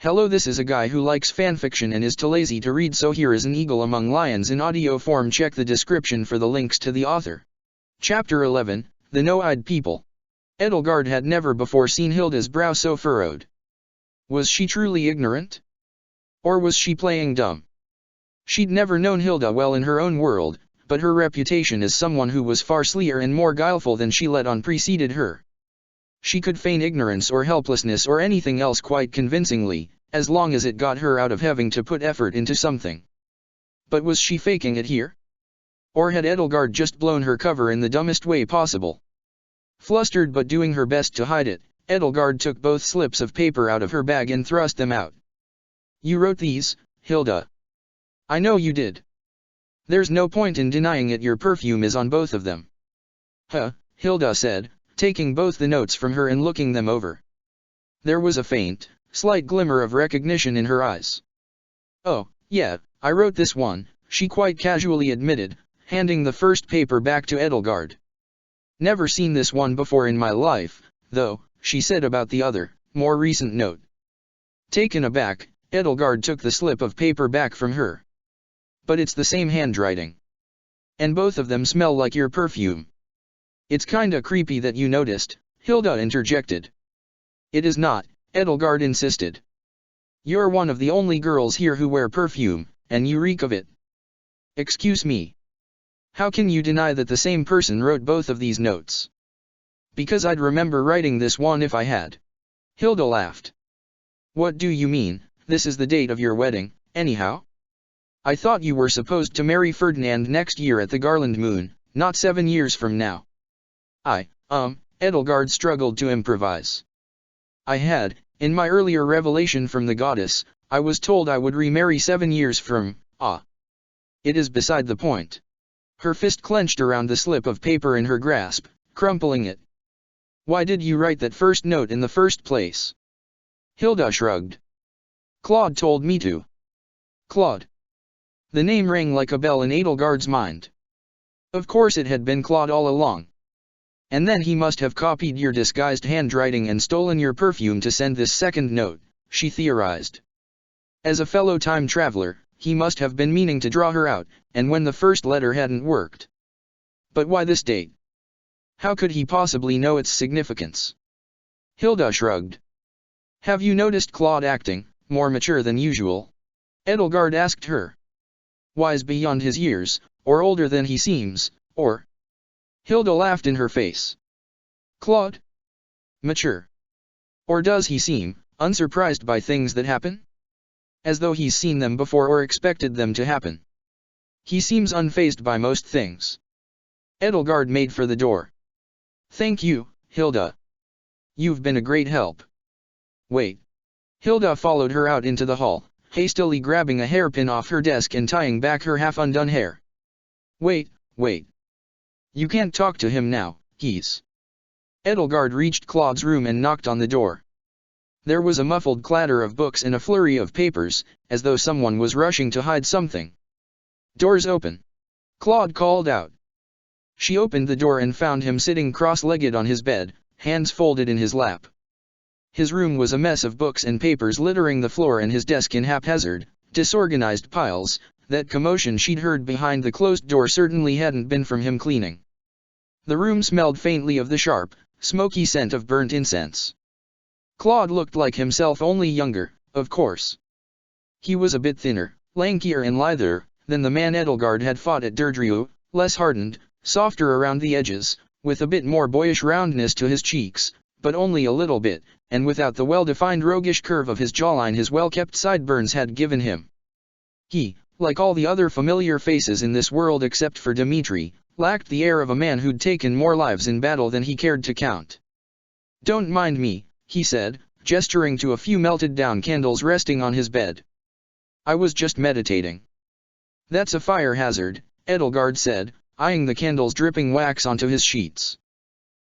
Hello, this is a guy who likes fanfiction and is too lazy to read, so here is an eagle among lions in audio form. Check the description for the links to the author. Chapter 11, The No-Eyed People. Edelgard had never before seen Hilda's brow so furrowed. Was she truly ignorant? Or was she playing dumb? She'd never known Hilda well in her own world, but her reputation as someone who was far sleer and more guileful than she let on preceded her. She could feign ignorance or helplessness or anything else quite convincingly, as long as it got her out of having to put effort into something. But was she faking it here? Or had Edelgard just blown her cover in the dumbest way possible? Flustered but doing her best to hide it, Edelgard took both slips of paper out of her bag and thrust them out. You wrote these, Hilda. I know you did. There's no point in denying it, your perfume is on both of them. Huh, Hilda said, taking both the notes from her and looking them over. There was a faint, slight glimmer of recognition in her eyes. Oh, yeah, I wrote this one, she quite casually admitted, handing the first paper back to Edelgard. Never seen this one before in my life, though, she said about the other, more recent note. Taken aback, Edelgard took the slip of paper back from her. But it's the same handwriting. And both of them smell like your perfume. It's kinda creepy that you noticed, Hilda interjected. It is not, Edelgard insisted. You're one of the only girls here who wear perfume, and you reek of it. Excuse me. How can you deny that the same person wrote both of these notes? Because I'd remember writing this one if I had. Hilda laughed. What do you mean? This is the date of your wedding, anyhow? I thought you were supposed to marry Ferdinand next year at the Garland Moon, not 7 years from now. Edelgard struggled to improvise. I had, in my earlier revelation from the goddess, I was told I would remarry 7 years from, It is beside the point. Her fist clenched around the slip of paper in her grasp, crumpling it. Why did you write that first note in the first place? Hilda shrugged. Claude told me to. Claude. The name rang like a bell in Edelgard's mind. Of course it had been Claude all along. And then he must have copied your disguised handwriting and stolen your perfume to send this second note, she theorized. As a fellow time traveler, he must have been meaning to draw her out, and when the first letter hadn't worked. But why this date? How could he possibly know its significance? Hilda shrugged. Have you noticed Claude acting more mature than usual? Edelgard asked her. Wise beyond his years, or older than he seems, or... Hilda laughed in her face. Claude? Mature. Or does he seem unsurprised by things that happen? As though he's seen them before or expected them to happen. He seems unfazed by most things. Edelgard made for the door. Thank you, Hilda. You've been a great help. Wait. Hilda followed her out into the hall, hastily grabbing a hairpin off her desk and tying back her half-undone hair. Wait. You can't talk to him now, he's... Edelgard reached Claude's room and knocked on the door. There was a muffled clatter of books and a flurry of papers, as though someone was rushing to hide something. Doors open. Claude called out. She opened the door and found him sitting cross-legged on his bed, hands folded in his lap. His room was a mess of books and papers littering the floor and his desk in haphazard, disorganized piles. That commotion she'd heard behind the closed door certainly hadn't been from him cleaning. The room smelled faintly of the sharp, smoky scent of burnt incense. Claude looked like himself, only younger, of course. He was a bit thinner, lankier and lither than the man Edelgard had fought at Derdriu, less hardened, softer around the edges, with a bit more boyish roundness to his cheeks, but only a little bit, and without the well-defined roguish curve of his jawline his well-kept sideburns had given him. He, like all the other familiar faces in this world except for Dimitri, lacked the air of a man who'd taken more lives in battle than he cared to count. Don't mind me, he said, gesturing to a few melted-down candles resting on his bed. I was just meditating. That's a fire hazard, Edelgard said, eyeing the candles dripping wax onto his sheets.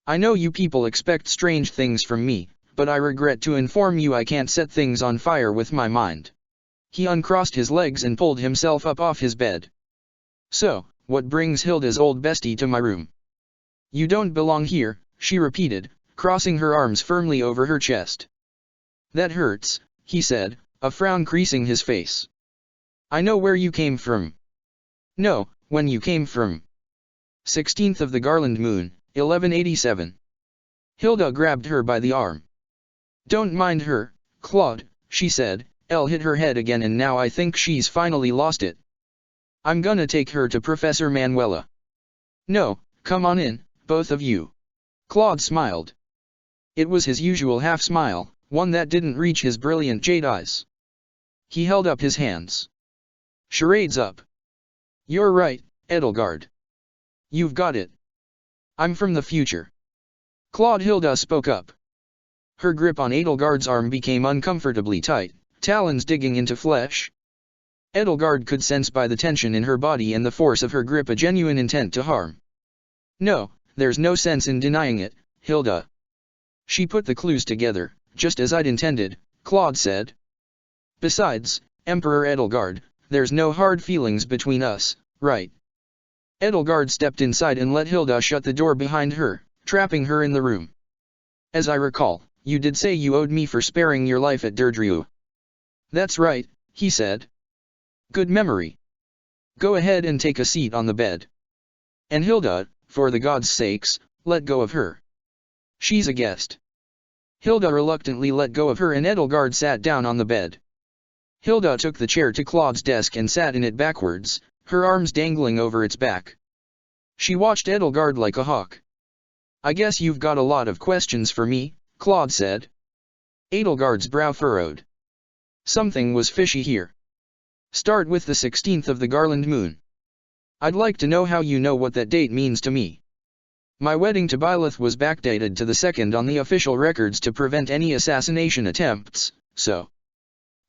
I know you people expect strange things from me, but I regret to inform you I can't set things on fire with my mind. He uncrossed his legs and pulled himself up off his bed. So, what brings Hilda's old bestie to my room? You don't belong here, she repeated, crossing her arms firmly over her chest. That hurts, he said, a frown creasing his face. I know where you came from. No, when you came from. 16th of the Garland Moon, 1187. Hilda grabbed her by the arm. Don't mind her, Claude, she said. Elle hit her head again and now I think she's finally lost it. I'm gonna take her to Professor Manuela. No, come on in, both of you. Claude smiled. It was his usual half-smile, one that didn't reach his brilliant jade eyes. He held up his hands. Charades up. You're right, Edelgard. You've got it. I'm from the future. Claude. Hilda spoke up. Her grip on Edelgard's arm became uncomfortably tight, talons digging into flesh. Edelgard could sense by the tension in her body and the force of her grip a genuine intent to harm. No, there's no sense in denying it, Hilda. She put the clues together, just as I'd intended, Claude said. Besides, Emperor Edelgard, there's no hard feelings between us, right? Edelgard stepped inside and let Hilda shut the door behind her, trapping her in the room. As I recall, you did say you owed me for sparing your life at Derdriu. That's right, he said. Good memory. Go ahead and take a seat on the bed. And Hilda, for the gods' sakes, let go of her. She's a guest. Hilda reluctantly let go of her and Edelgard sat down on the bed. Hilda took the chair to Claude's desk and sat in it backwards, her arms dangling over its back. She watched Edelgard like a hawk. I guess you've got a lot of questions for me, Claude said. Edelgard's brow furrowed. Something was fishy here. Start with the 16th of the Garland Moon. I'd like to know how you know what that date means to me. My wedding to Byleth was backdated to the 2nd on the official records to prevent any assassination attempts, so.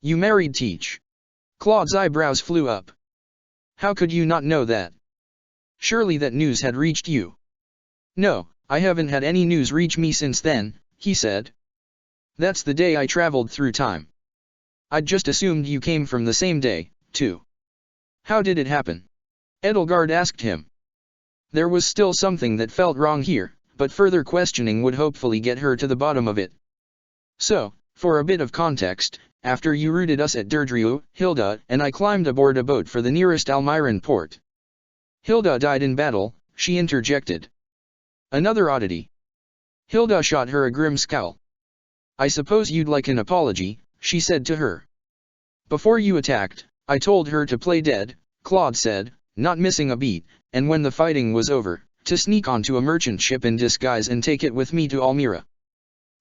You married Teach. Claude's eyebrows flew up. How could you not know that? Surely that news had reached you. No, I haven't had any news reach me since then, he said. That's the day I traveled through time. I'd just assumed you came from the same day, too. How did it happen? Edelgard asked him. There was still something that felt wrong here, but further questioning would hopefully get her to the bottom of it. So, for a bit of context, after you routed us at Derdriu, Hilda and I climbed aboard a boat for the nearest Almiran port. Hilda died in battle, she interjected. Another oddity. Hilda shot her a grim scowl. I suppose you'd like an apology, she said to her. Before you attacked, I told her to play dead, Claude said, not missing a beat, and when the fighting was over, to sneak onto a merchant ship in disguise and take it with me to Almira.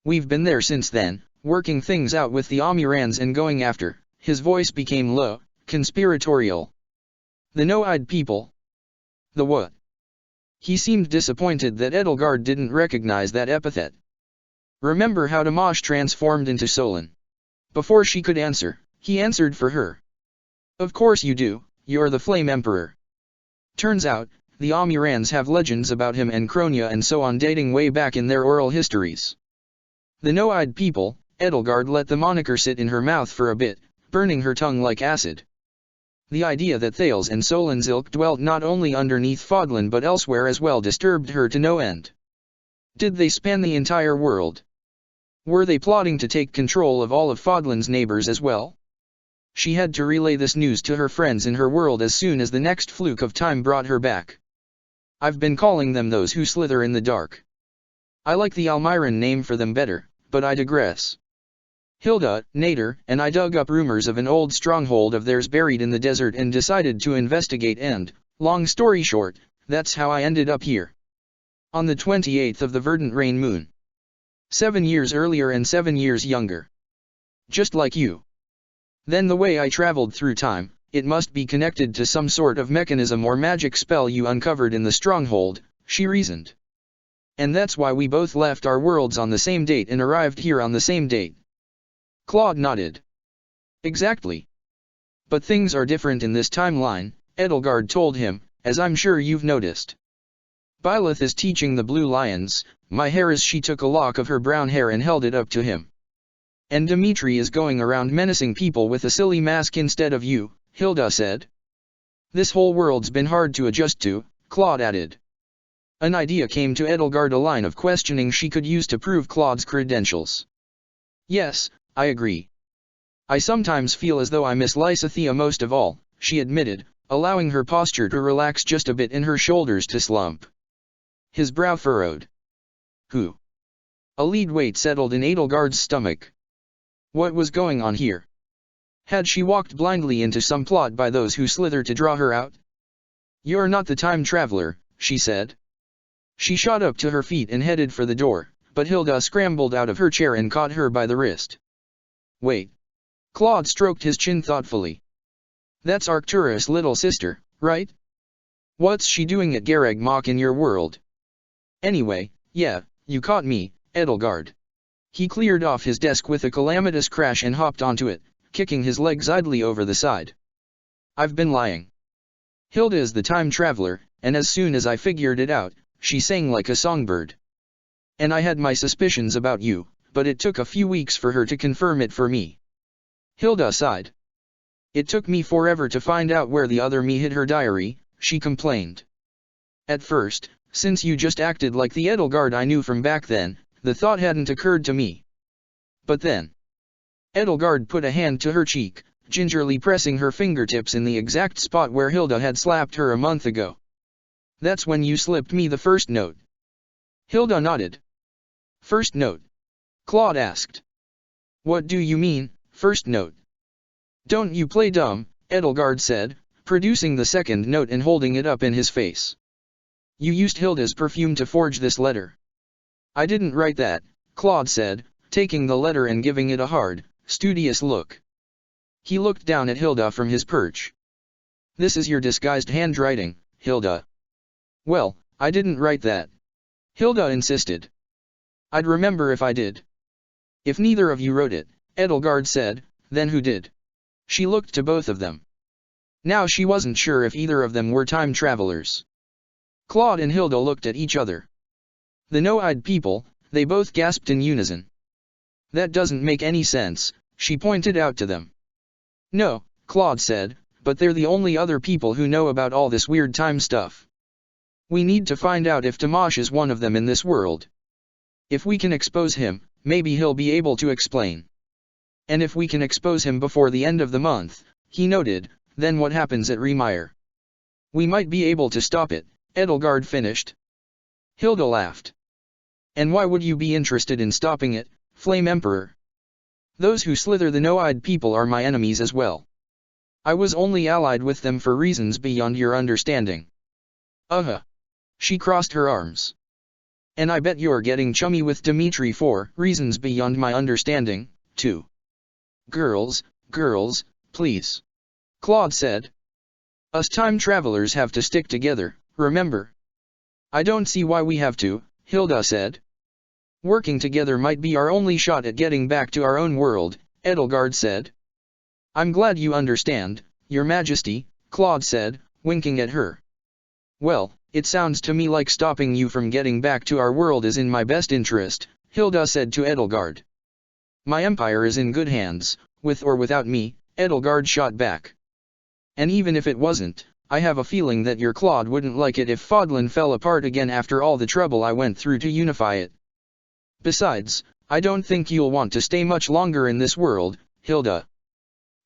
We've been there since then, working things out with the Almirans and going after, his voice became low, conspiratorial. The no-eyed people. The what? He seemed disappointed that Edelgard didn't recognize that epithet. Remember how Damash transformed into Solon? Before she could answer, he answered for her. Of course you do, you're the Flame Emperor. Turns out, the Almirans have legends about him and Cronia and so on dating way back in their oral histories. The no-eyed people, Edelgard let the moniker sit in her mouth for a bit, burning her tongue like acid. The idea that Thales and Solon's ilk dwelt not only underneath Fodlan but elsewhere as well disturbed her to no end. Did they span the entire world? Were they plotting to take control of all of Fodlan's neighbors as well? She had to relay this news to her friends in her world as soon as the next fluke of time brought her back. I've been calling them those who slither in the dark. I like the Almiran name for them better, but I digress. Hilda, Nader, and I dug up rumors of an old stronghold of theirs buried in the desert and decided to investigate and, long story short, that's how I ended up here. On the 28th of the verdant rain moon. 7 years earlier and 7 years younger. Just like you. Then the way I traveled through time, it must be connected to some sort of mechanism or magic spell you uncovered in the stronghold, she reasoned. And that's why we both left our worlds on the same date and arrived here on the same date. Claude nodded. Exactly. But things are different in this timeline, Edelgard told him, as I'm sure you've noticed. Byleth is teaching the Blue Lions, my hair as she took a lock of her brown hair and held it up to him. And Dimitri is going around menacing people with a silly mask instead of you, Hilda said. This whole world's been hard to adjust to, Claude added. An idea came to Edelgard, a line of questioning she could use to prove Claude's credentials. Yes, I agree. I sometimes feel as though I miss Lysithea most of all, she admitted, allowing her posture to relax just a bit and her shoulders to slump. His brow furrowed. Who? A lead weight settled in Edelgard's stomach. What was going on here? Had she walked blindly into some plot by those who slither to draw her out? You're not the time traveler, she said. She shot up to her feet and headed for the door, but Hilda scrambled out of her chair and caught her by the wrist. Wait. Claude stroked his chin thoughtfully. That's Arcturus' little sister, right? What's she doing at Garreg Mach in your world? Anyway, yeah, you caught me, Edelgard. He cleared off his desk with a calamitous crash and hopped onto it, kicking his legs idly over the side. I've been lying. Hilda is the time traveler, and as soon as I figured it out, she sang like a songbird. And I had my suspicions about you, but it took a few weeks for her to confirm it for me. Hilda sighed. It took me forever to find out where the other me hid her diary, she complained. At first, since you just acted like the Edelgard I knew from back then, the thought hadn't occurred to me. But then. Edelgard put a hand to her cheek, gingerly pressing her fingertips in the exact spot where Hilda had slapped her a month ago. That's when you slipped me the first note. Hilda nodded. First note? Claude asked. What do you mean, first note? Don't you play dumb, Edelgard said, producing the second note and holding it up in his face. You used Hilda's perfume to forge this letter. I didn't write that, Claude said, taking the letter and giving it a hard, studious look. He looked down at Hilda from his perch. This is your disguised handwriting, Hilda. Well, I didn't write that. Hilda insisted. I'd remember if I did. If neither of you wrote it, Edelgard said, then who did? She looked to both of them. Now she wasn't sure if either of them were time travelers. Claude and Hilda looked at each other. The no-eyed people, they both gasped in unison. That doesn't make any sense, she pointed out to them. No, Claude said, but they're the only other people who know about all this weird time stuff. We need to find out if Dimash is one of them in this world. If we can expose him, maybe he'll be able to explain. And if we can expose him before the end of the month, he noted, then what happens at Remire? We might be able to stop it, Edelgard finished. Hilda laughed. And why would you be interested in stopping it, Flame Emperor? Those who slither the no-eyed people are my enemies as well. I was only allied with them for reasons beyond your understanding. She crossed her arms. And I bet you're getting chummy with Dimitri for reasons beyond my understanding, too. Girls, please. Claude said. Us time travelers have to stick together, remember? I don't see why we have to, Hilda said. Working together might be our only shot at getting back to our own world, Edelgard said. I'm glad you understand, Your Majesty, Claude said, winking at her. Well, it sounds to me like stopping you from getting back to our world is in my best interest, Hilda said to Edelgard. My empire is in good hands, with or without me, Edelgard shot back. And even if it wasn't, I have a feeling that your Claude wouldn't like it if Fodlan fell apart again after all the trouble I went through to unify it. Besides, I don't think you'll want to stay much longer in this world, Hilda.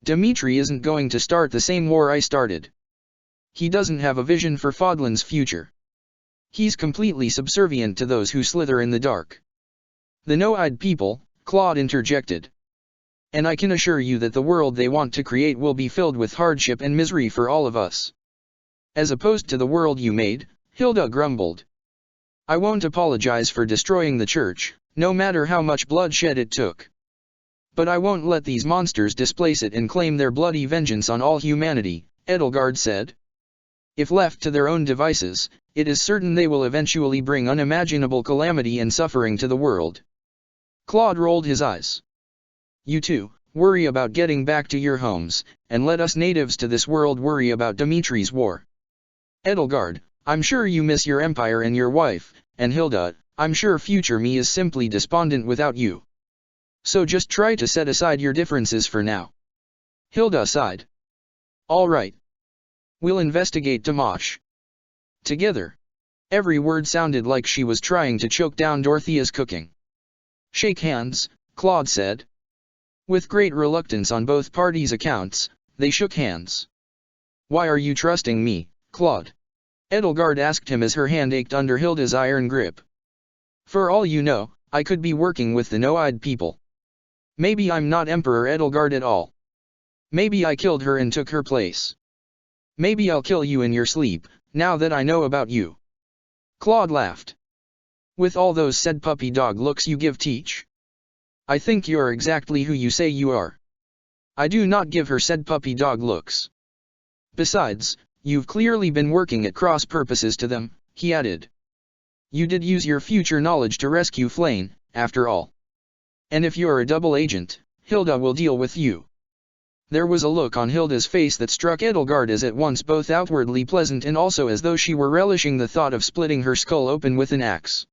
Dimitri isn't going to start the same war I started. He doesn't have a vision for Fodlan's future. He's completely subservient to those who slither in the dark. The no-eyed people, Claude interjected. And I can assure you that the world they want to create will be filled with hardship and misery for all of us. As opposed to the world you made, Hilda grumbled. I won't apologize for destroying the church, no matter how much bloodshed it took. But I won't let these monsters displace it and claim their bloody vengeance on all humanity, Edelgard said. If left to their own devices, it is certain they will eventually bring unimaginable calamity and suffering to the world. Claude rolled his eyes. You two, worry about getting back to your homes, and let us natives to this world worry about Dimitri's war. Edelgard, I'm sure you miss your empire and your wife, and Hilda, I'm sure future me is simply despondent without you. So just try to set aside your differences for now. Hilda sighed. All right. We'll investigate Dimash. Together. Every word sounded like she was trying to choke down Dorothea's cooking. Shake hands, Claude said. With great reluctance on both parties' accounts, they shook hands. "Why are you trusting me, Claude?" Edelgard asked him as her hand ached under Hilda's iron grip. "For all you know, I could be working with the No-Eyed people. Maybe I'm not Emperor Edelgard at all. Maybe I killed her and took her place. Maybe I'll kill you in your sleep, now that I know about you." Claude laughed. "With all those said puppy dog looks you give Teach? I think you're exactly who you say you are." "I do not give her said puppy dog looks. Besides, you've clearly been working at cross purposes to them," he added. "You did use your future knowledge to rescue Flayn, after all. And if you're a double agent, Hilda will deal with you." There was a look on Hilda's face that struck Edelgard as at once both outwardly pleasant and also as though she were relishing the thought of splitting her skull open with an axe.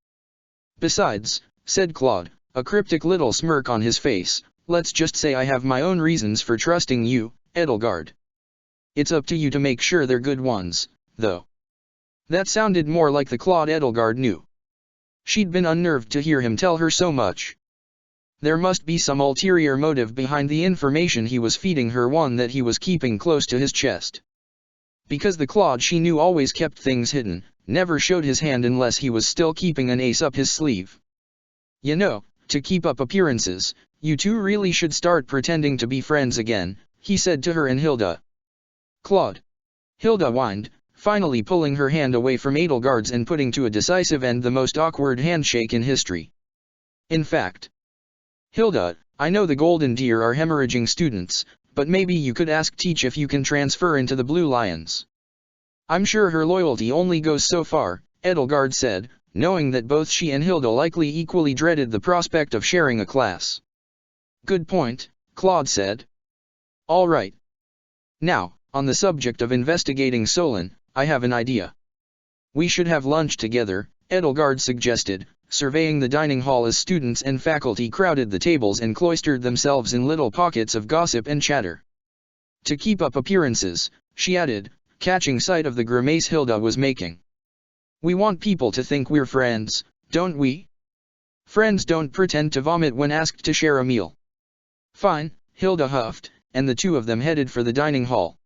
"Besides," said Claude, a cryptic little smirk on his face, "let's just say I have my own reasons for trusting you, Edelgard. It's up to you to make sure they're good ones, though." That sounded more like the Claude Edelgard knew. She'd been unnerved to hear him tell her so much. There must be some ulterior motive behind the information he was feeding her, one that he was keeping close to his chest. Because the Claude she knew always kept things hidden, never showed his hand unless he was still keeping an ace up his sleeve. "You know, to keep up appearances, you two really should start pretending to be friends again," he said to her and Hilda. "Claude." Hilda whined, finally pulling her hand away from Edelgard's and putting to a decisive end the most awkward handshake in history. "In fact, Hilda, I know the Golden Deer are hemorrhaging students, but maybe you could ask Teach if you can transfer into the Blue Lions. I'm sure her loyalty only goes so far," Edelgard said, knowing that both she and Hilda likely equally dreaded the prospect of sharing a class. "Good point," Claude said. "All right. Now, on the subject of investigating Solon, I have an idea. We should have lunch together," Edelgard suggested, surveying the dining hall as students and faculty crowded the tables and cloistered themselves in little pockets of gossip and chatter. "To keep up appearances," she added, catching sight of the grimace Hilda was making. "We want people to think we're friends, don't we? Friends don't pretend to vomit when asked to share a meal." "Fine," Hilda huffed, and the two of them headed for the dining hall.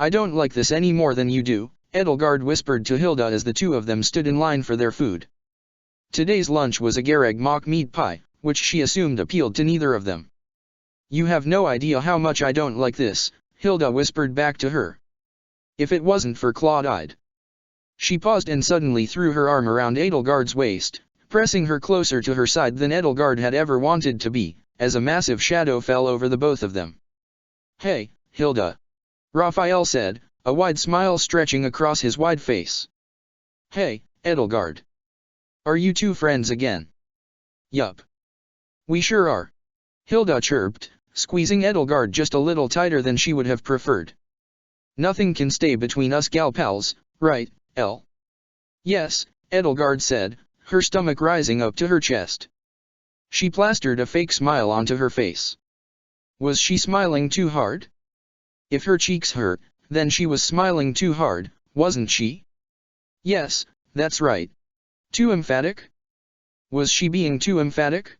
"I don't like this any more than you do," Edelgard whispered to Hilda as the two of them stood in line for their food. Today's lunch was a Gareg mock meat pie, which she assumed appealed to neither of them. "You have no idea how much I don't like this," Hilda whispered back to her. "If it wasn't for Claude-Eyed." She paused and suddenly threw her arm around Edelgard's waist, pressing her closer to her side than Edelgard had ever wanted to be, as a massive shadow fell over the both of them. "Hey, Hilda," Raphael said, a wide smile stretching across his wide face. "Hey, Edelgard. Are you two friends again?" "Yup. We sure are," Hilda chirped, squeezing Edelgard just a little tighter than she would have preferred. "Nothing can stay between us gal pals, right, El?" "Yes," Edelgard said, her stomach rising up to her chest. She plastered a fake smile onto her face. Was she smiling too hard? If her cheeks hurt, then she was smiling too hard, wasn't she? Yes, that's right. Too emphatic? Was she being too emphatic?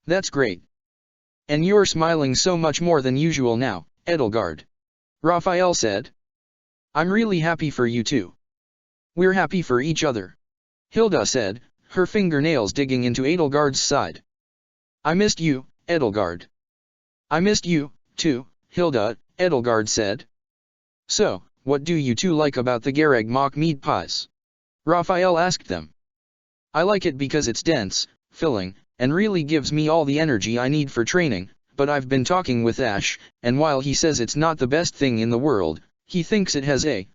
That's great. And you're smiling so much more than usual now, Edelgard. Raphael said. I'm really happy for you too. We're happy for each other. Hilda said, her fingernails digging into Edelgard's side. I missed you, Edelgard. I missed you, too, Hilda, Edelgard said. So, what do you two like about the Gareg mock meat pies? Raphael asked them. I like it because it's dense, filling, and really gives me all the energy I need for training, but I've been talking with Ash, and while he says it's not the best thing in the world, he thinks it has a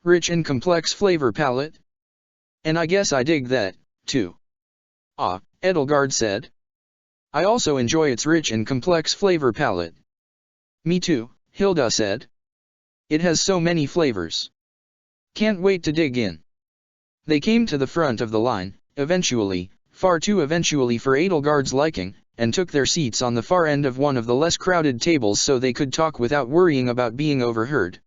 rich and complex flavor palette. And I guess I dig that, too. Ah, Edelgard said. I also enjoy its rich and complex flavor palette. Me too, Hilda said. It has so many flavors. Can't wait to dig in. They came to the front of the line, eventually, far too eventually for Edelgard's liking, and took their seats on the far end of one of the less crowded tables so they could talk without worrying about being overheard.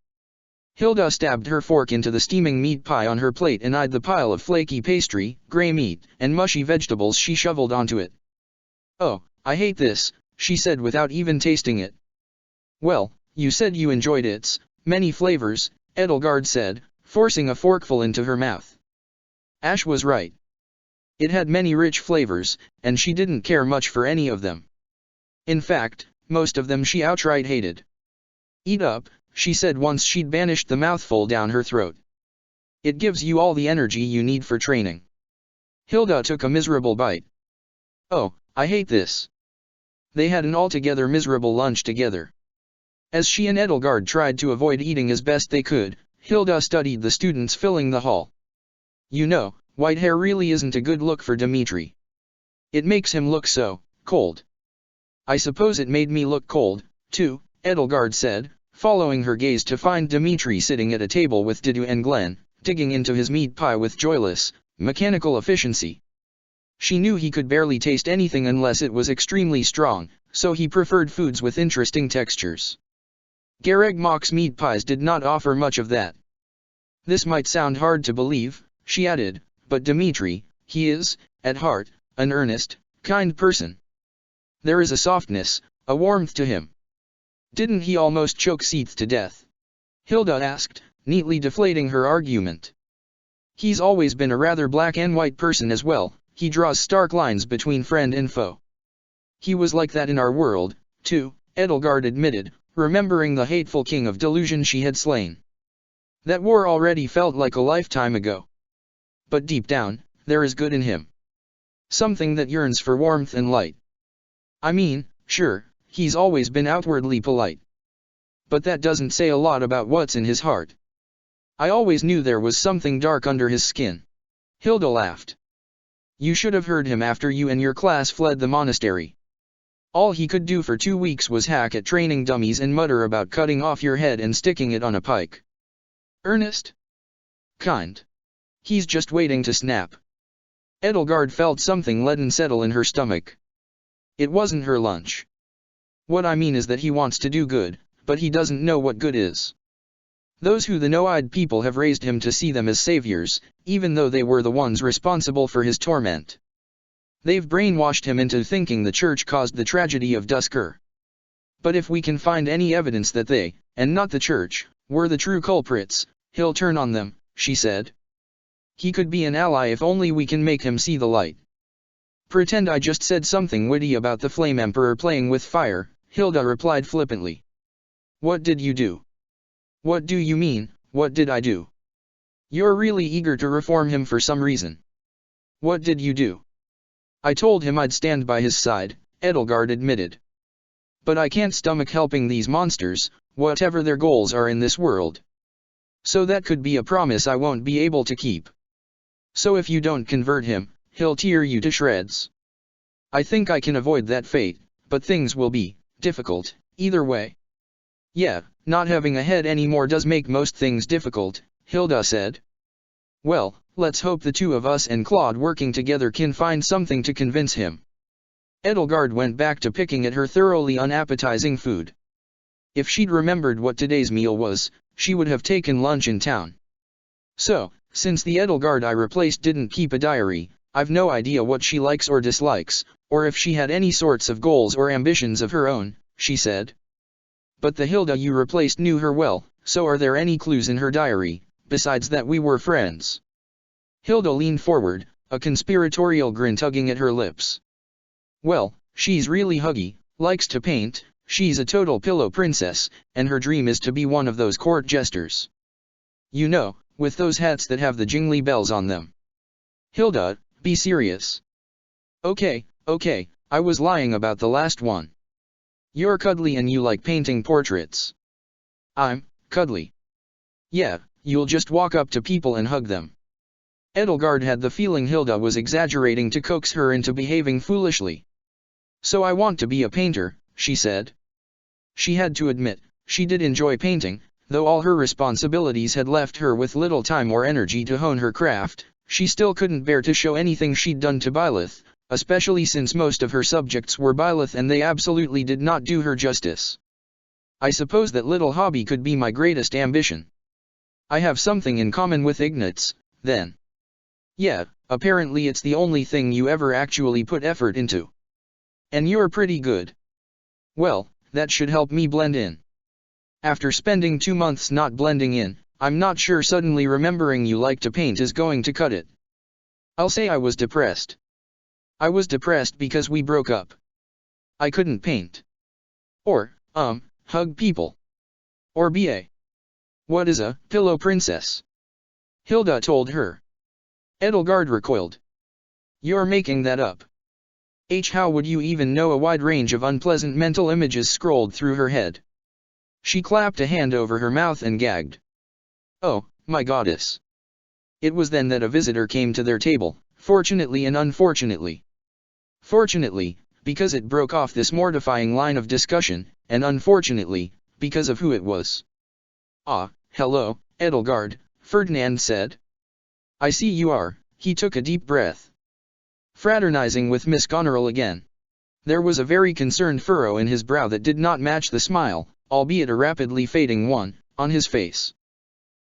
Hilda stabbed her fork into the steaming meat pie on her plate and eyed the pile of flaky pastry, gray meat, and mushy vegetables she shoveled onto it. Oh, I hate this, she said without even tasting it. Well, you said you enjoyed its many flavors, Edelgard said, forcing a forkful into her mouth. Ash was right. It had many rich flavors, and she didn't care much for any of them. In fact, most of them she outright hated. Eat up, she said once she'd banished the mouthful down her throat. It gives you all the energy you need for training. Hilda took a miserable bite. Oh, I hate this. They had an altogether miserable lunch together. As she and Edelgard tried to avoid eating as best they could, Hilda studied the students filling the hall. You know, white hair really isn't a good look for Dimitri. It makes him look so cold. I suppose it made me look cold, too, Edelgard said, following her gaze to find Dimitri sitting at a table with Didu and Glenn, digging into his meat pie with joyless, mechanical efficiency. She knew he could barely taste anything unless it was extremely strong, so he preferred foods with interesting textures. Gareg Mach's meat pies did not offer much of that. This might sound hard to believe, she added, but Dimitri, he is, at heart, an earnest, kind person. There is a softness, a warmth to him. Didn't he almost choke Seath to death? Hilda asked, neatly deflating her argument. He's always been a rather black and white person as well, he draws stark lines between friend and foe. He was like that in our world, too, Edelgard admitted, remembering the hateful king of delusion she had slain. That war already felt like a lifetime ago. But deep down, there is good in him. Something that yearns for warmth and light. I mean, sure, he's always been outwardly polite. But that doesn't say a lot about what's in his heart. I always knew there was something dark under his skin. Hilda laughed. You should have heard him after you and your class fled the monastery. All he could do for 2 weeks was hack at training dummies and mutter about cutting off your head and sticking it on a pike. Earnest? Kind. He's just waiting to snap. Edelgard felt something leaden settle in her stomach. It wasn't her lunch. What I mean is that he wants to do good, but he doesn't know what good is. Those who the no-eyed people have raised him to see them as saviors, even though they were the ones responsible for his torment. They've brainwashed him into thinking the church caused the tragedy of Duskur. But if we can find any evidence that they, and not the church, were the true culprits, he'll turn on them, she said. He could be an ally if only we can make him see the light. Pretend I just said something witty about the Flame Emperor playing with fire, Hilda replied flippantly. What did you do? What do you mean, what did I do? You're really eager to reform him for some reason. What did you do? I told him I'd stand by his side, Edelgard admitted. But I can't stomach helping these monsters, whatever their goals are in this world. So that could be a promise I won't be able to keep. So if you don't convert him, he'll tear you to shreds. I think I can avoid that fate, but things will be difficult, either way. Yeah, not having a head anymore does make most things difficult, Hilda said. Well, let's hope the two of us and Claude working together can find something to convince him. Edelgard went back to picking at her thoroughly unappetizing food. If she'd remembered what today's meal was, she would have taken lunch in town. So, since the Edelgard I replaced didn't keep a diary, I've no idea what she likes or dislikes, or if she had any sorts of goals or ambitions of her own, she said. But the Hilda you replaced knew her well, so are there any clues in her diary, besides that we were friends? Hilda leaned forward, a conspiratorial grin tugging at her lips. Well, she's really huggy, likes to paint, she's a total pillow princess, and her dream is to be one of those court jesters. You know, with those hats that have the jingly bells on them. Hilda, be serious. Okay, I was lying about the last one. You're cuddly and you like painting portraits. I'm cuddly. Yeah, you'll just walk up to people and hug them. Edelgard had the feeling Hilda was exaggerating to coax her into behaving foolishly. So I want to be a painter, she said. She had to admit, she did enjoy painting, though all her responsibilities had left her with little time or energy to hone her craft. She still couldn't bear to show anything she'd done to Byleth, especially since most of her subjects were Byleth and they absolutely did not do her justice. I suppose that little hobby could be my greatest ambition. I have something in common with Ignatz, then. Yeah, apparently it's the only thing you ever actually put effort into. And you're pretty good. Well, that should help me blend in. After spending 2 months not blending in, I'm not sure suddenly remembering you like to paint is going to cut it. I'll say I was depressed. I was depressed because we broke up. I couldn't paint. Or, hug people. Or be a. What is a pillow princess? Hilda told her. Edelgard recoiled. You're making that up. How would you even know? A wide range of unpleasant mental images scrolled through her head. She clapped a hand over her mouth and gagged. Oh, my goddess. It was then that a visitor came to their table, fortunately and unfortunately. Fortunately, because it broke off this mortifying line of discussion, and unfortunately, because of who it was. Ah, hello, Edelgard, Ferdinand said. I see you are. He took a deep breath. Fraternizing with Miss Goneril again. There was a very concerned furrow in his brow that did not match the smile, albeit a rapidly fading one, on his face.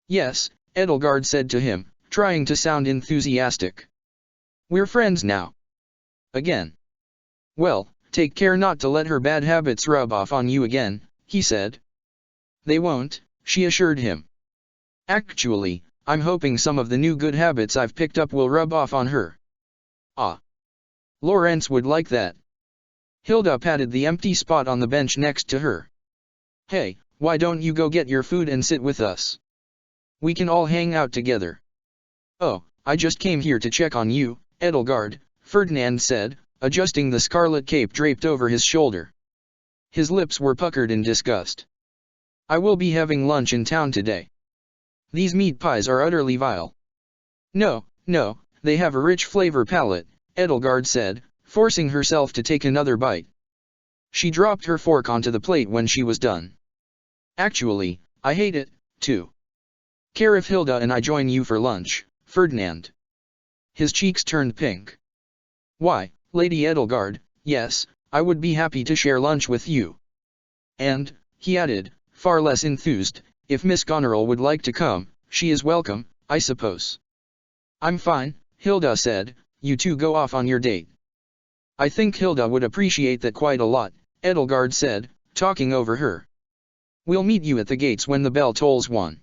Yes, Edelgard said to him, trying to sound enthusiastic. We're friends now. Again. Well, take care not to let her bad habits rub off on you again, he said. They won't, she assured him. Actually, I'm hoping some of the new good habits I've picked up will rub off on her. Ah. Lorenz would like that. Hilda patted the empty spot on the bench next to her. Hey, why don't you go get your food and sit with us? We can all hang out together. Oh, I just came here to check on you, Edelgard, Ferdinand said, adjusting the scarlet cape draped over his shoulder. His lips were puckered in disgust. I will be having lunch in town today. These meat pies are utterly vile. No, they have a rich flavor palette, Edelgard said, forcing herself to take another bite. She dropped her fork onto the plate when she was done. Actually, I hate it, too. Care if Hilda and I join you for lunch, Ferdinand? His cheeks turned pink. Why, Lady Edelgard, yes, I would be happy to share lunch with you. And, he added, far less enthused, if Miss Goneril would like to come, she is welcome, I suppose. I'm fine, Hilda said, you two go off on your date. I think Hilda would appreciate that quite a lot, Edelgard said, talking over her. We'll meet you at the gates when the bell tolls 1.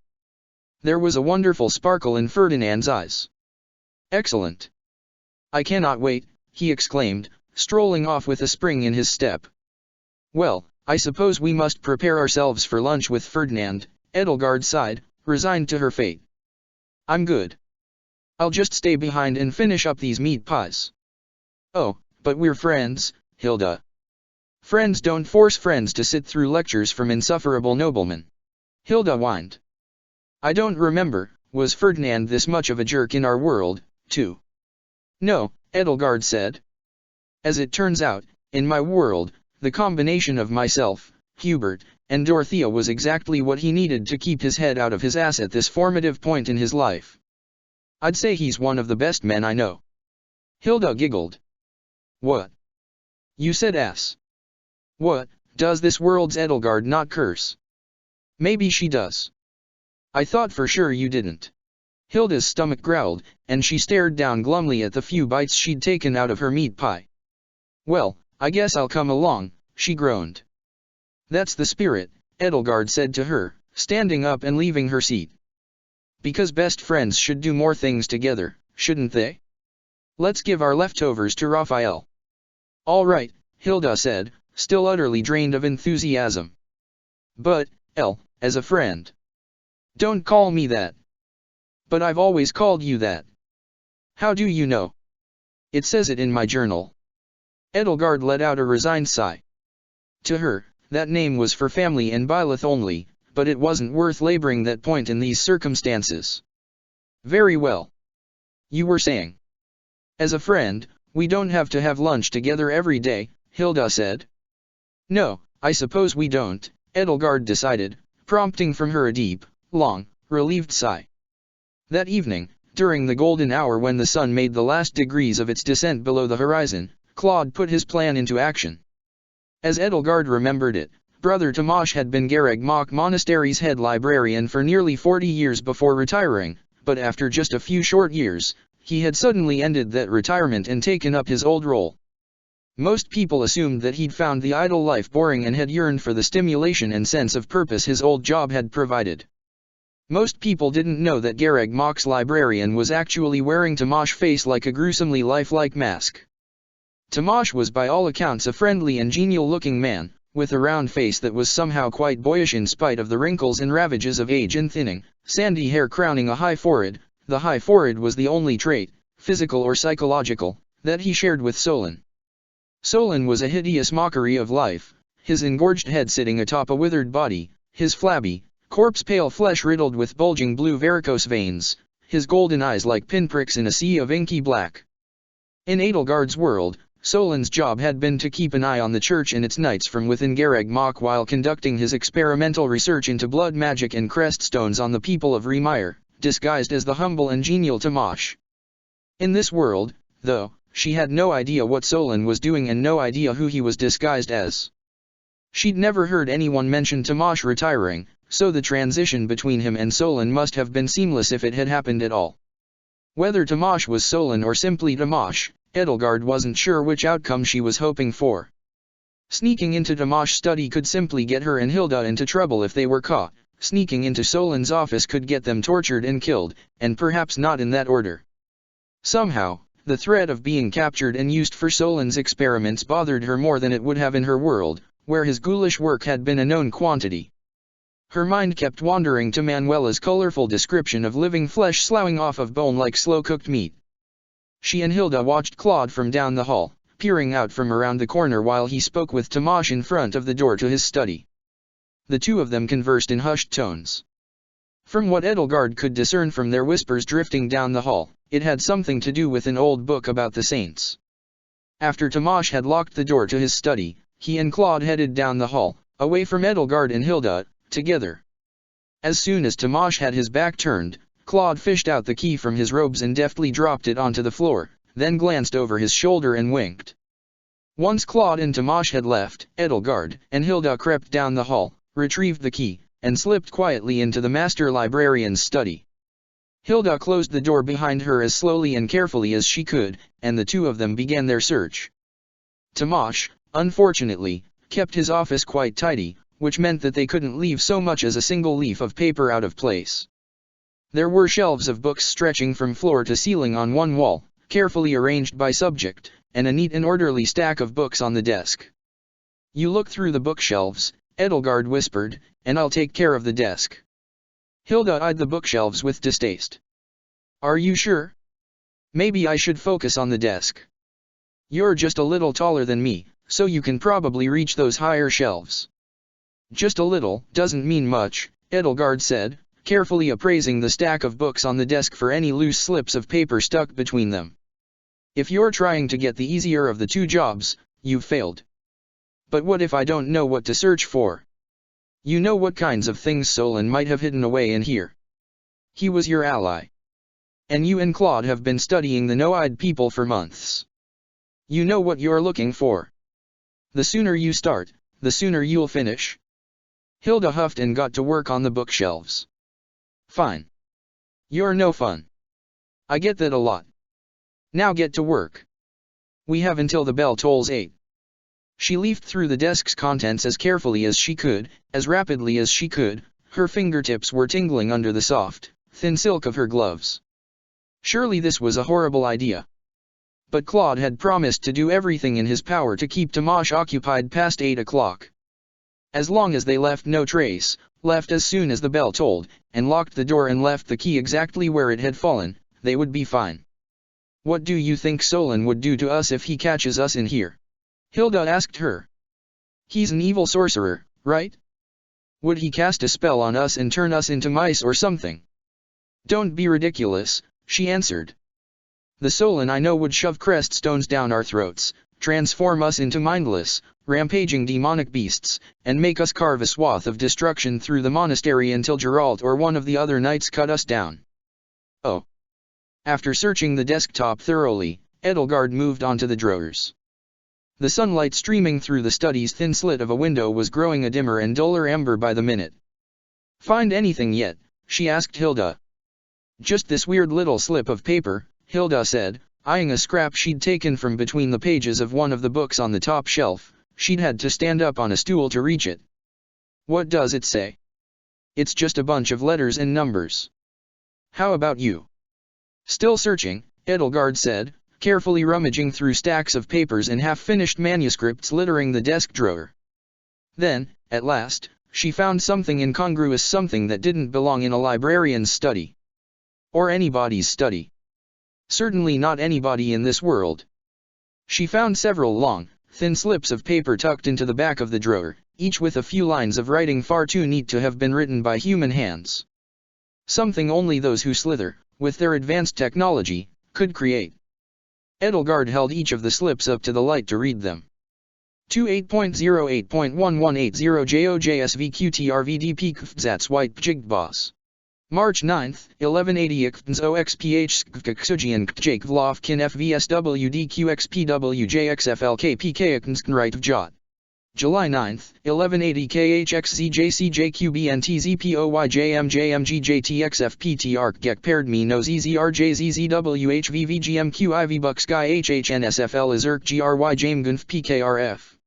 There was a wonderful sparkle in Ferdinand's eyes. Excellent. I cannot wait, he exclaimed, strolling off with a spring in his step. Well, I suppose we must prepare ourselves for lunch with Ferdinand, Edelgard sighed, resigned to her fate. I'm good. I'll just stay behind and finish up these meat pies. Oh, but we're friends, Hilda. Friends don't force friends to sit through lectures from insufferable noblemen. Hilda whined. I don't remember, was Ferdinand this much of a jerk in our world, too? No, Edelgard said. As it turns out, in my world, the combination of myself, Hubert, and Dorothea was exactly what he needed to keep his head out of his ass at this formative point in his life. I'd say he's one of the best men I know. Hilda giggled. What? You said ass. What, does this world's Edelgard not curse? Maybe she does. I thought for sure you didn't. Hilda's stomach growled, and she stared down glumly at the few bites she'd taken out of her meat pie. Well, I guess I'll come along, she groaned. That's the spirit, Edelgard said to her, standing up and leaving her seat. Because best friends should do more things together, shouldn't they? Let's give our leftovers to Raphael. All right, Hilda said, still utterly drained of enthusiasm. But, as a friend. Don't call me that. But I've always called you that. How do you know? It says it in my journal. Edelgard let out a resigned sigh. To her, that name was for family and Byleth only, but it wasn't worth laboring that point in these circumstances. Very well. You were saying. As a friend, we don't have to have lunch together every day, Hilda said. No, I suppose we don't, Edelgard decided, prompting from her a deep, long, relieved sigh. That evening, during the golden hour when the sun made the last degrees of its descent below the horizon, Claude put his plan into action. As Edelgard remembered it, Brother Tomasz had been Garreg Mach Monastery's head librarian for nearly 40 years before retiring, but after just a few short years, he had suddenly ended that retirement and taken up his old role. Most people assumed that he'd found the idle life boring and had yearned for the stimulation and sense of purpose his old job had provided. Most people didn't know that Gareg Mach's librarian was actually wearing Tamash's face like a gruesomely lifelike mask. Tamash was by all accounts a friendly and genial-looking man, with a round face that was somehow quite boyish in spite of the wrinkles and ravages of age and thinning, sandy hair crowning a high forehead. The high forehead was the only trait, physical or psychological, that he shared with Solon. Solon was a hideous mockery of life, his engorged head sitting atop a withered body, his flabby, corpse-pale flesh riddled with bulging blue varicose veins, his golden eyes like pinpricks in a sea of inky black. In Edelgard's world, Solon's job had been to keep an eye on the church and its knights from within Gareg Mach while conducting his experimental research into blood magic and crest stones on the people of Remire, disguised as the humble and genial Tamash. In this world, though, she had no idea what Solon was doing and no idea who he was disguised as. She'd never heard anyone mention Tamash retiring, so the transition between him and Solon must have been seamless if it had happened at all. Whether Tamash was Solon or simply Tamash, Edelgard wasn't sure which outcome she was hoping for. Sneaking into Tamash's study could simply get her and Hilda into trouble if they were caught, sneaking into Solon's office could get them tortured and killed, and perhaps not in that order. Somehow, the threat of being captured and used for Solon's experiments bothered her more than it would have in her world, where his ghoulish work had been a known quantity. Her mind kept wandering to Manuela's colorful description of living flesh sloughing off of bone like slow-cooked meat. She and Hilda watched Claude from down the hall, peering out from around the corner while he spoke with Tamash in front of the door to his study. The two of them conversed in hushed tones. From what Edelgard could discern from their whispers drifting down the hall, it had something to do with an old book about the saints. After Tamash had locked the door to his study, he and Claude headed down the hall, away from Edelgard and Hilda, together. As soon as Tamash had his back turned, Claude fished out the key from his robes and deftly dropped it onto the floor, then glanced over his shoulder and winked. Once Claude and Tamash had left, Edelgard and Hilda crept down the hall, retrieved the key, and slipped quietly into the master librarian's study. Hilda closed the door behind her as slowly and carefully as she could, and the two of them began their search. Tamash, unfortunately, kept his office quite tidy, which meant that they couldn't leave so much as a single leaf of paper out of place. There were shelves of books stretching from floor to ceiling on one wall, carefully arranged by subject, and a neat and orderly stack of books on the desk. "You look through the bookshelves," Edelgard whispered, "and I'll take care of the desk." Hilda eyed the bookshelves with distaste. "Are you sure? Maybe I should focus on the desk. You're just a little taller than me, so you can probably reach those higher shelves." "Just a little doesn't mean much," Edelgard said, carefully appraising the stack of books on the desk for any loose slips of paper stuck between them. "If you're trying to get the easier of the two jobs, you've failed. But what if I don't know what to search for? You know what kinds of things Solon might have hidden away in here. He was your ally. And you and Claude have been studying the No-Eyed people for months. You know what you're looking for. The sooner you start, the sooner you'll finish." Hilda huffed and got to work on the bookshelves. "Fine. You're no fun. I get that a lot. Now get to work. We have until the bell tolls 8. She leafed through the desk's contents as carefully as she could, as rapidly as she could. Her fingertips were tingling under the soft, thin silk of her gloves. Surely this was a horrible idea. But Claude had promised to do everything in his power to keep Tamash occupied past 8 o'clock. As long as they left no trace, left as soon as the bell tolled, and locked the door and left the key exactly where it had fallen, they would be fine. "What do you think Solon would do to us if he catches us in here?" Hilda asked her. "He's an evil sorcerer, right? Would he cast a spell on us and turn us into mice or something?" "Don't be ridiculous," she answered. "The Solon I know would shove crest stones down our throats, transform us into mindless, rampaging demonic beasts, and make us carve a swath of destruction through the monastery until Geralt or one of the other knights cut us down." "Oh." After searching the desktop thoroughly, Edelgard moved on to the drawers. The sunlight streaming through the study's thin slit of a window was growing a dimmer and duller amber by the minute. "Find anything yet?" she asked Hilda. "Just this weird little slip of paper," Hilda said. Eyeing a scrap she'd taken from between the pages of one of the books on the top shelf, she'd had to stand up on a stool to reach it. What does it say? It's just a bunch of letters and numbers. How about you? Still searching, Edelgard said, carefully rummaging through stacks of papers and half-finished manuscripts littering the desk drawer. Then, at last, she found something incongruous, something that didn't belong in a librarian's study. Or anybody's study. Certainly not anybody in this world. She found several long, thin slips of paper tucked into the back of the drawer, each with a few lines of writing far too neat to have been written by human hands. Something only those who slither, with their advanced technology, could create. Edelgard held each of the slips up to the light to read them. 28.08.1180 JOJSVQTRVDP Kfzats White Pjigboss. March 9, 1180 OXPH Ksujian Jake Vlovkin FVSWDQXPWJXFLKPK Right Jot. July 9, 1180 KHXZJCJQBNTZPOYJMJMGJTXFPTRK Gek paired me knows EZRJZZWHVVGMQIV Buck Sky HHNSFL Azerk GRY Jamegunf PKRF.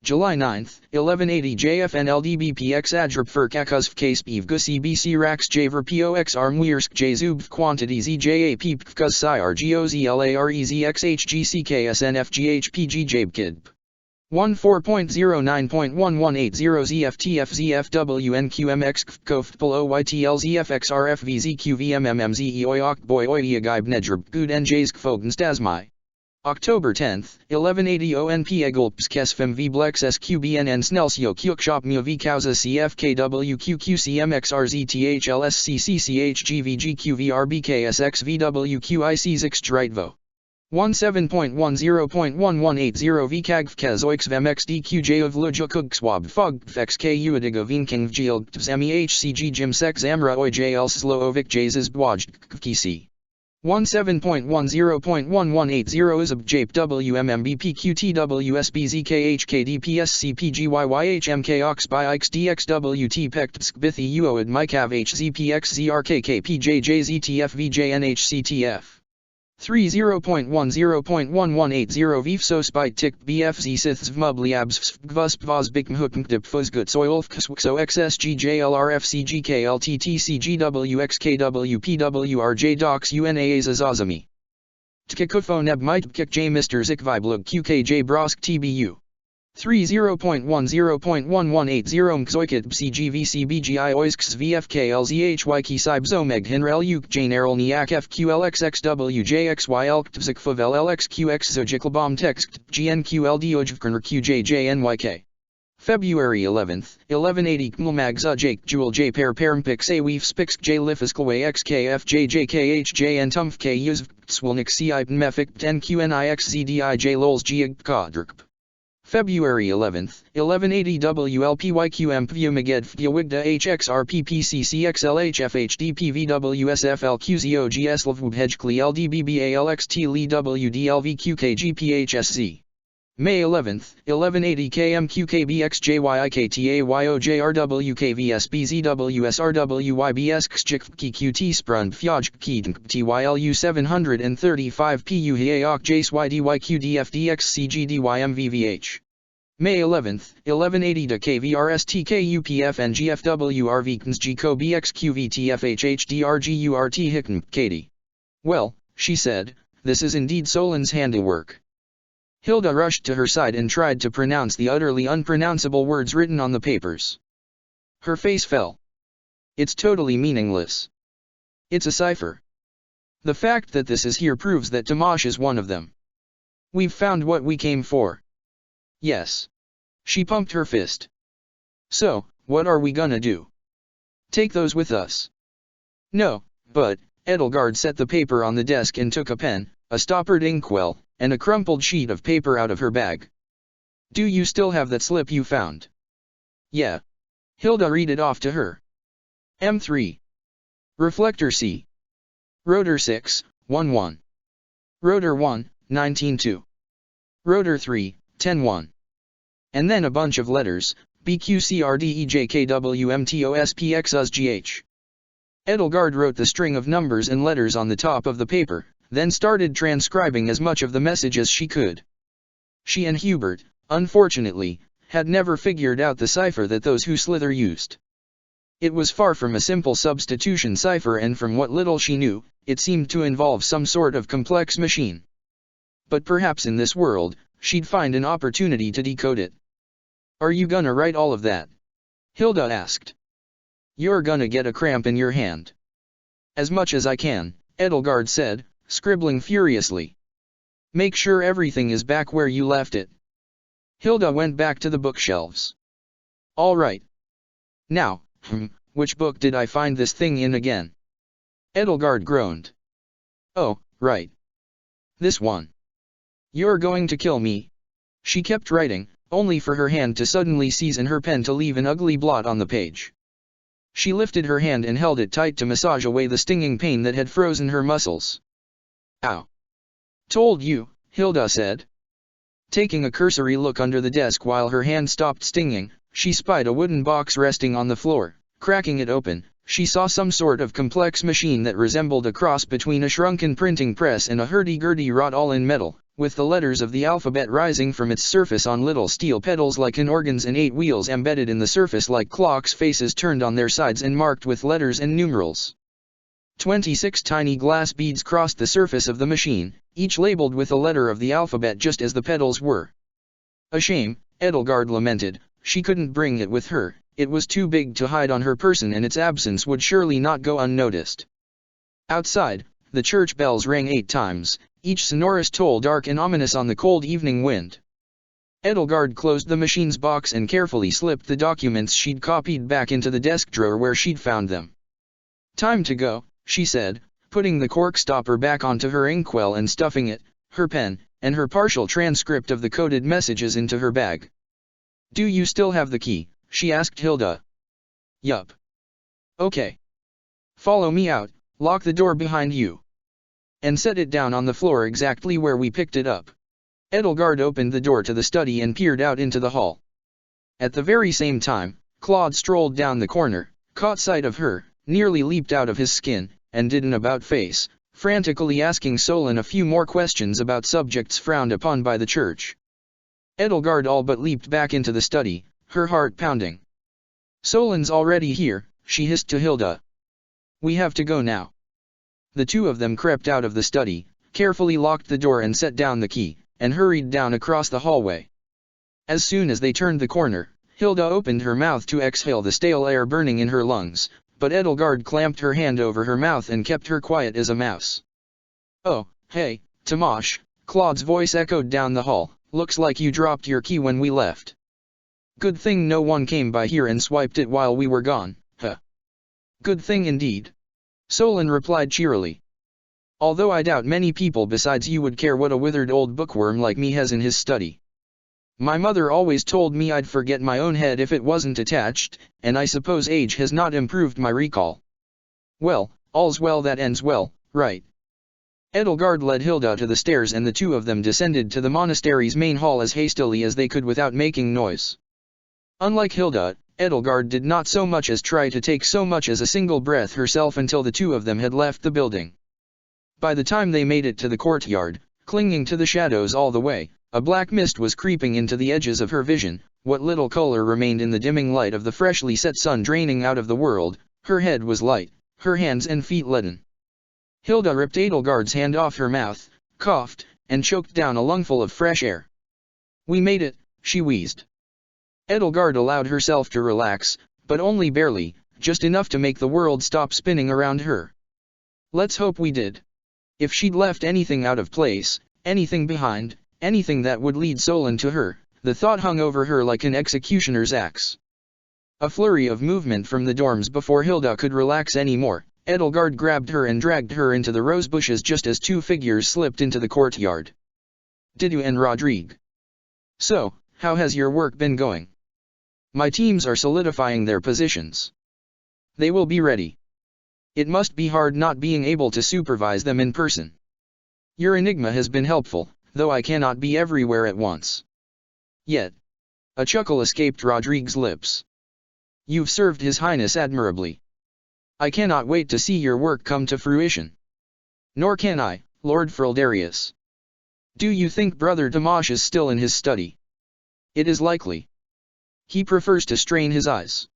July 9, 1180 JFNLDBPX Adrupfer Kakuzv Case Bev Gusi BC Rax Javer POX Armwirsk Jzub Quantities EJAP Pkuz SIR GOZLAREZXHGCKSNFGHPG Jabkid. 14.09.1180 ZFTFZFWNQMX Koftpol OYTLZFXRFVZQVMMMZE Boy Oyegaib Nedrb Good NJs Kfogens October 10, 1180 ONP Egelps Kesfem V Blex SQBNN Snelsio Kyukshop Mu V Kauza CFKWQQCMXRZTHLSCCCHGVGQVRBKSXVWQIC Zixtritvo. 17.10.1180 VKagvkez Oixvemxdqj of Lujukugswab Fogfxk Uadigovinking Vjil Zemi HCG Jimsek Zamra Ojl Slovic Jazes Bwaj 17.10.1180 Izab Jape WMMBPQTWSBZKHKDPSCPGYYHMK Oxby XDXWT Pectsk Bithi Uoad Mikav HZPXZRKKPJJZTFVJNHCTF 30.10.1180 Vifso Spite Tik BFZ Siths Vmubliabs Gvusp Vosbik Mhuknkdip Fuzgut Soilf Kswxo XSGJLRFCGKLTTCGWXKWPWRJ Docs UNAAs Azazami. Tkikufo Neb Might Kik J Mr Zikviblug QKJ Brosk TBU. 30.10.1180 Mkzoikit BCGVCBGI Oisks VFKLZHYK Sibzomeg Hinrel Uk Janerel Niak FQLXXWJXYL Ktzikfavel LXQX Zojiklbom Text GNQLDOJVKRNR QJJNYK. February 11th, 1180 Kmlmag Zujake Jewel J Pair Parampix Awif Spix J Lifiskalway XKFJJKHJN Tumf K Uzv Swilnik CIP Mefik NQNIXZDIJ Lols Giag Kodrkp. February 11th, 1180 WLPYQM Pvumaged Fdiawigda HXRPPCCXLHFHDPVWSFLQZOGS LDBBALXT Li WDLVQKGPHSZ. May 11th, 1180 KMQKBXJYIKTAYOJRWKVSBZWSRWYBS Sprund Fjoj TYLU 735 PU Hiaok JSYDYQDFDXCGDYMVVH. May 11th, 1180 to KVRSTKUPFNGFWRVKNSGCO BXQVTFHHDRGURT Hickn Katie. Well, she said, this is indeed Solon's handiwork. Hilda rushed to her side and tried to pronounce the utterly unpronounceable words written on the papers. Her face fell. It's totally meaningless. It's a cipher. The fact that this is here proves that Tomasz is one of them. We've found what we came for. Yes. She pumped her fist. So, what are we gonna do? Take those with us? No, but, Edelgard set the paper on the desk and took a pen, a stoppered inkwell, and a crumpled sheet of paper out of her bag. Do you still have that slip you found? Yeah. Hilda read it off to her. M3. Reflector C. Rotor 6, 1-1. Rotor 1, 19-2. Rotor 3, 10-1. And then a bunch of letters, BQCRDEJKWMTOSPXUSGH. Edelgard wrote the string of numbers and letters on the top of the paper, then started transcribing as much of the message as she could. She and Hubert, unfortunately, had never figured out the cipher that those who slither used. It was far from a simple substitution cipher, and from what little she knew, it seemed to involve some sort of complex machine. But perhaps in this world, she'd find an opportunity to decode it. "Are you gonna write all of that?" Hilda asked. "You're gonna get a cramp in your hand." "As much as I can," Edelgard said, scribbling furiously. "Make sure everything is back where you left it." Hilda went back to the bookshelves. "All right. Now, which book did I find this thing in again?" Edelgard groaned. "Oh, right. This one. You're going to kill me." She kept writing, only for her hand to suddenly seize and her pen to leave an ugly blot on the page. She lifted her hand and held it tight to massage away the stinging pain that had frozen her muscles. "Ow. Told you," Hilda said. Taking a cursory look under the desk while her hand stopped stinging, she spied a wooden box resting on the floor. Cracking it open, she saw some sort of complex machine that resembled a cross between a shrunken printing press and a hurdy-gurdy wrought all in metal, with the letters of the alphabet rising from its surface on little steel pedals like an organ's and 8 wheels embedded in the surface like clocks, faces turned on their sides and marked with letters and numerals. 26 tiny glass beads crossed the surface of the machine, each labeled with a letter of the alphabet just as the pedals were. "A shame," Edelgard lamented, "she couldn't bring it with her. It was too big to hide on her person, and its absence would surely not go unnoticed." Outside, the church bells rang 8 times, each sonorous toll dark and ominous on the cold evening wind. Edelgard closed the machine's box and carefully slipped the documents she'd copied back into the desk drawer where she'd found them. "Time to go," she said, putting the cork stopper back onto her inkwell and stuffing it, her pen, and her partial transcript of the coded messages into her bag. "Do you still have the key?" she asked Hilda. "Yup." "Okay. Follow me out, lock the door behind you. And set it down on the floor exactly where we picked it up." Edelgard opened the door to the study and peered out into the hall. At the very same time, Claude strolled down the corner, caught sight of her, nearly leaped out of his skin, and did an about-face, frantically asking Solon a few more questions about subjects frowned upon by the church. Edelgard all but leaped back into the study, her heart pounding. "Solon's already here," she hissed to Hilda. "We have to go now." The two of them crept out of the study, carefully locked the door and set down the key, and hurried down across the hallway. As soon as they turned the corner, Hilda opened her mouth to exhale the stale air burning in her lungs, but Edelgard clamped her hand over her mouth and kept her quiet as a mouse. "Oh, hey, Tomash," Claude's voice echoed down the hall, "looks like you dropped your key when we left. Good thing no one came by here and swiped it while we were gone, huh?" "Good thing indeed," Solon replied cheerily. "Although I doubt many people besides you would care what a withered old bookworm like me has in his study. My mother always told me I'd forget my own head if it wasn't attached, and I suppose age has not improved my recall. Well, all's well that ends well, right?" Edelgard led Hilda to the stairs and the two of them descended to the monastery's main hall as hastily as they could without making noise. Unlike Hilda, Edelgard did not so much as try to take so much as a single breath herself until the two of them had left the building. By the time they made it to the courtyard, clinging to the shadows all the way, a black mist was creeping into the edges of her vision, what little color remained in the dimming light of the freshly set sun draining out of the world. Her head was light, her hands and feet leaden. Hilda ripped Edelgard's hand off her mouth, coughed, and choked down a lungful of fresh air. "We made it," she wheezed. Edelgard allowed herself to relax, but only barely, just enough to make the world stop spinning around her. Let's hope we did. If she'd left anything out of place, anything behind, anything that would lead Solon to her, the thought hung over her like an executioner's axe. A flurry of movement from the dorms before Hilda could relax any more. Edelgard grabbed her and dragged her into the rose bushes just as two figures slipped into the courtyard. "Didu and Rodrigue. So, how has your work been going?" "My teams are solidifying their positions. They will be ready. It must be hard not being able to supervise them in person. Your enigma has been helpful, though I cannot be everywhere at once. Yet." A chuckle escaped Rodrigue's lips. "You've served His Highness admirably. I cannot wait to see your work come to fruition." "Nor can I," Lord Frildarius. Do you think Brother Tomasz is still in his study? It is likely. He prefers to strain his eyes.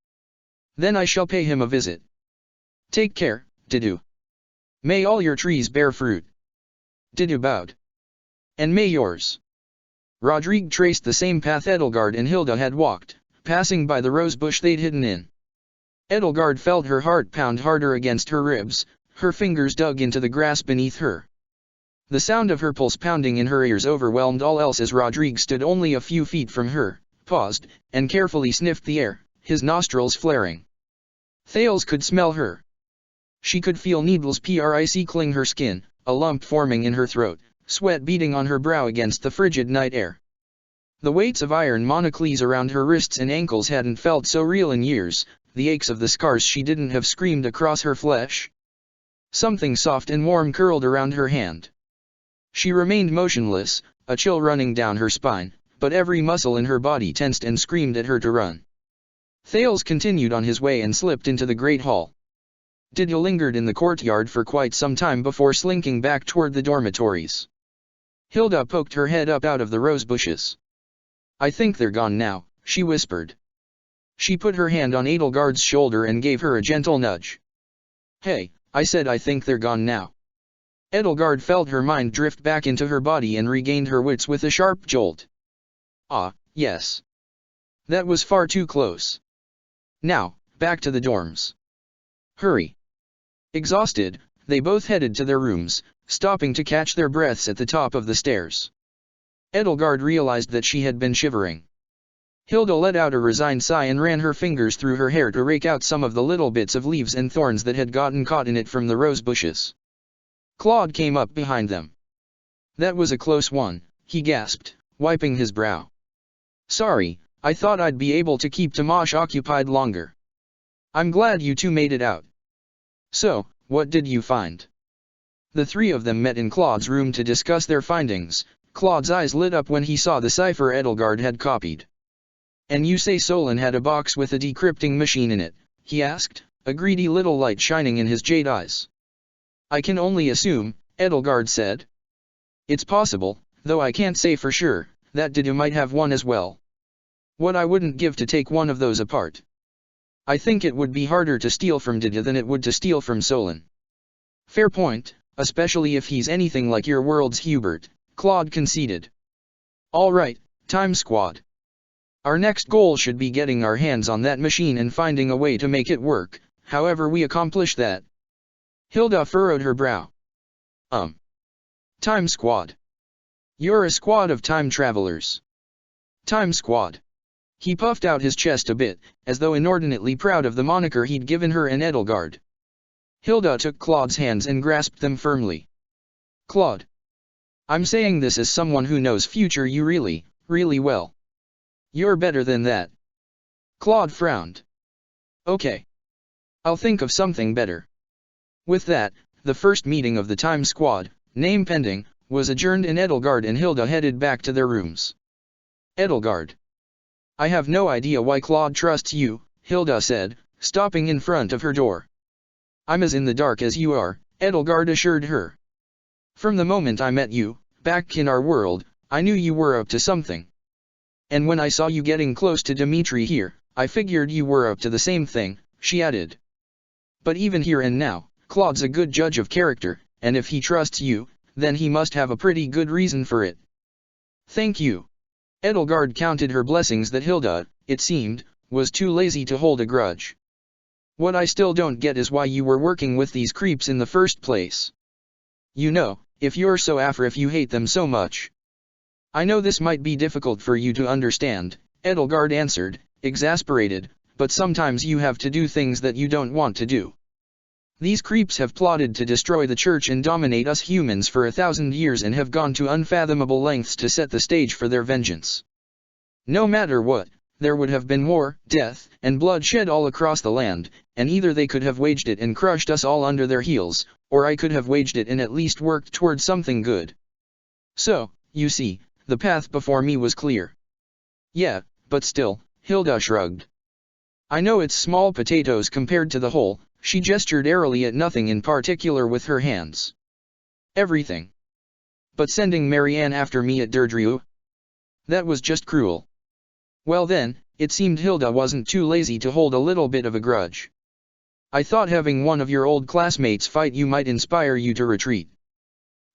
Then I shall pay him a visit. Take care, Didu. May all your trees bear fruit. Didu bowed. And may yours. Rodrigue traced the same path Edelgard and Hilda had walked, passing by the rose bush they'd hidden in. Edelgard felt her heart pound harder against her ribs, her fingers dug into the grass beneath her. The sound of her pulse pounding in her ears overwhelmed all else as Rodrigue stood only a few feet from her, paused, and carefully sniffed the air, his nostrils flaring. Thales could smell her. She could feel needles prickling her skin, a lump forming in her throat, sweat beading on her brow against the frigid night air. The weights of iron monocles around her wrists and ankles hadn't felt so real in years, the aches of the scars she didn't have screamed across her flesh. Something soft and warm curled around her hand. She remained motionless, a chill running down her spine, but every muscle in her body tensed and screamed at her to run. Thales continued on his way and slipped into the great hall. Didu lingered in the courtyard for quite some time before slinking back toward the dormitories. Hilda poked her head up out of the rose bushes. I think they're gone now, she whispered. She put her hand on Edelgard's shoulder and gave her a gentle nudge. Hey, I said I think they're gone now. Edelgard felt her mind drift back into her body and regained her wits with a sharp jolt. Ah, yes. That was far too close. Now, back to the dorms. Hurry. Exhausted, they both headed to their rooms, stopping to catch their breaths at the top of the stairs. Edelgard realized that she had been shivering. Hilda let out a resigned sigh and ran her fingers through her hair to rake out some of the little bits of leaves and thorns that had gotten caught in it from the rose bushes. Claude came up behind them. That was a close one, he gasped, wiping his brow. Sorry, I thought I'd be able to keep Tomasz occupied longer. I'm glad you two made it out. So, what did you find? The three of them met in Claude's room to discuss their findings. Claude's eyes lit up when he saw the cipher Edelgard had copied. And you say Solon had a box with a decrypting machine in it, he asked, a greedy little light shining in his jade eyes. I can only assume, Edelgard said. It's possible, though I can't say for sure, that Didu might have one as well. What I wouldn't give to take one of those apart. I think it would be harder to steal from Didu than it would to steal from Solon. Fair point, especially if he's anything like your world's Hubert, Claude conceded. All right, Time Squad. Our next goal should be getting our hands on that machine and finding a way to make it work, however we accomplish that. Hilda furrowed her brow. Time Squad. You're a squad of time travelers. Time Squad. He puffed out his chest a bit, as though inordinately proud of the moniker he'd given her and Edelgard. Hilda took Claude's hands and grasped them firmly. Claude. I'm saying this as someone who knows future you really, really well. You're better than that. Claude frowned. Okay. I'll think of something better. With that, the first meeting of the Time Squad, name pending, was adjourned and Edelgard and Hilda headed back to their rooms. Edelgard. I have no idea why Claude trusts you, Hilda said, stopping in front of her door. I'm as in the dark as you are, Edelgard assured her. From the moment I met you, back in our world, I knew you were up to something. And when I saw you getting close to Dimitri here, I figured you were up to the same thing, she added. But even here and now, Claude's a good judge of character, and if he trusts you, then he must have a pretty good reason for it. Thank you. Edelgard counted her blessings that Hilda, it seemed, was too lazy to hold a grudge. What I still don't get is why you were working with these creeps in the first place. You know, if you're so afraid if you hate them so much. I know this might be difficult for you to understand, Edelgard answered, exasperated, but sometimes you have to do things that you don't want to do. These creeps have plotted to destroy the church and dominate us humans for 1,000 years and have gone to unfathomable lengths to set the stage for their vengeance. No matter what, there would have been war, death, and bloodshed all across the land, and either they could have waged it and crushed us all under their heels, or I could have waged it and at least worked toward something good. So, you see, the path before me was clear. Yeah, but still, Hilda shrugged. I know it's small potatoes compared to the whole, she gestured airily at nothing in particular with her hands. Everything. But sending Marianne after me at Deirdre? That was just cruel. Well then, it seemed Hilda wasn't too lazy to hold a little bit of a grudge. I thought having one of your old classmates fight you might inspire you to retreat.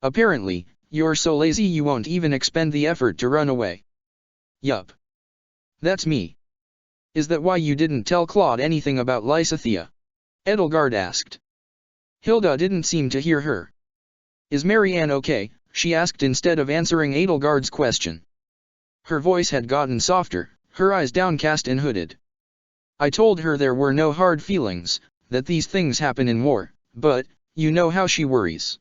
Apparently, you're so lazy you won't even expend the effort to run away. Yup. That's me. Is that why you didn't tell Claude anything about Lysithea? Edelgard asked. Hilda didn't seem to hear her. Is Marianne okay? She asked instead of answering Edelgard's question. Her voice had gotten softer, her eyes downcast and hooded. I told her there were no hard feelings, that these things happen in war, but, you know how she worries.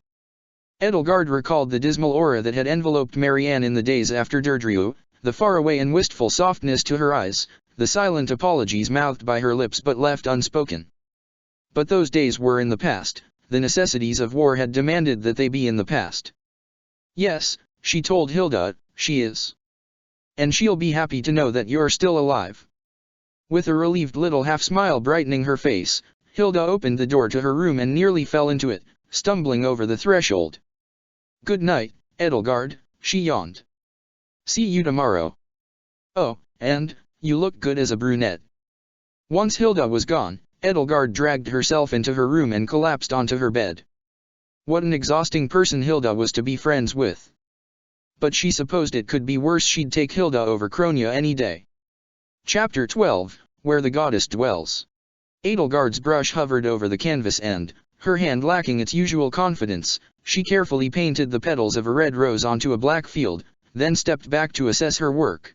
Edelgard recalled the dismal aura that had enveloped Marianne in the days after Deirdre, the faraway and wistful softness to her eyes, the silent apologies mouthed by her lips but left unspoken. But those days were in the past, the necessities of war had demanded that they be in the past. Yes, she told Hilda, she is. And she'll be happy to know that you're still alive. With a relieved little half-smile brightening her face, Hilda opened the door to her room and nearly fell into it, stumbling over the threshold. Good night, Edelgard, she yawned. See you tomorrow. Oh, and, you look good as a brunette. Once Hilda was gone, Edelgard dragged herself into her room and collapsed onto her bed. What an exhausting person Hilda was to be friends with. But she supposed it could be worse. She'd take Hilda over Kronia any day. Chapter 12, Where the Goddess Dwells. Edelgard's brush hovered over the canvas and, her hand lacking its usual confidence, she carefully painted the petals of a red rose onto a black field, then stepped back to assess her work.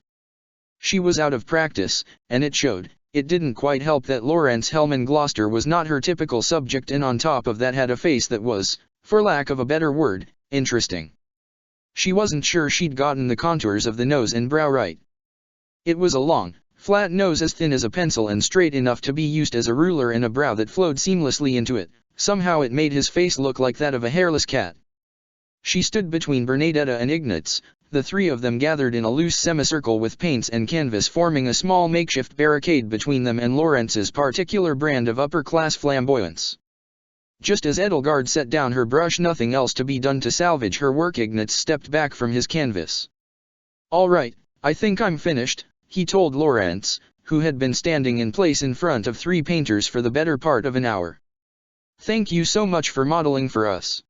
She was out of practice, and it showed. It didn't quite help that Lawrence Hellman Gloucester was not her typical subject, and on top of that had a face that was, for lack of a better word, interesting. She wasn't sure she'd gotten the contours of the nose and brow right. It was a long, flat nose as thin as a pencil and straight enough to be used as a ruler, and a brow that flowed seamlessly into it. Somehow it made his face look like that of a hairless cat. She stood between Bernadetta and Ignatz, the three of them gathered in a loose semicircle with paints and canvas forming a small makeshift barricade between them and Lawrence's particular brand of upper-class flamboyance. Just as Edelgard set down her brush, nothing else to be done to salvage her work, Ignatz stepped back from his canvas. All right, I think I'm finished, he told Lawrence, who had been standing in place in front of three painters for the better part of an hour. Thank you so much for modeling for us.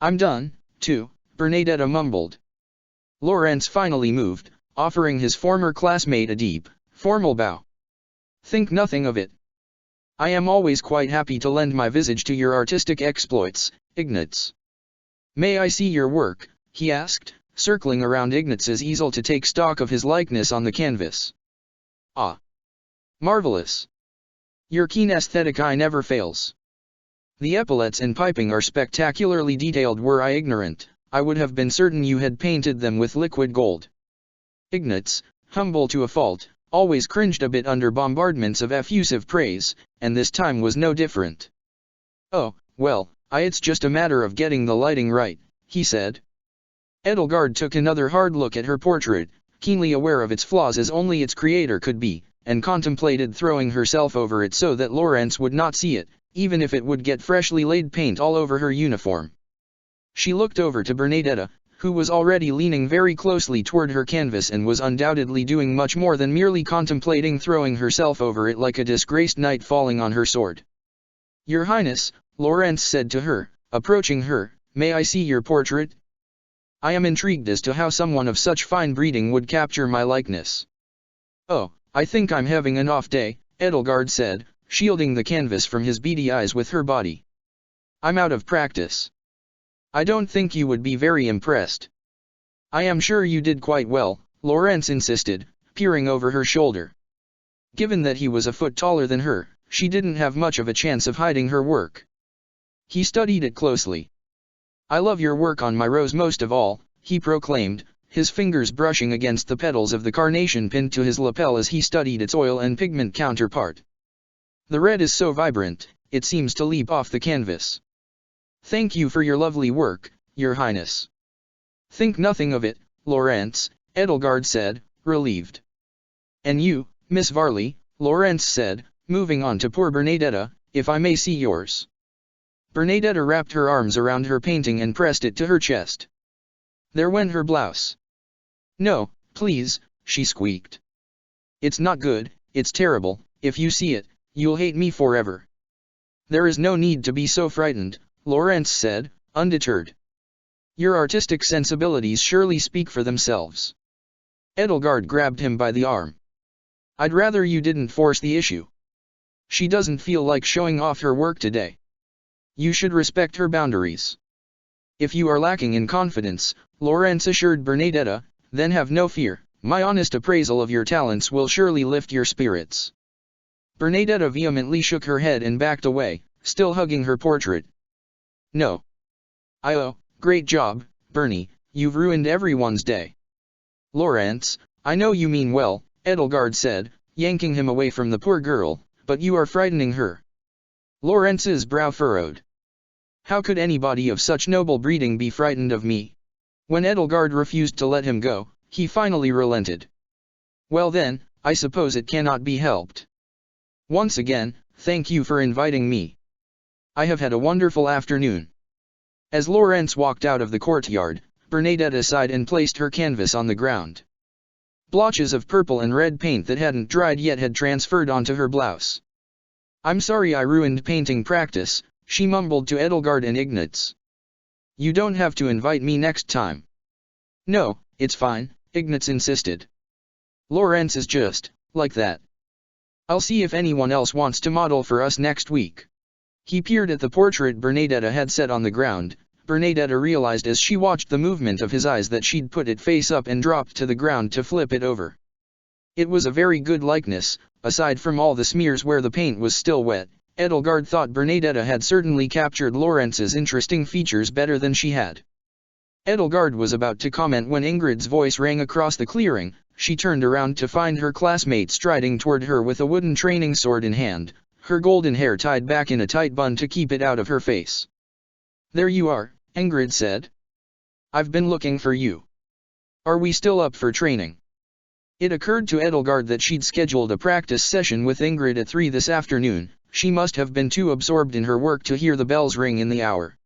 I'm done, too, Bernadetta mumbled. Lawrence finally moved, offering his former classmate a deep, formal bow. Think nothing of it. I am always quite happy to lend my visage to your artistic exploits, Ignatz. May I see your work? He asked, circling around Ignatz's easel to take stock of his likeness on the canvas. Ah! Marvelous! Your keen aesthetic eye never fails. The epaulets and piping are spectacularly detailed. Were I ignorant, I would have been certain you had painted them with liquid gold. Ignatz, humble to a fault, always cringed a bit under bombardments of effusive praise, and this time was no different. Oh, well, it's just a matter of getting the lighting right, he said. Edelgard took another hard look at her portrait, keenly aware of its flaws as only its creator could be, and contemplated throwing herself over it so that Lawrence would not see it, even if it would get freshly laid paint all over her uniform. She looked over to Bernadetta, who was already leaning very closely toward her canvas and was undoubtedly doing much more than merely contemplating throwing herself over it like a disgraced knight falling on her sword. Your Highness, Lawrence said to her, approaching her, may I see your portrait? I am intrigued as to how someone of such fine breeding would capture my likeness. Oh, I think I'm having an off day, Edelgard said, shielding the canvas from his beady eyes with her body. I'm out of practice. I don't think you would be very impressed. I am sure you did quite well, Lawrence insisted, peering over her shoulder. Given that he was a foot taller than her, she didn't have much of a chance of hiding her work. He studied it closely. I love your work on my rose most of all, he proclaimed, his fingers brushing against the petals of the carnation pinned to his lapel as he studied its oil and pigment counterpart. The red is so vibrant, it seems to leap off the canvas. Thank you for your lovely work, Your Highness. Think nothing of it, Lawrence, Edelgard said, relieved. And you, Miss Varley, Lawrence said, moving on to poor Bernadetta, if I may see yours. Bernadetta wrapped her arms around her painting and pressed it to her chest. There went her blouse. No, please, she squeaked. It's not good, it's terrible, if you see it, you'll hate me forever. There is no need to be so frightened, Lorenz said, undeterred. Your artistic sensibilities surely speak for themselves. Edelgard grabbed him by the arm. I'd rather you didn't force the issue. She doesn't feel like showing off her work today. You should respect her boundaries. If you are lacking in confidence, Lorenz assured Bernadetta, then have no fear, my honest appraisal of your talents will surely lift your spirits. Bernadetta vehemently shook her head and backed away, still hugging her portrait. No. Oh, great job, Bernie, you've ruined everyone's day. Lorenz, I know you mean well, Edelgard said, yanking him away from the poor girl, but you are frightening her. Lorenz's brow furrowed. How could anybody of such noble breeding be frightened of me? When Edelgard refused to let him go, he finally relented. Well then, I suppose it cannot be helped. Once again, thank you for inviting me. I have had a wonderful afternoon. As Lorenz walked out of the courtyard, Bernadetta sighed and placed her canvas on the ground. Blotches of purple and red paint that hadn't dried yet had transferred onto her blouse. I'm sorry I ruined painting practice, she mumbled to Edelgard and Ignatz. You don't have to invite me next time. No, it's fine, Ignatz insisted. Lorenz is just like that. I'll see if anyone else wants to model for us next week. He peered at the portrait Bernadetta had set on the ground. Bernadetta realized as she watched the movement of his eyes that she'd put it face up and dropped to the ground to flip it over. It was a very good likeness, aside from all the smears where the paint was still wet. Edelgard thought Bernadetta had certainly captured Lorenz's interesting features better than she had. Edelgard was about to comment when Ingrid's voice rang across the clearing. She turned around to find her classmate striding toward her with a wooden training sword in hand, her golden hair tied back in a tight bun to keep it out of her face. There you are, Ingrid said. I've been looking for you. Are we still up for training? It occurred to Edelgard that she'd scheduled a practice session with Ingrid at 3 this afternoon. She must have been too absorbed in her work to hear the bells ring in the hour.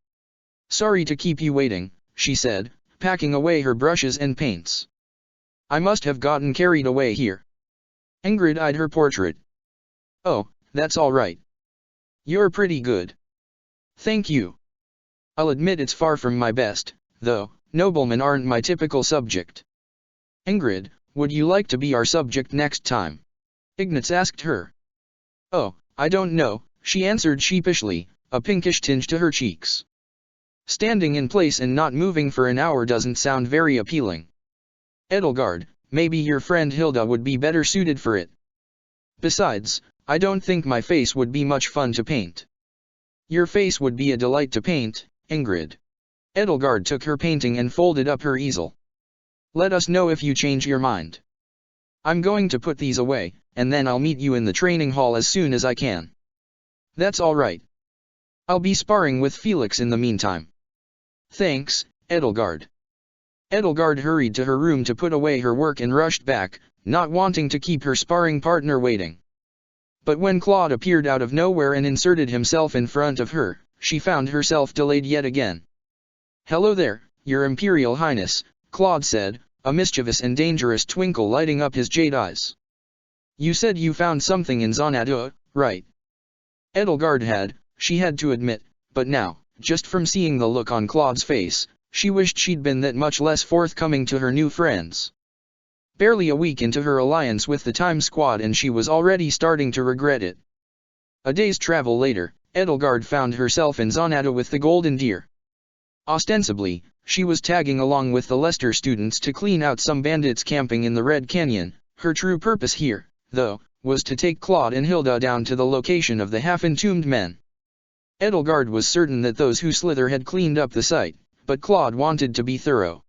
Sorry to keep you waiting, she said, packing away her brushes and paints. I must have gotten carried away here. Ingrid eyed her portrait. Oh, that's all right. You're pretty good. Thank you. I'll admit it's far from my best, though. Noblemen aren't my typical subject. Ingrid, would you like to be our subject next time? Ignatz asked her. Oh, I don't know, she answered sheepishly, a pinkish tinge to her cheeks. Standing in place and not moving for an hour doesn't sound very appealing. Edelgard, maybe your friend Hilda would be better suited for it. Besides, I don't think my face would be much fun to paint. Your face would be a delight to paint, Ingrid. Edelgard took her painting and folded up her easel. Let us know if you change your mind. I'm going to put these away, and then I'll meet you in the training hall as soon as I can. That's all right. I'll be sparring with Felix in the meantime. Thanks, Edelgard. Edelgard hurried to her room to put away her work and rushed back, not wanting to keep her sparring partner waiting. But when Claude appeared out of nowhere and inserted himself in front of her, she found herself delayed yet again. Hello there, Your Imperial Highness, Claude said, a mischievous and dangerous twinkle lighting up his jade eyes. You said you found something in Xanadu, right? Edelgard had, she had to admit, but now, just from seeing the look on Claude's face, she wished she'd been that much less forthcoming to her new friends. Barely a week into her alliance with the Time Squad and she was already starting to regret it. A day's travel later, Edelgard found herself in Xanadu with the Golden Deer. Ostensibly, she was tagging along with the Lester students to clean out some bandits camping in the Red Canyon. Her true purpose here, though, was to take Claude and Hilda down to the location of the half-entombed men. Edelgard was certain that those who slither had cleaned up the site, but Claude wanted to be thorough.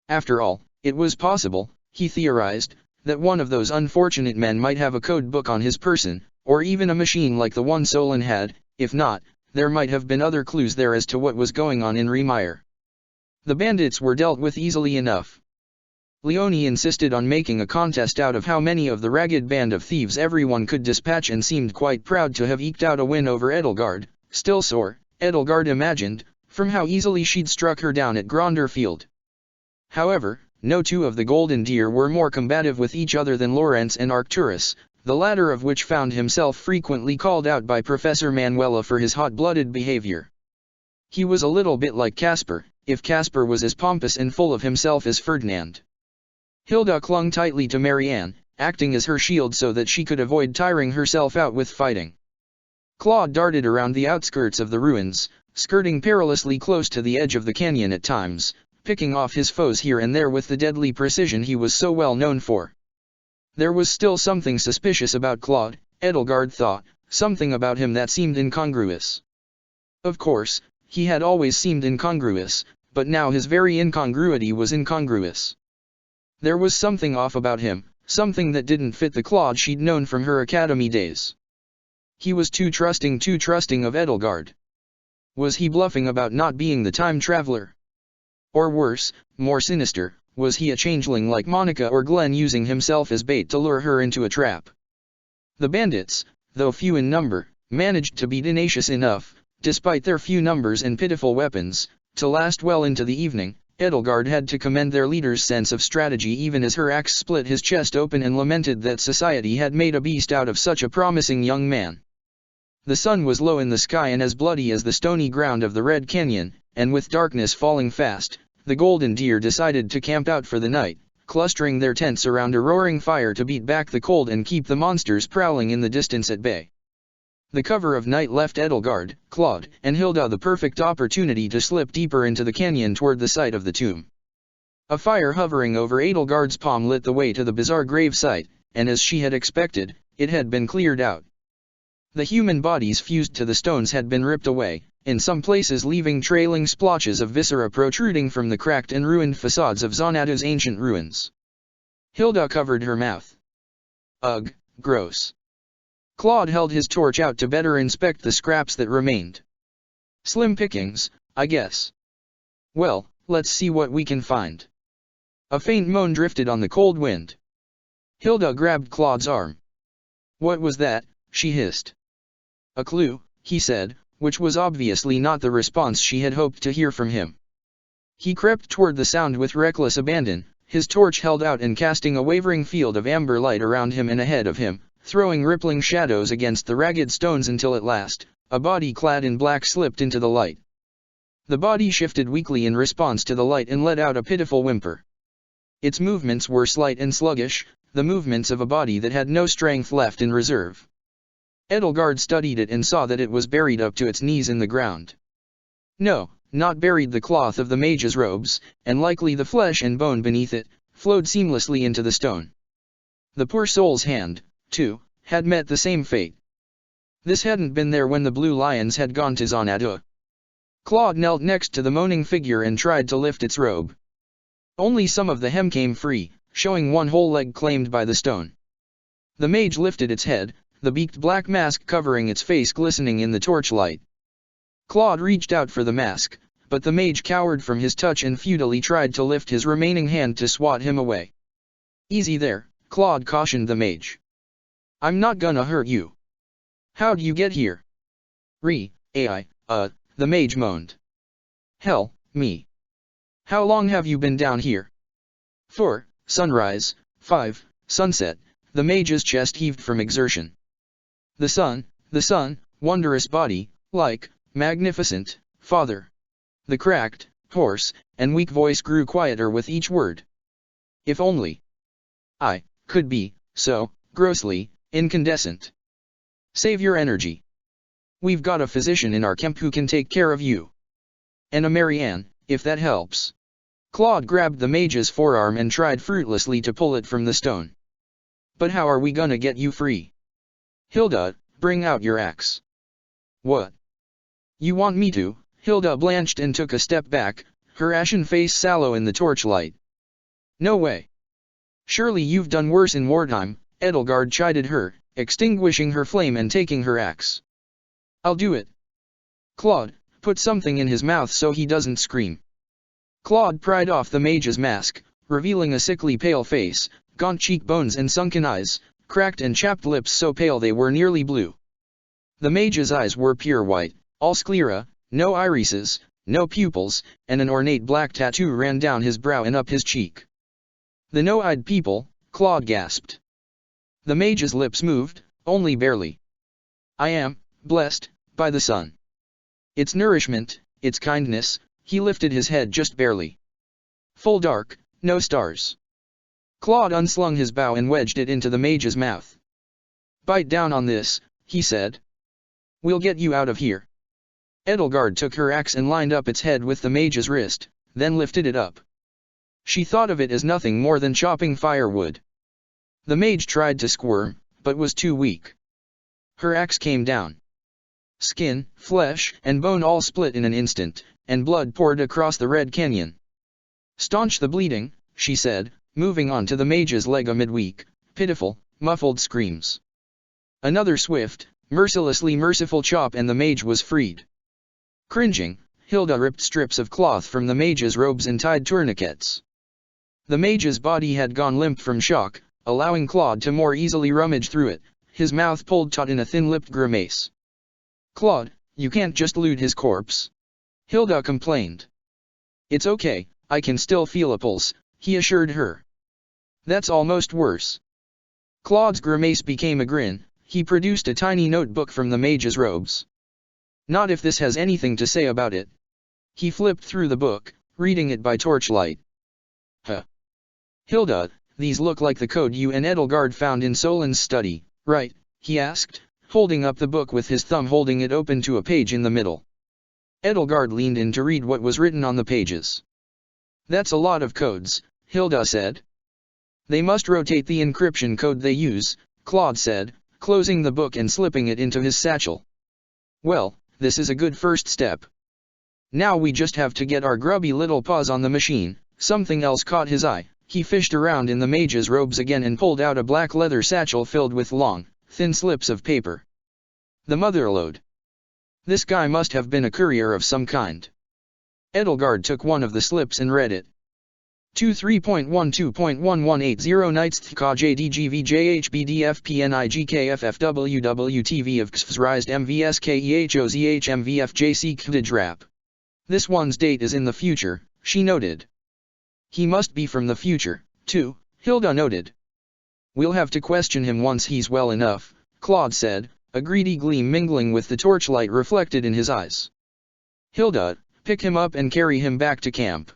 After all, it was possible, he theorized, that one of those unfortunate men might have a code book on his person, or even a machine like the one Solon had. If not, there might have been other clues there as to what was going on in Remire. The bandits were dealt with easily enough. Leone insisted on making a contest out of how many of the ragged band of thieves everyone could dispatch and seemed quite proud to have eked out a win over Edelgard, still sore, Edelgard imagined, from how easily she'd struck her down at Gronder Field. However, no two of the Golden Deer were more combative with each other than Lawrence and Arcturus, the latter of which found himself frequently called out by Professor Manuela for his hot-blooded behavior. He was a little bit like Casper, if Casper was as pompous and full of himself as Ferdinand. Hilda clung tightly to Marianne, acting as her shield so that she could avoid tiring herself out with fighting. Claude darted around the outskirts of the ruins, skirting perilously close to the edge of the canyon at times, picking off his foes here and there with the deadly precision he was so well known for. There was still something suspicious about Claude, Edelgard thought, something about him that seemed incongruous. Of course, he had always seemed incongruous, but now his very incongruity was incongruous. There was something off about him, something that didn't fit the Claude she'd known from her academy days. He was too trusting of Edelgard. Was he bluffing about not being the time traveler? Or worse, more sinister, was he a changeling like Monica or Glenn using himself as bait to lure her into a trap? The bandits, though few in number, managed to be tenacious enough, despite their few numbers and pitiful weapons, to last well into the evening. Edelgard had to commend their leader's sense of strategy even as her axe split his chest open and lamented that society had made a beast out of such a promising young man. The sun was low in the sky and as bloody as the stony ground of the Red Canyon, and with darkness falling fast, the Golden Deer decided to camp out for the night, clustering their tents around a roaring fire to beat back the cold and keep the monsters prowling in the distance at bay. The cover of night left Edelgard, Claude, and Hilda the perfect opportunity to slip deeper into the canyon toward the site of the tomb. A fire hovering over Edelgard's palm lit the way to the bizarre grave site, and as she had expected, it had been cleared out. The human bodies fused to the stones had been ripped away, in some places leaving trailing splotches of viscera protruding from the cracked and ruined facades of Xanada's ancient ruins. Hilda covered her mouth. Ugh, gross. Claude held his torch out to better inspect the scraps that remained. Slim pickings, I guess. Well, let's see what we can find. A faint moan drifted on the cold wind. Hilda grabbed Claude's arm. What was that? She hissed. A clue, he said, which was obviously not the response she had hoped to hear from him. He crept toward the sound with reckless abandon, his torch held out and casting a wavering field of amber light around him and ahead of him, throwing rippling shadows against the ragged stones until at last, a body clad in black slipped into the light. The body shifted weakly in response to the light and let out a pitiful whimper. Its movements were slight and sluggish, the movements of a body that had no strength left in reserve. Edelgard studied it and saw that it was buried up to its knees in the ground. No, not buried. The cloth of the mage's robes, and likely the flesh and bone beneath it, flowed seamlessly into the stone. The poor soul's hand, too, had met the same fate. This hadn't been there when the Blue Lions had gone to Xanadu. Claude knelt next to the moaning figure and tried to lift its robe. Only some of the hem came free, showing one whole leg claimed by the stone. The mage lifted its head, the beaked black mask covering its face glistening in the torchlight. Claude reached out for the mask, but the mage cowered from his touch and futilely tried to lift his remaining hand to swat him away. Easy there, Claude cautioned the mage. I'm not gonna hurt you. How'd you get here? The mage moaned. Hell, me. How long have you been down here? 4, sunrise, 5, sunset, the mage's chest heaved from exertion. The sun, wondrous body, like, magnificent, father. The cracked, hoarse, and weak voice grew quieter with each word. If only I could be so grossly incandescent. Save your energy. We've got a physician in our camp who can take care of you. And a Marianne, if that helps. Claude grabbed the mage's forearm and tried fruitlessly to pull it from the stone. But how are we gonna get you free? Hilda, bring out your axe. What? You want me to? Hilda blanched and took a step back, her ashen face sallow in the torchlight. No way. Surely you've done worse in wartime, Edelgard chided her, extinguishing her flame and taking her axe. I'll do it. Claude, put something in his mouth so he doesn't scream. Claude pried off the mage's mask, revealing a sickly pale face, gaunt cheekbones and sunken eyes, cracked and chapped lips so pale they were nearly blue. The mage's eyes were pure white, all sclera, no irises, no pupils, and an ornate black tattoo ran down his brow and up his cheek. The no-eyed people, Claude gasped. The mage's lips moved, only barely. I am blessed by the sun. Its nourishment, its kindness. He lifted his head just barely. Full dark, no stars. Claude unslung his bow and wedged it into the mage's mouth. Bite down on this, he said. We'll get you out of here. Edelgard took her axe and lined up its head with the mage's wrist, then lifted it up. She thought of it as nothing more than chopping firewood. The mage tried to squirm, but was too weak. Her axe came down. Skin, flesh, and bone all split in an instant, and blood poured across the red canyon. Staunch the bleeding, she said, moving on to the mage's leg amid weak, pitiful, muffled screams. Another swift, mercilessly merciful chop and the mage was freed. Cringing, Hilda ripped strips of cloth from the mage's robes and tied tourniquets. The mage's body had gone limp from shock, allowing Claude to more easily rummage through it, his mouth pulled taut in a thin-lipped grimace. Claude, you can't just loot his corpse. Hilda complained. It's okay, I can still feel a pulse, he assured her. That's almost worse. Claude's grimace became a grin. He produced a tiny notebook from the mage's robes. Not if this has anything to say about it. He flipped through the book, reading it by torchlight. Huh. Hilda, these look like the code you and Edelgard found in Solin's study, right? He asked, holding up the book with his thumb holding it open to a page in the middle. Edelgard leaned in to read what was written on the pages. That's a lot of codes, Hilda said. They must rotate the encryption code they use, Claude said, closing the book and slipping it into his satchel. Well, this is a good first step. Now we just have to get our grubby little paws on the machine. Something else caught his eye. He fished around in the mage's robes again and pulled out a black leather satchel filled with long, thin slips of paper. The motherlode. This guy must have been a courier of some kind. Edelgard took one of the slips and read it. 23.12.1180 Knights Thka JDGVJHBDFPNIGKFFWWTV of XFSRISED MVSKEHOZHMVFJC KDDRAP. This one's date is in the future, she noted. He must be from the future, too, Hilda noted. We'll have to question him once he's well enough, Claude said, a greedy gleam mingling with the torchlight reflected in his eyes. Hilda, pick him up and carry him back to camp.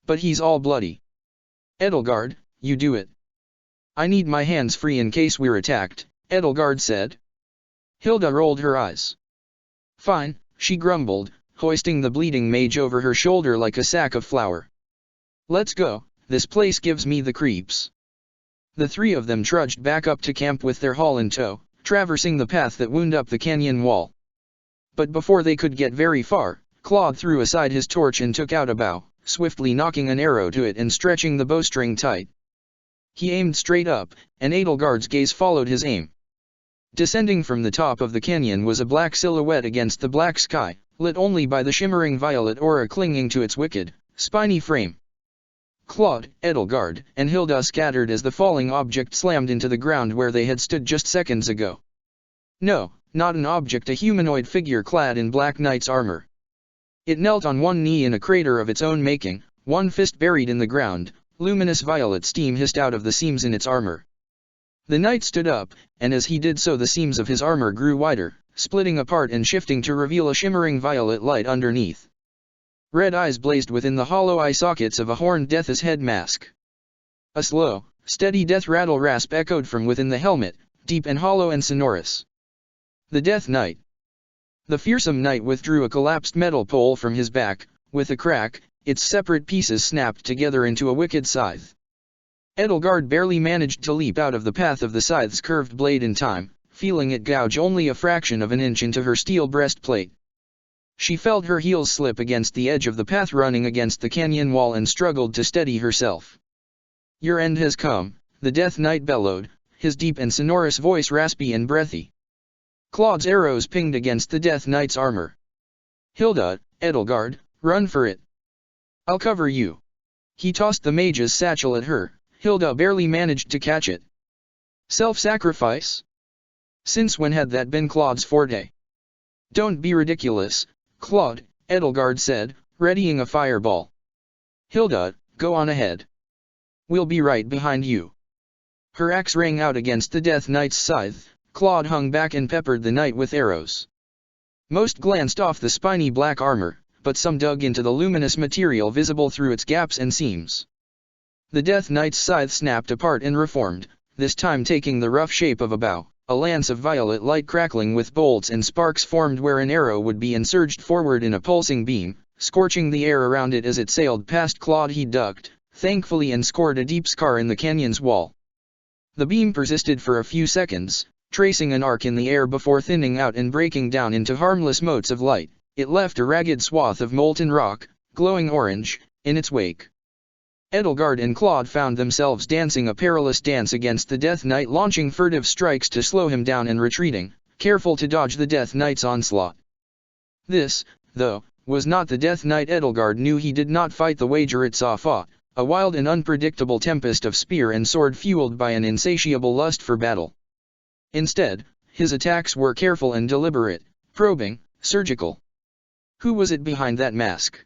But he's all bloody. Edelgard, you do it. I need my hands free in case we're attacked, Edelgard said. Hilda rolled her eyes. Fine, she grumbled, hoisting the bleeding mage over her shoulder like a sack of flour. Let's go, this place gives me the creeps. The three of them trudged back up to camp with their haul in tow, traversing the path that wound up the canyon wall. But before they could get very far, Claude threw aside his torch and took out a bow, swiftly knocking an arrow to it and stretching the bowstring tight. He aimed straight up, and Edelgard's gaze followed his aim. Descending from the top of the canyon was a black silhouette against the black sky, lit only by the shimmering violet aura clinging to its wicked, spiny frame. Claude, Edelgard, and Hilda scattered as the falling object slammed into the ground where they had stood just seconds ago. No, not an object, a humanoid figure clad in black knight's armor. It knelt on one knee in a crater of its own making, one fist buried in the ground, luminous violet steam hissed out of the seams in its armor. The knight stood up, and as he did so the seams of his armor grew wider, splitting apart and shifting to reveal a shimmering violet light underneath. Red eyes blazed within the hollow eye sockets of a horned death's head mask. A slow, steady death rattle rasp echoed from within the helmet, deep and hollow and sonorous. The Death Knight. The fearsome knight withdrew a collapsed metal pole from his back. With a crack, its separate pieces snapped together into a wicked scythe. Edelgard barely managed to leap out of the path of the scythe's curved blade in time, feeling it gouge only a fraction of an inch into her steel breastplate. She felt her heels slip against the edge of the path running against the canyon wall and struggled to steady herself. Your end has come, the Death Knight bellowed, his deep and sonorous voice raspy and breathy. Claude's arrows pinged against the Death Knight's armor. Hilda, Edelgard, run for it. I'll cover you. He tossed the mage's satchel at her. Hilda barely managed to catch it. Self-sacrifice? Since when had that been Claude's forte? Don't be ridiculous, Claude, Edelgard said, readying a fireball. Hilda, go on ahead. We'll be right behind you. Her axe rang out against the Death Knight's scythe. Claude hung back and peppered the knight with arrows. Most glanced off the spiny black armor, but some dug into the luminous material visible through its gaps and seams. The Death Knight's scythe snapped apart and reformed, this time taking the rough shape of a bow. A lance of violet light crackling with bolts and sparks formed where an arrow would be and surged forward in a pulsing beam, scorching the air around it as it sailed past Claude. He ducked, thankfully, and scored a deep scar in the canyon's wall. The beam persisted for a few seconds, tracing an arc in the air before thinning out and breaking down into harmless motes of light. It left a ragged swath of molten rock, glowing orange, in its wake. Edelgard and Claude found themselves dancing a perilous dance against the Death Knight, launching furtive strikes to slow him down and retreating, careful to dodge the Death Knight's onslaught. This, though, was not the Death Knight Edelgard knew. He did not fight the way Jaritza fought, a wild and unpredictable tempest of spear and sword fueled by an insatiable lust for battle. Instead, his attacks were careful and deliberate, probing, surgical. Who was it behind that mask?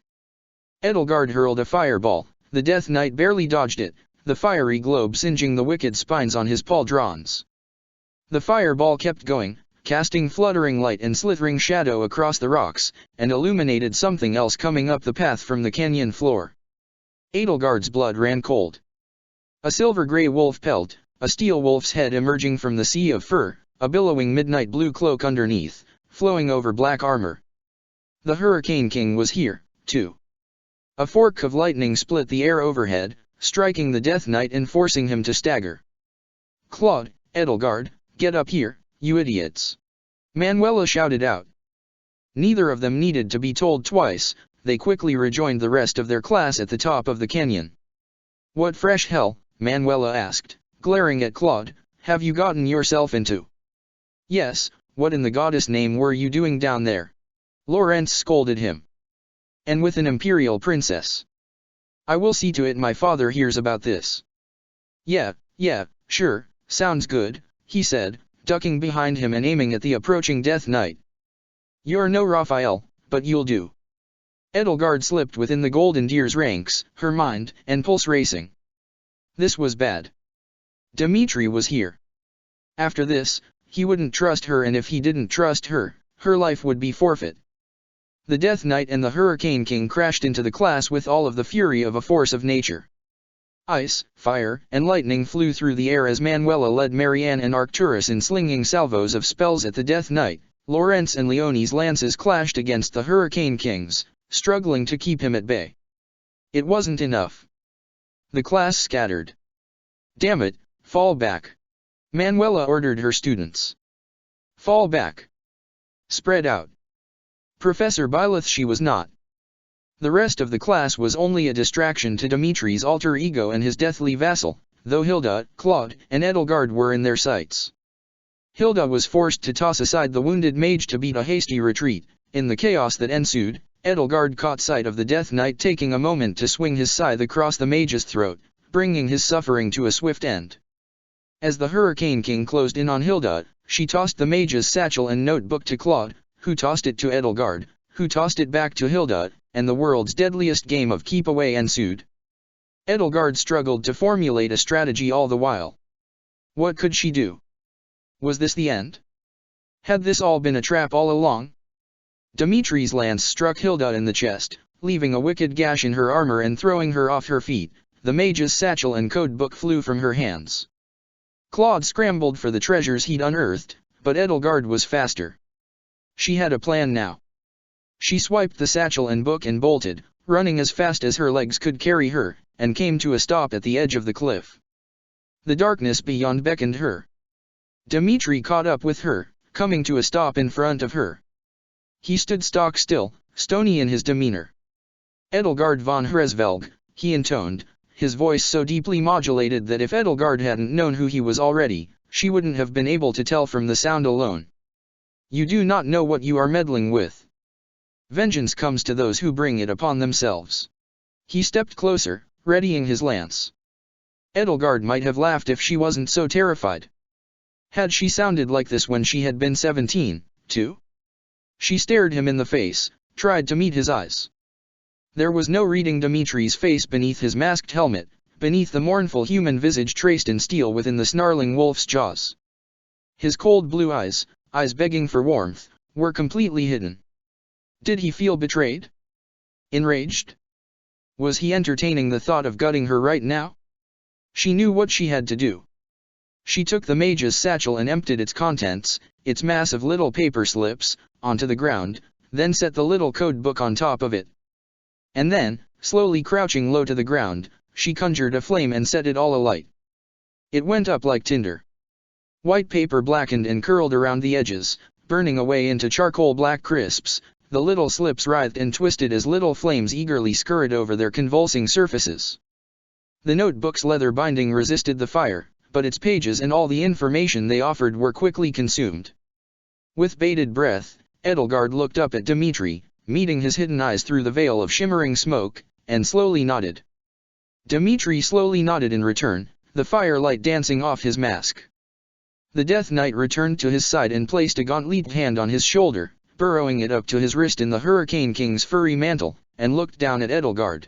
Edelgard hurled a fireball. The Death Knight barely dodged it, the fiery globe singeing the wicked spines on his pauldrons. The fireball kept going, casting fluttering light and slithering shadow across the rocks, and illuminated something else coming up the path from the canyon floor. Edelgard's blood ran cold. A silver-gray wolf pelt, a steel wolf's head emerging from the sea of fur, a billowing midnight blue cloak underneath, flowing over black armor. The Hurricane King was here, too. A fork of lightning split the air overhead, striking the Death Knight and forcing him to stagger. Claude, Edelgard, get up here, you idiots! Manuela shouted out. Neither of them needed to be told twice. They quickly rejoined the rest of their class at the top of the canyon. What fresh hell, Manuela asked, glaring at Claude, have you gotten yourself into? Yes, what in the goddess name were you doing down there? Lawrence scolded him. And with an imperial princess. I will see to it my father hears about this. Yeah, sure, sounds good, he said, ducking behind him and aiming at the approaching Death Knight. You're no Raphael, but you'll do. Edelgard slipped within the Golden Deer's ranks, her mind and pulse racing. This was bad. Dimitri was here. After this, he wouldn't trust her, and if he didn't trust her, her life would be forfeit. The Death Knight and the Hurricane King crashed into the class with all of the fury of a force of nature. Ice, fire, and lightning flew through the air as Manuela led Marianne and Arcturus in slinging salvos of spells at the Death Knight. Lawrence and Leonie's lances clashed against the Hurricane King's, struggling to keep him at bay. It wasn't enough. The class scattered. Damn it, fall back. Manuela ordered her students. Fall back. Spread out. Professor Byleth she was not. The rest of the class was only a distraction to Dimitri's alter ego and his deathly vassal, though Hilda, Claude, and Edelgard were in their sights. Hilda was forced to toss aside the wounded mage to beat a hasty retreat. In the chaos that ensued, Edelgard caught sight of the Death Knight taking a moment to swing his scythe across the mage's throat, bringing his suffering to a swift end. As the Hurricane King closed in on Hilda, she tossed the mage's satchel and notebook to Claude, who tossed it to Edelgard, who tossed it back to Hilda, and the world's deadliest game of keep away ensued. Edelgard struggled to formulate a strategy all the while. What could she do? Was this the end? Had this all been a trap all along? Dimitri's lance struck Hilda in the chest, leaving a wicked gash in her armor and throwing her off her feet. The mage's satchel and codebook flew from her hands. Claude scrambled for the treasures he'd unearthed, but Edelgard was faster. She had a plan now. She swiped the satchel and book and bolted, running as fast as her legs could carry her, and came to a stop at the edge of the cliff. The darkness beyond beckoned her. Dimitri caught up with her, coming to a stop in front of her. He stood stock still, stony in his demeanor. Edelgard von Hresvelg, he intoned, his voice so deeply modulated that if Edelgard hadn't known who he was already, she wouldn't have been able to tell from the sound alone. You do not know what you are meddling with. Vengeance comes to those who bring it upon themselves. He stepped closer, readying his lance. Edelgard might have laughed if she wasn't so terrified. Had she sounded like this when she had been 17, too? She stared him in the face, tried to meet his eyes. There was no reading Dimitri's face beneath his masked helmet, beneath the mournful human visage traced in steel within the snarling wolf's jaws. His cold blue eyes, eyes begging for warmth, were completely hidden. Did he feel betrayed? Enraged? Was he entertaining the thought of gutting her right now? She knew what she had to do. She took the mage's satchel and emptied its contents, its mass of little paper slips, onto the ground, then set the little code book on top of it. And then, slowly crouching low to the ground, she conjured a flame and set it all alight. It went up like tinder. White paper blackened and curled around the edges, burning away into charcoal black crisps. The little slips writhed and twisted as little flames eagerly scurried over their convulsing surfaces. The notebook's leather binding resisted the fire, but its pages and all the information they offered were quickly consumed. With bated breath, Edelgard looked up at Dimitri, meeting his hidden eyes through the veil of shimmering smoke, and slowly nodded. Dimitri slowly nodded in return, the firelight dancing off his mask. The Death Knight returned to his side and placed a gauntleted hand on his shoulder, burrowing it up to his wrist in the Hurricane King's furry mantle, and looked down at Edelgard.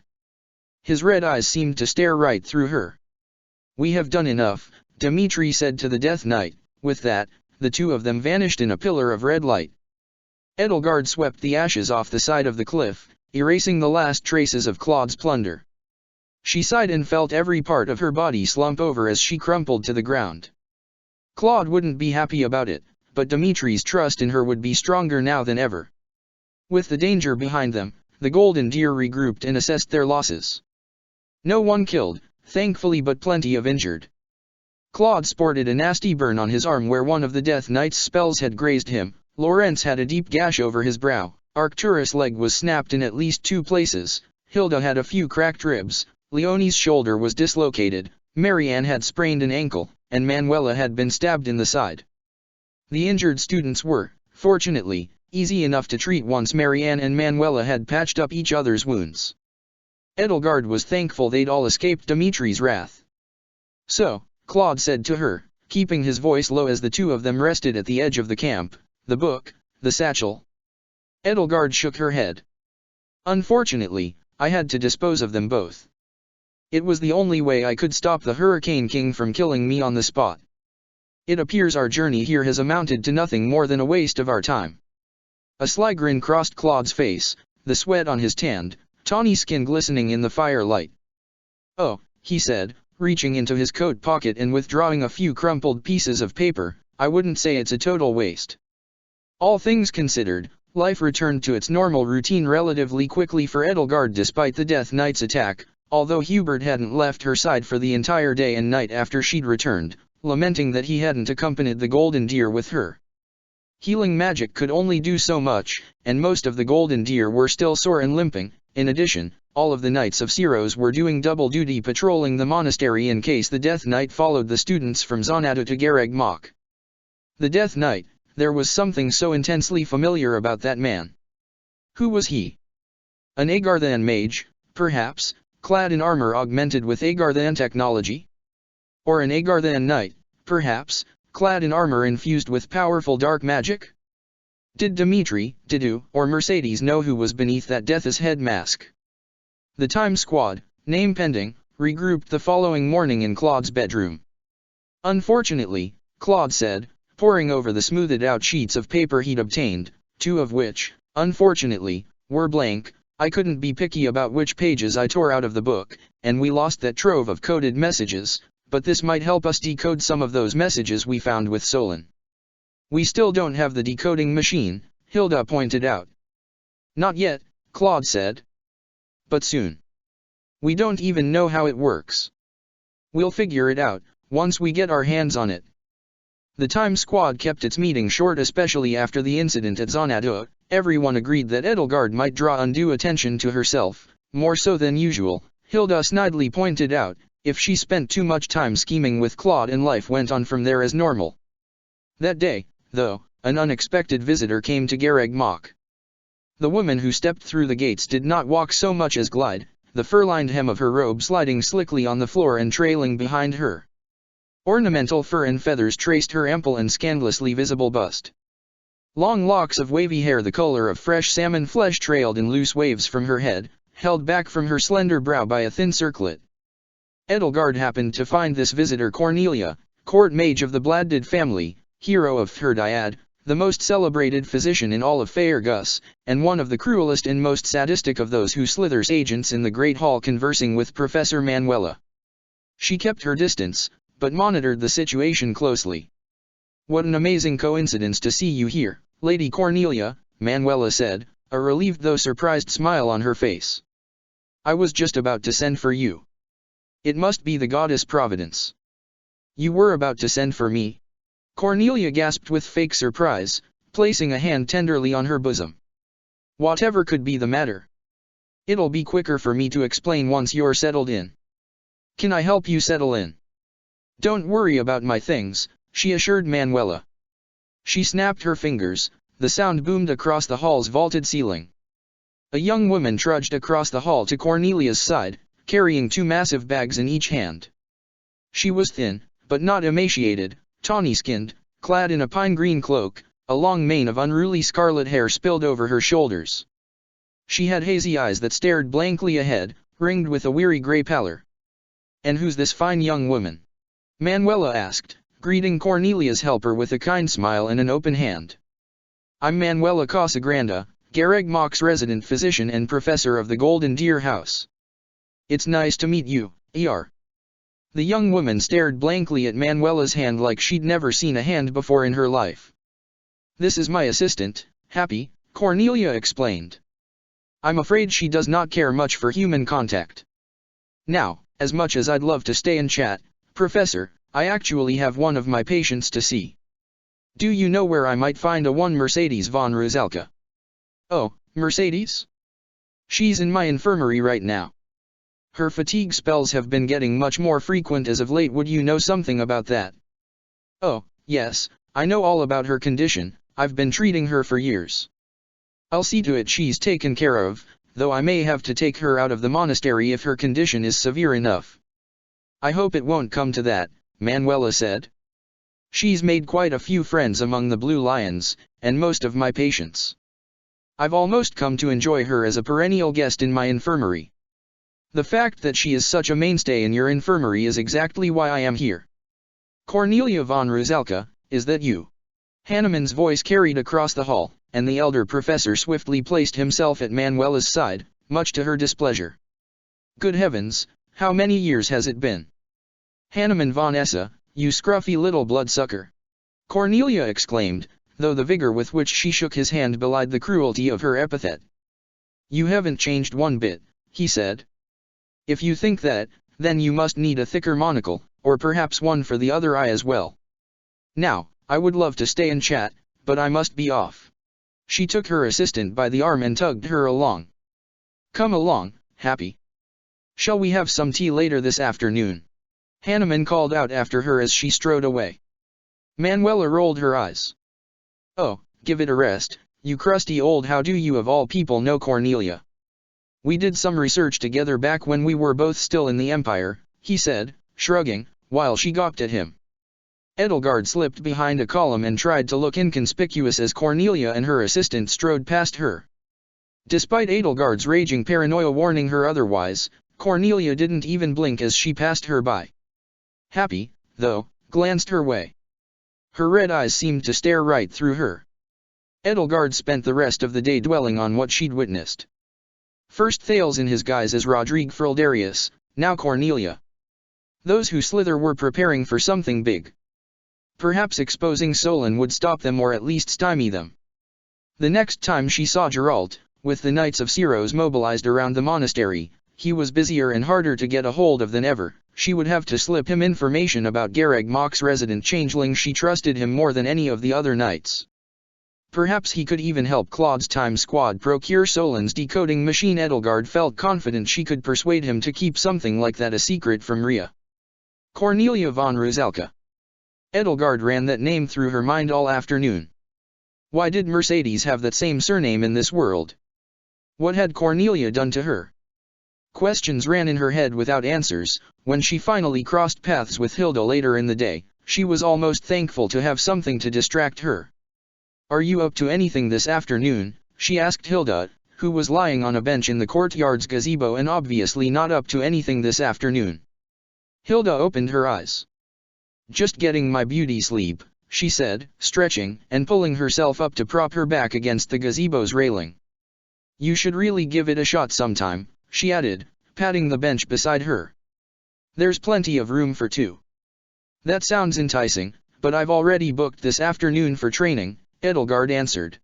His red eyes seemed to stare right through her. "We have done enough," Dimitri said to the Death Knight. With that, the two of them vanished in a pillar of red light. Edelgard swept the ashes off the side of the cliff, erasing the last traces of Claude's plunder. She sighed and felt every part of her body slump over as she crumpled to the ground. Claude wouldn't be happy about it, but Dimitri's trust in her would be stronger now than ever. With the danger behind them, the Golden Deer regrouped and assessed their losses. No one killed, thankfully, but plenty of injured. Claude sported a nasty burn on his arm where one of the Death Knight's spells had grazed him, Lorenz had a deep gash over his brow, Arcturus' leg was snapped in at least 2 places, Hilda had a few cracked ribs, Leonie's shoulder was dislocated, Marianne had sprained an ankle, and Manuela had been stabbed in the side. The injured students were, fortunately, easy enough to treat once Marianne and Manuela had patched up each other's wounds. Edelgard was thankful they'd all escaped Dimitri's wrath. "So," Claude said to her, keeping his voice low as the two of them rested at the edge of the camp, "the book, the satchel?" Edelgard shook her head. "Unfortunately, I had to dispose of them both. It was the only way I could stop the Hurricane King from killing me on the spot. It appears our journey here has amounted to nothing more than a waste of our time." A sly grin crossed Claude's face, the sweat on his tanned, tawny skin glistening in the firelight. "Oh," he said, reaching into his coat pocket and withdrawing a few crumpled pieces of paper, "I wouldn't say it's a total waste." All things considered, life returned to its normal routine relatively quickly for Edelgard despite the Death Knight's attack, although Hubert hadn't left her side for the entire day and night after she'd returned, lamenting that he hadn't accompanied the Golden Deer with her. Healing magic could only do so much, and most of the Golden Deer were still sore and limping. In addition, all of the Knights of Syros were doing double duty patrolling the monastery in case the Death Knight followed the students from Xanadu to Garreg Mach. The Death Knight, there was something so intensely familiar about that man. Who was he? An Agarthan mage, perhaps, clad in armor augmented with Agarthan technology? Or an Agarthan knight, perhaps, clad in armor infused with powerful dark magic? Did Dimitri, Didu, or Mercedes know who was beneath that Death's head mask? The Time Squad, name pending, regrouped the following morning in Claude's bedroom. "Unfortunately," Claude said, poring over the smoothed-out sheets of paper he'd obtained, 2 of which, unfortunately, were blank, "I couldn't be picky about which pages I tore out of the book, and we lost that trove of coded messages, but this might help us decode some of those messages we found with Solon." "We still don't have the decoding machine," Hilda pointed out. "Not yet," Claude said. "But soon. We don't even know how it works. We'll figure it out, once we get our hands on it." The Time Squad kept its meeting short, especially after the incident at Xanadu. Everyone agreed that Edelgard might draw undue attention to herself, more so than usual, Hilda snidely pointed out, if she spent too much time scheming with Claude and life went on from there as normal. That day, though, an unexpected visitor came to Garreg Mach. The woman who stepped through the gates did not walk so much as glide, the fur-lined hem of her robe sliding slickly on the floor and trailing behind her. Ornamental fur and feathers traced her ample and scandalously visible bust. Long locks of wavy hair the color of fresh salmon flesh trailed in loose waves from her head, held back from her slender brow by a thin circlet. Edelgard happened to find this visitor Cornelia, court mage of the Bladdid family, hero of Thrdyad, the most celebrated physician in all of Faerghus, and one of the cruelest and most sadistic of those who slithers agents in the Great Hall conversing with Professor Manuela. She kept her distance, but monitored the situation closely. "What an amazing coincidence to see you here, Lady Cornelia," Manuela said, a relieved though surprised smile on her face. "I was just about to send for you. It must be the goddess Providence." "You were about to send for me?" Cornelia gasped with fake surprise, placing a hand tenderly on her bosom. "Whatever could be the matter? It'll be quicker for me to explain once you're settled in." "Can I help you settle in?" "Don't worry about my things," she assured Manuela. She snapped her fingers, the sound boomed across the hall's vaulted ceiling. A young woman trudged across the hall to Cornelia's side, carrying 2 massive bags in each hand. She was thin, but not emaciated, tawny-skinned, clad in a pine-green cloak, a long mane of unruly scarlet hair spilled over her shoulders. She had hazy eyes that stared blankly ahead, ringed with a weary gray pallor. "And who's this fine young woman?" Manuela asked, greeting Cornelia's helper with a kind smile and an open hand. "I'm Manuela Casagranda, Garreg Mach's resident physician and professor of the Golden Deer House." "It's nice to meet you, E.R." The young woman stared blankly at Manuela's hand like she'd never seen a hand before in her life. "This is my assistant, Happy," Cornelia explained. "I'm afraid she does not care much for human contact. Now, as much as I'd love to stay and chat, Professor, I actually have one of my patients to see. Do you know where I might find a one Mercedes von Rusalka?" "Oh, Mercedes? She's in my infirmary right now. Her fatigue spells have been getting much more frequent as of late. Would you know something about that?" "Oh, yes, I know all about her condition. I've been treating her for years. I'll see to it she's taken care of, though I may have to take her out of the monastery if her condition is severe enough." "I hope it won't come to that," Manuela said. "She's made quite a few friends among the Blue Lions, and most of my patients. I've almost come to enjoy her as a perennial guest in my infirmary. The fact that she is such a mainstay in your infirmary is exactly why I am here." "Cornelia von Rusalka, is that you?" Hanneman's voice carried across the hall, and the elder professor swiftly placed himself at Manuela's side, much to her displeasure. "Good heavens, how many years has it been?" "Hanneman von Essa, you scruffy little bloodsucker!" Cornelia exclaimed, though the vigor with which she shook his hand belied the cruelty of her epithet. "You haven't changed one bit," he said. "If you think that, then you must need a thicker monocle, or perhaps one for the other eye as well. Now, I would love to stay and chat, but I must be off." She took her assistant by the arm and tugged her along. "Come along, Happy. Shall we have some tea later this afternoon?" Hanneman called out after her as she strode away. Manuela rolled her eyes. "Oh, give it a rest, you crusty old how-do-you of all people know Cornelia. We did some research together back when we were both still in the Empire," he said, shrugging, while she gawped at him. Edelgard slipped behind a column and tried to look inconspicuous as Cornelia and her assistant strode past her. Despite Edelgard's raging paranoia warning her otherwise, Cornelia didn't even blink as she passed her by. Happy, though, glanced her way. Her red eyes seemed to stare right through her. Edelgard spent the rest of the day dwelling on what she'd witnessed. First Thales in his guise as Rodrigue Frildarius, now Cornelia. Those who slither were preparing for something big. Perhaps exposing Solon would stop them or at least stymie them. The next time she saw Geralt, with the Knights of Syros mobilized around the monastery, he was busier and harder to get a hold of than ever. She would have to slip him information about Garreg Mach's resident changeling. She trusted him more than any of the other knights. Perhaps he could even help Claude's time squad procure Solon's decoding machine. Edelgard felt confident she could persuade him to keep something like that a secret from Rhea. Cornelia von Rusalka. Edelgard ran that name through her mind all afternoon. Why did Mercedes have that same surname in this world? What had Cornelia done to her? Questions ran in her head without answers. When she finally crossed paths with Hilda later in the day, she was almost thankful to have something to distract her. Are you up to anything this afternoon? She asked Hilda, who was lying on a bench in the courtyard's gazebo and obviously not up to anything this afternoon. Hilda opened her eyes. Just getting my beauty sleep, she said, stretching and pulling herself up to prop her back against the gazebo's railing. You should really give it a shot sometime, she added, patting the bench beside her. There's plenty of room for two. That sounds enticing, but I've already booked this afternoon for training, Edelgard answered.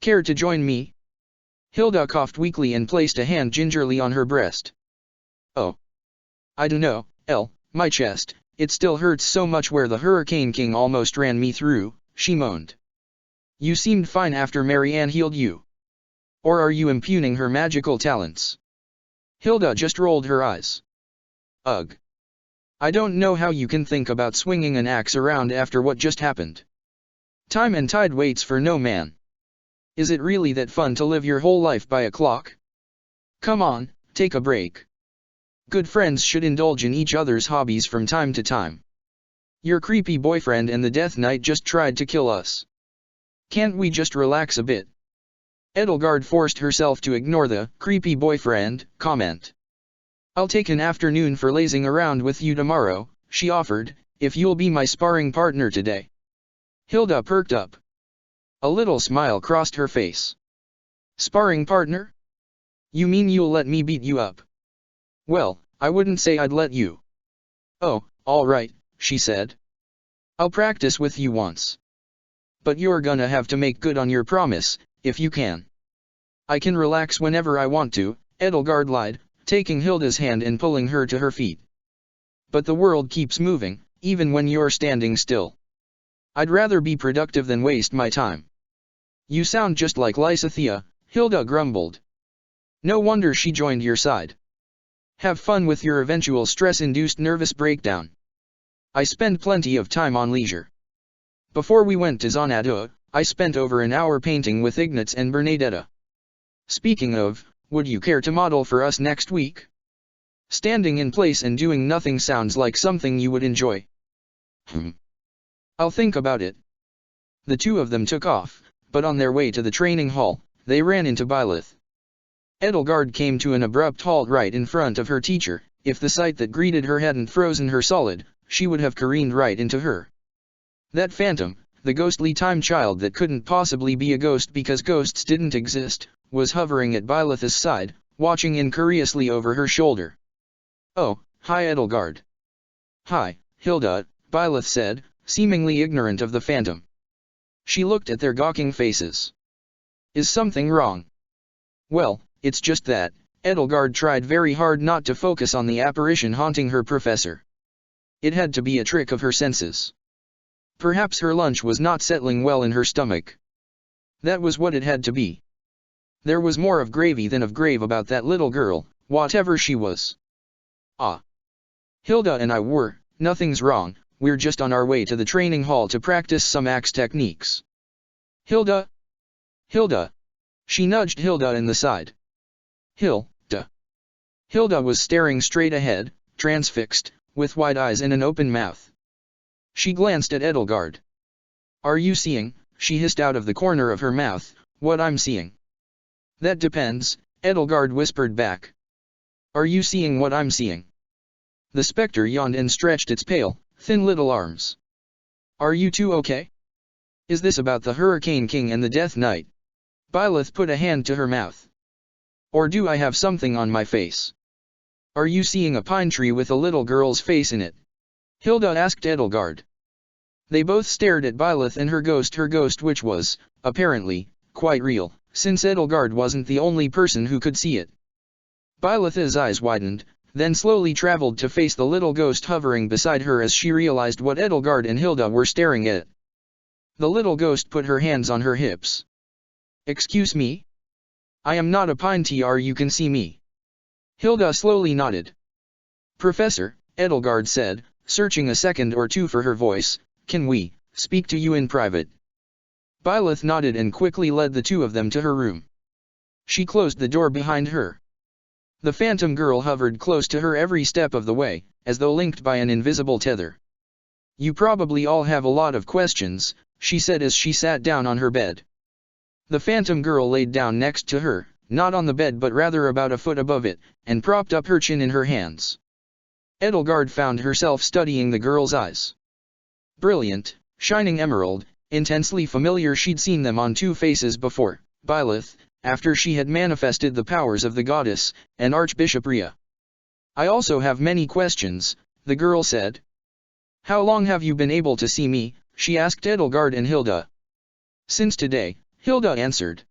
Care to join me? Hilda coughed weakly and placed a hand gingerly on her breast. Oh. I dunno, my chest, it still hurts so much where the Hurricane King almost ran me through, she moaned. You seemed fine after Marianne healed you. Or are you impugning her magical talents? Hilda just rolled her eyes. Ugh. I don't know how you can think about swinging an axe around after what just happened. Time and tide waits for no man. Is it really that fun to live your whole life by a clock? Come on, take a break. Good friends should indulge in each other's hobbies from time to time. Your creepy boyfriend and the Death Knight just tried to kill us. Can't we just relax a bit? Edelgard forced herself to ignore the creepy boyfriend comment. I'll take an afternoon for lazing around with you tomorrow, she offered, if you'll be my sparring partner today. Hilda perked up. A little smile crossed her face. Sparring partner? You mean you'll let me beat you up? Well, I wouldn't say I'd let you. Oh, all right, she said. I'll practice with you once. But you're gonna have to make good on your promise, if you can. I can relax whenever I want to, Edelgard lied, taking Hilda's hand and pulling her to her feet. But the world keeps moving, even when you're standing still. I'd rather be productive than waste my time. You sound just like Lysithea, Hilda grumbled. No wonder she joined your side. Have fun with your eventual stress-induced nervous breakdown. I spend plenty of time on leisure. Before we went to Xanadu, I spent over an hour painting with Ignatz and Bernadetta. Speaking of, would you care to model for us next week? Standing in place and doing nothing sounds like something you would enjoy. I'll think about it. The two of them took off, but on their way to the training hall, they ran into Byleth. Edelgard came to an abrupt halt right in front of her teacher. If the sight that greeted her hadn't frozen her solid, she would have careened right into her. That phantom, the ghostly time child that couldn't possibly be a ghost because ghosts didn't exist, was hovering at Byleth's side, watching incuriously over her shoulder. Oh, hi Edelgard. Hi, Hilda, Byleth said, seemingly ignorant of the phantom. She looked at their gawking faces. Is something wrong? Well, it's just that, Edelgard tried very hard not to focus on the apparition haunting her professor. It had to be a trick of her senses. Perhaps her lunch was not settling well in her stomach. That was what it had to be. There was more of gravy than of grave about that little girl, whatever she was. Ah. Hilda and I were, nothing's wrong, we're just on our way to the training hall to practice some axe techniques. Hilda? Hilda. She nudged Hilda in the side. Hilda. Hilda was staring straight ahead, transfixed, with wide eyes and an open mouth. She glanced at Edelgard. Are you seeing, she hissed out of the corner of her mouth, what I'm seeing? That depends, Edelgard whispered back. Are you seeing what I'm seeing? The specter yawned and stretched its pale, thin little arms. Are you two okay? Is this about the Hurricane King and the Death Knight? Byleth put a hand to her mouth. Or do I have something on my face? Are you seeing a pine tree with a little girl's face in it? Hilda asked Edelgard. They both stared at Byleth and her ghost which was, apparently, quite real, since Edelgard wasn't the only person who could see it. Byleth's eyes widened, then slowly traveled to face the little ghost hovering beside her as she realized what Edelgard and Hilda were staring at. The little ghost put her hands on her hips. Excuse me? I am not a pine tree, you can see me. Hilda slowly nodded. Professor, Edelgard said, searching a second or two for her voice, can we speak to you in private? Byleth nodded and quickly led the two of them to her room. She closed the door behind her. The phantom girl hovered close to her every step of the way, as though linked by an invisible tether. You probably all have a lot of questions, she said as she sat down on her bed. The phantom girl laid down next to her, not on the bed but rather about a foot above it, and propped up her chin in her hands. Edelgard found herself studying the girl's eyes. Brilliant, shining emerald, intensely familiar. She'd seen them on two faces before, Byleth, after she had manifested the powers of the goddess, and Archbishop Rhea. I also have many questions, the girl said. How long have you been able to see me? She asked Edelgard and Hilda. Since today, Hilda answered.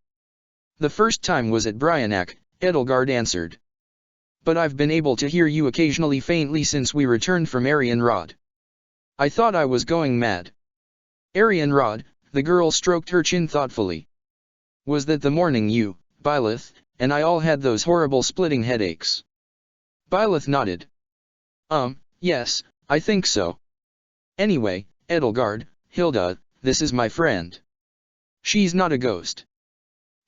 The first time was at Bryanak, Edelgard answered. But I've been able to hear you occasionally faintly since we returned from Arianrod. I thought I was going mad. Arianrod, the girl stroked her chin thoughtfully. Was that the morning you, Byleth, and I all had those horrible splitting headaches? Byleth nodded. Yes, I think so. Anyway, Edelgard, Hilda, this is my friend. She's not a ghost.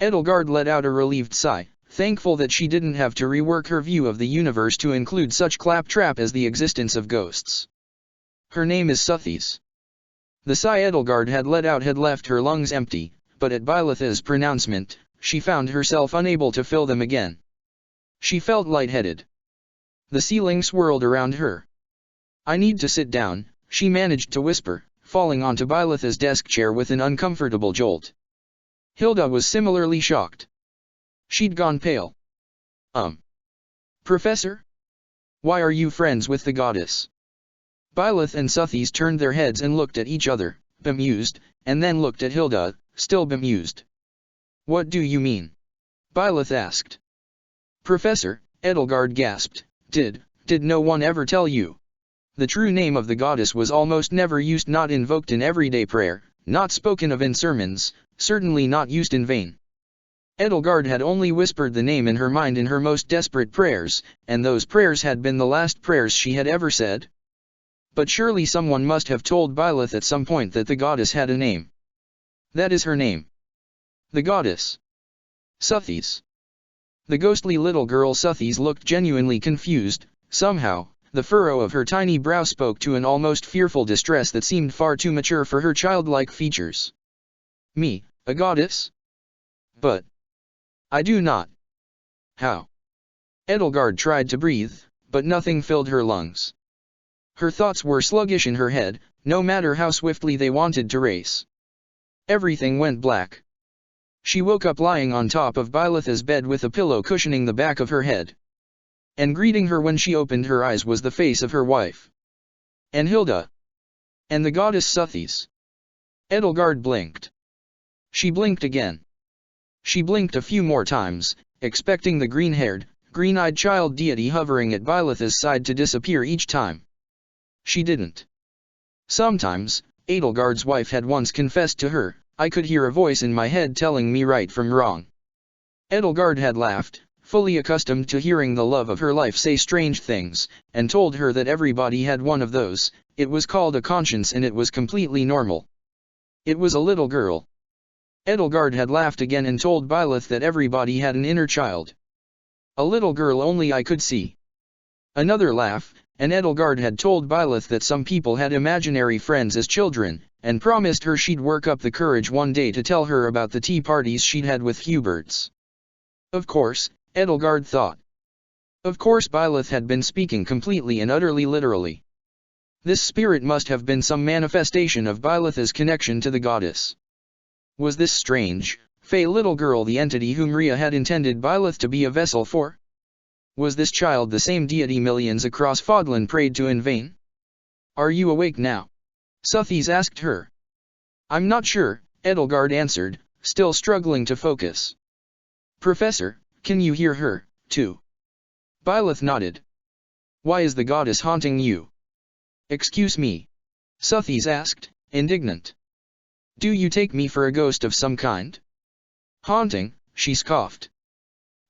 Edelgard let out a relieved sigh, thankful that she didn't have to rework her view of the universe to include such claptrap as the existence of ghosts. Her name is Suthies. The sigh Edelgard had let out had left her lungs empty, but at Byleth's pronouncement, she found herself unable to fill them again. She felt lightheaded. The ceiling swirled around her. I need to sit down, she managed to whisper, falling onto Byleth's desk chair with an uncomfortable jolt. Hilda was similarly shocked. She'd gone pale. Professor? Why are you friends with the goddess? Byleth and Suthies turned their heads and looked at each other, bemused, and then looked at Hilda, still bemused. What do you mean? Byleth asked. Professor, Edelgard gasped, did no one ever tell you? The true name of the goddess was almost never used, not invoked in everyday prayer, not spoken of in sermons, certainly not used in vain. Edelgard had only whispered the name in her mind in her most desperate prayers, and those prayers had been the last prayers she had ever said. But surely someone must have told Byleth at some point that the goddess had a name. That is her name. The goddess. Suthies. The ghostly little girl Suthies looked genuinely confused. Somehow, the furrow of her tiny brow spoke to an almost fearful distress that seemed far too mature for her childlike features. Me, a goddess? But I do not. How? Edelgard tried to breathe, but nothing filled her lungs. Her thoughts were sluggish in her head, no matter how swiftly they wanted to race. Everything went black. She woke up lying on top of Byleth's bed with a pillow cushioning the back of her head. And greeting her when she opened her eyes was the face of her wife. And Hilda. And the goddess Suthies. Edelgard blinked. She blinked again. She blinked a few more times, expecting the green-haired, green-eyed child deity hovering at Byleth's side to disappear each time. She didn't. Sometimes, Edelgard's wife had once confessed to her, I could hear a voice in my head telling me right from wrong. Edelgard had laughed, fully accustomed to hearing the love of her life say strange things, and told her that everybody had one of those. It was called a conscience and it was completely normal. It was a little girl. Edelgard had laughed again and told Byleth that everybody had an inner child. A little girl only I could see. Another laugh, and Edelgard had told Byleth that some people had imaginary friends as children, and promised her she'd work up the courage one day to tell her about the tea parties she'd had with Huberts. Of course, Edelgard thought. Of course Byleth had been speaking completely and utterly literally. This spirit must have been some manifestation of Byleth's connection to the goddess. Was this strange, fey little girl the entity whom Rhea had intended Byleth to be a vessel for? Was this child the same deity millions across Fodlan prayed to in vain? Are you awake now? Suthies asked her. I'm not sure, Edelgard answered, still struggling to focus. Professor, can you hear her, too? Byleth nodded. Why is the goddess haunting you? Excuse me. Suthies asked, indignant. Do you take me for a ghost of some kind? Haunting, she scoffed.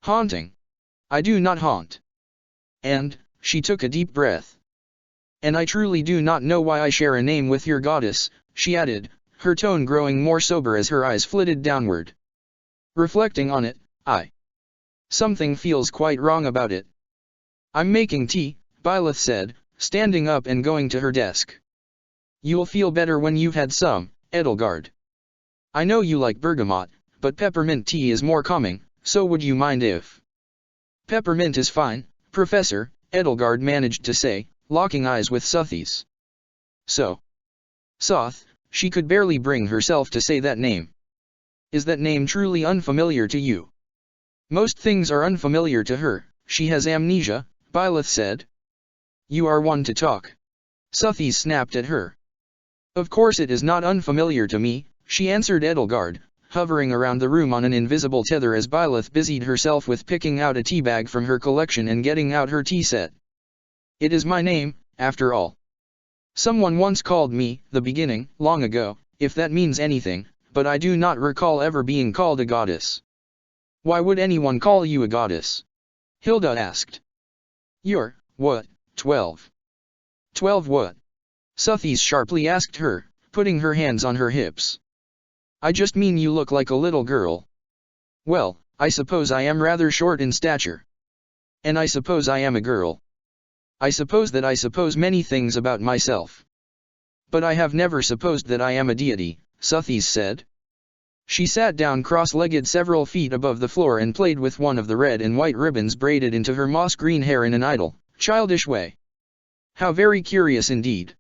Haunting? I do not haunt. And, she took a deep breath. And I truly do not know why I share a name with your goddess, she added, her tone growing more sober as her eyes flitted downward. Reflecting on it, something feels quite wrong about it. I'm making tea, Byleth said, standing up and going to her desk. You'll feel better when you've had some, Edelgard. I know you like bergamot, but peppermint tea is more calming, so would you mind if... Peppermint is fine, Professor, Edelgard managed to say, locking eyes with Sothis. So. Soth, she could barely bring herself to say that name. Is that name truly unfamiliar to you? Most things are unfamiliar to her, she has amnesia, Byleth said. You are one to talk. Sothis snapped at her. Of course it is not unfamiliar to me, she answered Edelgard, hovering around the room on an invisible tether as Byleth busied herself with picking out a tea bag from her collection and getting out her tea set. It is my name, after all. Someone once called me, the beginning, long ago, if that means anything, but I do not recall ever being called a goddess. Why would anyone call you a goddess? Hilda asked. You're, what, 12? 12 what? Sothis sharply asked her, putting her hands on her hips. I just mean you look like a little girl. Well, I suppose I am rather short in stature. And I suppose I am a girl. I suppose that I suppose many things about myself. But I have never supposed that I am a deity, Sothis said. She sat down cross-legged several feet above the floor and played with one of the red and white ribbons braided into her moss-green hair in an idle, childish way. How very curious indeed.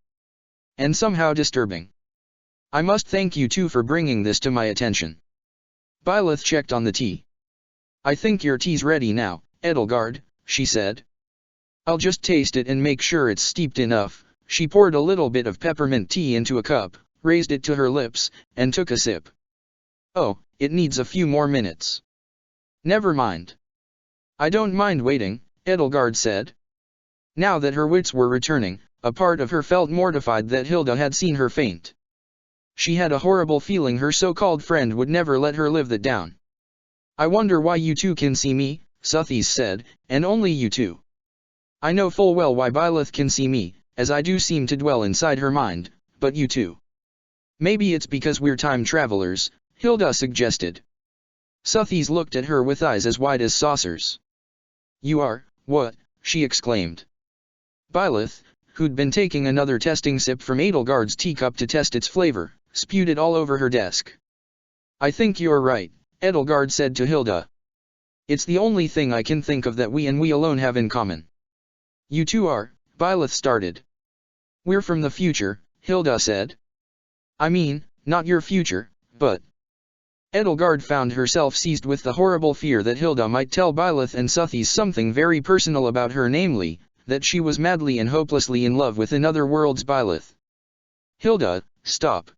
And somehow disturbing. I must thank you too for bringing this to my attention. Byleth checked on the tea. I think your tea's ready now, Edelgard, she said. I'll just taste it and make sure it's steeped enough. She poured a little bit of peppermint tea into a cup, raised it to her lips, and took a sip. Oh, it needs a few more minutes. Never mind. I don't mind waiting, Edelgard said. Now that her wits were returning, a part of her felt mortified that Hilda had seen her faint. She had a horrible feeling her so-called friend would never let her live that down. I wonder why you two can see me, Sothis said, and only you two. I know full well why Byleth can see me, as I do seem to dwell inside her mind, but you two. Maybe it's because we're time travelers, Hilda suggested. Sothis looked at her with eyes as wide as saucers. You are, what? She exclaimed. Byleth, who'd been taking another testing sip from Edelgard's teacup to test its flavor, spewed it all over her desk. I think you're right, Edelgard said to Hilda. It's the only thing I can think of that we and we alone have in common. You two are, Byleth started. We're from the future, Hilda said. I mean, not your future, but... Edelgard found herself seized with the horrible fear that Hilda might tell Byleth and Sothis something very personal about her, namely, that she was madly and hopelessly in love with another world's Byleth. Hilda, stop.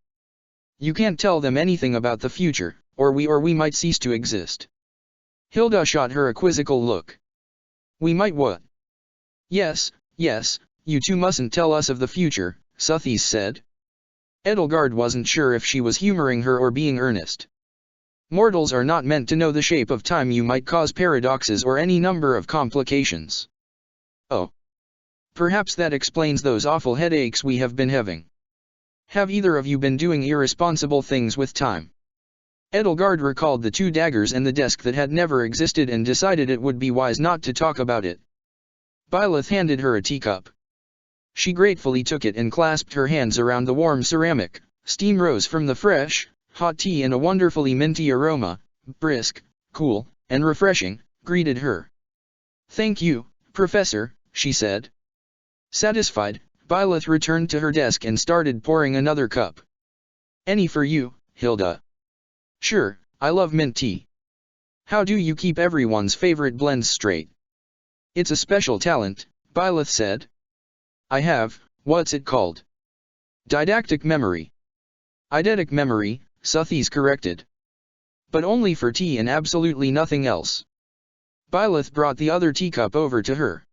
You can't tell them anything about the future, or we might cease to exist. Hilda shot her a quizzical look. We might what? Yes, you two mustn't tell us of the future, Sothis said. Edelgard wasn't sure if she was humoring her or being earnest. Mortals are not meant to know the shape of time. You might cause paradoxes or any number of complications. Oh. Perhaps that explains those awful headaches we have been having. Have either of you been doing irresponsible things with time? Edelgard recalled the two daggers and the desk that had never existed and decided it would be wise not to talk about it. Byleth handed her a teacup. She gratefully took it and clasped her hands around the warm ceramic. Steam rose from the fresh, hot tea in a wonderfully minty aroma, brisk, cool, and refreshing, greeted her. Thank you, Professor, she said. Satisfied, Byleth returned to her desk and started pouring another cup. Any for you, Hilda? Sure, I love mint tea. How do you keep everyone's favorite blends straight? It's a special talent, Byleth said. I have, what's it called? Didactic memory. Eidetic memory, Sothis corrected. But only for tea and absolutely nothing else. Byleth brought the other teacup over to her.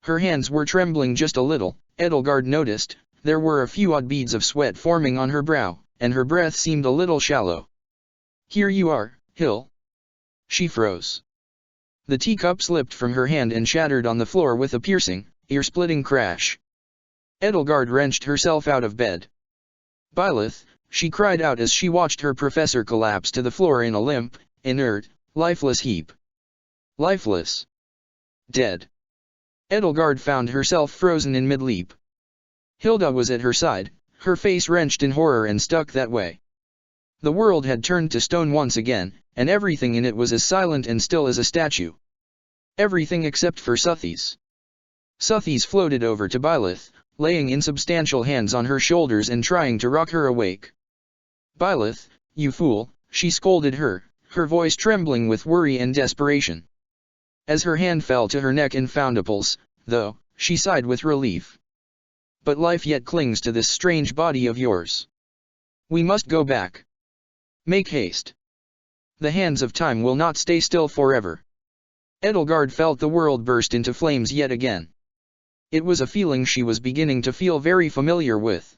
Her hands were trembling just a little, Edelgard noticed. There were a few odd beads of sweat forming on her brow, and her breath seemed a little shallow. Here you are, Hill. She froze. The teacup slipped from her hand and shattered on the floor with a piercing, ear-splitting crash. Edelgard wrenched herself out of bed. Byleth, she cried out as she watched her professor collapse to the floor in a limp, inert, lifeless heap. Lifeless. Dead. Edelgard found herself frozen in mid-leap. Hilda was at her side, her face wrenched in horror and stuck that way. The world had turned to stone once again, and everything in it was as silent and still as a statue. Everything except for Suthies. Suthies floated over to Byleth, laying insubstantial hands on her shoulders and trying to rock her awake. "Byleth, you fool," she scolded her voice trembling with worry and desperation. As her hand fell to her neck in Foundaple's, though, she sighed with relief. "But life yet clings to this strange body of yours. We must go back. Make haste. The hands of time will not stay still forever." Edelgard felt the world burst into flames yet again. It was a feeling she was beginning to feel very familiar with.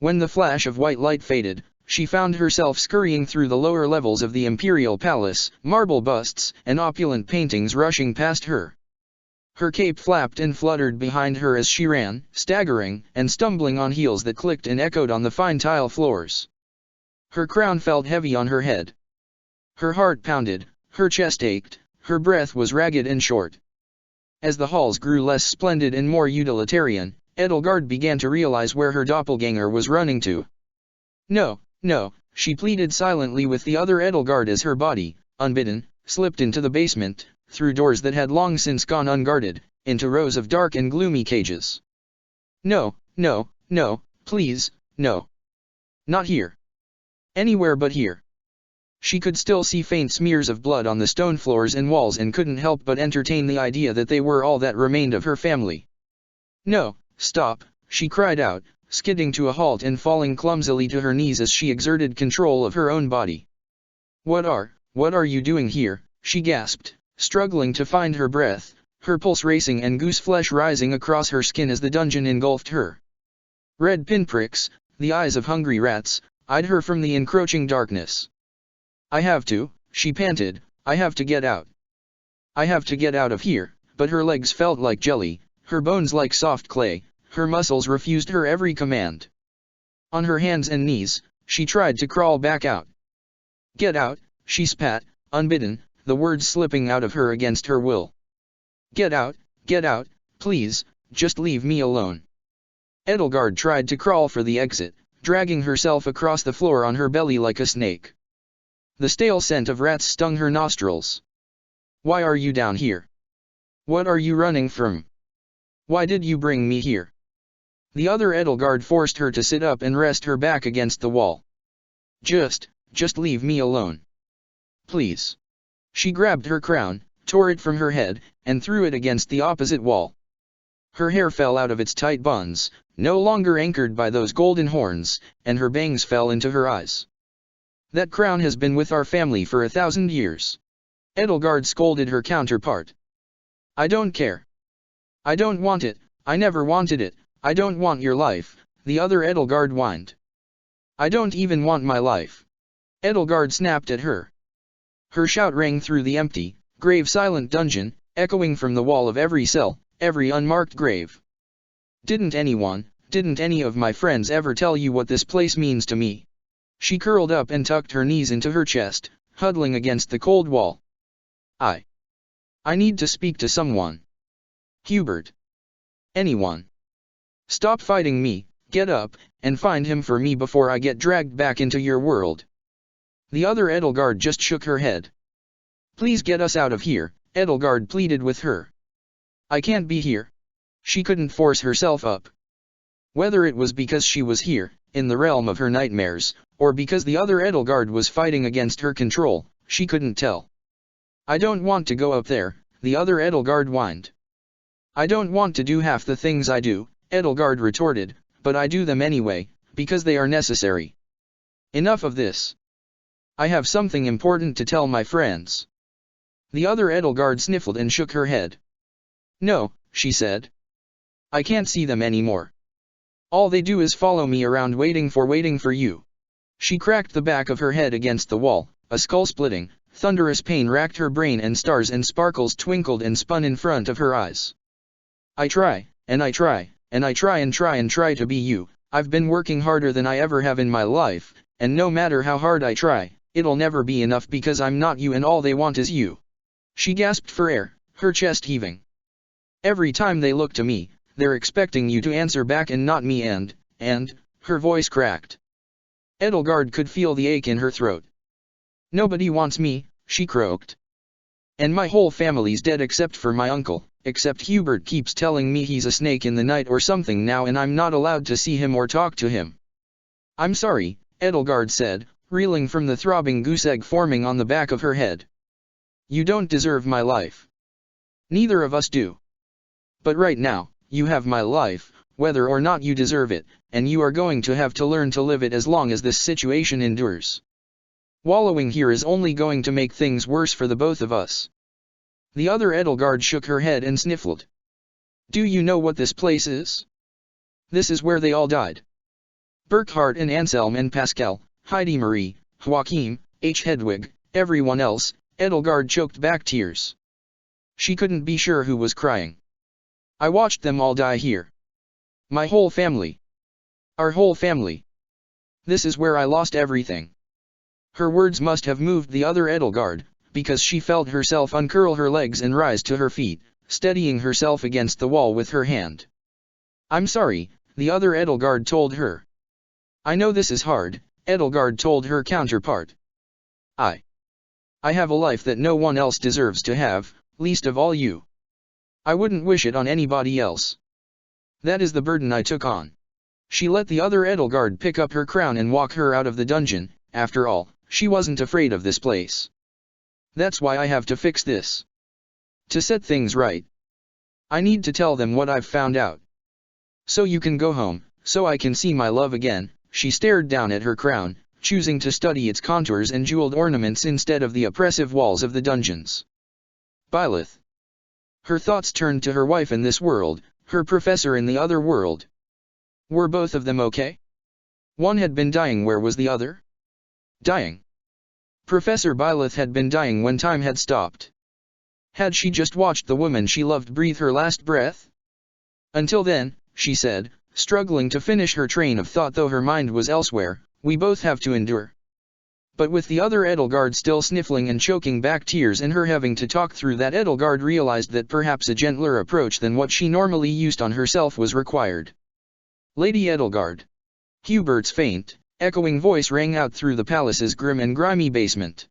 When the flash of white light faded, she found herself scurrying through the lower levels of the Imperial Palace, marble busts and opulent paintings rushing past her. Her cape flapped and fluttered behind her as she ran, staggering and stumbling on heels that clicked and echoed on the fine tile floors. Her crown felt heavy on her head. Her heart pounded, her chest ached, her breath was ragged and short. As the halls grew less splendid and more utilitarian, Edelgard began to realize where her doppelganger was running to. "No, no," she pleaded silently with the other Edelgard as her body, unbidden, slipped into the basement, through doors that had long since gone unguarded, into rows of dark and gloomy cages. "No, no, no, please, no. Not here. Anywhere but here." She could still see faint smears of blood on the stone floors and walls and couldn't help but entertain the idea that they were all that remained of her family. "No, stop," she cried out, skidding to a halt and falling clumsily to her knees as she exerted control of her own body. What are you doing here?" she gasped, struggling to find her breath, her pulse racing and goose flesh rising across her skin as the dungeon engulfed her. Red pinpricks, the eyes of hungry rats, eyed her from the encroaching darkness. "I have to," she panted, "I have to get out. I have to get out of here," but her legs felt like jelly, her bones like soft clay, her muscles refused her every command. On her hands and knees, she tried to crawl back out. "Get out," she spat, unbidden, the words slipping out of her against her will. Get out, please, just leave me alone." Edelgard tried to crawl for the exit, dragging herself across the floor on her belly like a snake. The stale scent of rats stung her nostrils. "Why are you down here? What are you running from? Why did you bring me here?" The other Edelgard forced her to sit up and rest her back against the wall. Just leave me alone. Please." She grabbed her crown, tore it from her head, and threw it against the opposite wall. Her hair fell out of its tight buns, no longer anchored by those golden horns, and her bangs fell into her eyes. "That crown has been with our family for 1,000 years. Edelgard scolded her counterpart. "I don't care. I don't want it, I never wanted it, I don't want your life," the other Edelgard whined. "I don't even want my life." Edelgard snapped at her. Her shout rang through the empty, grave silent dungeon, echoing from the wall of every cell, every unmarked grave. Didn't any of my friends ever tell you what this place means to me?" She curled up and tucked her knees into her chest, huddling against the cold wall. I need to speak to someone. Hubert. Anyone. Stop fighting me, get up, and find him for me before I get dragged back into your world." The other Edelgard just shook her head. "Please get us out of here," Edelgard pleaded with her. "I can't be here." She couldn't force herself up. Whether it was because she was here, in the realm of her nightmares, or because the other Edelgard was fighting against her control, she couldn't tell. "I don't want to go up there," the other Edelgard whined. "I don't want to do half the things I do," Edelgard retorted, "but I do them anyway, because they are necessary. Enough of this. I have something important to tell my friends." The other Edelgard sniffled and shook her head. "No," she said. "I can't see them anymore. All they do is follow me around waiting for you." She cracked the back of her head against the wall, a skull-splitting, thunderous pain racked her brain and stars and sparkles twinkled and spun in front of her eyes. "I try, and I try, and I try and try and try to be you. I've been working harder than I ever have in my life, and no matter how hard I try, it'll never be enough because I'm not you and all they want is you." She gasped for air, her chest heaving. "Every time they look to me, they're expecting you to answer back and not me and, her voice cracked. Edelgard could feel the ache in her throat. "Nobody wants me," she croaked. "And my whole family's dead except for my uncle, except Hubert keeps telling me he's a snake in the night or something now and I'm not allowed to see him or talk to him." "I'm sorry," Edelgard said, reeling from the throbbing goose egg forming on the back of her head. "You don't deserve my life. Neither of us do. But right now, you have my life, whether or not you deserve it, and you are going to have to learn to live it as long as this situation endures. Wallowing here is only going to make things worse for the both of us." The other Edelgard shook her head and sniffled. "Do you know what this place is? This is where they all died. Burkhard and Anselm and Pascal, Heidi Marie, Joachim, H. Hedwig, everyone else." Edelgard choked back tears. She couldn't be sure who was crying. "I watched them all die here. My whole family. Our whole family. This is where I lost everything." Her words must have moved the other Edelgard, because she felt herself uncurl her legs and rise to her feet, steadying herself against the wall with her hand. "I'm sorry," the other Edelgard told her. "I know this is hard," Edelgard told her counterpart. I have a life that no one else deserves to have, least of all you. I wouldn't wish it on anybody else. That is the burden I took on." She let the other Edelgard pick up her crown and walk her out of the dungeon. After all, she wasn't afraid of this place. "That's why I have to fix this. To set things right. I need to tell them what I've found out. So you can go home, so I can see my love again." She stared down at her crown, choosing to study its contours and jeweled ornaments instead of the oppressive walls of the dungeons. Byleth. Her thoughts turned to her wife in this world, her professor in the other world. Were both of them okay? One had been dying. Where was the other? Dying. Professor Byleth had been dying when time had stopped. Had she just watched the woman she loved breathe her last breath? "Until then," she said, struggling to finish her train of thought though her mind was elsewhere, "we both have to endure." But with the other Edelgard still sniffling and choking back tears and her having to talk through that, Edelgard realized that perhaps a gentler approach than what she normally used on herself was required. "Lady Edelgard." Hubert's faint, echoing voice rang out through the palace's grim and grimy basement.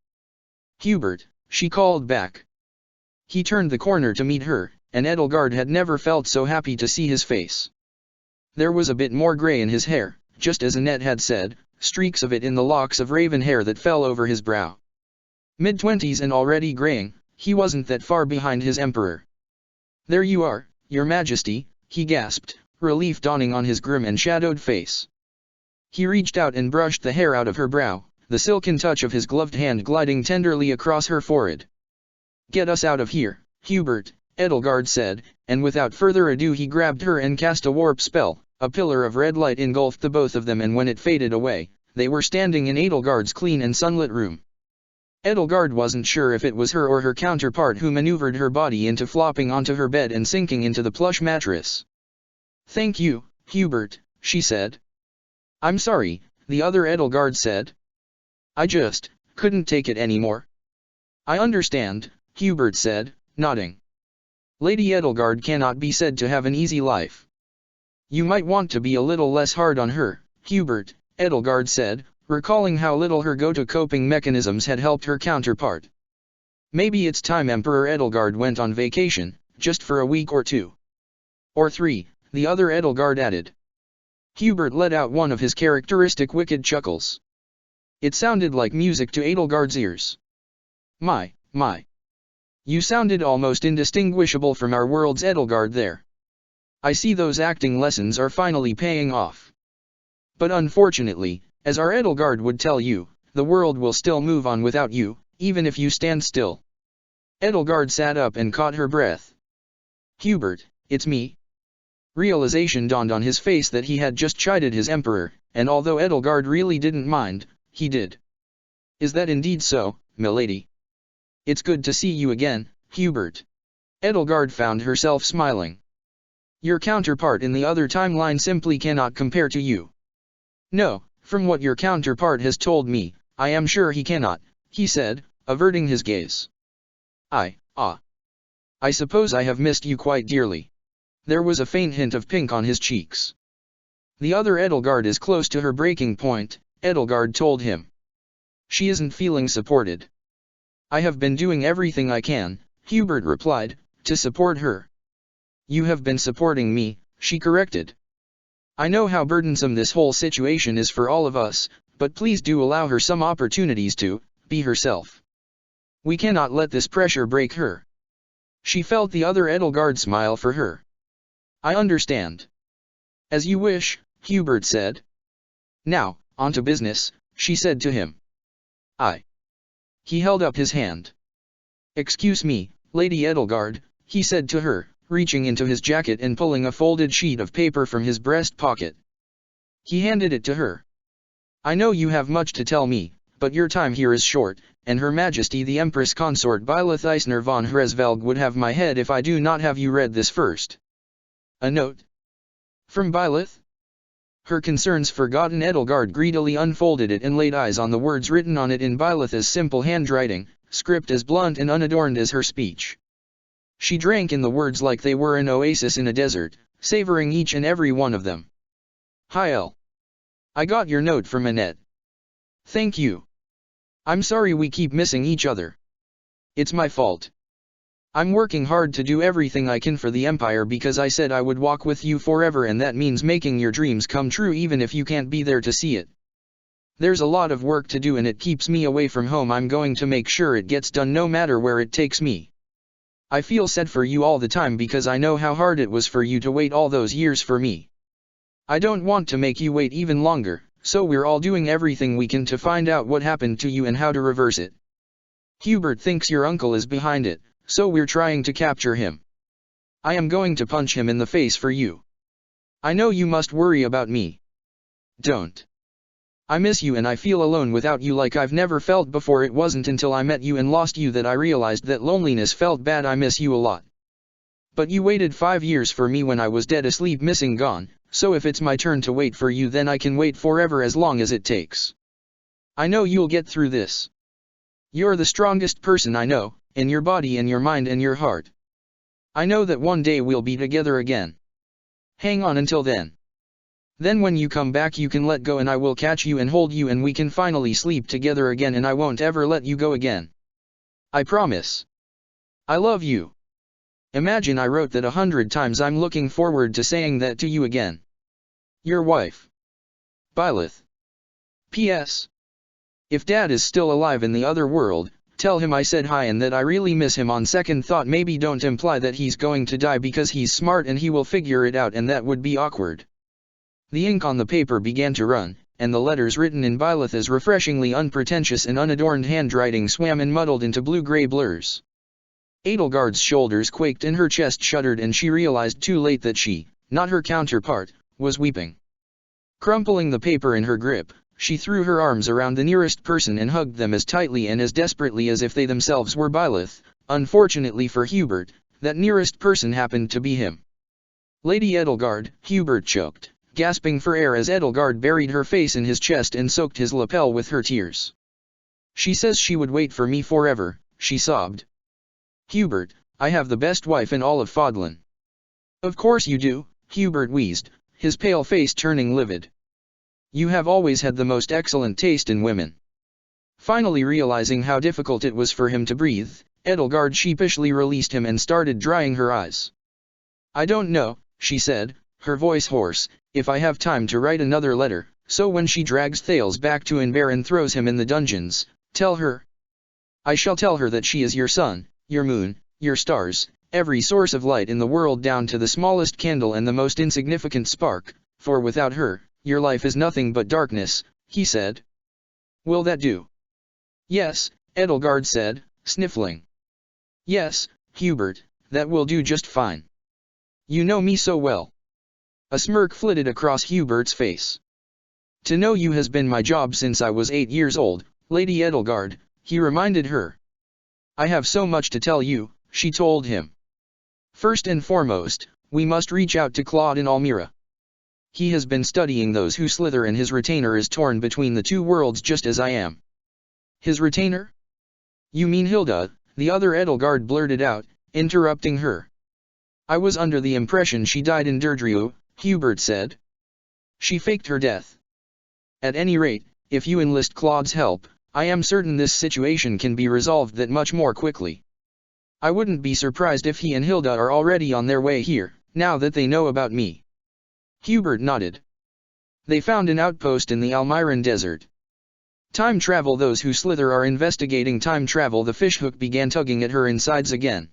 "Hubert," she called back. He turned the corner to meet her, and Edelgard had never felt so happy to see his face. There was a bit more grey in his hair, just as Annette had said, streaks of it in the locks of raven hair that fell over his brow. Mid-20s and already graying, he wasn't that far behind his emperor. "There you are, your majesty," he gasped, relief dawning on his grim and shadowed face. He reached out and brushed the hair out of her brow, the silken touch of his gloved hand gliding tenderly across her forehead. "Get us out of here, Hubert," Edelgard said, and without further ado he grabbed her and cast a warp spell. A pillar of red light engulfed the both of them, and when it faded away, they were standing in Edelgard's clean and sunlit room. Edelgard wasn't sure if it was her or her counterpart who maneuvered her body into flopping onto her bed and sinking into the plush mattress. "Thank you, Hubert," she said. "I'm sorry," the other Edelgard said. "I just couldn't take it anymore." "I understand," Hubert said, nodding. "Lady Edelgard cannot be said to have an easy life. You might want to be a little less hard on her, Hubert," Edelgard said, recalling how little her go-to coping mechanisms had helped her counterpart. "Maybe it's time Emperor Edelgard went on vacation, just for a week or 2. Or 3, the other Edelgard added. Hubert let out one of his characteristic wicked chuckles. It sounded like music to Edelgard's ears. My. You sounded almost indistinguishable from our world's Edelgard there. I see those acting lessons are finally paying off. But unfortunately, as our Edelgard would tell you, the world will still move on without you, even if you stand still." Edelgard sat up and caught her breath. "Hubert, it's me." Realization dawned on his face that he had just chided his emperor, and although Edelgard really didn't mind, he did. "Is that indeed so, milady? It's good to see you again, Hubert." Edelgard found herself smiling. "Your counterpart in the other timeline simply cannot compare to you." "No, from what your counterpart has told me, I am sure he cannot," he said, averting his gaze. I suppose I have missed you quite dearly." There was a faint hint of pink on his cheeks. The other Edelgard is close to her breaking point, Edelgard told him. She isn't feeling supported. I have been doing everything I can, Hubert replied, to support her. You have been supporting me, she corrected. I know how burdensome this whole situation is for all of us, but please do allow her some opportunities to be herself. We cannot let this pressure break her. She felt the other Edelgard smile for her. I understand. As you wish, Hubert said. Now, on to business, she said to him. He held up his hand. Excuse me, Lady Edelgard, he said to her, reaching into his jacket and pulling a folded sheet of paper from his breast pocket. He handed it to her. I know you have much to tell me, but your time here is short, and Her Majesty the Empress Consort Byleth Eisner von Hresvelg would have my head if I do not have you read this first. A note? From Byleth? Her concerns forgotten, Edelgard greedily unfolded it and laid eyes on the words written on it in Byleth's simple handwriting, script as blunt and unadorned as her speech. She drank in the words like they were an oasis in a desert, savoring each and every one of them. Hi El. I got your note from Annette. Thank you. I'm sorry we keep missing each other. It's my fault. I'm working hard to do everything I can for the Empire because I said I would walk with you forever, and that means making your dreams come true even if you can't be there to see it. There's a lot of work to do and it keeps me away from home. I'm going to make sure it gets done no matter where it takes me. I feel sad for you all the time because I know how hard it was for you to wait all those years for me. I don't want to make you wait even longer, so we're all doing everything we can to find out what happened to you and how to reverse it. Hubert thinks your uncle is behind it, so we're trying to capture him. I am going to punch him in the face for you. I know you must worry about me. Don't. I miss you and I feel alone without you like I've never felt before. It wasn't until I met you and lost you that I realized that loneliness felt bad. I miss you a lot. But you waited 5 years for me when I was dead, asleep, missing, gone, so if it's my turn to wait for you then I can wait forever, as long as it takes. I know you'll get through this. You're the strongest person I know, in your body and your mind and your heart. I know that one day we'll be together again. Hang on until then. Then when you come back you can let go and I will catch you and hold you and we can finally sleep together again and I won't ever let you go again. I promise. I love you. Imagine I wrote that 100 times. I'm looking forward to saying that to you again. Your wife. Byleth. P.S. If Dad is still alive in the other world, tell him I said hi and that I really miss him. On second thought, maybe don't imply that he's going to die because he's smart and he will figure it out and that would be awkward. The ink on the paper began to run, and the letters written in Byleth's refreshingly unpretentious and unadorned handwriting swam and muddled into blue-gray blurs. Edelgard's shoulders quaked and her chest shuddered, and she realized too late that she, not her counterpart, was weeping. Crumpling the paper in her grip, she threw her arms around the nearest person and hugged them as tightly and as desperately as if they themselves were Byleth. Unfortunately for Hubert, that nearest person happened to be him. Lady Edelgard, Hubert choked, gasping for air as Edelgard buried her face in his chest and soaked his lapel with her tears. She says she would wait for me forever, she sobbed. Hubert, I have the best wife in all of Fodlan. Of course you do, Hubert wheezed, his pale face turning livid. You have always had the most excellent taste in women. Finally realizing how difficult it was for him to breathe, Edelgard sheepishly released him and started drying her eyes. I don't know, she said, her voice hoarse, if I have time to write another letter, so when she drags Thales back to Inver and throws him in the dungeons, tell her. I shall tell her that she is your sun, your moon, your stars, every source of light in the world down to the smallest candle and the most insignificant spark, for without her, your life is nothing but darkness, he said. Will that do? Yes, Edelgard said, sniffling. Yes, Hubert, that will do just fine. You know me so well. A smirk flitted across Hubert's face. To know you has been my job since I was 8 years old, Lady Edelgard, he reminded her. I have so much to tell you, she told him. First and foremost, we must reach out to Claude in Almira. He has been studying those who slither and his retainer is torn between the two worlds just as I am. His retainer? You mean Hilda, the other Edelgard blurted out, interrupting her. I was under the impression she died in Deirdre, Hubert said. She faked her death. At any rate, if you enlist Claude's help, I am certain this situation can be resolved that much more quickly. I wouldn't be surprised if he and Hilda are already on their way here, now that they know about me. Hubert nodded. They found an outpost in the Almiran Desert. Time travel. Those who slither are investigating time travel. The fishhook began tugging at her insides again.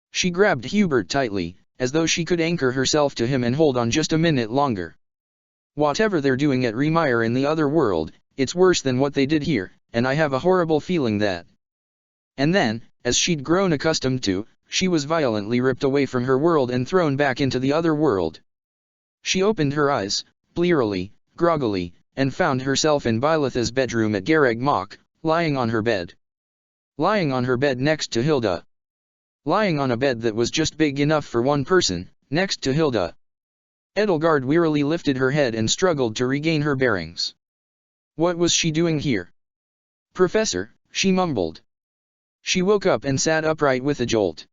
She grabbed Hubert tightly, as though she could anchor herself to him and hold on just a minute longer. Whatever they're doing at Remire in the other world, it's worse than what they did here, and I have a horrible feeling that. And then, as she'd grown accustomed to, she was violently ripped away from her world and thrown back into the other world. She opened her eyes, blearily, groggily, and found herself in Byleth's bedroom at Garreg Mach, lying on her bed. Lying on her bed next to Hilda. Lying on a bed that was just big enough for one person, next to Hilda. Edelgard wearily lifted her head and struggled to regain her bearings. What was she doing here? Professor, she mumbled. She woke up and sat upright with a jolt.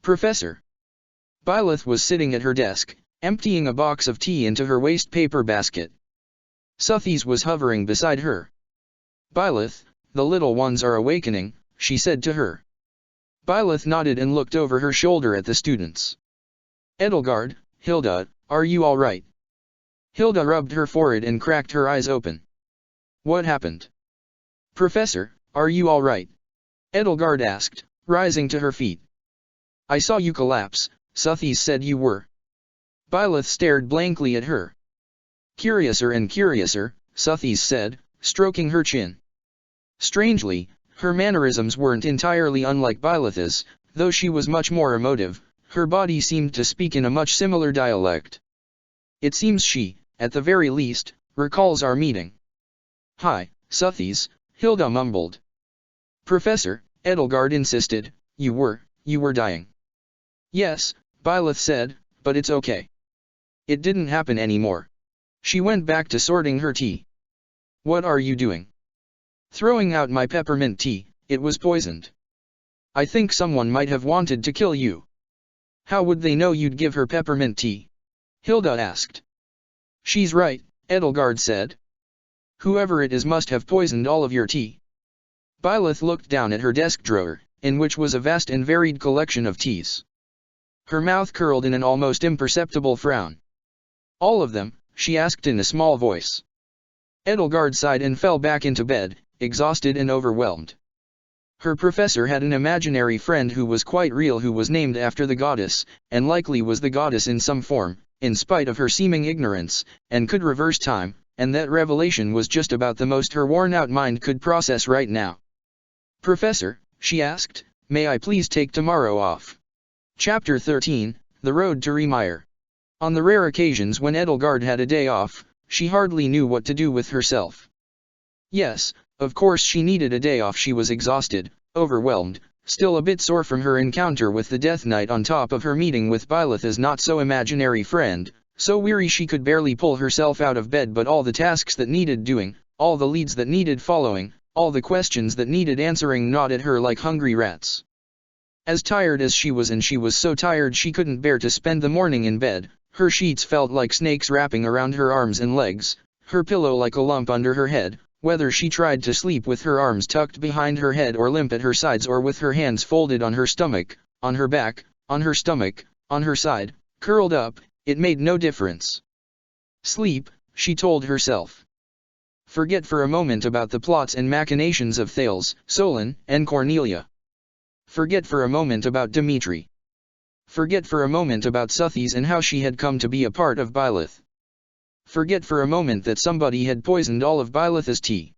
Professor. Byleth was sitting at her desk, emptying a box of tea into her waste paper basket. Suthies was hovering beside her. Byleth, the little ones are awakening, she said to her. Byleth nodded and looked over her shoulder at the students. Edelgard, Hilda, are you all right? Hilda rubbed her forehead and cracked her eyes open. What happened? Professor, are you all right? Edelgard asked, rising to her feet. I saw you collapse, Suthies said you were. Byleth stared blankly at her. Curiouser and curiouser, Suthies said, stroking her chin. Strangely, her mannerisms weren't entirely unlike Byleth's, though she was much more emotive. Her body seemed to speak in a much similar dialect. It seems she, at the very least, recalls our meeting. Hi, Suthies, Hilda mumbled. Professor, Edelgard insisted, you were dying. Yes, Byleth said, but it's okay. It didn't happen anymore. She went back to sorting her tea. What are you doing? Throwing out my peppermint tea, it was poisoned. I think someone might have wanted to kill you. How would they know you'd give her peppermint tea? Hilda asked. She's right, Edelgard said. Whoever it is must have poisoned all of your tea. Byleth looked down at her desk drawer, in which was a vast and varied collection of teas. Her mouth curled in an almost imperceptible frown. All of them? She asked in a small voice. Edelgard sighed and fell back into bed, exhausted and overwhelmed. Her professor had an imaginary friend who was quite real, who was named after the goddess, and likely was the goddess in some form, in spite of her seeming ignorance, and could reverse time, and that revelation was just about the most her worn-out mind could process right now. Professor, she asked, may I please take tomorrow off? Chapter 13, The Road to Remire. On the rare occasions when Edelgard had a day off, she hardly knew what to do with herself. Yes, of course she needed a day off. She was exhausted, overwhelmed, still a bit sore from her encounter with the Death Knight, on top of her meeting with Byleth's not-so-imaginary friend, so weary she could barely pull herself out of bed. But all the tasks that needed doing, all the leads that needed following, all the questions that needed answering gnawed at her like hungry rats. As tired as she was, and she was so tired she couldn't bear to spend the morning in bed, her sheets felt like snakes wrapping around her arms and legs, her pillow like a lump under her head, whether she tried to sleep with her arms tucked behind her head or limp at her sides, or with her hands folded on her stomach, on her back, on her stomach, on her side, curled up, it made no difference. Sleep, she told herself. Forget for a moment about the plots and machinations of Thales, Solon, and Cornelia. Forget for a moment about Dimitri. Forget for a moment about Suthies and how she had come to be a part of Byleth. Forget for a moment that somebody had poisoned all of Byleth's tea.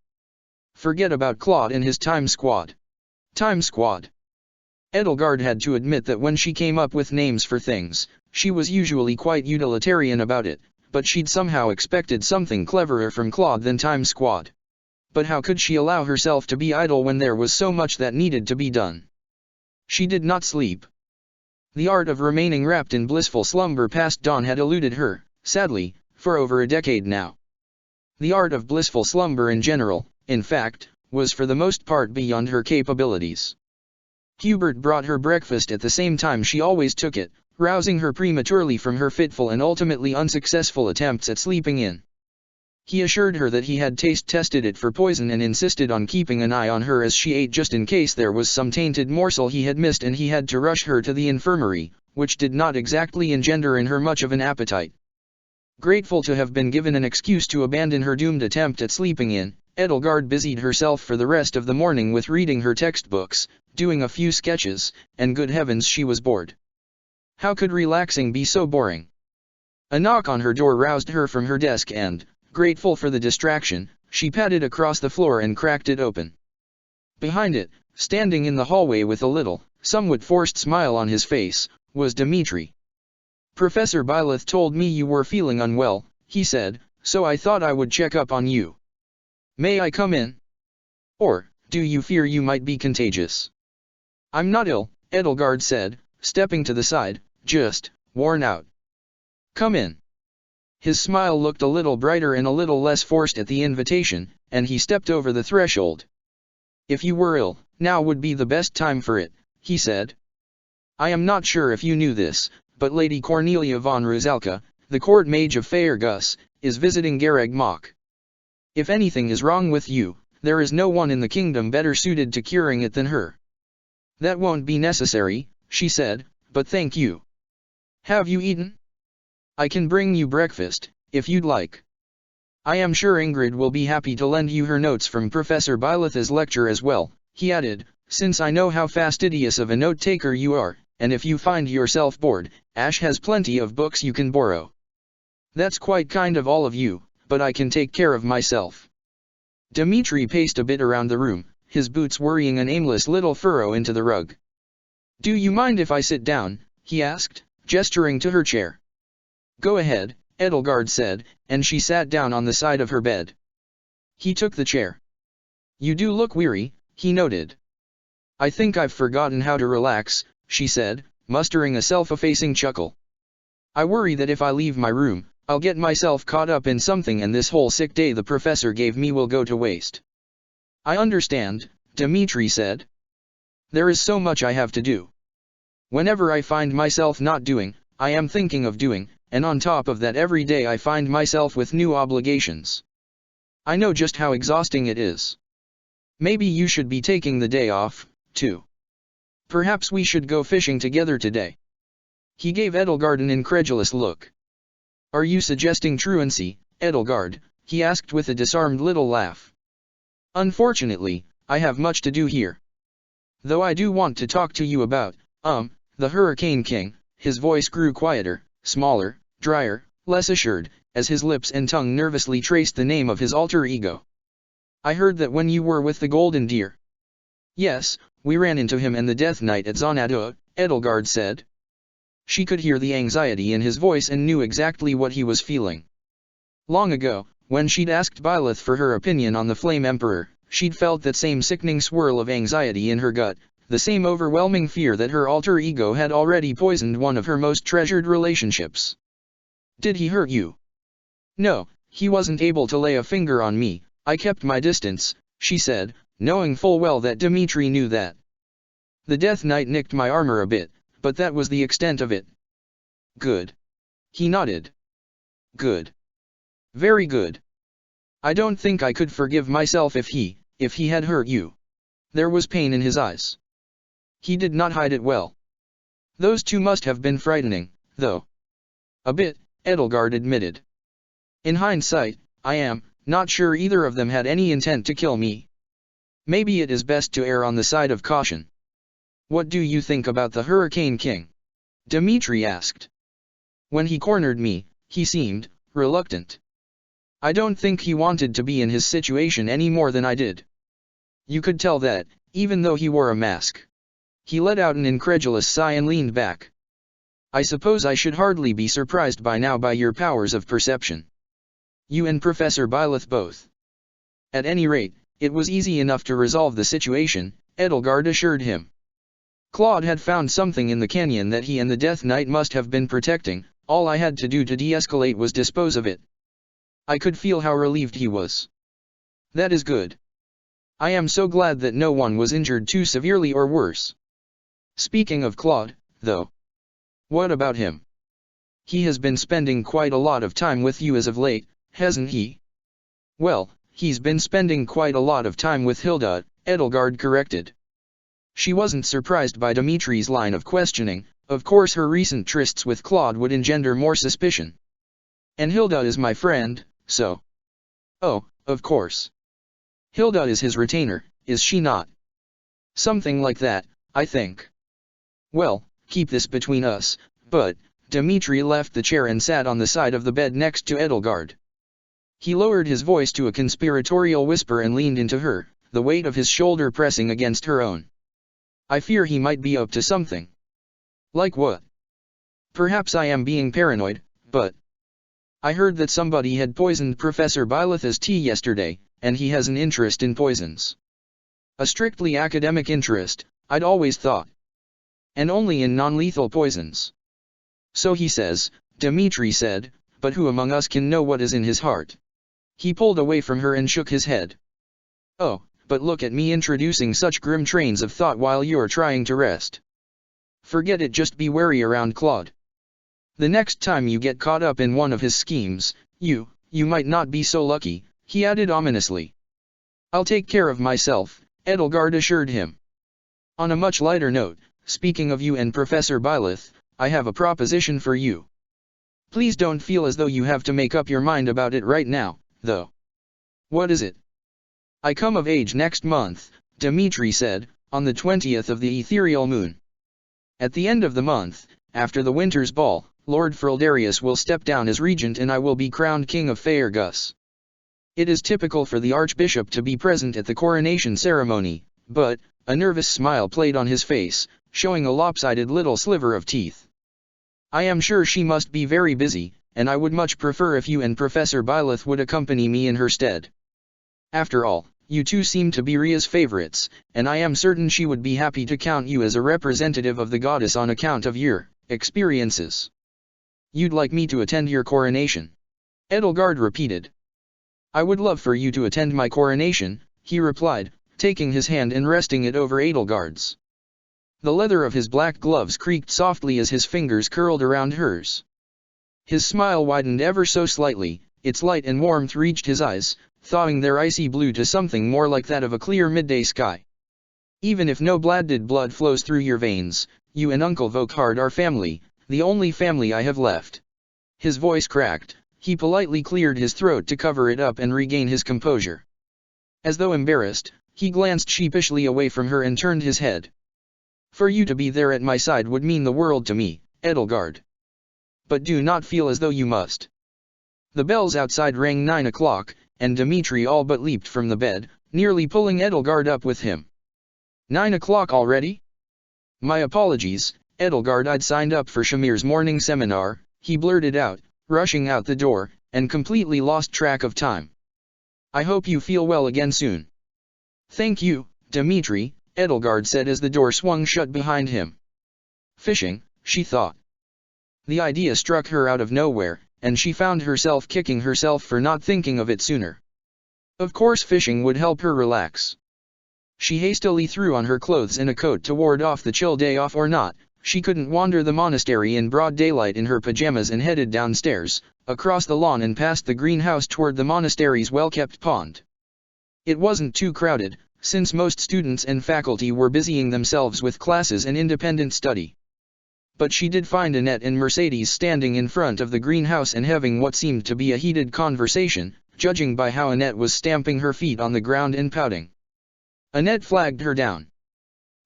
Forget about Claude and his Time Squad. Time Squad. Edelgard had to admit that when she came up with names for things, she was usually quite utilitarian about it, but she'd somehow expected something cleverer from Claude than Time Squad. But how could she allow herself to be idle when there was so much that needed to be done? She did not sleep. The art of remaining wrapped in blissful slumber past dawn had eluded her, sadly, for over a decade now. The art of blissful slumber in general, in fact, was for the most part beyond her capabilities. Hubert brought her breakfast at the same time she always took it, rousing her prematurely from her fitful and ultimately unsuccessful attempts at sleeping in. He assured her that he had taste-tested it for poison and insisted on keeping an eye on her as she ate just in case there was some tainted morsel he had missed and he had to rush her to the infirmary, which did not exactly engender in her much of an appetite. Grateful to have been given an excuse to abandon her doomed attempt at sleeping in, Edelgard busied herself for the rest of the morning with reading her textbooks, doing a few sketches, and good heavens she was bored. How could relaxing be so boring? A knock on her door roused her from her desk and, grateful for the distraction, she padded across the floor and cracked it open. Behind it, standing in the hallway with a little, somewhat forced smile on his face, was Dmitri. "Professor Byleth told me you were feeling unwell," he said, "so I thought I would check up on you. May I come in? Or, do you fear you might be contagious?" "I'm not ill," Edelgard said, stepping to the side, "just worn out. Come in." His smile looked a little brighter and a little less forced at the invitation, and he stepped over the threshold. "If you were ill, now would be the best time for it," he said. "I am not sure if you knew this, but Lady Cornelia von Rusalka, the court mage of Faerghus, is visiting Gareg Mach. If anything is wrong with you, there is no one in the kingdom better suited to curing it than her." "That won't be necessary," she said, "but thank you. Have you eaten? I can bring you breakfast, if you'd like. I am sure Ingrid will be happy to lend you her notes from Professor Byleth's lecture as well," he added, "since I know how fastidious of a note-taker you are, and if you find yourself bored, Ash has plenty of books you can borrow." "That's quite kind of all of you, but I can take care of myself." Dmitri paced a bit around the room, his boots worrying an aimless little furrow into the rug. "Do you mind if I sit down?" he asked, gesturing to her chair. "Go ahead," Edelgard said, and she sat down on the side of her bed. He took the chair. "You do look weary," he noted. "I think I've forgotten how to relax," she said, mustering a self-effacing chuckle. "I worry that if I leave my room, I'll get myself caught up in something and this whole sick day the professor gave me will go to waste." "I understand," Dmitri said. "There is so much I have to do. Whenever I find myself not doing, I am thinking of doing, and on top of that every day I find myself with new obligations. I know just how exhausting it is. Maybe you should be taking the day off, too. Perhaps we should go fishing together today." He gave Edelgard an incredulous look. "Are you suggesting truancy, Edelgard?" he asked with a disarmed little laugh. "Unfortunately, I have much to do here. Though I do want to talk to you about, the Hurricane King." His voice grew quieter, smaller, drier, less assured, as his lips and tongue nervously traced the name of his alter ego. "I heard that when you were with the Golden Deer." "Yes, we ran into him and the Death Knight at Xanadu," Edelgard said. She could hear the anxiety in his voice and knew exactly what he was feeling. Long ago, when she'd asked Byleth for her opinion on the Flame Emperor, she'd felt that same sickening swirl of anxiety in her gut, the same overwhelming fear that her alter ego had already poisoned one of her most treasured relationships. "Did he hurt you?" "No, he wasn't able to lay a finger on me, I kept my distance," she said, knowing full well that Dmitri knew that. "The Death Knight nicked my armor a bit, but that was the extent of it." "Good." He nodded. "Good. Very good. I don't think I could forgive myself if he had hurt you." There was pain in his eyes. He did not hide it well. "Those two must have been frightening, though." "A bit," Edelgard admitted. "In hindsight, I am not sure either of them had any intent to kill me. Maybe it is best to err on the side of caution." "What do you think about the Hurricane King?" Dmitri asked. "When he cornered me, he seemed reluctant. I don't think he wanted to be in his situation any more than I did. You could tell that, even though he wore a mask." He let out an incredulous sigh and leaned back. "I suppose I should hardly be surprised by now by your powers of perception. You and Professor Byleth both." "At any rate, it was easy enough to resolve the situation," Edelgard assured him. "Claude had found something in the canyon that he and the Death Knight must have been protecting, all I had to do to de-escalate was dispose of it." I could feel how relieved he was. "That is good. I am so glad that no one was injured too severely or worse. Speaking of Claude, though." What about him? He has been spending quite a lot of time with you as of late, hasn't he? Well, he's been spending quite a lot of time with Hilda, Edelgard corrected. She wasn't surprised by Dimitri's line of questioning. Of course her recent trysts with Claude would engender more suspicion. And Hilda is my friend, so... Oh, of course. Hilda is his retainer, is she not? Something like that, I think. Well, keep this between us, but... Dimitri left the chair and sat on the side of the bed next to Edelgard. He lowered his voice to a conspiratorial whisper and leaned into her, the weight of his shoulder pressing against her own. I fear he might be up to something. Like what? Perhaps I am being paranoid, but... I heard that somebody had poisoned Professor Byleth's tea yesterday, and he has an interest in poisons. A strictly academic interest, I'd always thought. And only in non-lethal poisons. So he says, Dimitri said, but who among us can know what is in his heart? He pulled away from her and shook his head. Oh, but look at me introducing such grim trains of thought while you're trying to rest. Forget it, just be wary around Claude. The next time you get caught up in one of his schemes, you might not be so lucky, he added ominously. I'll take care of myself, Edelgard assured him. On a much lighter note, speaking of you and Professor Byleth, I have a proposition for you. Please don't feel as though you have to make up your mind about it right now, though. What is it? I come of age next month, Dimitri said, on the 20th of the ethereal moon. At the end of the month, after the winter's ball, Lord Frildarius will step down as regent and I will be crowned king of Faerghus. It is typical for the archbishop to be present at the coronation ceremony, but, a nervous smile played on his face, showing a lopsided little sliver of teeth. I am sure she must be very busy, and I would much prefer if you and Professor Byleth would accompany me in her stead. After all, you two seem to be Rhea's favorites, and I am certain she would be happy to count you as a representative of the goddess on account of your experiences. You'd like me to attend your coronation? Edelgard repeated. I would love for you to attend my coronation, he replied, taking his hand and resting it over Edelgard's. The leather of his black gloves creaked softly as his fingers curled around hers. His smile widened ever so slightly, its light and warmth reached his eyes, thawing their icy blue to something more like that of a clear midday sky. Even if no blood flows through your veins, you and Uncle Vokhard are family, the only family I have left. His voice cracked, he politely cleared his throat to cover it up and regain his composure. As though embarrassed, he glanced sheepishly away from her and turned his head. For you to be there at my side would mean the world to me, Edelgard. But do not feel as though you must. The bells outside rang 9 o'clock, and Dimitri all but leaped from the bed, nearly pulling Edelgard up with him. 9 o'clock already? My apologies, Edelgard, I'd signed up for Shamir's morning seminar, he blurted out, rushing out the door, and completely lost track of time. I hope you feel well again soon. Thank you, Dimitri, Edelgard said as the door swung shut behind him. Fishing, she thought. The idea struck her out of nowhere, and she found herself kicking herself for not thinking of it sooner. Of course fishing would help her relax. She hastily threw on her clothes and a coat to ward off the chill day off or not, she couldn't wander the monastery in broad daylight in her pajamas and headed downstairs, across the lawn and past the greenhouse toward the monastery's well-kept pond. It wasn't too crowded, since most students and faculty were busying themselves with classes and independent study. But she did find Annette and Mercedes standing in front of the greenhouse and having what seemed to be a heated conversation, judging by how Annette was stamping her feet on the ground and pouting. Annette flagged her down.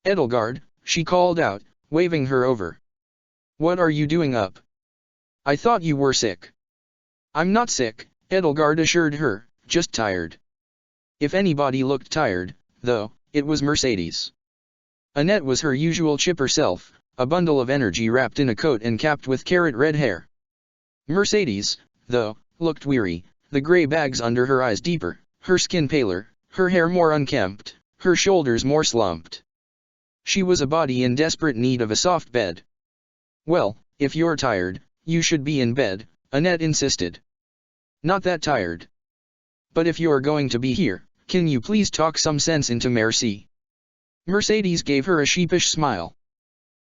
Edelgard, she called out, waving her over. What are you doing up? I thought you were sick. I'm not sick, Edelgard assured her, just tired. If anybody looked tired, though, it was Mercedes. Annette was her usual chipper self, a bundle of energy wrapped in a coat and capped with carrot red hair. Mercedes, though, looked weary, the gray bags under her eyes deeper, her skin paler, her hair more unkempt, her shoulders more slumped. She was a body in desperate need of a soft bed. Well, if you're tired, you should be in bed, Annette insisted. Not that tired. But if you're going to be here, can you please talk some sense into Merci? Mercedes gave her a sheepish smile.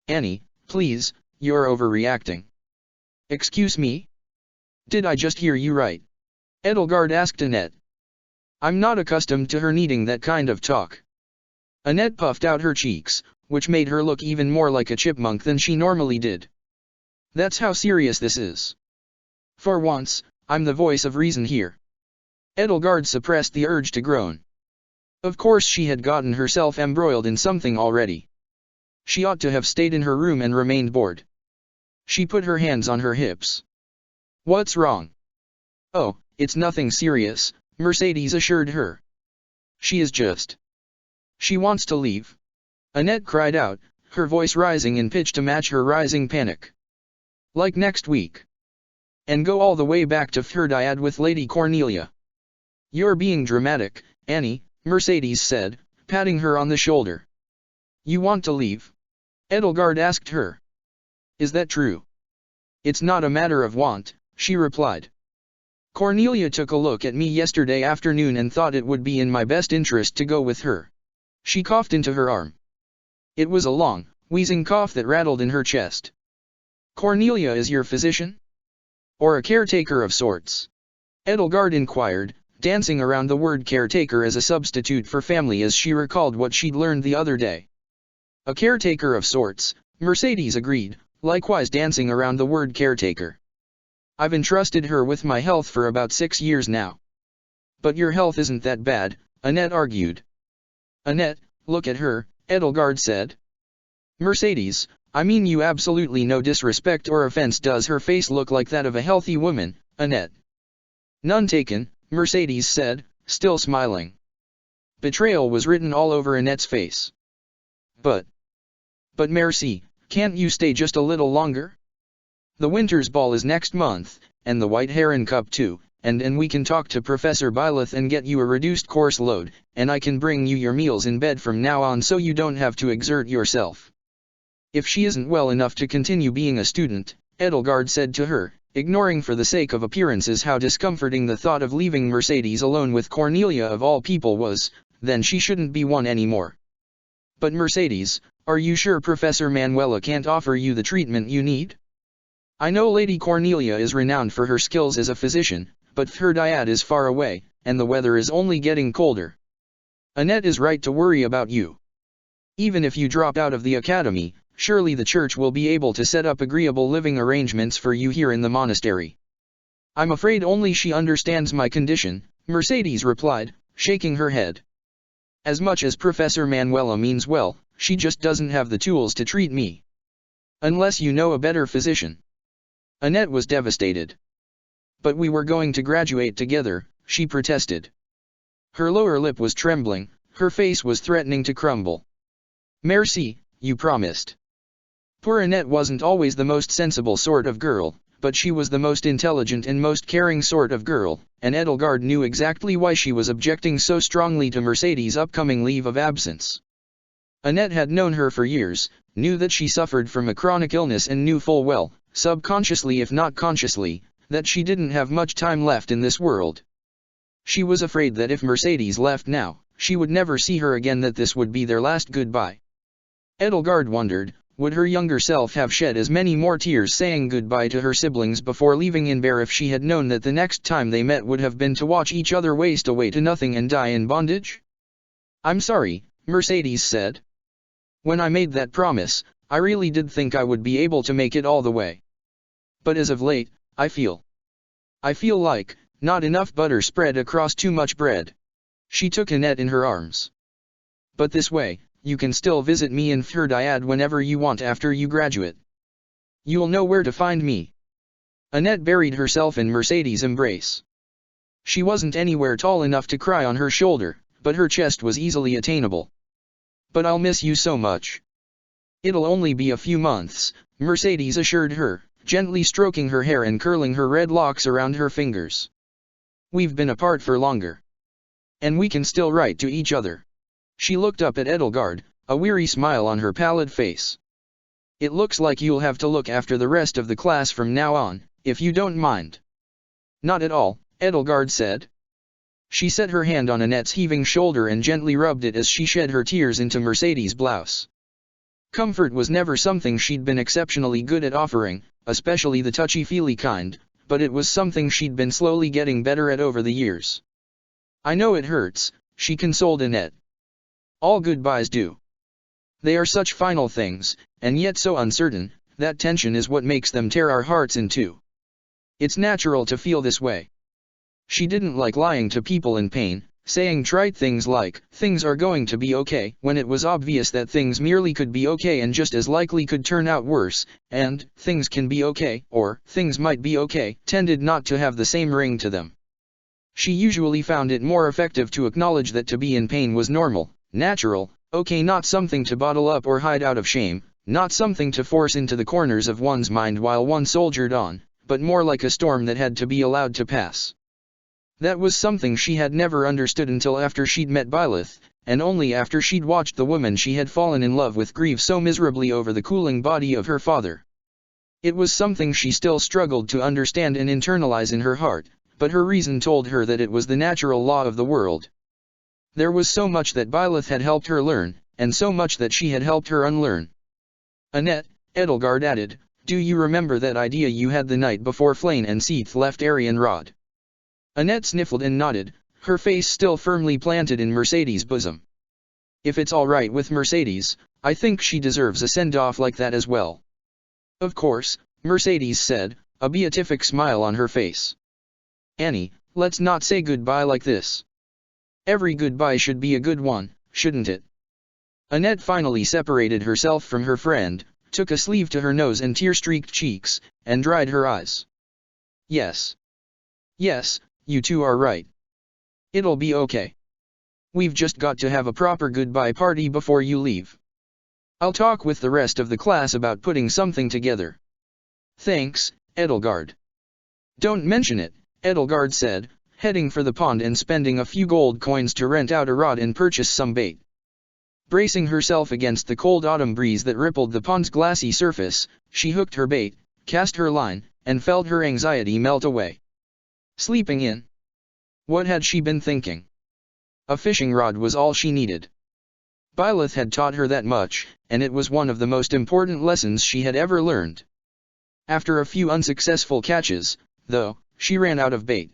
Annie, please, you're overreacting. Excuse me? Did I just hear you right? Edelgard asked Annette. I'm not accustomed to her needing that kind of talk. Annette puffed out her cheeks, which made her look even more like a chipmunk than she normally did. That's how serious this is. For once, I'm the voice of reason here. Edelgard suppressed the urge to groan. Of course she had gotten herself embroiled in something already. She ought to have stayed in her room and remained bored. She put her hands on her hips. What's wrong? Oh, it's nothing serious, Mercedes assured her. She is just. She wants to leave. Annette cried out, her voice rising in pitch to match her rising panic. Like next week. And go all the way back to Fhirdiad with Lady Cornelia. You're being dramatic, Annie, Mercedes said, patting her on the shoulder. You want to leave? Edelgard asked her. Is that true? It's not a matter of want, she replied. Cornelia took a look at me yesterday afternoon and thought it would be in my best interest to go with her. She coughed into her arm. It was a long, wheezing cough that rattled in her chest. Cornelia is your physician? Or a caretaker of sorts? Edelgard inquired, dancing around the word caretaker as a substitute for family as she recalled what she'd learned the other day. A caretaker of sorts, Mercedes agreed, likewise dancing around the word caretaker. I've entrusted her with my health for about 6 years now. But your health isn't that bad, Annette argued. Annette, look at her, Edelgard said. Mercedes, I mean you absolutely no disrespect or offense. Does her face look like that of a healthy woman, Annette? None taken, Mercedes said, still smiling. Betrayal was written all over Annette's face. But Merci, can't you stay just a little longer? The Winter's Ball is next month, and the White Heron Cup too, and we can talk to Professor Byleth and get you a reduced course load, and I can bring you your meals in bed from now on so you don't have to exert yourself. If she isn't well enough to continue being a student, Edelgard said to her, ignoring for the sake of appearances how discomforting the thought of leaving Mercedes alone with Cornelia of all people was, then she shouldn't be one anymore. But Mercedes, are you sure Professor Manuela can't offer you the treatment you need? I know Lady Cornelia is renowned for her skills as a physician, but Fhirdiad is far away, and the weather is only getting colder. Annette is right to worry about you. Even if you drop out of the academy, surely the church will be able to set up agreeable living arrangements for you here in the monastery. I'm afraid only she understands my condition, Mercedes replied, shaking her head. As much as Professor Manuela means well, she just doesn't have the tools to treat me. Unless you know a better physician. Annette was devastated. But we were going to graduate together, she protested. Her lower lip was trembling, her face was threatening to crumble. Merci, you promised. Poor Annette wasn't always the most sensible sort of girl, but she was the most intelligent and most caring sort of girl, and Edelgard knew exactly why she was objecting so strongly to Mercedes' upcoming leave of absence. Annette had known her for years, knew that she suffered from a chronic illness and knew full well, subconsciously if not consciously, that she didn't have much time left in this world. She was afraid that if Mercedes left now, she would never see her again, that this would be their last goodbye. Edelgard wondered, would her younger self have shed as many more tears saying goodbye to her siblings before leaving Inver if she had known that the next time they met would have been to watch each other waste away to nothing and die in bondage? I'm sorry, Mercedes said. When I made that promise, I really did think I would be able to make it all the way. But as of late, I feel like, not enough butter spread across too much bread. She took Annette in her arms. But this way, you can still visit me in Fhirdiad whenever you want after you graduate. You'll know where to find me. Annette buried herself in Mercedes' embrace. She wasn't anywhere tall enough to cry on her shoulder, but her chest was easily attainable. But I'll miss you so much. It'll only be a few months, Mercedes assured her, gently stroking her hair and curling her red locks around her fingers. We've been apart for longer. And we can still write to each other. She looked up at Edelgard, a weary smile on her pallid face. It looks like you'll have to look after the rest of the class from now on, if you don't mind. Not at all, Edelgard said. She set her hand on Annette's heaving shoulder and gently rubbed it as she shed her tears into Mercedes' blouse. Comfort was never something she'd been exceptionally good at offering, especially the touchy-feely kind, but it was something she'd been slowly getting better at over the years. "I know it hurts," she consoled Annette. "All goodbyes do. They are such final things, and yet so uncertain. That tension is what makes them tear our hearts in two. It's natural to feel this way." She didn't like lying to people in pain, saying trite things like, "Things are going to be okay," when it was obvious that things merely could be okay and just as likely could turn out worse, and "things can be okay," or "things might be okay," tended not to have the same ring to them. She usually found it more effective to acknowledge that to be in pain was normal, natural, okay, not something to bottle up or hide out of shame, not something to force into the corners of one's mind while one soldiered on, but more like a storm that had to be allowed to pass. That was something she had never understood until after she'd met Byleth, and only after she'd watched the woman she had fallen in love with grieve so miserably over the cooling body of her father. It was something she still struggled to understand and internalize in her heart, but her reason told her that it was the natural law of the world. There was so much that Byleth had helped her learn, and so much that she had helped her unlearn. "Annette," Edelgard added, "do you remember that idea you had the night before Flayn and Seath left Arianrhod?" Annette sniffled and nodded, her face still firmly planted in Mercedes' bosom. "If it's all right with Mercedes, I think she deserves a send-off like that as well." "Of course," Mercedes said, a beatific smile on her face. "Annie, let's not say goodbye like this. Every goodbye should be a good one, shouldn't it?" Annette finally separated herself from her friend, took a sleeve to her nose and tear-streaked cheeks, and dried her eyes. "Yes. Yes, you two are right. It'll be okay. We've just got to have a proper goodbye party before you leave. I'll talk with the rest of the class about putting something together." "Thanks, Edelgard." "Don't mention it," Edelgard said, heading for the pond and spending a few gold coins to rent out a rod and purchase some bait. Bracing herself against the cold autumn breeze that rippled the pond's glassy surface, she hooked her bait, cast her line, and felt her anxiety melt away. Sleeping in. What had she been thinking? A fishing rod was all she needed. Byleth had taught her that much, and it was one of the most important lessons she had ever learned. After a few unsuccessful catches, though, she ran out of bait.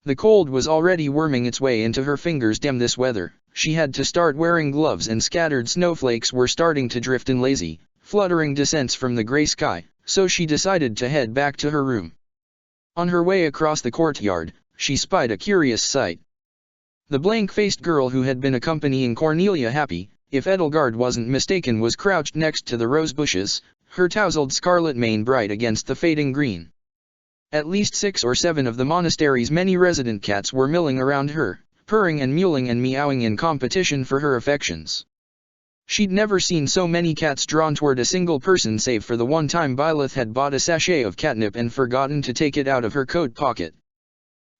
The cold was already worming its way into her fingers. Damn this weather, she had to start wearing gloves, and scattered snowflakes were starting to drift in lazy, fluttering descents from the gray sky, so she decided to head back to her room. On her way across the courtyard, she spied a curious sight. The blank-faced girl who had been accompanying Cornelia Happy, if Edelgard wasn't mistaken, was crouched next to the rose bushes, her tousled scarlet mane bright against the fading green. At least 6 or 7 of the monastery's many resident cats were milling around her, purring and mewling and meowing in competition for her affections. She'd never seen so many cats drawn toward a single person, save for the one time Byleth had bought a sachet of catnip and forgotten to take it out of her coat pocket.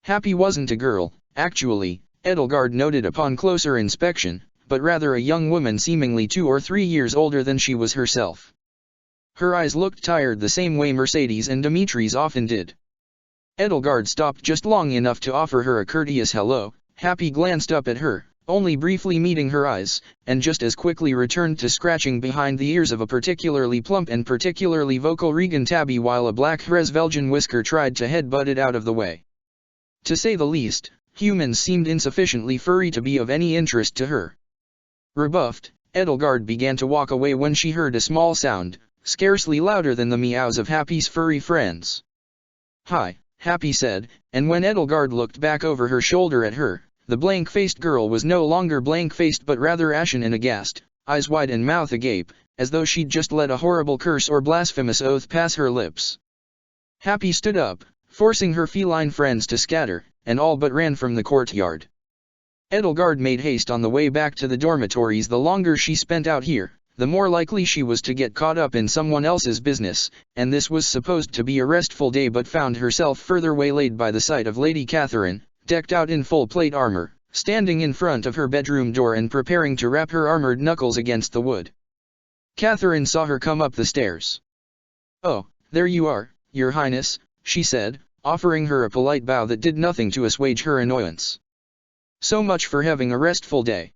Happy wasn't a girl, actually, Edelgard noted upon closer inspection, but rather a young woman seemingly 2 or 3 years older than she was herself. Her eyes looked tired, the same way Mercedes and Dimitri's often did. Edelgard stopped just long enough to offer her a courteous hello. Happy glanced up at her, only briefly meeting her eyes, and just as quickly returned to scratching behind the ears of a particularly plump and particularly vocal Regan Tabby, while a black Hresvelgen whisker tried to headbutt it out of the way. To say the least, humans seemed insufficiently furry to be of any interest to her. Rebuffed, Edelgard began to walk away when she heard a small sound, scarcely louder than the meows of Happy's furry friends. "Hi," Happy said, and when Edelgard looked back over her shoulder at her, the blank-faced girl was no longer blank-faced but rather ashen and aghast, eyes wide and mouth agape, as though she'd just let a horrible curse or blasphemous oath pass her lips. Happy stood up, forcing her feline friends to scatter, and all but ran from the courtyard. Edelgard made haste on the way back to the dormitories. The longer she spent out here, the more likely she was to get caught up in someone else's business, and this was supposed to be a restful day, but found herself further waylaid by the sight of Lady Catherine, decked out in full plate armor, standing in front of her bedroom door and preparing to rap her armored knuckles against the wood. Catherine saw her come up the stairs. "Oh, there you are, Your Highness," she said, offering her a polite bow that did nothing to assuage her annoyance. "So much for having a restful day.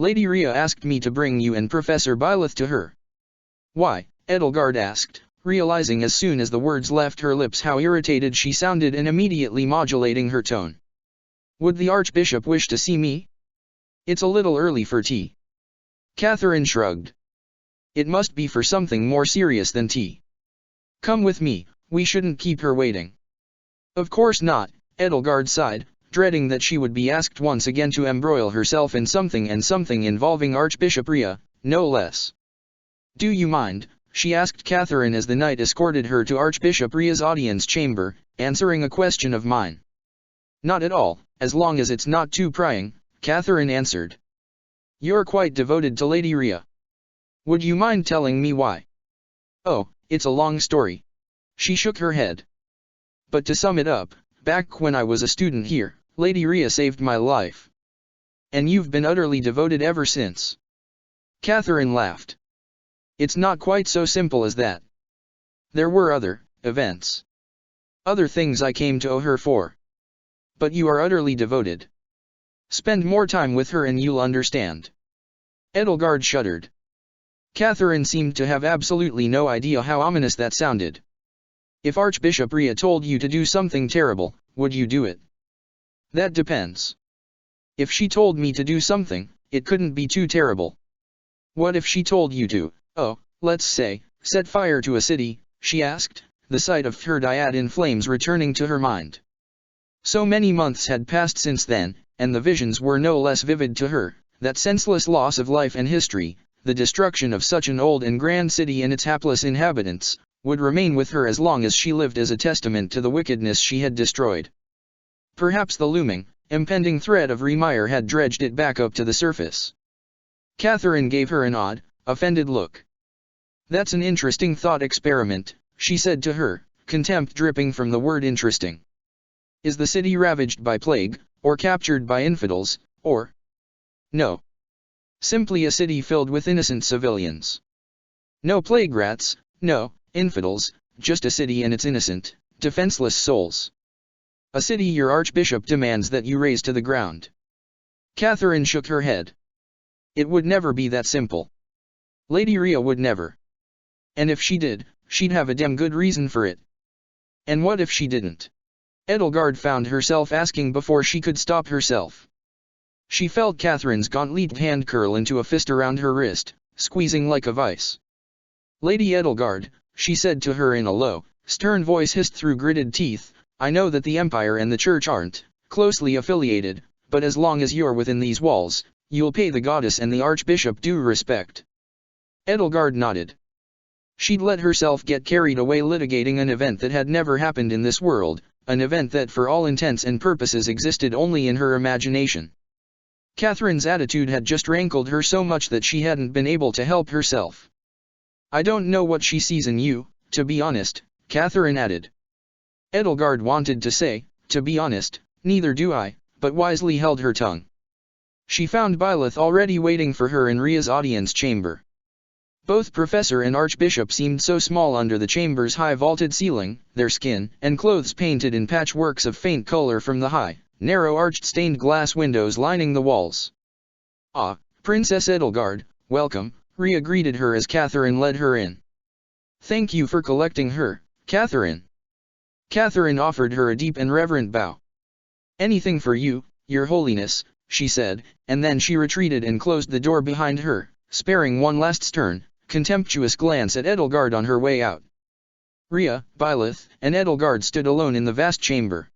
Lady Rhea asked me to bring you and Professor Byleth to her. Why? Edelgard asked, realizing as soon as the words left her lips how irritated she sounded and immediately modulating her tone. Would the Archbishop wish to see me? It's a little early for tea. Catherine shrugged. It must be for something more serious than tea. Come with me, we shouldn't keep her waiting. Of course not, Edelgard sighed, dreading that she would be asked once again to embroil herself in something involving Archbishop Rhea, no less. Do you mind? She asked Catherine as the knight escorted her to Archbishop Rhea's audience chamber, answering a question of mine. Not at all, as long as it's not too prying, Catherine answered. You're quite devoted to Lady Rhea. Would you mind telling me why? Oh, it's a long story. She shook her head. But to sum it up, back when I was a student here, Lady Rhea saved my life. And you've been utterly devoted ever since. Catherine laughed. It's not quite so simple as that. There were other events. Other things I came to owe her for. But you are utterly devoted. Spend more time with her and you'll understand. Edelgard shuddered. Catherine seemed to have absolutely no idea how ominous that sounded. If Archbishop Rhea told you to do something terrible, would you do it? That depends. If she told me to do something, it couldn't be too terrible. What if she told you to, let's say, set fire to a city, she asked, the sight of Ferdinand in flames returning to her mind. So many months had passed since then, and the visions were no less vivid to her, that senseless loss of life and history, the destruction of such an old and grand city and its hapless inhabitants, would remain with her as long as she lived as a testament to the wickedness she had destroyed. Perhaps the looming, impending threat of Rhaemire had dredged it back up to the surface. Catherine gave her an odd, offended look. That's an interesting thought experiment, she said to her, contempt dripping from the word interesting. Is the city ravaged by plague, or captured by infidels, or? No. Simply a city filled with innocent civilians. No plague rats, no infidels, just a city and its innocent, defenseless souls. A city your archbishop demands that you raze to the ground. Catherine shook her head. It would never be that simple. Lady Rhea would never. And if she did, she'd have a damn good reason for it. And what if she didn't? Edelgard found herself asking before she could stop herself. She felt Catherine's gauntleted hand curl into a fist around her wrist, squeezing like a vice. Lady Edelgard, she said to her in a low, stern voice hissed through gritted teeth, I know that the Empire and the Church aren't closely affiliated, but as long as you're within these walls, you'll pay the goddess and the Archbishop due respect. Edelgard nodded. She'd let herself get carried away litigating an event that had never happened in this world, an event that for all intents and purposes existed only in her imagination. Catherine's attitude had just rankled her so much that she hadn't been able to help herself. I don't know what she sees in you, to be honest, Catherine added. Edelgard wanted to say, to be honest, neither do I, but wisely held her tongue. She found Byleth already waiting for her in Rhea's audience chamber. Both professor and archbishop seemed so small under the chamber's high vaulted ceiling, their skin and clothes painted in patchworks of faint color from the high, narrow arched stained glass windows lining the walls. Ah, Princess Edelgard, welcome, Rhea greeted her as Catherine led her in. Thank you for collecting her, Catherine. Catherine offered her a deep and reverent bow. Anything for you, your holiness, she said, and then she retreated and closed the door behind her, sparing one last stern, contemptuous glance at Edelgard on her way out. Rhea, Byleth, and Edelgard stood alone in the vast chamber.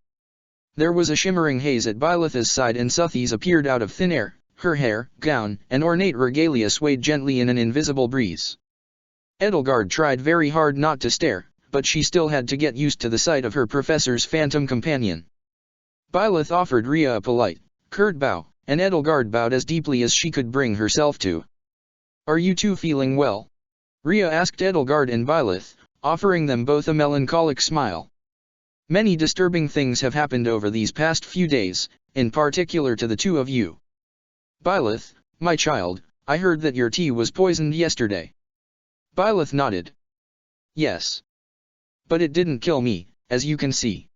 There was a shimmering haze at Byleth's side and Suthies appeared out of thin air, her hair, gown, and ornate regalia swayed gently in an invisible breeze. Edelgard tried very hard not to stare, but she still had to get used to the sight of her professor's phantom companion. Byleth offered Rhea a polite, curt bow, and Edelgard bowed as deeply as she could bring herself to. Are you two feeling well? Rhea asked Edelgard and Byleth, offering them both a melancholic smile. Many disturbing things have happened over these past few days, in particular to the two of you. Byleth, my child, I heard that your tea was poisoned yesterday. Byleth nodded. Yes. But it didn't kill me, as you can see.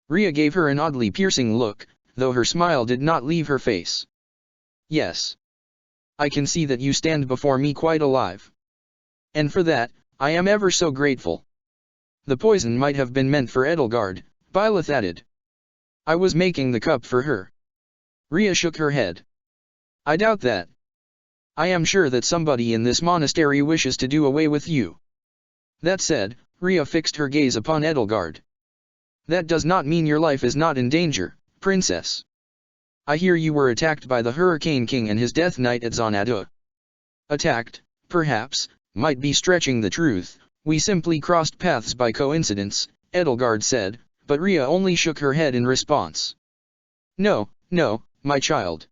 Rhea gave her an oddly piercing look, though her smile did not leave her face. Yes. I can see that you stand before me quite alive. And for that, I am ever so grateful. The poison might have been meant for Edelgard, Byleth added. I was making the cup for her. Rhea shook her head. I doubt that. I am sure that somebody in this monastery wishes to do away with you. That said, Rhea fixed her gaze upon Edelgard. That does not mean your life is not in danger, princess. I hear you were attacked by the Hurricane King and his Death Knight at Xanadu. Attacked, perhaps, might be stretching the truth. We simply crossed paths by coincidence, Edelgard said, but Rhea only shook her head in response. No, no, my child.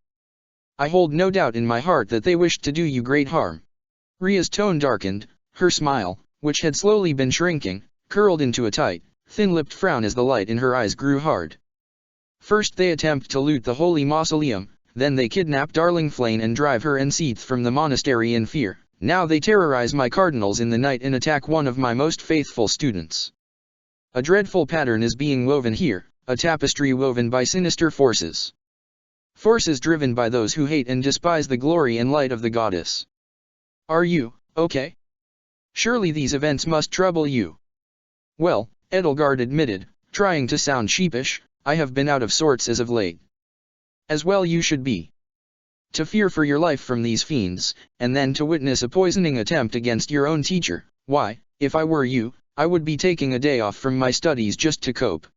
I hold no doubt in my heart that they wished to do you great harm. Rhea's tone darkened, her smile, which had slowly been shrinking, curled into a tight, thin-lipped frown as the light in her eyes grew hard. First they attempt to loot the holy mausoleum, then they kidnap darling Flame and drive her and Seath from the monastery in fear. Now they terrorize my cardinals in the night and attack one of my most faithful students. A dreadful pattern is being woven here, a tapestry woven by sinister forces. Forces driven by those who hate and despise the glory and light of the goddess. Are you, okay? Surely these events must trouble you. Well, Edelgard admitted, trying to sound sheepish, I have been out of sorts as of late. As well you should be. To fear for your life from these fiends, and then to witness a poisoning attempt against your own teacher, why, if I were you, I would be taking a day off from my studies just to cope.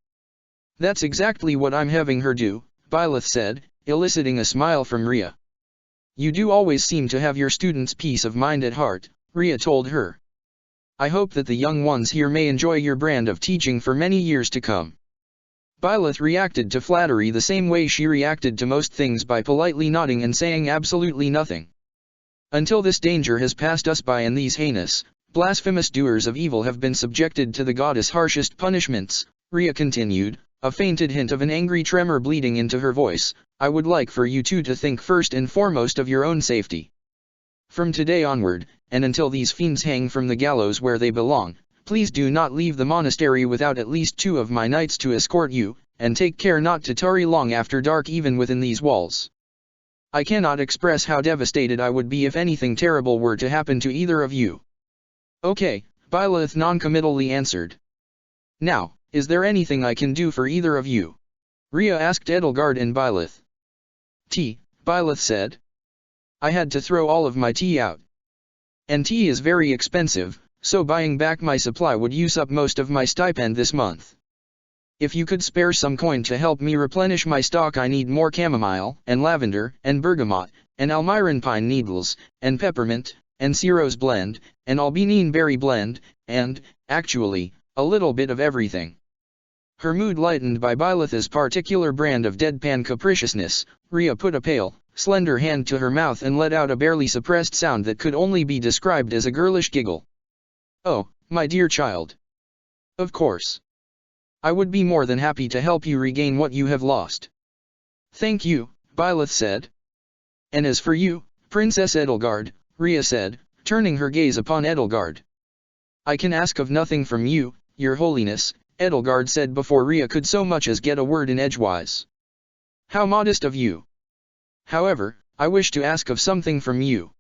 That's exactly what I'm having her do, Byleth said, eliciting a smile from Rhea. You do always seem to have your students' peace of mind at heart, Rhea told her. I hope that the young ones here may enjoy your brand of teaching for many years to come. Byleth reacted to flattery the same way she reacted to most things, by politely nodding and saying absolutely nothing. Until this danger has passed us by and these heinous, blasphemous doers of evil have been subjected to the goddess' harshest punishments, Rhea continued, a fainted hint of an angry tremor bleeding into her voice, I would like for you two to think first and foremost of your own safety. From today onward, and until these fiends hang from the gallows where they belong, please do not leave the monastery without at least 2 of my knights to escort you, and take care not to tarry long after dark even within these walls. I cannot express how devastated I would be if anything terrible were to happen to either of you. Okay, Byleth noncommittally answered. Now, is there anything I can do for either of you? Rhea asked Edelgard and Byleth. Tea, Byleth said. I had to throw all of my tea out. And tea is very expensive, so buying back my supply would use up most of my stipend this month. If you could spare some coin to help me replenish my stock, I need more chamomile, and lavender, and bergamot, and almiron pine needles, and peppermint, and Ciro's blend, and albanine berry blend, and, actually, a little bit of everything. Her mood lightened by Byleth's particular brand of deadpan capriciousness, Rhea put a pale, slender hand to her mouth and let out a barely suppressed sound that could only be described as a girlish giggle. Oh, my dear child. Of course. I would be more than happy to help you regain what you have lost. Thank you, Byleth said. And as for you, Princess Edelgard, Rhea said, turning her gaze upon Edelgard. I can ask of nothing from you, your holiness, Edelgard said before Rhea could so much as get a word in edgewise. How modest of you. However, I wish to ask of something from you.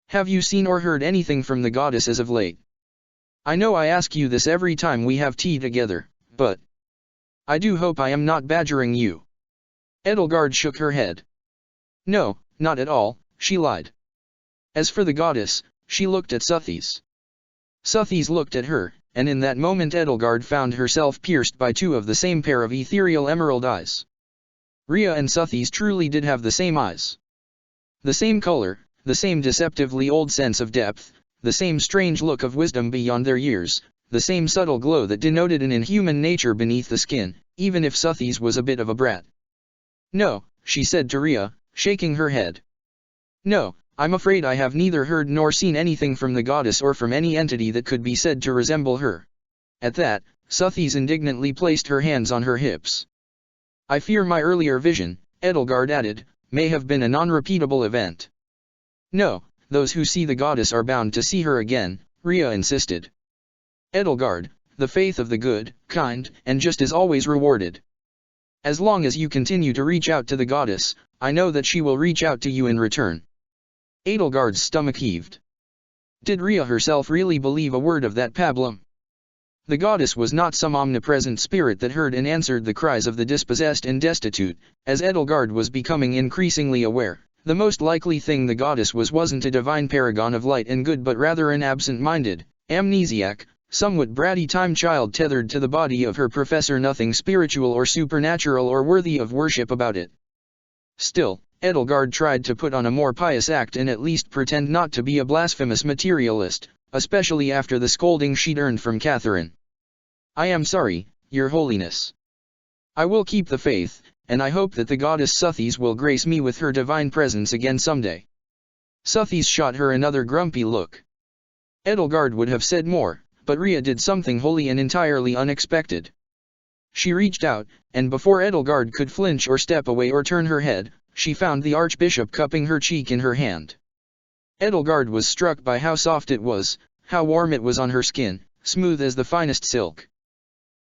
Have you seen or heard anything from the goddess as of late? I know I ask you this every time we have tea together, but I do hope I am not badgering you. Edelgard shook her head. No, not at all, she lied. As for the goddess, she looked at Suthies. Suthies looked at her, and in that moment Edelgard found herself pierced by 2 of the same pair of ethereal emerald eyes. Rhea and Suthies truly did have the same eyes. The same color, the same deceptively old sense of depth, the same strange look of wisdom beyond their years, the same subtle glow that denoted an inhuman nature beneath the skin, even if Suthies was a bit of a brat. No, she said to Rhea, shaking her head. No, I'm afraid I have neither heard nor seen anything from the goddess or from any entity that could be said to resemble her. At that, Suthies indignantly placed her hands on her hips. I fear my earlier vision, Edelgard added, may have been a non-repeatable event. No, those who see the goddess are bound to see her again, Rhea insisted. Edelgard, the faith of the good, kind, and just is always rewarded. As long as you continue to reach out to the goddess, I know that she will reach out to you in return. Edelgard's stomach heaved. Did Rhea herself really believe a word of that pablum? The goddess was not some omnipresent spirit that heard and answered the cries of the dispossessed and destitute, as Edelgard was becoming increasingly aware. The most likely thing the goddess wasn't a divine paragon of light and good but rather an absent-minded, amnesiac, somewhat bratty time child tethered to the body of her professor, nothing spiritual or supernatural or worthy of worship about it. Still, Edelgard tried to put on a more pious act and at least pretend not to be a blasphemous materialist, especially after the scolding she'd earned from Catherine. I am sorry, Your Holiness. I will keep the faith, and I hope that the goddess Suthis will grace me with her divine presence again someday. Suthis shot her another grumpy look. Edelgard would have said more, but Rhea did something wholly and entirely unexpected. She reached out, and before Edelgard could flinch or step away or turn her head, she found the Archbishop cupping her cheek in her hand. Edelgard was struck by how soft it was, how warm it was on her skin, smooth as the finest silk.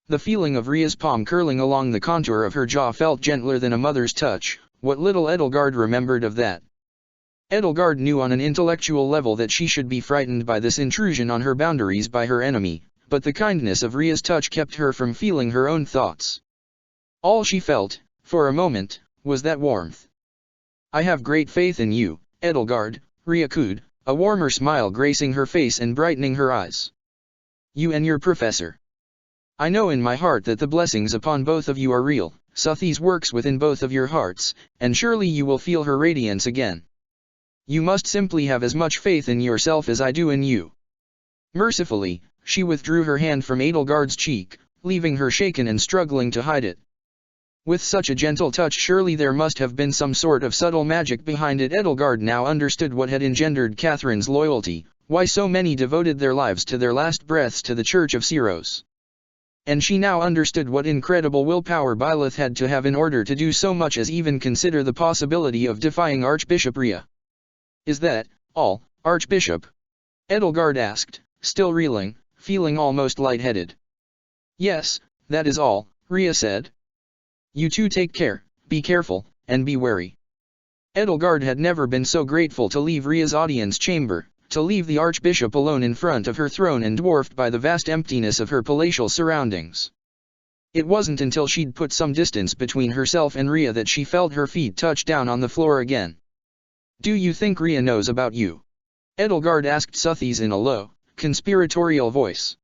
The feeling of Rhea's palm curling along the contour of her jaw felt gentler than a mother's touch. What little Edelgard remembered of that. Edelgard knew on an intellectual level that she should be frightened by this intrusion on her boundaries by her enemy, but the kindness of Rhea's touch kept her from feeling her own thoughts. All she felt, for a moment, was that warmth. I have great faith in you, Edelgard, Rhea cooed, a warmer smile gracing her face and brightening her eyes. You and your professor. I know in my heart that the blessings upon both of you are real. Suthis works within both of your hearts, and surely you will feel her radiance again. You must simply have as much faith in yourself as I do in you. Mercifully, she withdrew her hand from Edelgard's cheek, leaving her shaken and struggling to hide it. With such a gentle touch, surely there must have been some sort of subtle magic behind it. Edelgard now understood what had engendered Catherine's loyalty, why so many devoted their lives to their last breaths to the Church of Syros. And she now understood what incredible willpower Byleth had to have in order to do so much as even consider the possibility of defying Archbishop Rhea. Is that all, Archbishop? Edelgard asked, still reeling, feeling almost lightheaded. Yes, that is all, Rhea said. You two take care, be careful, and be wary. Edelgard had never been so grateful to leave Rhea's audience chamber, to leave the Archbishop alone in front of her throne and dwarfed by the vast emptiness of her palatial surroundings. It wasn't until she'd put some distance between herself and Rhea that she felt her feet touch down on the floor again. Do you think Rhea knows about you? Edelgard asked Suthis in a low, conspiratorial voice.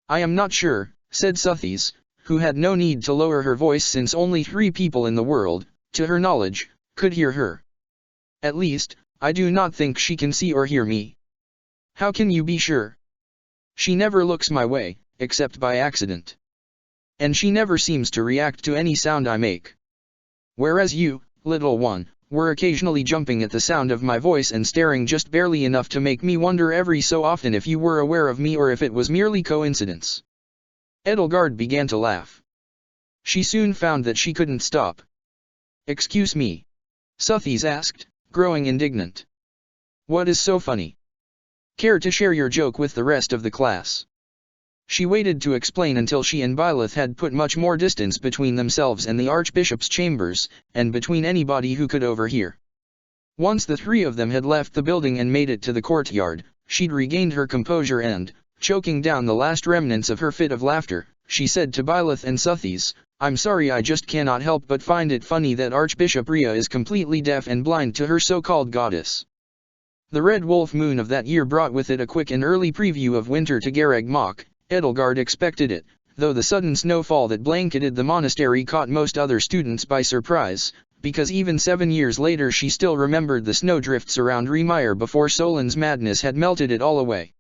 I am not sure, said Suthis, who had no need to lower her voice since only 3 people in the world, to her knowledge, could hear her. At least, I do not think she can see or hear me. How can you be sure? She never looks my way, except by accident. And she never seems to react to any sound I make. Whereas you, little one, were occasionally jumping at the sound of my voice and staring just barely enough to make me wonder every so often if you were aware of me or if it was merely coincidence. Edelgard began to laugh. She soon found that she couldn't stop. Excuse me? Suthis asked, growing indignant. What is so funny? Care to share your joke with the rest of the class? She waited to explain until she and Byleth had put much more distance between themselves and the Archbishop's chambers, and between anybody who could overhear. Once the 3 of them had left the building and made it to the courtyard, she'd regained her composure and, choking down the last remnants of her fit of laughter, she said to Byleth and Suthis, I'm sorry, I just cannot help but find it funny that Archbishop Rhea is completely deaf and blind to her so-called goddess. The red wolf moon of that year brought with it a quick and early preview of winter to Garreg Mach. Edelgard expected it, though the sudden snowfall that blanketed the monastery caught most other students by surprise, because even 7 years later she still remembered the snowdrifts around Remire before Solin's madness had melted it all away.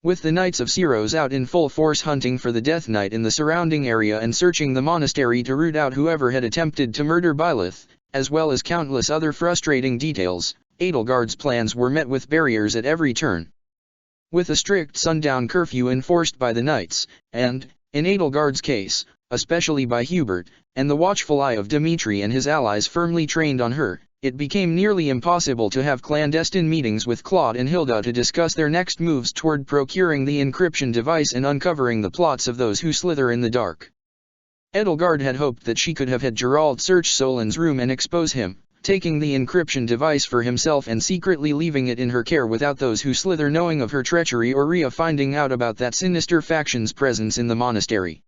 With the Knights of Syros out in full force hunting for the Death Knight in the surrounding area and searching the monastery to root out whoever had attempted to murder Byleth, as well as countless other frustrating details, Edelgard's plans were met with barriers at every turn. With a strict sundown curfew enforced by the knights, and, in Edelgard's case, especially by Hubert, and the watchful eye of Dimitri and his allies firmly trained on her, it became nearly impossible to have clandestine meetings with Claude and Hilda to discuss their next moves toward procuring the encryption device and uncovering the plots of those who slither in the dark. Edelgard had hoped that she could have had Gerald search Solin's room and expose him, taking the encryption device for himself and secretly leaving it in her care without those who slither knowing of her treachery or Rhea finding out about that sinister faction's presence in the monastery.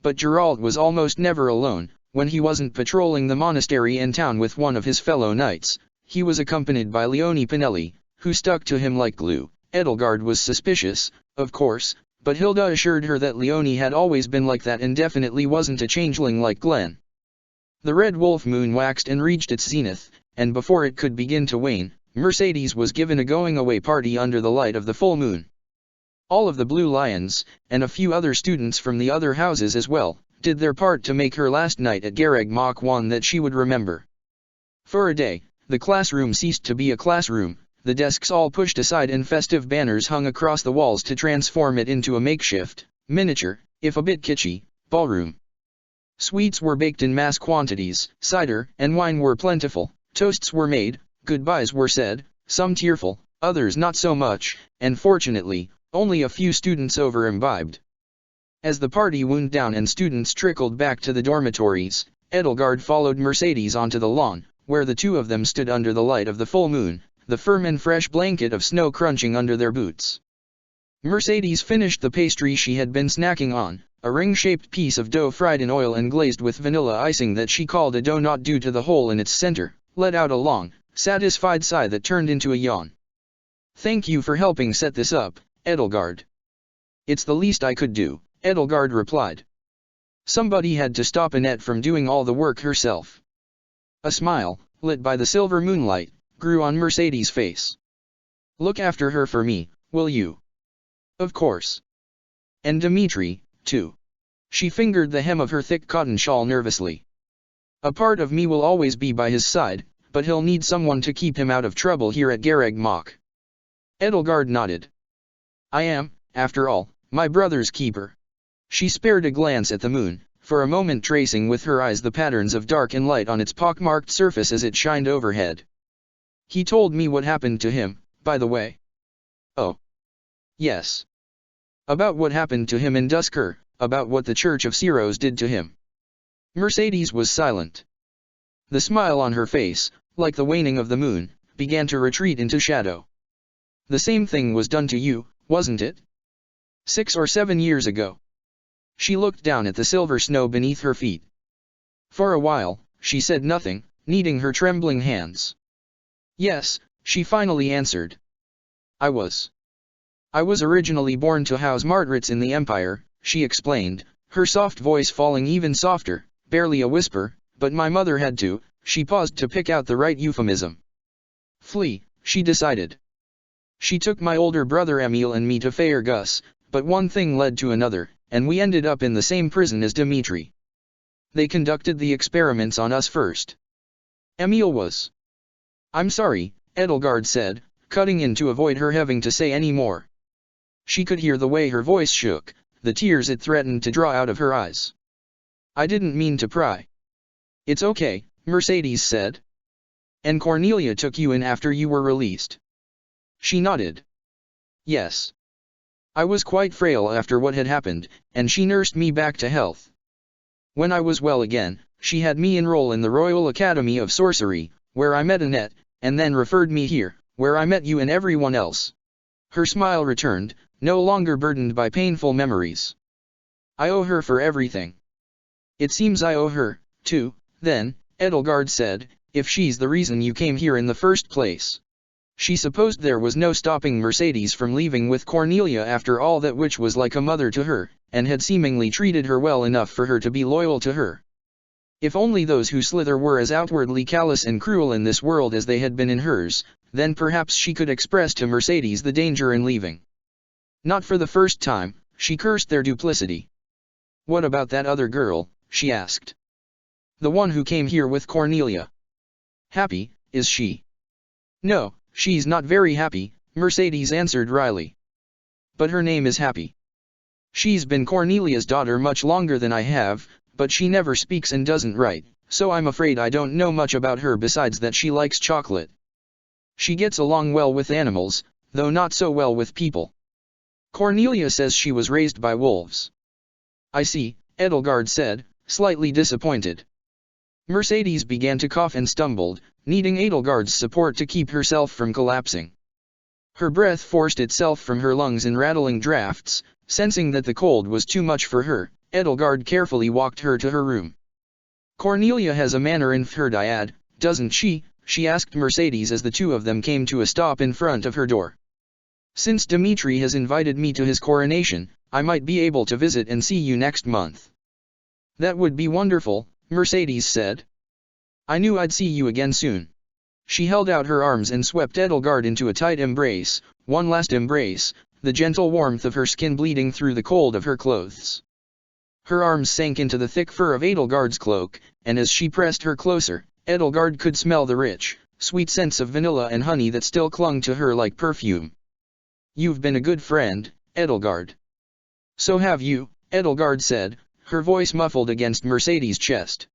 But Geralt was almost never alone. When he wasn't patrolling the monastery in town with one of his fellow knights, he was accompanied by Leone Pinelli, who stuck to him like glue. Edelgard was suspicious, of course, but Hilda assured her that Leone had always been like that and definitely wasn't a changeling like Glenn. The red wolf moon waxed and reached its zenith, and before it could begin to wane, Mercedes was given a going-away party under the light of the full moon. All of the Blue Lions, and a few other students from the other houses as well, did their part to make her last night at Garreg Mach one that she would remember. For a day, the classroom ceased to be a classroom, the desks all pushed aside and festive banners hung across the walls to transform it into a makeshift, miniature, if a bit kitschy, ballroom. Sweets were baked in mass quantities, cider and wine were plentiful, toasts were made, goodbyes were said, some tearful, others not so much, and fortunately, only a few students over-imbibed. As the party wound down and students trickled back to the dormitories, Edelgard followed Mercedes onto the lawn, where the two of them stood under the light of the full moon, the firm and fresh blanket of snow crunching under their boots. Mercedes finished the pastry she had been snacking on, a ring-shaped piece of dough fried in oil and glazed with vanilla icing that she called a donut due to the hole in its center, let out a long, satisfied sigh that turned into a yawn. "Thank you for helping set this up, Edelgard." "It's the least I could do," Edelgard replied. Somebody had to stop Annette from doing all the work herself. A smile, lit by the silver moonlight, grew on Mercedes' face. "Look after her for me, will you?" "Of course. And Dimitri, too." She fingered the hem of her thick cotton shawl nervously. "A part of me will always be by his side, but he'll need someone to keep him out of trouble here at Garreg Mach." Edelgard nodded. "I am, after all, my brother's keeper." She spared a glance at the moon, for a moment tracing with her eyes the patterns of dark and light on its pockmarked surface as it shined overhead. "He told me what happened to him, by the way." "Oh. Yes. About what happened to him in Duscur, about what the Church of Ceros did to him." Mercedes was silent. The smile on her face, like the waning of the moon, began to retreat into shadow. "The same thing was done to you, wasn't it? 6 or 7 years ago." She looked down at the silver snow beneath her feet. For a while, she said nothing, kneading her trembling hands. "Yes," she finally answered. I was originally born to house Martrits in the Empire," she explained, her soft voice falling even softer, barely a whisper, "but my mother had to." She paused to pick out the right euphemism. "Flee," she decided. "She took my older brother Emil and me to Faerghus, but one thing led to another, and we ended up in the same prison as Dimitri. They conducted the experiments on us first. Emil was—" "I'm sorry," Edelgard said, cutting in to avoid her having to say any more. She could hear the way her voice shook, the tears it threatened to draw out of her eyes. "I didn't mean to pry." "It's okay," Mercedes said. "And Cornelia took you in after you were released?" She nodded. "Yes. I was quite frail after what had happened, and she nursed me back to health. When I was well again, she had me enroll in the Royal Academy of Sorcery, where I met Annette, and then referred me here, where I met you and everyone else." Her smile returned, no longer burdened by painful memories. "I owe her for everything." "It seems I owe her, too, then," Edelgard said, "if she's the reason you came here in the first place." She supposed there was no stopping Mercedes from leaving with Cornelia after all that, which was like a mother to her, and had seemingly treated her well enough for her to be loyal to her. If only those who slither were as outwardly callous and cruel in this world as they had been in hers, then perhaps she could express to Mercedes the danger in leaving. Not for the first time, she cursed their duplicity. "What about that other girl?" she asked. "The one who came here with Cornelia. Happy, is she?" "No, she's not very happy," Mercedes answered wryly. "But her name is Happy. She's been Cornelia's daughter much longer than I have, but she never speaks and doesn't write, so I'm afraid I don't know much about her besides that she likes chocolate. She gets along well with animals, though not so well with people. Cornelia says she was raised by wolves." "I see," Edelgard said, slightly disappointed. Mercedes began to cough and stumbled, needing Edelgard's support to keep herself from collapsing. Her breath forced itself from her lungs in rattling drafts. Sensing that the cold was too much for her, Edelgard carefully walked her to her room. "Cornelia has a manor in Fhirdiad, doesn't she?" she asked Mercedes as the two of them came to a stop in front of her door. "Since Dimitri has invited me to his coronation, I might be able to visit and see you next month." "That would be wonderful," Mercedes said. "I knew I'd see you again soon." She held out her arms and swept Edelgard into a tight embrace, one last embrace, the gentle warmth of her skin bleeding through the cold of her clothes. Her arms sank into the thick fur of Edelgard's cloak, and as she pressed her closer, Edelgard could smell the rich, sweet scents of vanilla and honey that still clung to her like perfume. "You've been a good friend, Edelgard." "So have you," Edelgard said, her voice muffled against Mercedes' chest.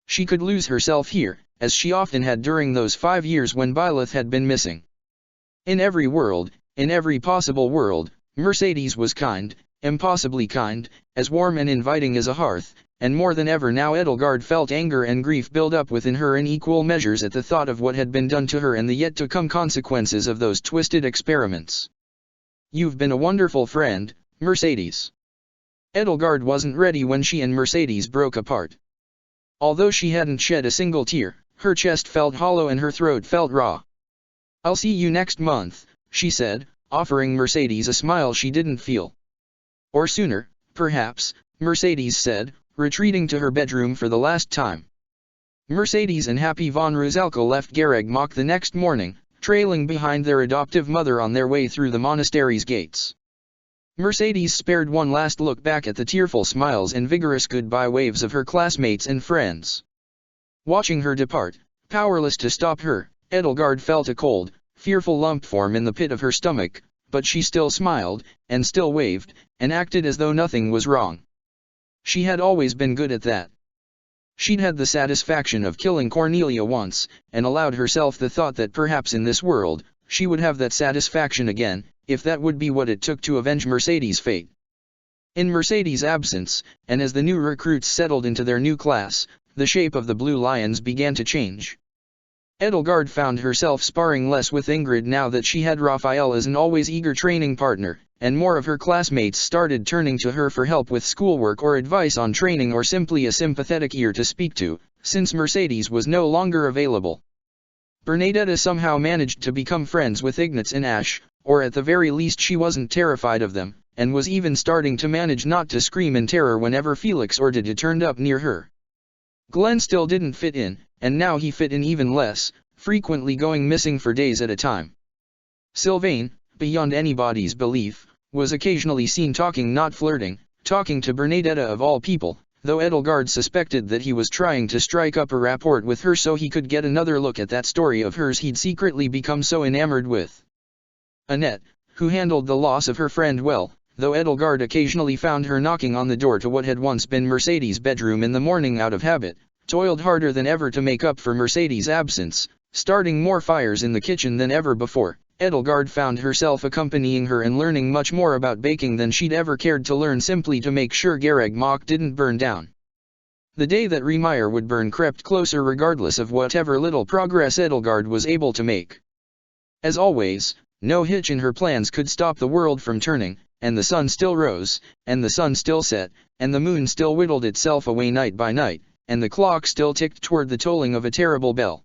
She could lose herself here, as she often had during those 5 years when Byleth had been missing. In every world, in every possible world, Mercedes was kind, impossibly kind, as warm and inviting as a hearth, and more than ever now Edelgard felt anger and grief build up within her in equal measures at the thought of what had been done to her and the yet-to-come consequences of those twisted experiments. "You've been a wonderful friend, Mercedes." Edelgard wasn't ready when she and Mercedes broke apart. Although she hadn't shed a single tear, her chest felt hollow and her throat felt raw. "I'll see you next month," she said, offering Mercedes a smile she didn't feel. "Or sooner, perhaps," Mercedes said, retreating to her bedroom for the last time. Mercedes and Happy von Rusalka left Garregmach the next morning, trailing behind their adoptive mother on their way through the monastery's gates. Mercedes spared one last look back at the tearful smiles and vigorous goodbye waves of her classmates and friends. Watching her depart, powerless to stop her, Edelgard felt a cold, fearful lump form in the pit of her stomach, but she still smiled, and still waved, and acted as though nothing was wrong. She had always been good at that. She'd had the satisfaction of killing Cornelia once, and allowed herself the thought that perhaps in this world, she would have that satisfaction again, if that would be what it took to avenge Mercedes' fate. In Mercedes' absence, and as the new recruits settled into their new class, the shape of the Blue Lions began to change. Edelgard found herself sparring less with Ingrid now that she had Raphael as an always eager training partner, and more of her classmates started turning to her for help with schoolwork or advice on training or simply a sympathetic ear to speak to, since Mercedes was no longer available. Bernadetta somehow managed to become friends with Ignatz and Ash, or at the very least she wasn't terrified of them, and was even starting to manage not to scream in terror whenever Felix or Didi turned up near her. Glenn still didn't fit in, and now he fit in even less, frequently going missing for days at a time. Sylvain, beyond anybody's belief, was occasionally seen talking, not flirting, talking to Bernadetta of all people, though Edelgard suspected that he was trying to strike up a rapport with her so he could get another look at that story of hers he'd secretly become so enamored with. Annette, who handled the loss of her friend well, though Edelgard occasionally found her knocking on the door to what had once been Mercedes' bedroom in the morning out of habit, toiled harder than ever to make up for Mercedes' absence, starting more fires in the kitchen than ever before. Edelgard found herself accompanying her and learning much more about baking than she'd ever cared to learn simply to make sure Garregmach didn't burn down. The day that Riemeyer would burn crept closer regardless of whatever little progress Edelgard was able to make. As always, no hitch in her plans could stop the world from turning, and the sun still rose, and the sun still set, and the moon still whittled itself away night by night, and the clock still ticked toward the tolling of a terrible bell.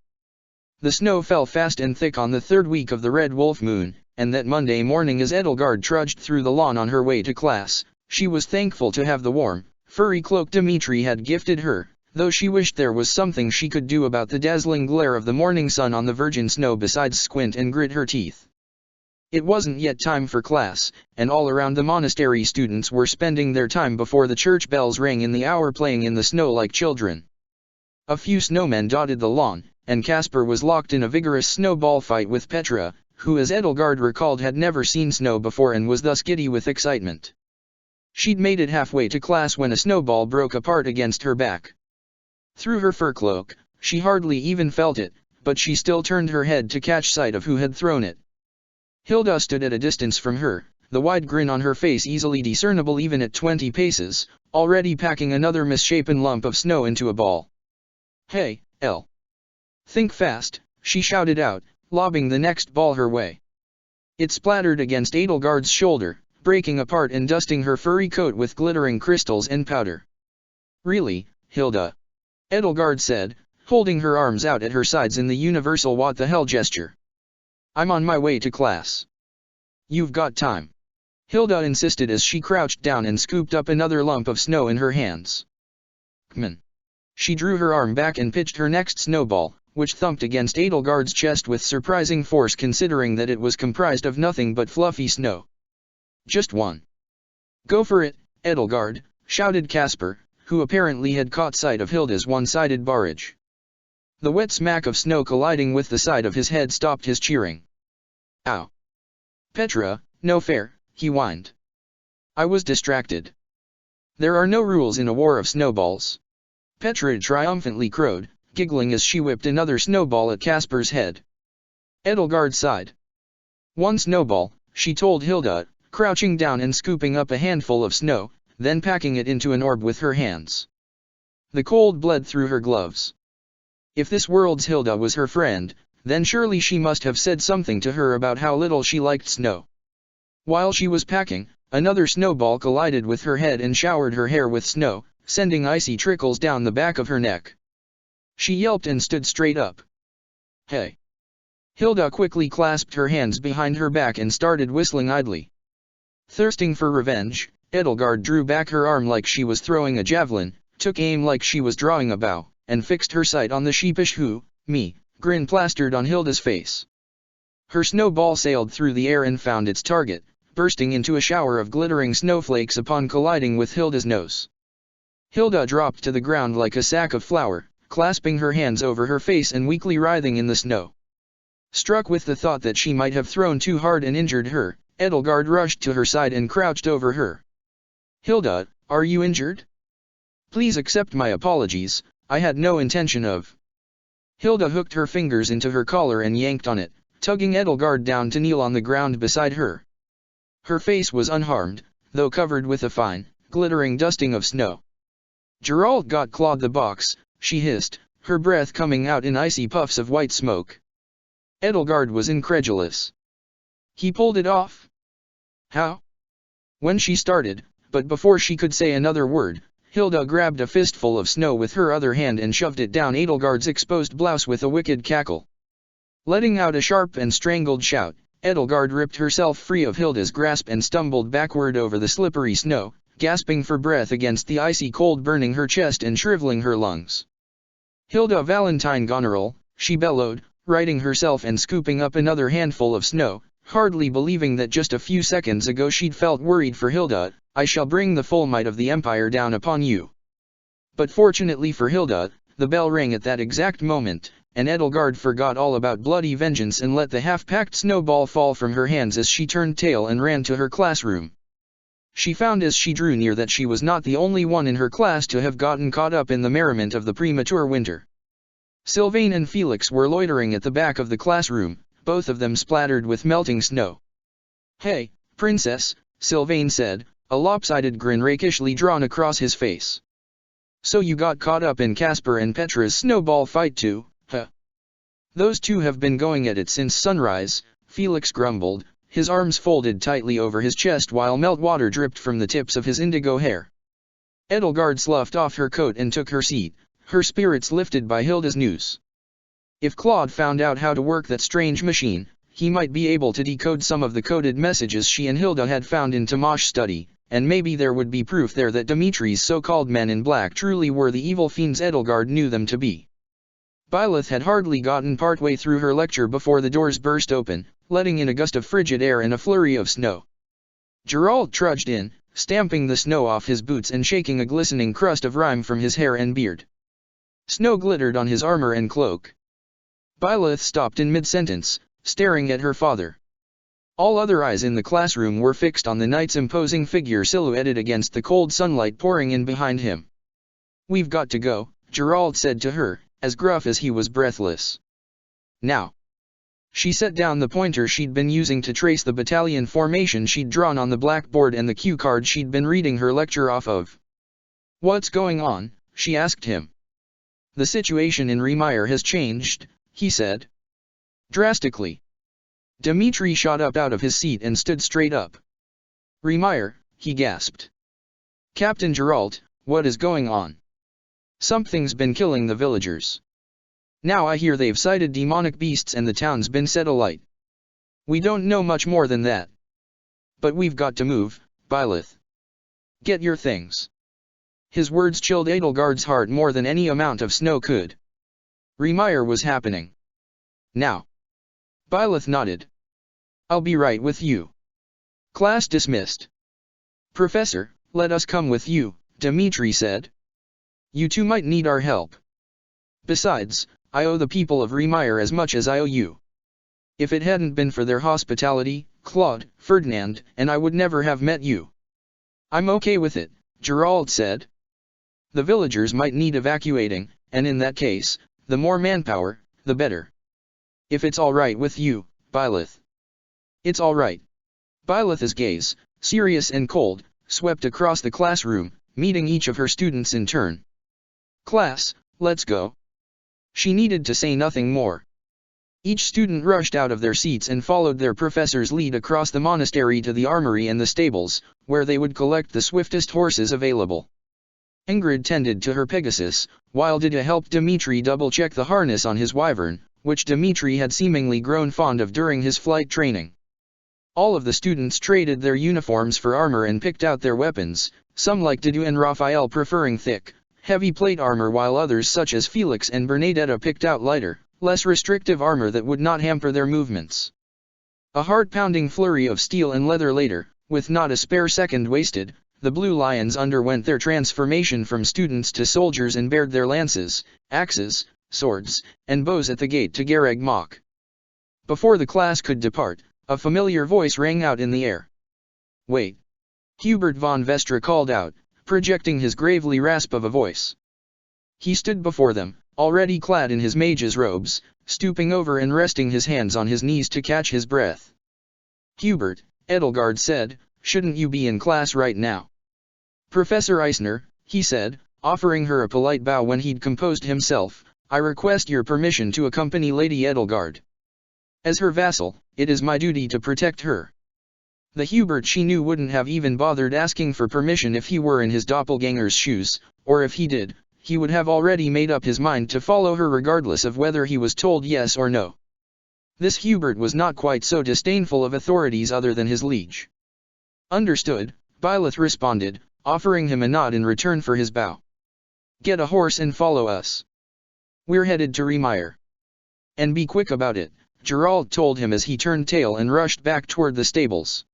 The snow fell fast and thick on the third week of the Red Wolf moon, and that Monday morning as Edelgard trudged through the lawn on her way to class, she was thankful to have the warm, furry cloak Dimitri had gifted her, though she wished there was something she could do about the dazzling glare of the morning sun on the virgin snow besides squint and grit her teeth. It wasn't yet time for class, and all around the monastery students were spending their time before the church bells rang in the hour playing in the snow like children. A few snowmen dotted the lawn, and Caspar was locked in a vigorous snowball fight with Petra, who as Edelgard recalled had never seen snow before and was thus giddy with excitement. She'd made it halfway to class when a snowball broke apart against her back. Through her fur cloak, she hardly even felt it, but she still turned her head to catch sight of who had thrown it. Hilda stood at a distance from her, the wide grin on her face easily discernible even at 20 paces, already packing another misshapen lump of snow into a ball. Hey, L. Think fast, she shouted out, lobbing the next ball her way. It splattered against Edelgard's shoulder, breaking apart and dusting her furry coat with glittering crystals and powder. Really, Hilda? Edelgard said, holding her arms out at her sides in the universal what the hell gesture. I'm on my way to class. You've got time. Hilda insisted as she crouched down and scooped up another lump of snow in her hands. Kman. She drew her arm back and pitched her next snowball, which thumped against Edelgard's chest with surprising force considering that it was comprised of nothing but fluffy snow. Just one. Go for it, Edelgard, shouted Casper, who apparently had caught sight of Hilda's one-sided barrage. The wet smack of snow colliding with the side of his head stopped his cheering. Ow. Petra, no fair, he whined. I was distracted. There are no rules in a war of snowballs. Petra triumphantly crowed, giggling as she whipped another snowball at Casper's head. Edelgard sighed. One snowball, she told Hilda, crouching down and scooping up a handful of snow, then packing it into an orb with her hands. The cold bled through her gloves. If this world's Hilda was her friend, then surely she must have said something to her about how little she liked snow. While she was packing, another snowball collided with her head and showered her hair with snow, sending icy trickles down the back of her neck. She yelped and stood straight up. Hey! Hilda quickly clasped her hands behind her back and started whistling idly. Thirsting for revenge, Edelgard drew back her arm like she was throwing a javelin, took aim like she was drawing a bow, and fixed her sight on the sheepish me, grin plastered on Hilda's face. Her snowball sailed through the air and found its target, bursting into a shower of glittering snowflakes upon colliding with Hilda's nose. Hilda dropped to the ground like a sack of flour, clasping her hands over her face and weakly writhing in the snow. Struck with the thought that she might have thrown too hard and injured her, Edelgard rushed to her side and crouched over her. Hilda, are you injured? Please accept my apologies, I had no intention of. Hilda hooked her fingers into her collar and yanked on it, tugging Edelgard down to kneel on the ground beside her. Her face was unharmed, though covered with a fine, glittering dusting of snow. Geralt got clawed the box, she hissed, her breath coming out in icy puffs of white smoke. Edelgard was incredulous. He pulled it off? How? When she started, but before she could say another word, Hilda grabbed a fistful of snow with her other hand and shoved it down Edelgard's exposed blouse with a wicked cackle. Letting out a sharp and strangled shout, Edelgard ripped herself free of Hilda's grasp and stumbled backward over the slippery snow, gasping for breath against the icy cold burning her chest and shriveling her lungs. Hilda Valentine Goneril, she bellowed, righting herself and scooping up another handful of snow, hardly believing that just a few seconds ago she'd felt worried for Hilda. I shall bring the full might of the Empire down upon you. But fortunately for Hilda, the bell rang at that exact moment, and Edelgard forgot all about bloody vengeance and let the half-packed snowball fall from her hands as she turned tail and ran to her classroom. She found as she drew near that she was not the only one in her class to have gotten caught up in the merriment of the premature winter. Sylvain and Felix were loitering at the back of the classroom, both of them splattered with melting snow. Hey, princess, Sylvain said, a lopsided grin rakishly drawn across his face. So you got caught up in Casper and Petra's snowball fight too, huh? Those two have been going at it since sunrise, Felix grumbled, his arms folded tightly over his chest while meltwater dripped from the tips of his indigo hair. Edelgard sloughed off her coat and took her seat, her spirits lifted by Hilda's news. If Claude found out how to work that strange machine, he might be able to decode some of the coded messages she and Hilda had found in Tamash's study, and maybe there would be proof there that Dimitri's so-called men in black truly were the evil fiends Edelgard knew them to be. Byleth had hardly gotten partway through her lecture before the doors burst open, letting in a gust of frigid air and a flurry of snow. Geralt trudged in, stamping the snow off his boots and shaking a glistening crust of rime from his hair and beard. Snow glittered on his armor and cloak. Byleth stopped in mid-sentence, staring at her father. All other eyes in the classroom were fixed on the knight's imposing figure silhouetted against the cold sunlight pouring in behind him. We've got to go, Geralt said to her, as gruff as he was breathless. Now. She set down the pointer she'd been using to trace the battalion formation she'd drawn on the blackboard and the cue card she'd been reading her lecture off of. What's going on? She asked him. The situation in Remire has changed, he said. Drastically. Dmitri shot up out of his seat and stood straight up. Remire, he gasped. Captain Geralt, what is going on? Something's been killing the villagers. Now I hear they've sighted demonic beasts and the town's been set alight. We don't know much more than that. But we've got to move, Byleth. Get your things. His words chilled Edelgard's heart more than any amount of snow could. Remire was happening. Now. Byleth nodded. I'll be right with you. Class dismissed. Professor, let us come with you, Dmitri said. You two might need our help. Besides, I owe the people of Remire as much as I owe you. If it hadn't been for their hospitality, Claude, Ferdinand, and I would never have met you. I'm okay with it, Geralt said. The villagers might need evacuating, and in that case, the more manpower, the better. If it's all right with you, Byleth. It's all right. Byleth's gaze, serious and cold, swept across the classroom, meeting each of her students in turn. Class, let's go. She needed to say nothing more. Each student rushed out of their seats and followed their professor's lead across the monastery to the armory and the stables, where they would collect the swiftest horses available. Ingrid tended to her Pegasus, while Dida helped Dmitri double-check the harness on his wyvern, which Dmitri had seemingly grown fond of during his flight training. All of the students traded their uniforms for armor and picked out their weapons, some like Didu and Raphael preferring thick, heavy plate armor while others such as Felix and Bernadetta picked out lighter, less restrictive armor that would not hamper their movements. A heart-pounding flurry of steel and leather later, with not a spare second wasted, the Blue Lions underwent their transformation from students to soldiers and bared their lances, axes, swords, and bows at the gate to Gareg Mach. Before the class could depart, a familiar voice rang out in the air. Wait! Hubert von Vestra called out, projecting his gravely rasp of a voice. He stood before them, already clad in his mage's robes, stooping over and resting his hands on his knees to catch his breath. Hubert, Edelgard said, shouldn't you be in class right now? Professor Eisner, he said, offering her a polite bow when he'd composed himself, I request your permission to accompany Lady Edelgard. As her vassal, it is my duty to protect her. The Hubert she knew wouldn't have even bothered asking for permission if he were in his doppelganger's shoes, or if he did, he would have already made up his mind to follow her regardless of whether he was told yes or no. This Hubert was not quite so disdainful of authorities other than his liege. Understood, Byleth responded, offering him a nod in return for his bow. Get a horse and follow us. We're headed to Remire. And be quick about it, Geralt told him as he turned tail and rushed back toward the stables.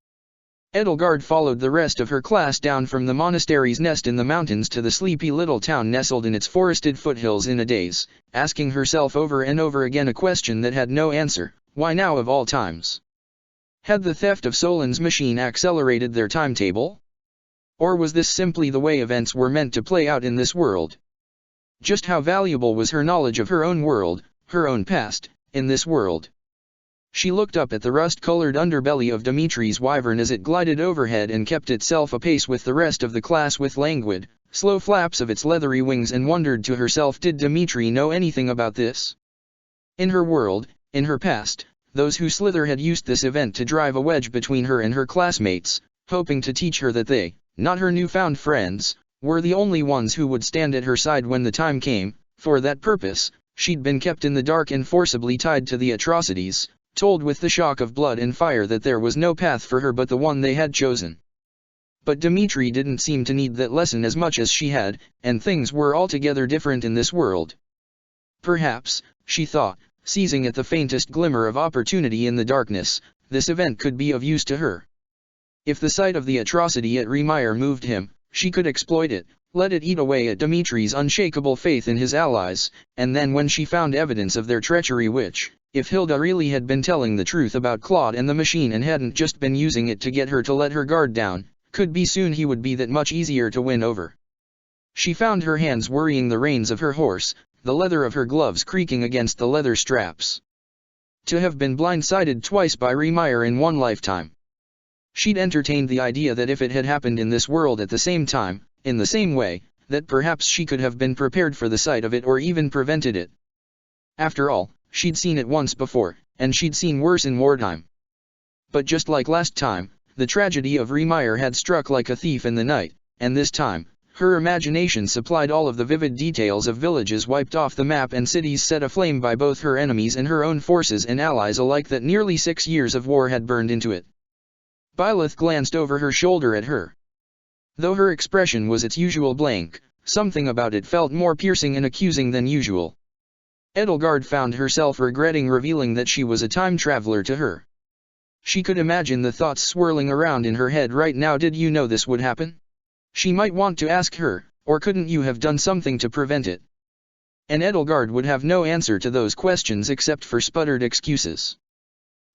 Edelgard followed the rest of her class down from the monastery's nest in the mountains to the sleepy little town nestled in its forested foothills in a daze, asking herself over and over again a question that had no answer, why now of all times? Had the theft of Solon's machine accelerated their timetable? Or was this simply the way events were meant to play out in this world? Just how valuable was her knowledge of her own world, her own past, in this world? She looked up at the rust-colored underbelly of Dimitri's wyvern as it glided overhead and kept itself apace with the rest of the class with languid, slow flaps of its leathery wings and wondered to herself, did Dimitri know anything about this? In her world, in her past, those who slither had used this event to drive a wedge between her and her classmates, hoping to teach her that they, not her newfound friends, were the only ones who would stand at her side when the time came. For that purpose, she'd been kept in the dark and forcibly tied to the atrocities, told with the shock of blood and fire that there was no path for her but the one they had chosen. But Dimitri didn't seem to need that lesson as much as she had, and things were altogether different in this world. Perhaps, she thought, seizing at the faintest glimmer of opportunity in the darkness, this event could be of use to her. If the sight of the atrocity at Remire moved him, she could exploit it, let it eat away at Dimitri's unshakable faith in his allies, and then when she found evidence of their treachery which, if Hilda really had been telling the truth about Claude and the machine and hadn't just been using it to get her to let her guard down, could be soon he would be that much easier to win over. She found her hands worrying the reins of her horse, the leather of her gloves creaking against the leather straps. To have been blindsided twice by Remire in one lifetime. She'd entertained the idea that if it had happened in this world at the same time, in the same way, that perhaps she could have been prepared for the sight of it or even prevented it. After all, she'd seen it once before, and she'd seen worse in wartime. But just like last time, the tragedy of Riemeyer had struck like a thief in the night, and this time, her imagination supplied all of the vivid details of villages wiped off the map and cities set aflame by both her enemies and her own forces and allies alike that nearly 6 years of war had burned into it. Byleth glanced over her shoulder at her. Though her expression was its usual blank, something about it felt more piercing and accusing than usual. Edelgard found herself regretting revealing that she was a time traveler to her. She could imagine the thoughts swirling around in her head right now. Did you know this would happen? She might want to ask her, or couldn't you have done something to prevent it? And Edelgard would have no answer to those questions except for sputtered excuses.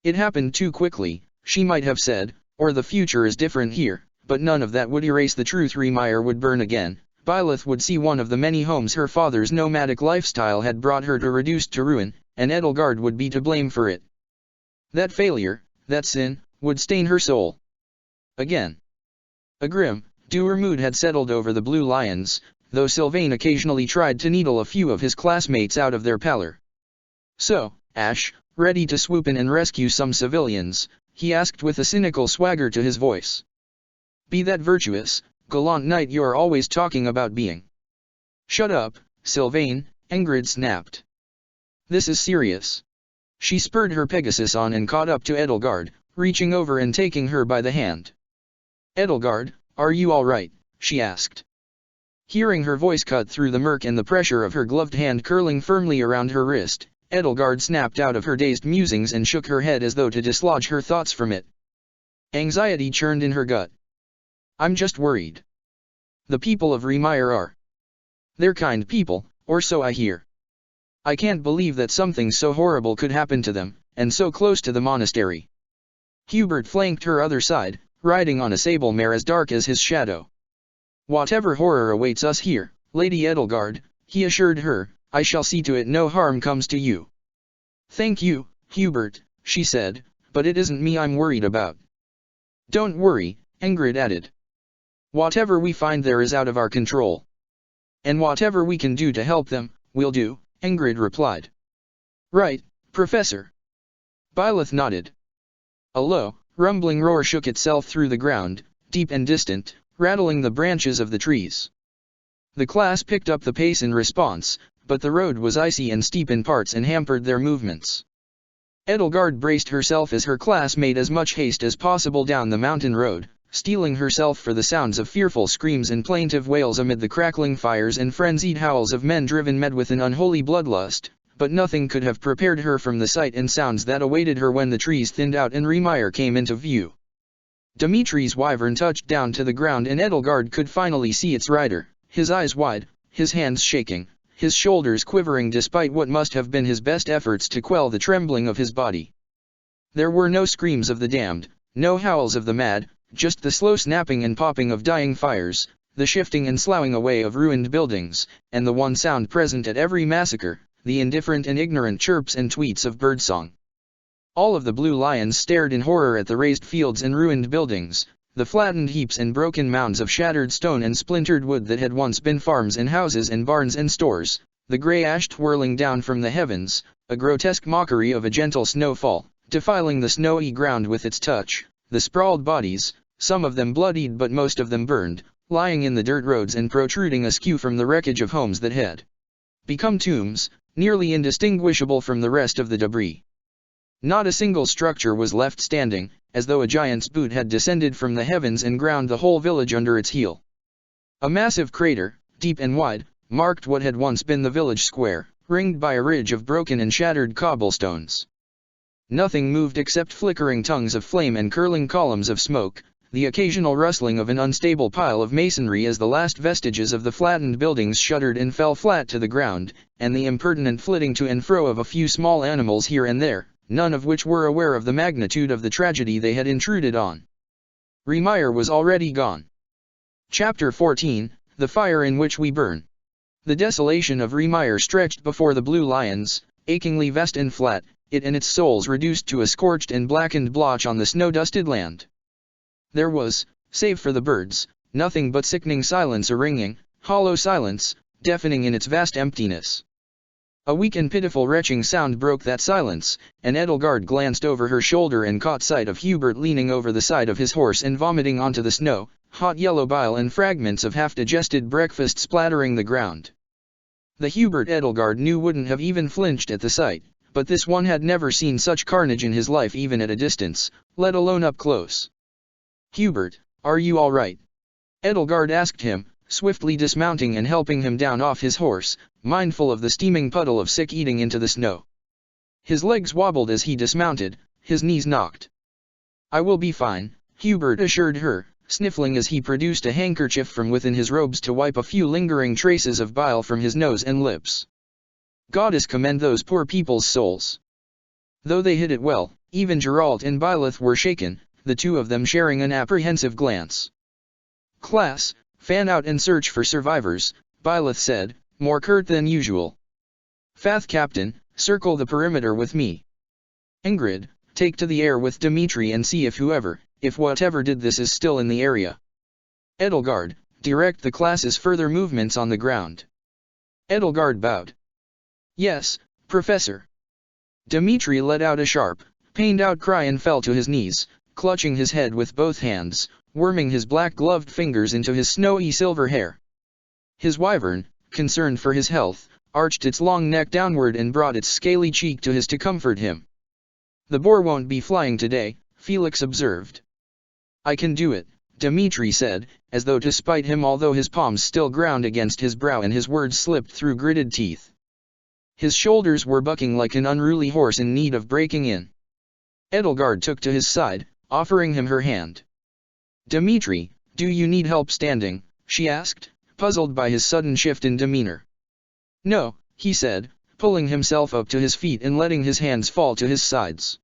It happened too quickly, she might have said, or the future is different here, but none of that would erase the truth. Riemeyer would burn again. Byleth would see one of the many homes her father's nomadic lifestyle had brought her to reduce to ruin, and Edelgard would be to blame for it. That failure, that sin, would stain her soul. Again. A grim, dour mood had settled over the Blue Lions, though Sylvain occasionally tried to needle a few of his classmates out of their pallor. "So, Ash, ready to swoop in and rescue some civilians?" he asked with a cynical swagger to his voice. "Be that virtuous, gallant knight you're always talking about being." "Shut up, Sylvain," Ingrid snapped. "This is serious." She spurred her Pegasus on and caught up to Edelgard, reaching over and taking her by the hand. "Edelgard, are you all right?" she asked. Hearing her voice cut through the murk and the pressure of her gloved hand curling firmly around her wrist, Edelgard snapped out of her dazed musings and shook her head as though to dislodge her thoughts from it. Anxiety churned in her gut. "I'm just worried. The people of Riemeyer are. They're kind people, or so I hear. I can't believe that something so horrible could happen to them, and so close to the monastery." Hubert flanked her other side, riding on a sable mare as dark as his shadow. "Whatever horror awaits us here, Lady Edelgard," he assured her, "I shall see to it no harm comes to you." "Thank you, Hubert," she said, "but it isn't me I'm worried about." "Don't worry," Ingrid added. "Whatever we find there is out of our control. And whatever we can do to help them, we'll do," Ingrid replied. "Right, Professor." Byleth nodded. A low, rumbling roar shook itself through the ground, deep and distant, rattling the branches of the trees. The class picked up the pace in response, but the road was icy and steep in parts and hampered their movements. Edelgard braced herself as her class made as much haste as possible down the mountain road, steeling herself for the sounds of fearful screams and plaintive wails amid the crackling fires and frenzied howls of men driven mad with an unholy bloodlust, but nothing could have prepared her from the sight and sounds that awaited her when the trees thinned out and Riemeyer came into view. Dimitri's wyvern touched down to the ground and Edelgard could finally see its rider, his eyes wide, his hands shaking, his shoulders quivering despite what must have been his best efforts to quell the trembling of his body. There were no screams of the damned, no howls of the mad, just the slow snapping and popping of dying fires, the shifting and sloughing away of ruined buildings, and the one sound present at every massacre, the indifferent and ignorant chirps and tweets of birdsong. All of the Blue Lions stared in horror at the razed fields and ruined buildings, the flattened heaps and broken mounds of shattered stone and splintered wood that had once been farms and houses and barns and stores, the grey ash twirling down from the heavens, a grotesque mockery of a gentle snowfall, defiling the snowy ground with its touch, the sprawled bodies, some of them bloodied but most of them burned, lying in the dirt roads and protruding askew from the wreckage of homes that had become tombs, nearly indistinguishable from the rest of the debris. Not a single structure was left standing, as though a giant's boot had descended from the heavens and ground the whole village under its heel. A massive crater, deep and wide, marked what had once been the village square, ringed by a ridge of broken and shattered cobblestones. Nothing moved except flickering tongues of flame and curling columns of smoke, the occasional rustling of an unstable pile of masonry as the last vestiges of the flattened buildings shuddered and fell flat to the ground, and the impertinent flitting to and fro of a few small animals here and there, none of which were aware of the magnitude of the tragedy they had intruded on. Riemeyer was already gone. Chapter 14, The Fire in Which We Burn. The desolation of Riemeyer stretched before the Blue Lions, achingly vast and flat, it and its souls reduced to a scorched and blackened blotch on the snow-dusted land. There was, save for the birds, nothing but sickening silence, a ringing, hollow silence, deafening in its vast emptiness. A weak and pitiful retching sound broke that silence, and Edelgard glanced over her shoulder and caught sight of Hubert leaning over the side of his horse and vomiting onto the snow, hot yellow bile and fragments of half-digested breakfast splattering the ground. The Hubert Edelgard knew wouldn't have even flinched at the sight, but this one had never seen such carnage in his life even at a distance, let alone up close. "Hubert, are you all right?" Edelgard asked him, swiftly dismounting and helping him down off his horse, mindful of the steaming puddle of sick eating into the snow. His legs wobbled as he dismounted, his knees knocked. "I will be fine," Hubert assured her, sniffling as he produced a handkerchief from within his robes to wipe a few lingering traces of bile from his nose and lips. "Goddess commend those poor people's souls." Though they hid it well, even Geralt and Byleth were shaken, the two of them sharing an apprehensive glance. "Class, fan out and search for survivors," Byleth said, more curt than usual. "Fath Captain, circle the perimeter with me. Ingrid, take to the air with Dimitri and see if whatever did this is still in the area. Edelgard, direct the class's further movements on the ground." Edelgard bowed. "Yes, Professor." Dimitri let out a sharp, pained-out cry and fell to his knees, clutching his head with both hands, worming his black-gloved fingers into his snowy silver hair. His wyvern, concerned for his health, arched its long neck downward and brought its scaly cheek to his to comfort him. "The boar won't be flying today," Felix observed. "I can do it," Dimitri said, as though to spite him, although his palms still ground against his brow and his words slipped through gritted teeth. His shoulders were bucking like an unruly horse in need of breaking in. Edelgard took to his side, offering him her hand. "Dimitri, do you need help standing?" she asked, puzzled by his sudden shift in demeanor. "No," he said, pulling himself up to his feet and letting his hands fall to his sides.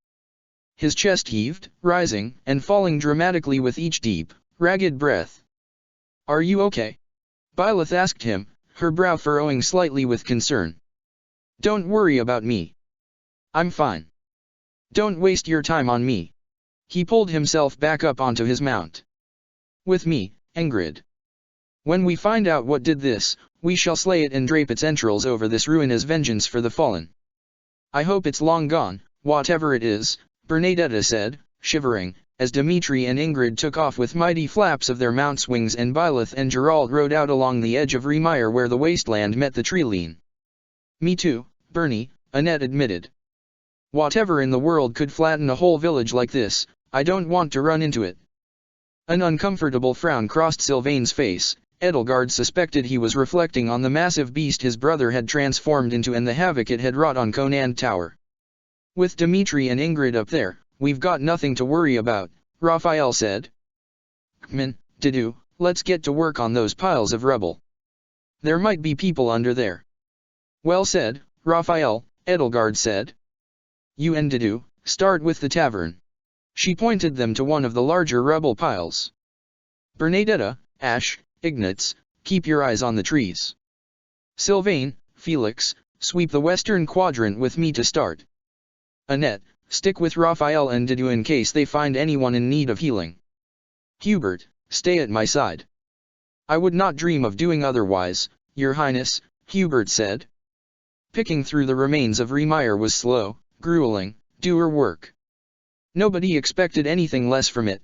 His chest heaved, rising and falling dramatically with each deep, ragged breath. "Are you okay?" Byleth asked him, her brow furrowing slightly with concern. "Don't worry about me. I'm fine. Don't waste your time on me." He pulled himself back up onto his mount. "With me, Ingrid. When we find out what did this, we shall slay it and drape its entrails over this ruin as vengeance for the fallen. I hope it's long gone, whatever it is," Bernadetta said, shivering, as Dimitri and Ingrid took off with mighty flaps of their mounts' wings and Byleth and Geralt rode out along the edge of Remire where the wasteland met the tree-line. "Me too, Bernie," Annette admitted. "Whatever in the world could flatten a whole village like this, I don't want to run into it." An uncomfortable frown crossed Sylvain's face. Edelgard suspected he was reflecting on the massive beast his brother had transformed into and the havoc it had wrought on Conan Tower. "With Dimitri and Ingrid up there, we've got nothing to worry about," Raphael said. "Kmin, Didu, let's get to work on those piles of rubble. There might be people under there." "Well said, Raphael," Edelgard said. "You and Didu, start with the tavern." She pointed them to one of the larger rubble piles. "Bernadetta, Ash, Ignatz, keep your eyes on the trees. Sylvain, Felix, sweep the western quadrant with me to start. Annette, stick with Raphael and Didu in case they find anyone in need of healing. Hubert, stay at my side." "I would not dream of doing otherwise, Your Highness," Hubert said. Picking through the remains of Remire was slow, grueling, doer work. Nobody expected anything less from it.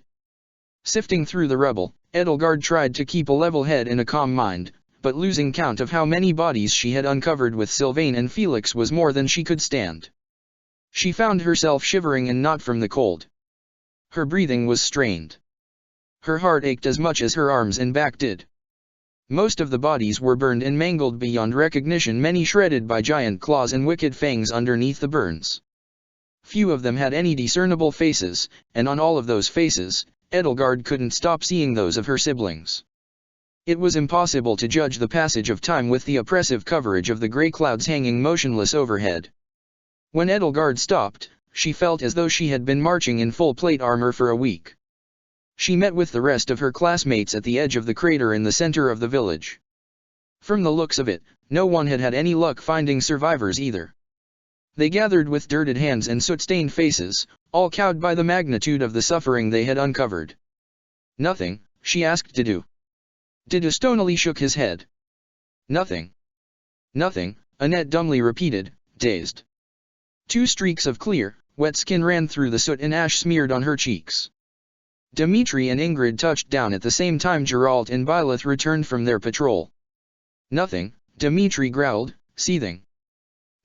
Sifting through the rubble, Edelgard tried to keep a level head and a calm mind, but losing count of how many bodies she had uncovered with Sylvain and Felix was more than she could stand. She found herself shivering and not from the cold. Her breathing was strained. Her heart ached as much as her arms and back did. Most of the bodies were burned and mangled beyond recognition, many shredded by giant claws and wicked fangs underneath the burns. Few of them had any discernible faces, and on all of those faces, Edelgard couldn't stop seeing those of her siblings. It was impossible to judge the passage of time with the oppressive coverage of the grey clouds hanging motionless overhead. When Edelgard stopped, she felt as though she had been marching in full plate armor for a week. She met with the rest of her classmates at the edge of the crater in the center of the village. From the looks of it, no one had had any luck finding survivors either. They gathered with dirted hands and soot-stained faces, all cowed by the magnitude of the suffering they had uncovered. "Nothing?" she asked Didu. Didu stonily shook his head. Nothing. Nothing, Annette dumbly repeated, dazed. 2 streaks of clear, wet skin ran through the soot and ash smeared on her cheeks. Dimitri and Ingrid touched down at the same time Geralt and Byleth returned from their patrol. Nothing, Dimitri growled, seething.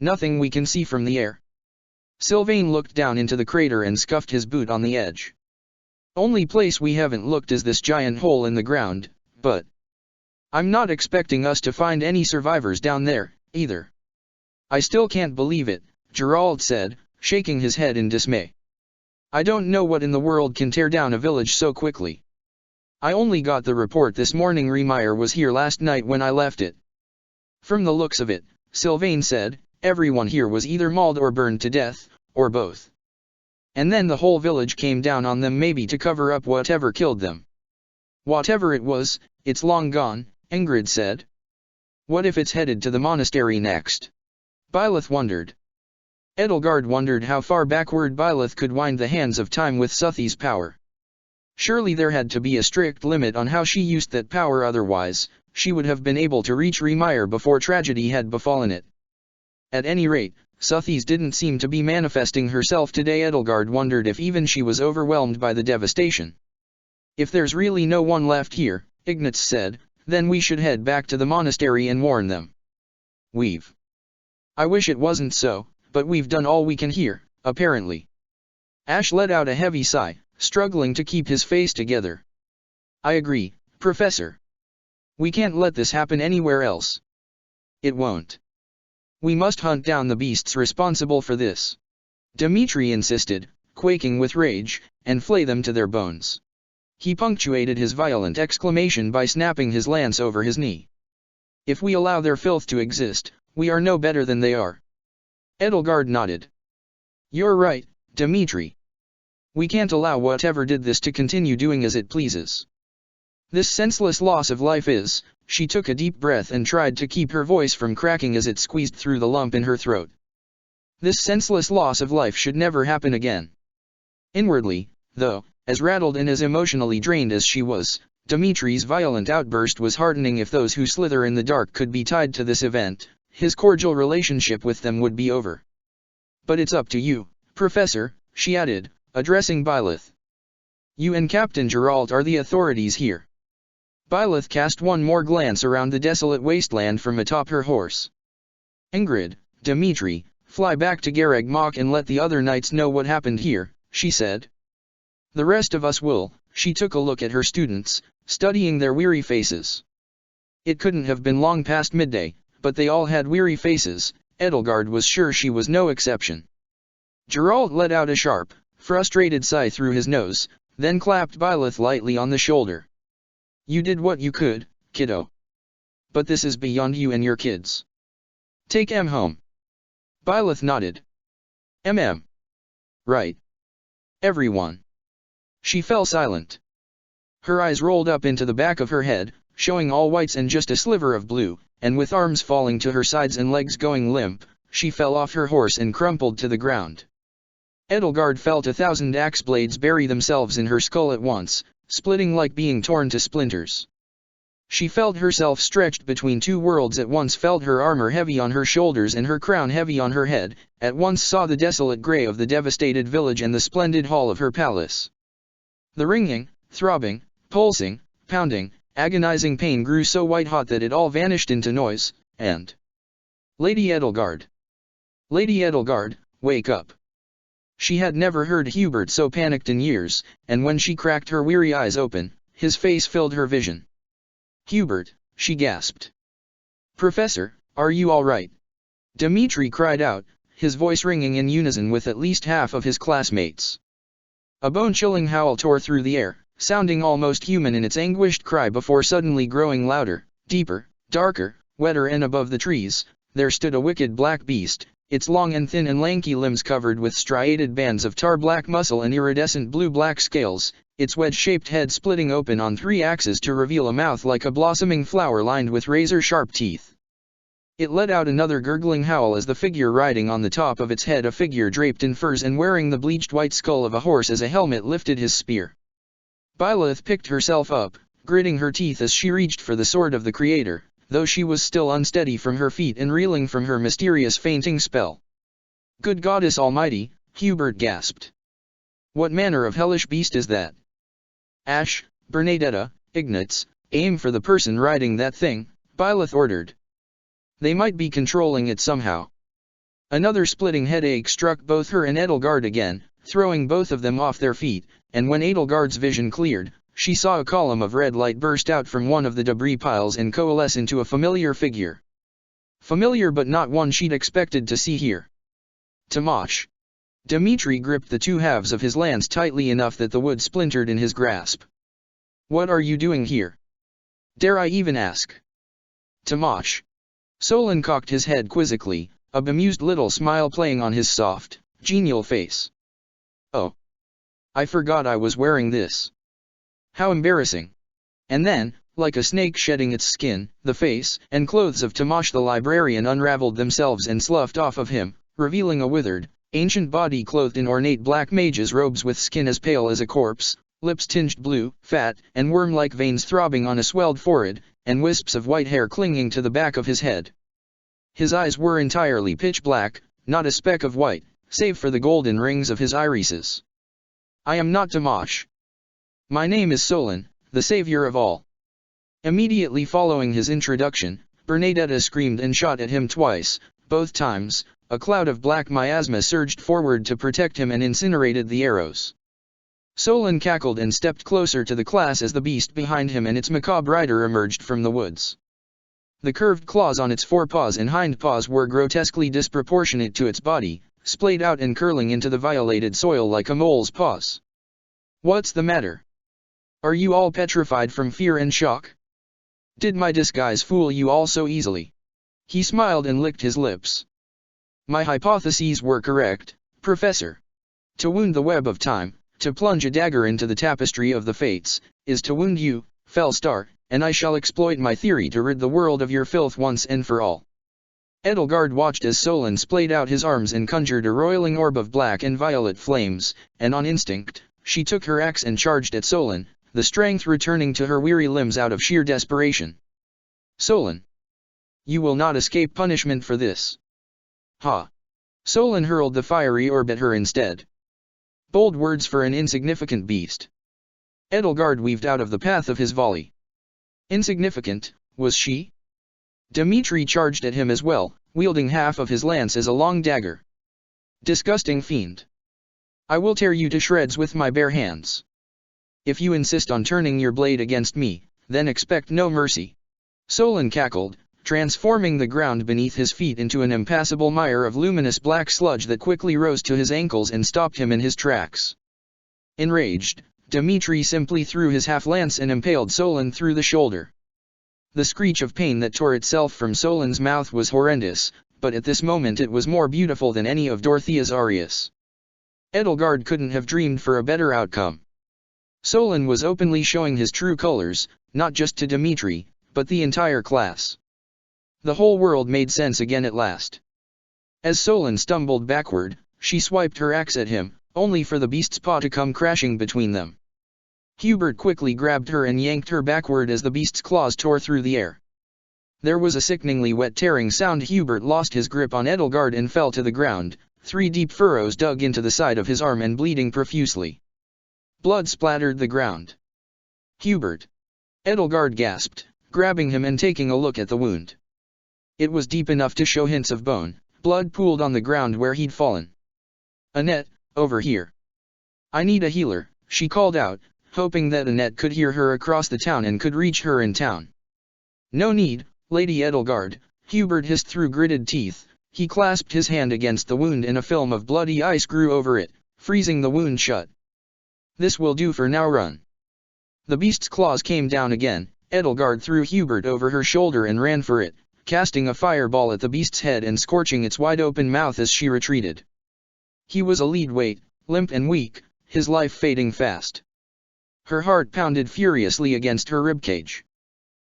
Nothing we can see from the air. Sylvain looked down into the crater and scuffed his boot on the edge. Only place we haven't looked is this giant hole in the ground, but I'm not expecting us to find any survivors down there, either. I still can't believe it, Geralt said, shaking his head in dismay. I don't know what in the world can tear down a village so quickly. I only got the report this morning Riemeyer was here last night when I left it. From the looks of it, Sylvain said, everyone here was either mauled or burned to death, or both. And then the whole village came down on them maybe to cover up whatever killed them. Whatever it was, it's long gone, Ingrid said. What if it's headed to the monastery next? Byleth wondered. Edelgard wondered how far backward Byleth could wind the hands of time with Suthi's power. Surely there had to be a strict limit on how she used that power, otherwise, she would have been able to reach Riemeyer before tragedy had befallen it. At any rate, Suthi's didn't seem to be manifesting herself today. Edelgard wondered if even she was overwhelmed by the devastation. If there's really no one left here, Ignatz said, then we should head back to the monastery and warn them. I wish it wasn't so, but we've done all we can here, apparently. Ash let out a heavy sigh, struggling to keep his face together. I agree, Professor. We can't let this happen anywhere else. It won't. We must hunt down the beasts responsible for this. Dimitri insisted, quaking with rage, and flay them to their bones. He punctuated his violent exclamation by snapping his lance over his knee. If we allow their filth to exist, we are no better than they are. Edelgard nodded. You're right, Dimitri. We can't allow whatever did this to continue doing as it pleases. This senseless loss of life is, she took a deep breath and tried to keep her voice from cracking as it squeezed through the lump in her throat. This senseless loss of life should never happen again. Inwardly, though, as rattled and as emotionally drained as she was, Dimitri's violent outburst was heartening. If those who slither in the dark could be tied to this event, his cordial relationship with them would be over. But it's up to you, Professor, she added, addressing Byleth. You and Captain Geralt are the authorities here. Byleth cast one more glance around the desolate wasteland from atop her horse. Ingrid, Dimitri, fly back to Garreg Mach and let the other knights know what happened here, she said. The rest of us will. She took a look at her students, studying their weary faces. It couldn't have been long past midday, but they all had weary faces. Edelgard was sure she was no exception. Geralt let out a sharp, frustrated sigh through his nose, then clapped Byleth lightly on the shoulder. You did what you could, kiddo. But this is beyond you and your kids. Take em home. Byleth nodded. Right. Everyone. She fell silent. Her eyes rolled up into the back of her head, showing all whites and just a sliver of blue, and with arms falling to her sides and legs going limp, she fell off her horse and crumpled to the ground. Edelgard felt 1,000 axe blades bury themselves in her skull at once, splitting like being torn to splinters. She felt herself stretched between two worlds at once, felt her armor heavy on her shoulders and her crown heavy on her head, at once saw the desolate grey of the devastated village and the splendid hall of her palace. The ringing, throbbing, pulsing, pounding, agonizing pain grew so white-hot that it all vanished into noise, and... Lady Edelgard! Lady Edelgard, wake up! She had never heard Hubert so panicked in years, and when she cracked her weary eyes open, his face filled her vision. Hubert, she gasped. Professor, are you all right? Dimitri cried out, his voice ringing in unison with at least half of his classmates. A bone-chilling howl tore through the air, sounding almost human in its anguished cry before suddenly growing louder, deeper, darker, wetter, and above the trees, there stood a wicked black beast, its long and thin and lanky limbs covered with striated bands of tar-black muscle and iridescent blue-black scales, its wedge-shaped head splitting open on 3 axes to reveal a mouth like a blossoming flower lined with razor-sharp teeth. It let out another gurgling howl as the figure riding on the top of its head, a figure draped in furs and wearing the bleached white skull of a horse as a helmet, lifted his spear. Byleth picked herself up, gritting her teeth as she reached for the sword of the Creator, though she was still unsteady from her feet and reeling from her mysterious fainting spell. "Good Goddess Almighty," Hubert gasped. "What manner of hellish beast is that?" "Ash, Bernadetta, Ignatz, aim for the person riding that thing," Byleth ordered. "They might be controlling it somehow." Another splitting headache struck both her and Edelgard again, throwing both of them off their feet, and when Edelgard's vision cleared, she saw a column of red light burst out from one of the debris piles and coalesce into a familiar figure. Familiar but not one she'd expected to see here. Tamash. Dmitri gripped the two halves of his lance tightly enough that the wood splintered in his grasp. "What are you doing here? Dare I even ask?" "Tamash." Solon cocked his head quizzically, a bemused little smile playing on his soft, genial face. "Oh. I forgot I was wearing this. How embarrassing." And then, like a snake shedding its skin, the face and clothes of Tamash the librarian unraveled themselves and sloughed off of him, revealing a withered, ancient body clothed in ornate black mage's robes with skin as pale as a corpse, lips tinged blue, fat and worm-like veins throbbing on a swelled forehead, and wisps of white hair clinging to the back of his head. His eyes were entirely pitch black, not a speck of white, save for the golden rings of his irises. "I am not Tamash. My name is Solon, the savior of all." Immediately following his introduction, Bernadetta screamed and shot at him twice. Both times, a cloud of black miasma surged forward to protect him and incinerated the arrows. Solon cackled and stepped closer to the class as the beast behind him and its macabre rider emerged from the woods. The curved claws on its forepaws and hindpaws were grotesquely disproportionate to its body, splayed out and curling into the violated soil like a mole's paws. "What's the matter? Are you all petrified from fear and shock? Did my disguise fool you all so easily?" He smiled and licked his lips. "My hypotheses were correct, Professor. To wound the web of time, to plunge a dagger into the tapestry of the fates, is to wound you, Felstar, and I shall exploit my theory to rid the world of your filth once and for all." Edelgard watched as Solon splayed out his arms and conjured a roiling orb of black and violet flames, and on instinct, she took her axe and charged at Solon, the strength returning to her weary limbs out of sheer desperation. "Solon! You will not escape punishment for this." "Ha!" Solon hurled the fiery orb at her instead. Bold words for an insignificant beast. Edelgard weaved out of the path of his volley. Insignificant, was she? Dmitri charged at him as well, wielding half of his lance as a long dagger. "Disgusting fiend! I will tear you to shreds with my bare hands. If you insist on turning your blade against me, then expect no mercy." Solon cackled, transforming the ground beneath his feet into an impassable mire of luminous black sludge that quickly rose to his ankles and stopped him in his tracks. Enraged, Dmitri simply threw his half-lance and impaled Solon through the shoulder. The screech of pain that tore itself from Solon's mouth was horrendous, but at this moment it was more beautiful than any of Dorothea's arias. Edelgard couldn't have dreamed for a better outcome. Solon was openly showing his true colors, not just to Dmitri, but the entire class. The whole world made sense again at last. As Solon stumbled backward, she swiped her axe at him, only for the beast's paw to come crashing between them. Hubert quickly grabbed her and yanked her backward as the beast's claws tore through the air. There was a sickeningly wet tearing sound. Hubert lost his grip on Edelgard and fell to the ground, 3 deep furrows dug into the side of his arm and bleeding profusely. Blood splattered the ground. "Hubert!" Edelgard gasped, grabbing him and taking a look at the wound. It was deep enough to show hints of bone. Blood pooled on the ground where he'd fallen. "Annette, over here. I need a healer," she called out, hoping that Annette could hear her across the town and could reach her in town. "No need, Lady Edelgard," Hubert hissed through gritted teeth. He clasped his hand against the wound and a film of bloody ice grew over it, freezing the wound shut. "This will do for now, run." The beast's claws came down again. Edelgard threw Hubert over her shoulder and ran for it, casting a fireball at the beast's head and scorching its wide-open mouth as she retreated. He was a lead weight, limp and weak, his life fading fast. Her heart pounded furiously against her ribcage.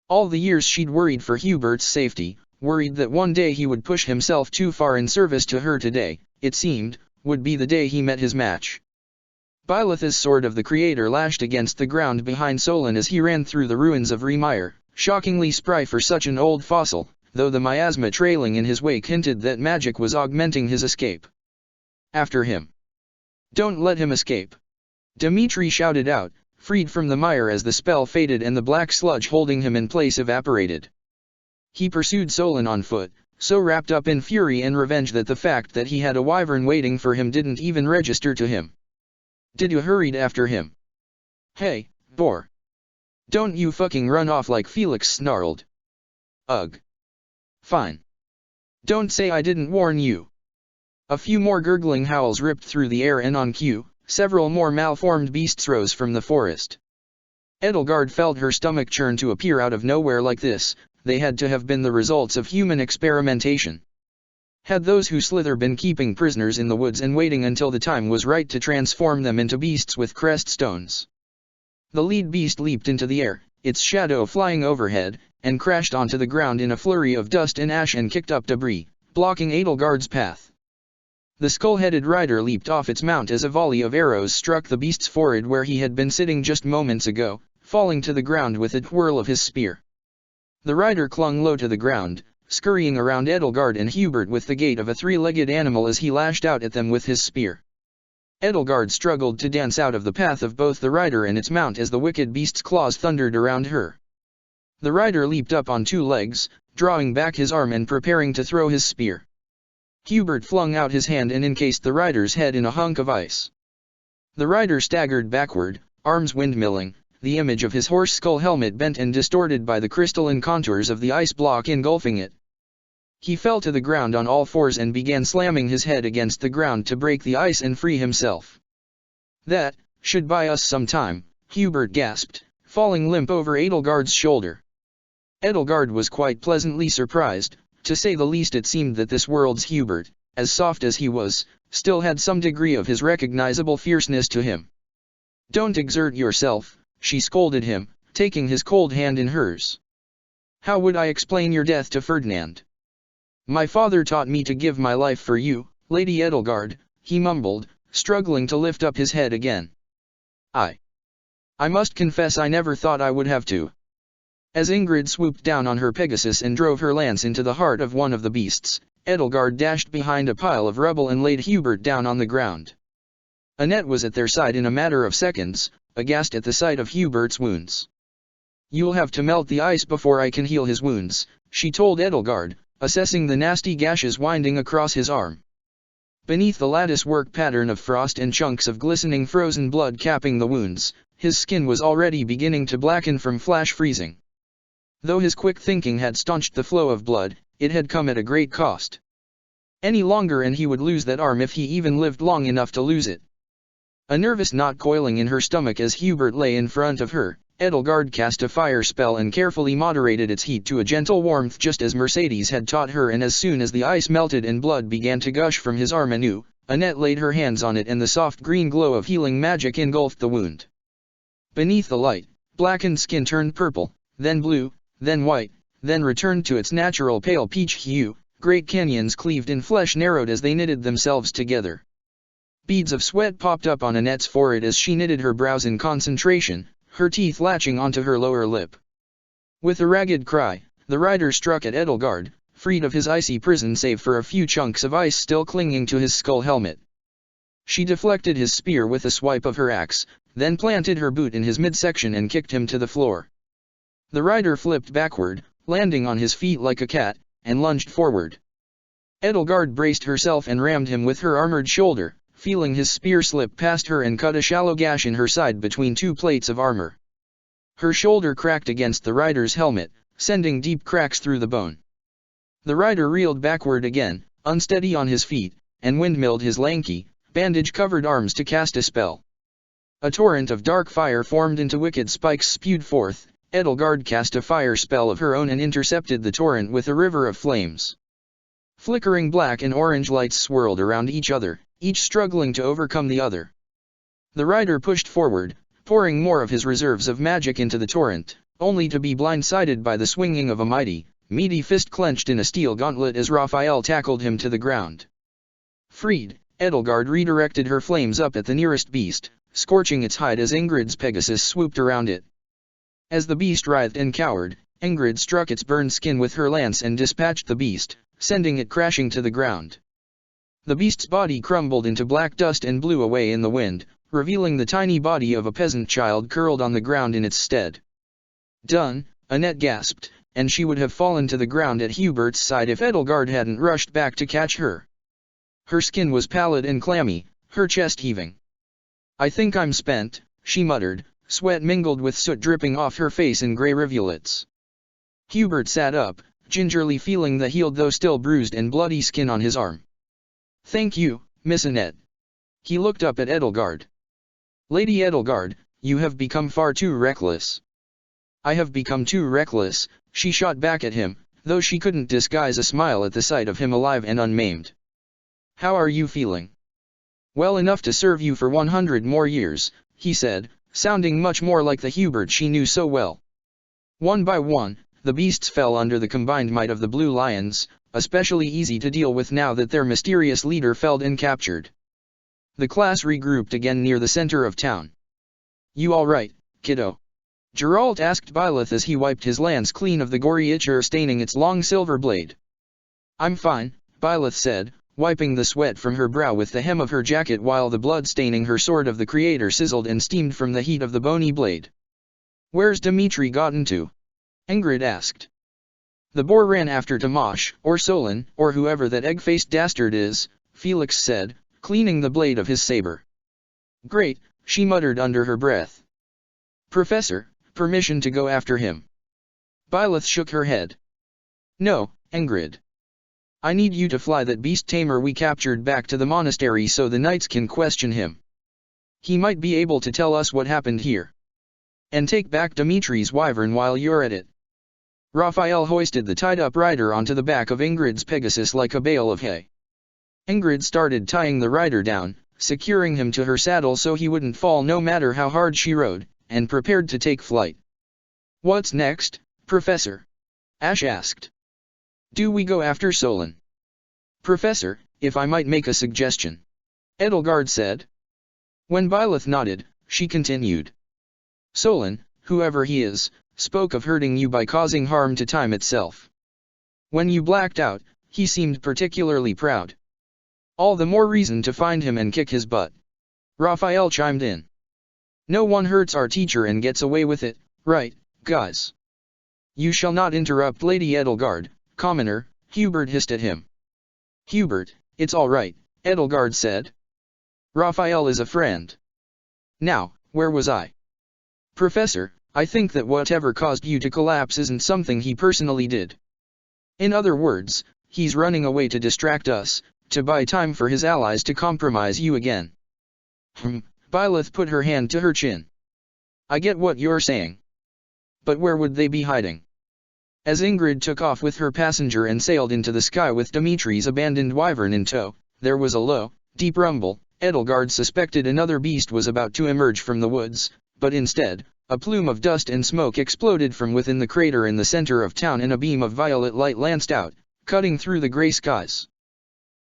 All the years she'd worried for Hubert's safety, worried that one day he would push himself too far in service to her, today, it seemed, would be the day he met his match. Byleth's sword of the Creator lashed against the ground behind Solon as he ran through the ruins of Remire, Shockingly spry for such an old fossil, though the miasma trailing in his wake hinted that magic was augmenting his escape. After him. Don't let him escape. Dimitri shouted out, freed from the mire as the spell faded and the black sludge holding him in place evaporated. He pursued Solon on foot, so wrapped up in fury and revenge that the fact that he had a wyvern waiting for him didn't even register to him. Didu hurried after him. Hey, boar. Don't you fucking run off like Felix snarled. Ugh. Fine. Don't say I didn't warn you. A few more gurgling howls ripped through the air and on cue, several more malformed beasts rose from the forest. Edelgard felt her stomach churn to appear out of nowhere like this. They had to have been the results of human experimentation. Had those who slither been keeping prisoners in the woods and waiting until the time was right to transform them into beasts with crest stones? The lead beast leaped into the air, its shadow flying overhead, and crashed onto the ground in a flurry of dust and ash and kicked up debris, blocking Edelgard's path. The skull-headed rider leaped off its mount as a volley of arrows struck the beast's forehead where he had been sitting just moments ago, falling to the ground with a twirl of his spear. The rider clung low to the ground, scurrying around Edelgard and Hubert with the gait of a three-legged animal as he lashed out at them with his spear. Edelgard struggled to dance out of the path of both the rider and its mount as the wicked beast's claws thundered around her. The rider leaped up on two legs, drawing back his arm and preparing to throw his spear. Hubert flung out his hand and encased the rider's head in a hunk of ice. The rider staggered backward, arms windmilling, the image of his horse skull helmet bent and distorted by the crystalline contours of the ice block engulfing it. He fell to the ground on all fours and began slamming his head against the ground to break the ice and free himself. That should buy us some time, Hubert gasped, falling limp over Edelgard's shoulder. Edelgard was quite pleasantly surprised. To say the least, it seemed that this world's Hubert, as soft as he was, still had some degree of his recognizable fierceness to him. Don't exert yourself, she scolded him, taking his cold hand in hers. How would I explain your death to Ferdinand? My father taught me to give my life for you, Lady Edelgard, he mumbled, struggling to lift up his head again. I must confess I never thought I would have to. As Ingrid swooped down on her Pegasus and drove her lance into the heart of one of the beasts, Edelgard dashed behind a pile of rubble and laid Hubert down on the ground. Annette was at their side in a matter of seconds, aghast at the sight of Hubert's wounds. You'll have to melt the ice before I can heal his wounds, she told Edelgard, assessing the nasty gashes winding across his arm. Beneath the lattice-work pattern of frost and chunks of glistening frozen blood capping the wounds, his skin was already beginning to blacken from flash freezing. Though his quick thinking had staunched the flow of blood, it had come at a great cost. Any longer and he would lose that arm if he even lived long enough to lose it. A nervous knot coiling in her stomach as Hubert lay in front of her, Edelgard cast a fire spell and carefully moderated its heat to a gentle warmth just as Mercedes had taught her, and as soon as the ice melted and blood began to gush from his arm anew, Annette laid her hands on it and the soft green glow of healing magic engulfed the wound. Beneath the light, blackened skin turned purple, then blue, then white, then returned to its natural pale peach hue. Great canyons cleaved in flesh narrowed as they knitted themselves together. Beads of sweat popped up on Annette's forehead as she knitted her brows in concentration, her teeth latching onto her lower lip. With a ragged cry, the rider struck at Edelgard, freed of his icy prison save for a few chunks of ice still clinging to his skull helmet. She deflected his spear with a swipe of her axe, then planted her boot in his midsection and kicked him to the floor. The rider flipped backward, landing on his feet like a cat, and lunged forward. Edelgard braced herself and rammed him with her armored shoulder, feeling his spear slip past her and cut a shallow gash in her side between two plates of armor. Her shoulder cracked against the rider's helmet, sending deep cracks through the bone. The rider reeled backward again, unsteady on his feet, and windmilled his lanky, bandage-covered arms to cast a spell. A torrent of dark fire formed into wicked spikes spewed forth. Edelgard cast a fire spell of her own and intercepted the torrent with a river of flames. Flickering black and orange lights swirled around each other, each struggling to overcome the other. The rider pushed forward, pouring more of his reserves of magic into the torrent, only to be blindsided by the swinging of a mighty, meaty fist clenched in a steel gauntlet as Raphael tackled him to the ground. Freed, Edelgard redirected her flames up at the nearest beast, scorching its hide as Ingrid's Pegasus swooped around it. As the beast writhed and cowered, Ingrid struck its burned skin with her lance and dispatched the beast, sending it crashing to the ground. The beast's body crumbled into black dust and blew away in the wind, revealing the tiny body of a peasant child curled on the ground in its stead. "Done," Annette gasped, and she would have fallen to the ground at Hubert's side if Edelgard hadn't rushed back to catch her. Her skin was pallid and clammy, her chest heaving. "I think I'm spent," she muttered, sweat mingled with soot dripping off her face in grey rivulets. Hubert sat up, gingerly feeling the healed though still bruised and bloody skin on his arm. "Thank you, Miss Annette." He looked up at Edelgard. "Lady Edelgard, you have become far too reckless." "I have become too reckless," she shot back at him, though she couldn't disguise a smile at the sight of him alive and unmaimed. "How are you feeling?" "Well enough to serve you for 100 more years," he said, sounding much more like the Hubert she knew so well. One by one, the beasts fell under the combined might of the Blue Lions, especially easy to deal with now that their mysterious leader felled and captured. The class regrouped again near the center of town. "You all right, kiddo?" Geralt asked Byleth as he wiped his lance clean of the gory ichor staining its long silver blade. "I'm fine," Byleth said, wiping the sweat from her brow with the hem of her jacket while the blood staining her sword of the Creator sizzled and steamed from the heat of the bony blade. "Where's Dimitri gotten to?" Ingrid asked. "The boar ran after Tamash, or Solon, or whoever that egg-faced dastard is," Felix said, cleaning the blade of his saber. "Great," she muttered under her breath. "Professor, permission to go after him?" Byleth shook her head. "No, Ingrid. I need you to fly that beast tamer we captured back to the monastery so the knights can question him. He might be able to tell us what happened here. And take back Dimitri's wyvern while you're at it." Raphael hoisted the tied-up rider onto the back of Ingrid's Pegasus like a bale of hay. Ingrid started tying the rider down, securing him to her saddle so he wouldn't fall no matter how hard she rode, and prepared to take flight. "What's next, Professor?" Ash asked. "Do we go after Solon?" "Professor, if I might make a suggestion," Edelgard said. When Byleth nodded, she continued. "Solon, whoever he is, spoke of hurting you by causing harm to time itself. When you blacked out, he seemed particularly proud. All the more reason to find him and kick his butt." Raphael chimed in. "No one hurts our teacher and gets away with it, right, guys?" "You shall not interrupt Lady Edelgard, commoner," Hubert hissed at him. "Hubert, it's all right," Edelgard said. "Raphael is a friend." Now, where was I? "Professor, I think that whatever caused you to collapse isn't something he personally did. In other words, he's running away to distract us, to buy time for his allies to compromise you again." Byleth put her hand to her chin. "I get what you're saying. But where would they be hiding?" As Ingrid took off with her passenger and sailed into the sky with Dimitri's abandoned wyvern in tow, there was a low, deep rumble. Edelgard suspected another beast was about to emerge from the woods, but instead, a plume of dust and smoke exploded from within the crater in the center of town and a beam of violet light lanced out, cutting through the gray skies.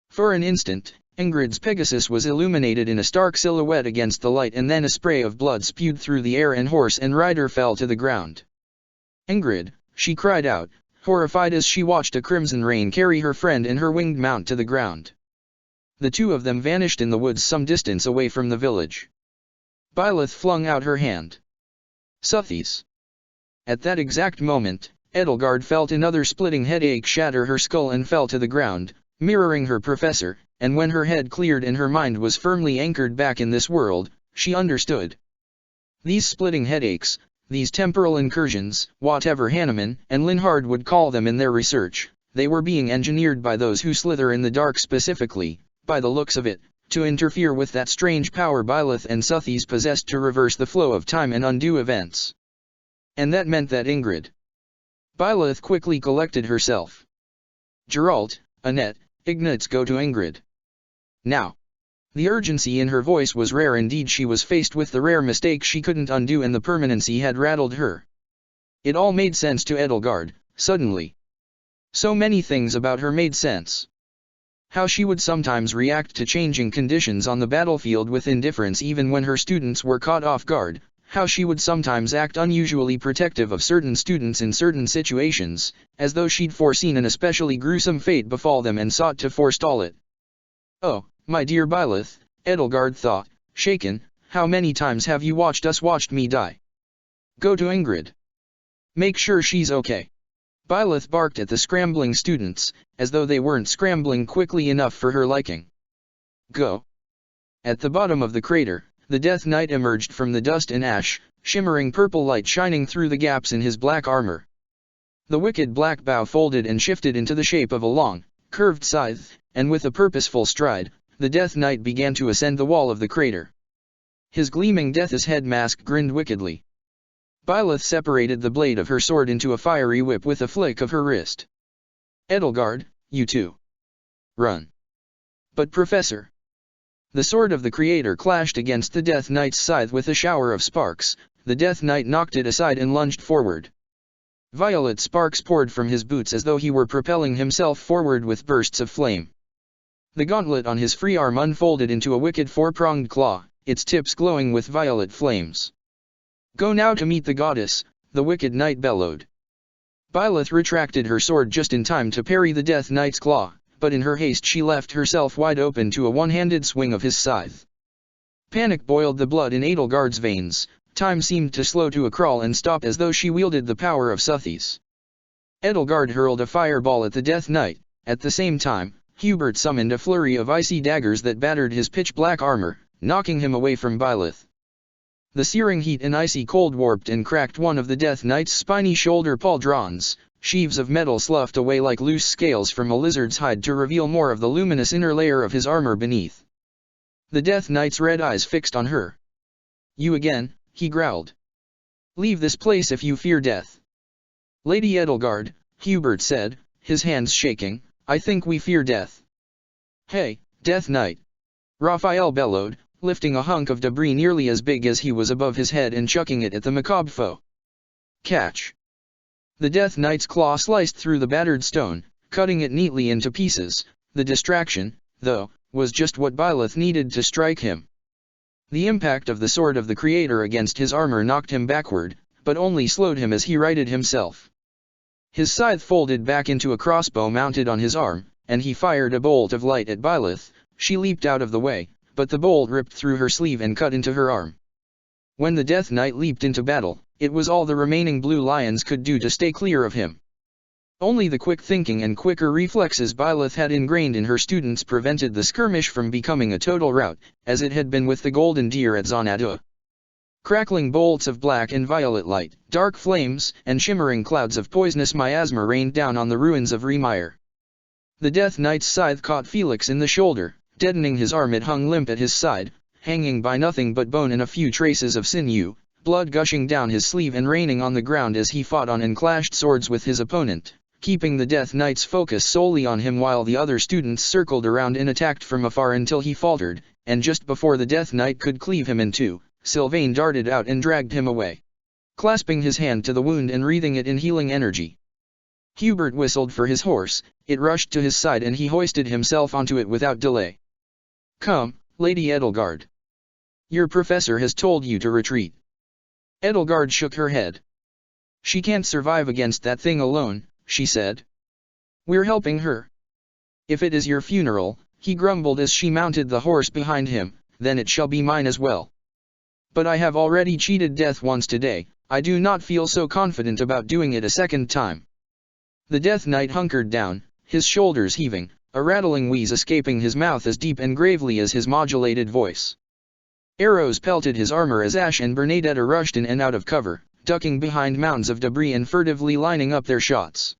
For an instant, Ingrid's Pegasus was illuminated in a stark silhouette against the light and then a spray of blood spewed through the air and horse and rider fell to the ground. "Ingrid," she cried out, horrified as she watched a crimson rain carry her friend and her winged mount to the ground. The two of them vanished in the woods some distance away from the village. Byleth flung out her hand. "Suthies!" At that exact moment, Edelgard felt another splitting headache shatter her skull and fell to the ground, mirroring her professor, and when her head cleared and her mind was firmly anchored back in this world, she understood. These splitting headaches, these temporal incursions, whatever Hanneman and Linhard would call them in their research, they were being engineered by those who slither in the dark specifically, by the looks of it, to interfere with that strange power Byleth and Suthies possessed to reverse the flow of time and undo events. And that meant that Ingrid. Byleth quickly collected herself. "Geralt, Annette, Ignatz, go to Ingrid. Now." The urgency in her voice was rare indeed. She was faced with the rare mistake she couldn't undo and the permanency had rattled her. It all made sense to Edelgard, suddenly. So many things about her made sense. How she would sometimes react to changing conditions on the battlefield with indifference even when her students were caught off guard, how she would sometimes act unusually protective of certain students in certain situations, as though she'd foreseen an especially gruesome fate befall them and sought to forestall it. "Oh, my dear Byleth," Edelgard thought, shaken, "how many times have you watched me die? Go to Ingrid. Make sure she's okay." Byleth barked at the scrambling students, as though they weren't scrambling quickly enough for her liking. "Go." At the bottom of the crater, the Death Knight emerged from the dust and ash, shimmering purple light shining through the gaps in his black armor. The wicked black bow folded and shifted into the shape of a long, curved scythe, and with a purposeful stride, the Death Knight began to ascend the wall of the crater. His gleaming death's head mask grinned wickedly. Byleth separated the blade of her sword into a fiery whip with a flick of her wrist. "Edelgard, you too. Run." "But Professor." The sword of the Creator clashed against the Death Knight's scythe with a shower of sparks. The Death Knight knocked it aside and lunged forward. Violet sparks poured from his boots as though he were propelling himself forward with bursts of flame. The gauntlet on his free arm unfolded into a wicked four-pronged claw, its tips glowing with violet flames. "Go now to meet the goddess," the wicked knight bellowed. Byleth retracted her sword just in time to parry the Death Knight's claw, but in her haste she left herself wide open to a one-handed swing of his scythe. Panic boiled the blood in Edelgard's veins. Time seemed to slow to a crawl and stop as though she wielded the power of Suthies. Edelgard hurled a fireball at the Death Knight. At the same time, Hubert summoned a flurry of icy daggers that battered his pitch-black armor, knocking him away from Byleth. The searing heat and icy cold warped and cracked one of the Death Knight's spiny shoulder pauldrons. Sheaves of metal sloughed away like loose scales from a lizard's hide to reveal more of the luminous inner layer of his armor beneath. The Death Knight's red eyes fixed on her. "You again," he growled. "Leave this place if you fear death." "Lady Edelgard," Hubert said, his hands shaking, "I think we fear death." "Hey, Death Knight!" Raphael bellowed, lifting a hunk of debris nearly as big as he was above his head and chucking it at the macabre foe. "Catch!" The Death Knight's claw sliced through the battered stone, cutting it neatly into pieces. The distraction, though, was just what Byleth needed to strike him. The impact of the sword of the Creator against his armor knocked him backward, but only slowed him as he righted himself. His scythe folded back into a crossbow mounted on his arm, and he fired a bolt of light at Byleth. She leaped out of the way, but the bolt ripped through her sleeve and cut into her arm. When the Death Knight leaped into battle, it was all the remaining Blue Lions could do to stay clear of him. Only the quick thinking and quicker reflexes Byleth had ingrained in her students prevented the skirmish from becoming a total rout, as it had been with the Golden Deer at Xanadu. Crackling bolts of black and violet light, dark flames, and shimmering clouds of poisonous miasma rained down on the ruins of Remire. The Death Knight's scythe caught Felix in the shoulder, deadening his arm. It hung limp at his side, hanging by nothing but bone and a few traces of sinew, blood gushing down his sleeve and raining on the ground as he fought on and clashed swords with his opponent, keeping the Death Knight's focus solely on him while the other students circled around and attacked from afar until he faltered, and just before the Death Knight could cleave him in two, Sylvain darted out and dragged him away, clasping his hand to the wound and wreathing it in healing energy. Hubert whistled for his horse. It rushed to his side and he hoisted himself onto it without delay. "Come, Lady Edelgard. Your professor has told you to retreat." Edelgard shook her head. "She can't survive against that thing alone," she said. "We're helping her." "If it is your funeral," he grumbled as she mounted the horse behind him, "then it shall be mine as well. But I have already cheated death once today, I do not feel so confident about doing it a second time." The Death Knight hunkered down, his shoulders heaving, a rattling wheeze escaping his mouth as deep and gravely as his modulated voice. Arrows pelted his armor as Ash and Bernadetta rushed in and out of cover, ducking behind mounds of debris and furtively lining up their shots.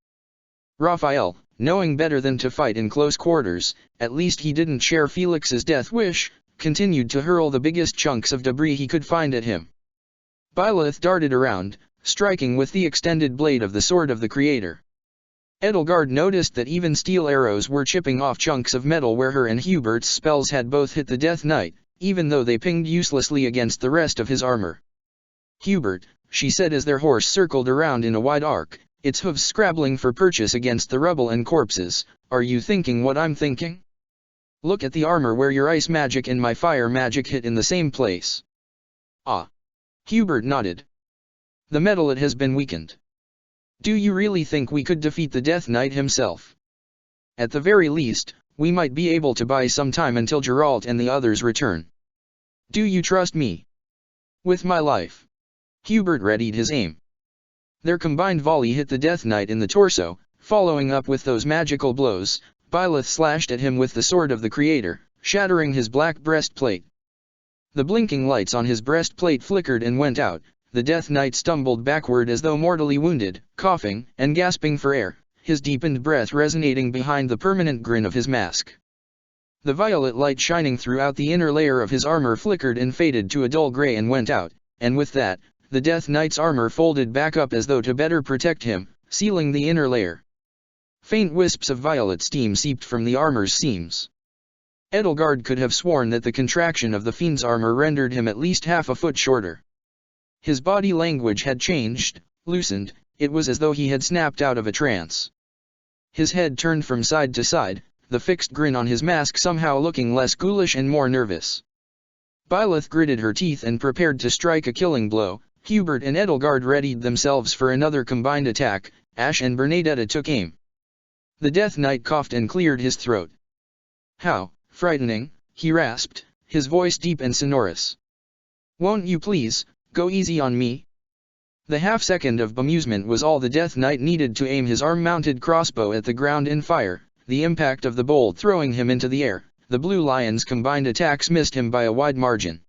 Raphael, knowing better than to fight in close quarters, at least he didn't share Felix's death wish, continued to hurl the biggest chunks of debris he could find at him. Byleth darted around, striking with the extended blade of the sword of the Creator. Edelgard noticed that even steel arrows were chipping off chunks of metal where her and Hubert's spells had both hit the Death Knight, even though they pinged uselessly against the rest of his armor. "Hubert," she said as their horse circled around in a wide arc, its hooves scrabbling for purchase against the rubble and corpses, "are you thinking what I'm thinking? Look at the armor where your ice magic and my fire magic hit in the same place." "Ah." Hubert nodded. The metal it has been weakened. Do you really think we could defeat the Death Knight himself? At the very least, we might be able to buy some time until Geralt and the others return. Do you trust me? With my life. Hubert readied his aim. Their combined volley hit the Death Knight in the torso, following up with those magical blows. Byleth slashed at him with the sword of the Creator, shattering his black breastplate. The blinking lights on his breastplate flickered and went out. The Death Knight stumbled backward as though mortally wounded, coughing and gasping for air, his deepened breath resonating behind the permanent grin of his mask. The violet light shining throughout the inner layer of his armor flickered and faded to a dull gray and went out, and with that, the Death Knight's armor folded back up as though to better protect him, sealing the inner layer. Faint wisps of violet steam seeped from the armor's seams. Edelgard could have sworn that the contraction of the fiend's armor rendered him at least half a foot shorter. His body language had changed, loosened, it was as though he had snapped out of a trance. His head turned from side to side, the fixed grin on his mask somehow looking less ghoulish and more nervous. Byleth gritted her teeth and prepared to strike a killing blow. Hubert and Edelgard readied themselves for another combined attack. Ash and Bernadetta took aim. The Death Knight coughed and cleared his throat. How frightening, he rasped, his voice deep and sonorous. Won't you please, go easy on me? The half-second of bemusement was all the Death Knight needed to aim his arm-mounted crossbow at the ground and fire, the impact of the bolt throwing him into the air. The Blue Lion's combined attacks missed him by a wide margin.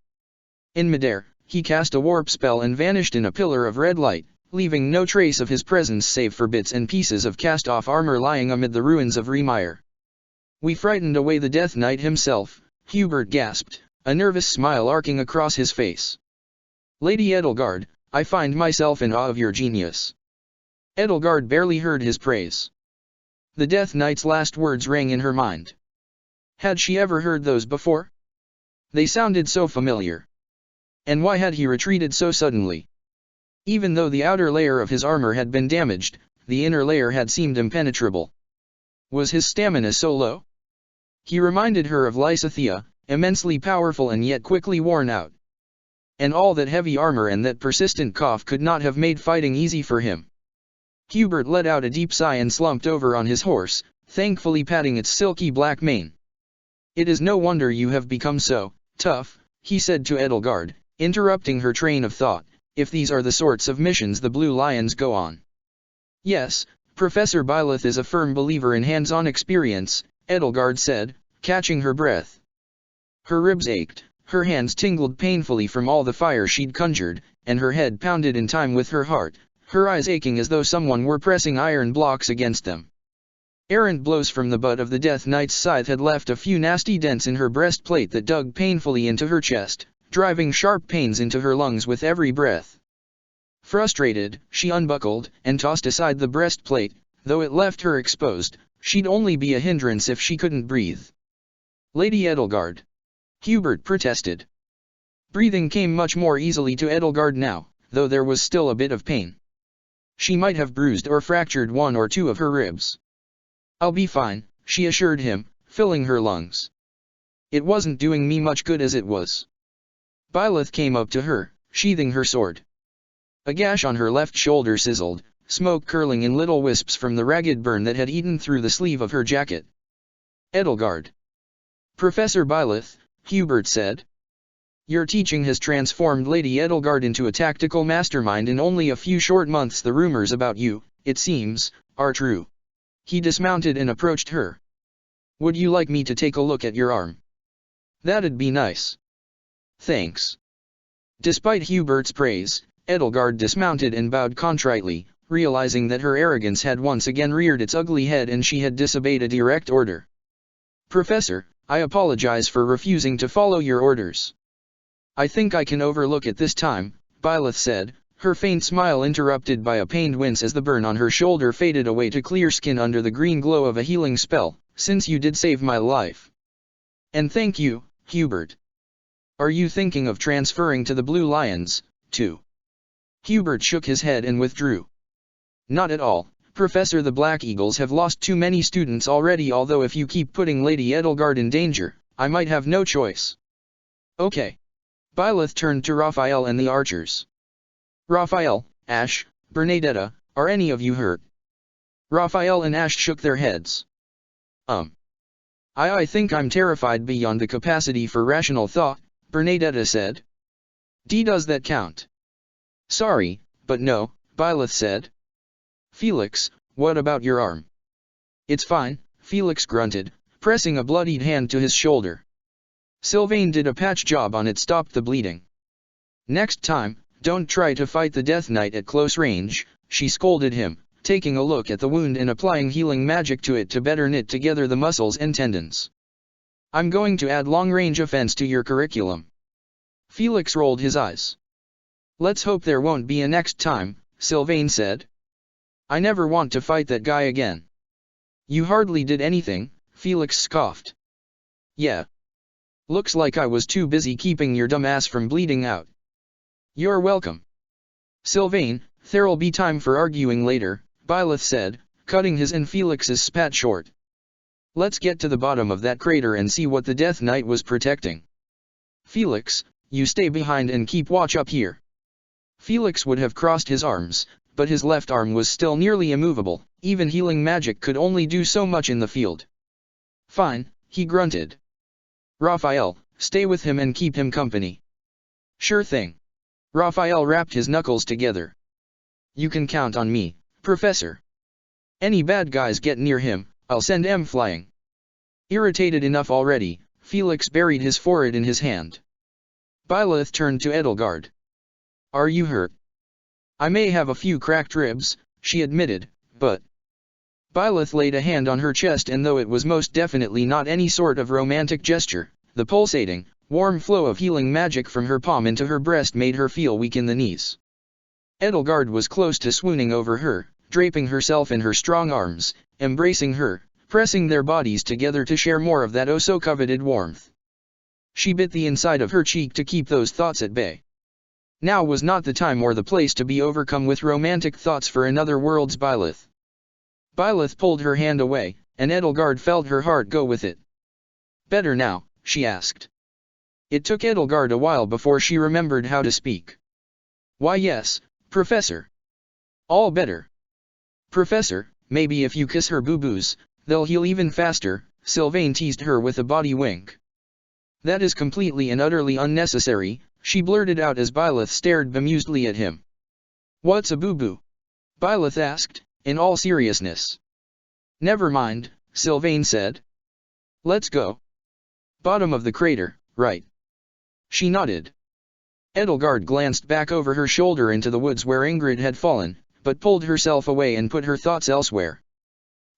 In midair, he cast a warp spell and vanished in a pillar of red light, leaving no trace of his presence save for bits and pieces of cast-off armor lying amid the ruins of Remire. We frightened away the Death Knight himself, Hubert gasped, a nervous smile arcing across his face. Lady Edelgard, I find myself in awe of your genius. Edelgard barely heard his praise. The Death Knight's last words rang in her mind. Had she ever heard those before? They sounded so familiar. And why had he retreated so suddenly? Even though the outer layer of his armor had been damaged, the inner layer had seemed impenetrable. Was his stamina so low? He reminded her of Lysithea, immensely powerful and yet quickly worn out. And all that heavy armor and that persistent cough could not have made fighting easy for him. Hubert let out a deep sigh and slumped over on his horse, thankfully patting its silky black mane. It is no wonder you have become so tough, he said to Edelgard, interrupting her train of thought, if these are the sorts of missions the Blue Lions go on. Yes, Professor Byleth is a firm believer in hands-on experience, Edelgard said, catching her breath. Her ribs ached, her hands tingled painfully from all the fire she'd conjured, and her head pounded in time with her heart, her eyes aching as though someone were pressing iron blocks against them. Errant blows from the butt of the Death Knight's scythe had left a few nasty dents in her breastplate that dug painfully into her chest, driving sharp pains into her lungs with every breath. Frustrated, she unbuckled and tossed aside the breastplate. Though it left her exposed, she'd only be a hindrance if she couldn't breathe. Lady Edelgard. Hubert protested. Breathing came much more easily to Edelgard now, though there was still a bit of pain. She might have bruised or fractured one or two of her ribs. I'll be fine, she assured him, filling her lungs. It wasn't doing me much good as it was. Byleth came up to her, sheathing her sword. A gash on her left shoulder sizzled, smoke curling in little wisps from the ragged burn that had eaten through the sleeve of her jacket. Edelgard. Professor Byleth, Hubert said. Your teaching has transformed Lady Edelgard into a tactical mastermind in only a few short months. The rumors about you, it seems, are true. He dismounted and approached her. Would you like me to take a look at your arm? That'd be nice. Thanks. Despite Hubert's praise, Edelgard dismounted and bowed contritely, realizing that her arrogance had once again reared its ugly head and she had disobeyed a direct order. Professor, I apologize for refusing to follow your orders. I think I can overlook it this time, Byleth said, her faint smile interrupted by a pained wince as the burn on her shoulder faded away to clear skin under the green glow of a healing spell, since you did save my life. And thank you, Hubert. Are you thinking of transferring to the Blue Lions, too? Hubert shook his head and withdrew. Not at all, Professor. The Black Eagles have lost too many students already, although if you keep putting Lady Edelgard in danger, I might have no choice. Okay. Byleth turned to Raphael and the archers. Raphael, Ash, Bernadetta, are any of you hurt? Raphael and Ash shook their heads. I think I'm terrified beyond the capacity for rational thought, Bernadetta said. Does that count? Sorry, but no, Byleth said. Felix, what about your arm? It's fine, Felix grunted, pressing a bloodied hand to his shoulder. Sylvain did a patch job on it, stopped the bleeding. Next time, don't try to fight the Death Knight at close range, she scolded him, taking a look at the wound and applying healing magic to it to better knit together the muscles and tendons. I'm going to add long-range offense to your curriculum. Felix rolled his eyes. Let's hope there won't be a next time, Sylvain said. I never want to fight that guy again. You hardly did anything, Felix scoffed. Yeah. Looks like I was too busy keeping your dumb ass from bleeding out. You're welcome. Sylvain, there'll be time for arguing later, Byleth said, cutting his and Felix's spat short. Let's get to the bottom of that crater and see what the Death Knight was protecting. Felix, you stay behind and keep watch up here. Felix would have crossed his arms, but his left arm was still nearly immovable, even healing magic could only do so much in the field. Fine, he grunted. Raphael, stay with him and keep him company. Sure thing. Raphael rapped his knuckles together. You can count on me, Professor. Any bad guys get near him, I'll send them flying. Irritated enough already, Felix buried his forehead in his hand. Byleth turned to Edelgard. Are you hurt? I may have a few cracked ribs, she admitted, but... Byleth laid a hand on her chest, and though it was most definitely not any sort of romantic gesture, the pulsating, warm flow of healing magic from her palm into her breast made her feel weak in the knees. Edelgard was close to swooning over her, draping herself in her strong arms, embracing her, pressing their bodies together to share more of that oh-so-coveted warmth. She bit the inside of her cheek to keep those thoughts at bay. Now was not the time or the place to be overcome with romantic thoughts for another world's Byleth. Byleth pulled her hand away, and Edelgard felt her heart go with it. Better now, she asked. It took Edelgard a while before she remembered how to speak. Why yes, Professor. All better. Professor, maybe if you kiss her boo-boos, they'll heal even faster, Sylvain teased her with a body wink. That is completely and utterly unnecessary, she blurted out as Byleth stared bemusedly at him. What's a boo-boo? Byleth asked, in all seriousness. Never mind, Sylvain said. Let's go. Bottom of the crater, right? She nodded. Edelgard glanced back over her shoulder into the woods where Ingrid had fallen, but pulled herself away and put her thoughts elsewhere.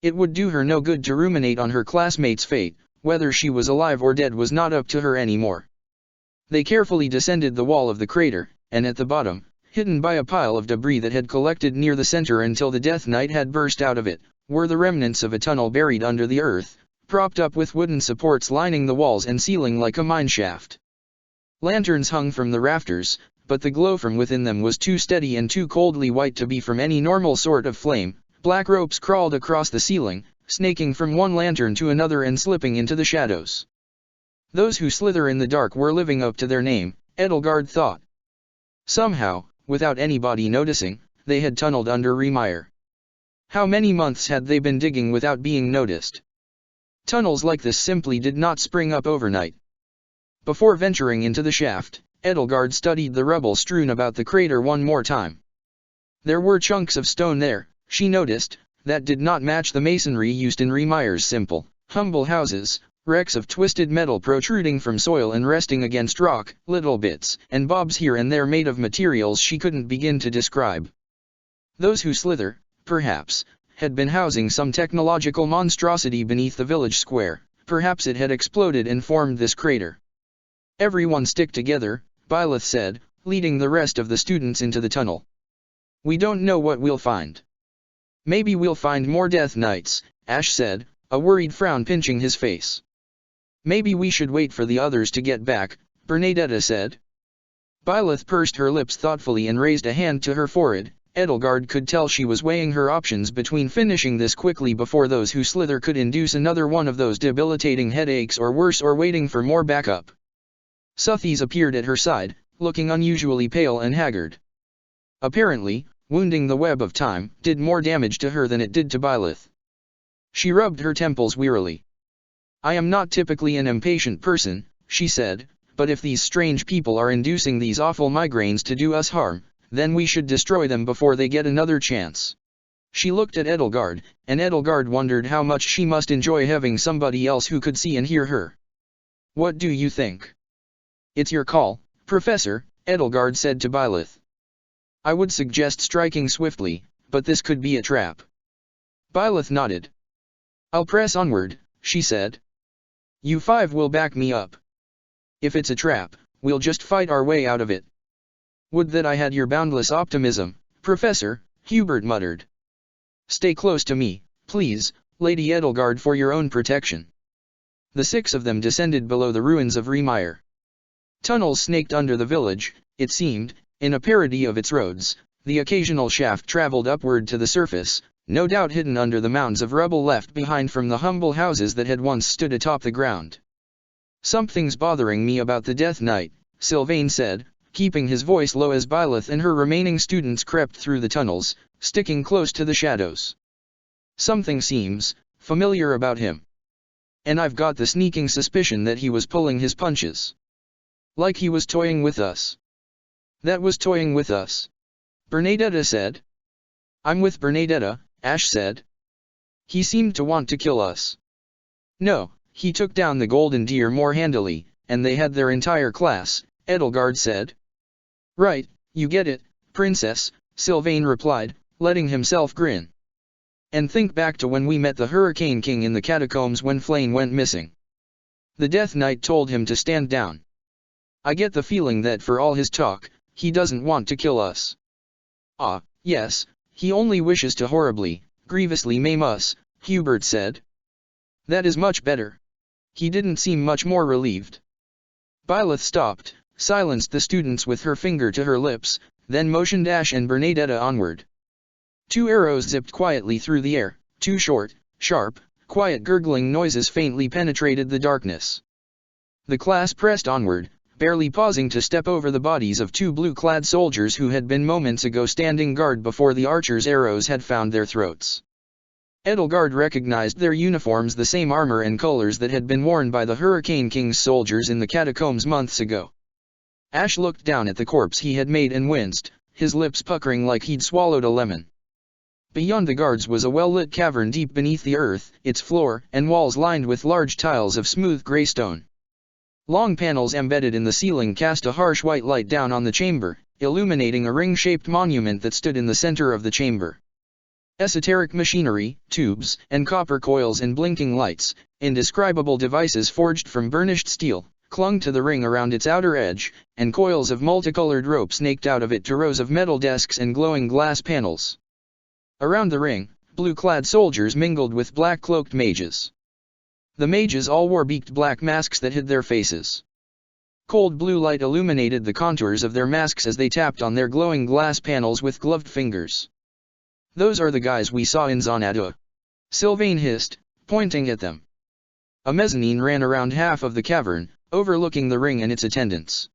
It would do her no good to ruminate on her classmate's fate, whether she was alive or dead was not up to her anymore. They carefully descended the wall of the crater, and at the bottom, hidden by a pile of debris that had collected near the center until the Death Knight had burst out of it, were the remnants of a tunnel buried under the earth, propped up with wooden supports lining the walls and ceiling like a mineshaft. Lanterns hung from the rafters, but the glow from within them was too steady and too coldly white to be from any normal sort of flame. Black ropes crawled across the ceiling, snaking from one lantern to another and slipping into the shadows. Those who slither in the dark were living up to their name, Edelgard thought. Somehow, without anybody noticing, they had tunneled under Remire. How many months had they been digging without being noticed? Tunnels like this simply did not spring up overnight. Before venturing into the shaft, Edelgard studied the rubble strewn about the crater one more time. There were chunks of stone there, she noticed, that did not match the masonry used in Remire's simple, humble houses, wrecks of twisted metal protruding from soil and resting against rock, little bits and bobs here and there made of materials she couldn't begin to describe. Those who slither, perhaps, had been housing some technological monstrosity beneath the village square, perhaps it had exploded and formed this crater. Everyone stick together, Byleth said, leading the rest of the students into the tunnel. We don't know what we'll find. Maybe we'll find more Death Knights, Ash said, a worried frown pinching his face. Maybe we should wait for the others to get back, Bernadetta said. Byleth pursed her lips thoughtfully and raised a hand to her forehead. Edelgard could tell she was weighing her options between finishing this quickly before those who slither could induce another one of those debilitating headaches or worse, or waiting for more backup. Suthies appeared at her side, looking unusually pale and haggard. Apparently, wounding the web of time did more damage to her than it did to Byleth. She rubbed her temples wearily. I am not typically an impatient person, she said, but if these strange people are inducing these awful migraines to do us harm, then we should destroy them before they get another chance. She looked at Edelgard, and Edelgard wondered how much she must enjoy having somebody else who could see and hear her. What do you think? It's your call, Professor, Edelgard said to Byleth. I would suggest striking swiftly, but this could be a trap. Byleth nodded. I'll press onward, she said. You five will back me up. If it's a trap, we'll just fight our way out of it. Would that I had your boundless optimism, Professor, Hubert muttered. Stay close to me, please, Lady Edelgard, for your own protection. The six of them descended below the ruins of Remire. Tunnels snaked under the village, it seemed, in a parody of its roads. The occasional shaft traveled upward to the surface, no doubt hidden under the mounds of rubble left behind from the humble houses that had once stood atop the ground. Something's bothering me about the Death Knight, Sylvain said, keeping his voice low as Byleth and her remaining students crept through the tunnels, sticking close to the shadows. Something seems familiar about him. And I've got the sneaking suspicion that he was pulling his punches. Like he was toying with us. That was toying with us, Bernadetta said. I'm with Bernadetta, Ash said. He seemed to want to kill us. No, he took down the golden deer more handily, and they had their entire class, Edelgard said. Right, you get it, Princess, Sylvain replied, letting himself grin. And think back to when we met the Hurricane King in the catacombs when Flane went missing. The Death Knight told him to stand down. I get the feeling that for all his talk, he doesn't want to kill us. Ah, yes, he only wishes to horribly, grievously maim us, Hubert said. That is much better. He didn't seem much more relieved. Byleth stopped, silenced the students with her finger to her lips, then motioned Ash and Bernadetta onward. Two arrows zipped quietly through the air, two short, sharp, quiet gurgling noises faintly penetrated the darkness. The class pressed onward, barely pausing to step over the bodies of two blue-clad soldiers who had been moments ago standing guard before the archers' arrows had found their throats. Edelgard recognized their uniforms, the same armor and colors that had been worn by the Hurricane King's soldiers in the catacombs months ago. Ash looked down at the corpse he had made and winced, his lips puckering like he'd swallowed a lemon. Beyond the guards was a well-lit cavern deep beneath the earth, its floor and walls lined with large tiles of smooth gray stone. Long panels embedded in the ceiling cast a harsh white light down on the chamber, illuminating a ring-shaped monument that stood in the center of the chamber. Esoteric machinery, tubes, and copper coils and blinking lights, indescribable devices forged from burnished steel, clung to the ring around its outer edge, and coils of multicolored rope snaked out of it to rows of metal desks and glowing glass panels. Around the ring, blue-clad soldiers mingled with black-cloaked mages. The mages all wore beaked black masks that hid their faces. Cold blue light illuminated the contours of their masks as they tapped on their glowing glass panels with gloved fingers. Those are the guys we saw in Xanadu, Sylvain hissed, pointing at them. A mezzanine ran around half of the cavern, overlooking the ring and its attendants.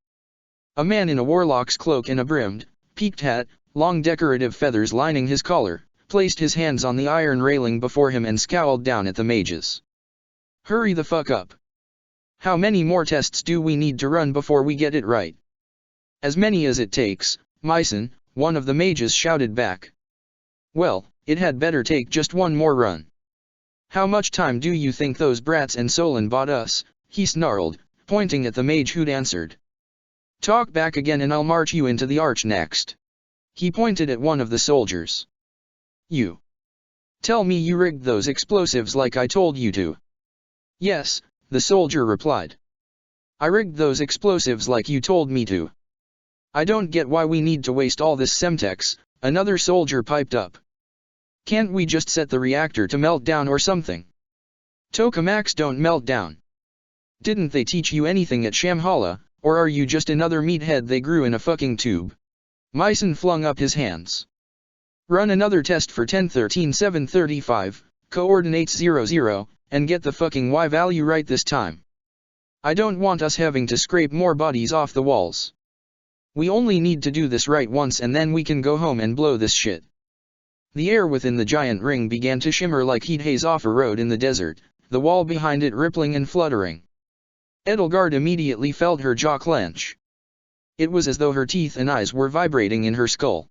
A man in a warlock's cloak and a brimmed, peaked hat, long decorative feathers lining his collar, placed his hands on the iron railing before him and scowled down at the mages. Hurry the fuck up. How many more tests do we need to run before we get it right? As many as it takes, Myson, one of the mages shouted back. Well, it had better take just one more run. How much time do you think those brats and Solon bought us? He snarled, pointing at the mage who'd answered. Talk back again and I'll march you into the arch next. He pointed at one of the soldiers. You. Tell me you rigged those explosives like I told you to. Yes, the soldier replied. I rigged those explosives like you told me to. I don't get why we need to waste all this Semtex, another soldier piped up. Can't we just set the reactor to melt down or something? Tokamaks don't melt down. Didn't they teach you anything at Shamhala, or are you just another meathead they grew in a fucking tube? Myson flung up his hands. Run another test for 10-13-735, coordinates 00, and get the fucking Y value right this time. I don't want us having to scrape more bodies off the walls. We only need to do this right once and then we can go home and blow this shit. The air within the giant ring began to shimmer like heat haze off a road in the desert, the wall behind it rippling and fluttering. Edelgard immediately felt her jaw clench. It was as though her teeth and eyes were vibrating in her skull.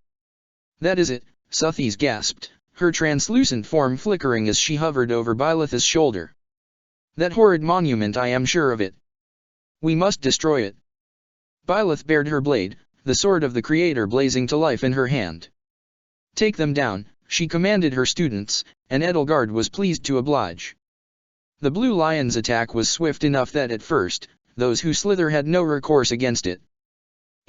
That is it, Suthis gasped, her translucent form flickering as she hovered over Byleth's shoulder. That horrid monument, I am sure of it. We must destroy it. Byleth bared her blade, the sword of the Creator blazing to life in her hand. Take them down, she commanded her students, and Edelgard was pleased to oblige. The Blue Lion's attack was swift enough that at first, those who slither had no recourse against it.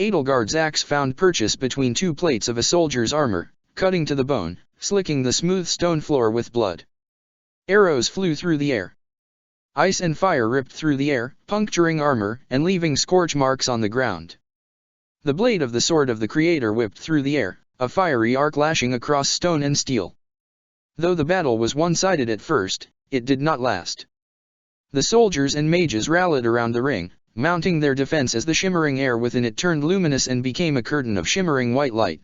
Edelgard's axe found purchase between two plates of a soldier's armor, cutting to the bone, slicking the smooth stone floor with blood. Arrows flew through the air. Ice and fire ripped through the air, puncturing armor and leaving scorch marks on the ground. The blade of the sword of the Creator whipped through the air, a fiery arc lashing across stone and steel. Though the battle was one-sided at first, it did not last. The soldiers and mages rallied around the ring, mounting their defense as the shimmering air within it turned luminous and became a curtain of shimmering white light.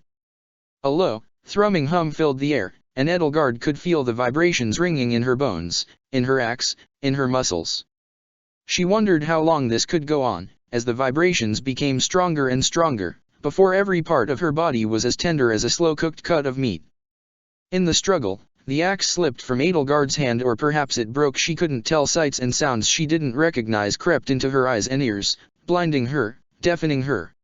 A low, thrumming hum filled the air, and Edelgard could feel the vibrations ringing in her bones, in her axe, in her muscles. She wondered how long this could go on, as the vibrations became stronger and stronger, before every part of her body was as tender as a slow-cooked cut of meat. In the struggle, the axe slipped from Edelgard's hand, or perhaps it broke. She couldn't tell. Sights and sounds she didn't recognize crept into her eyes and ears, blinding her, deafening her.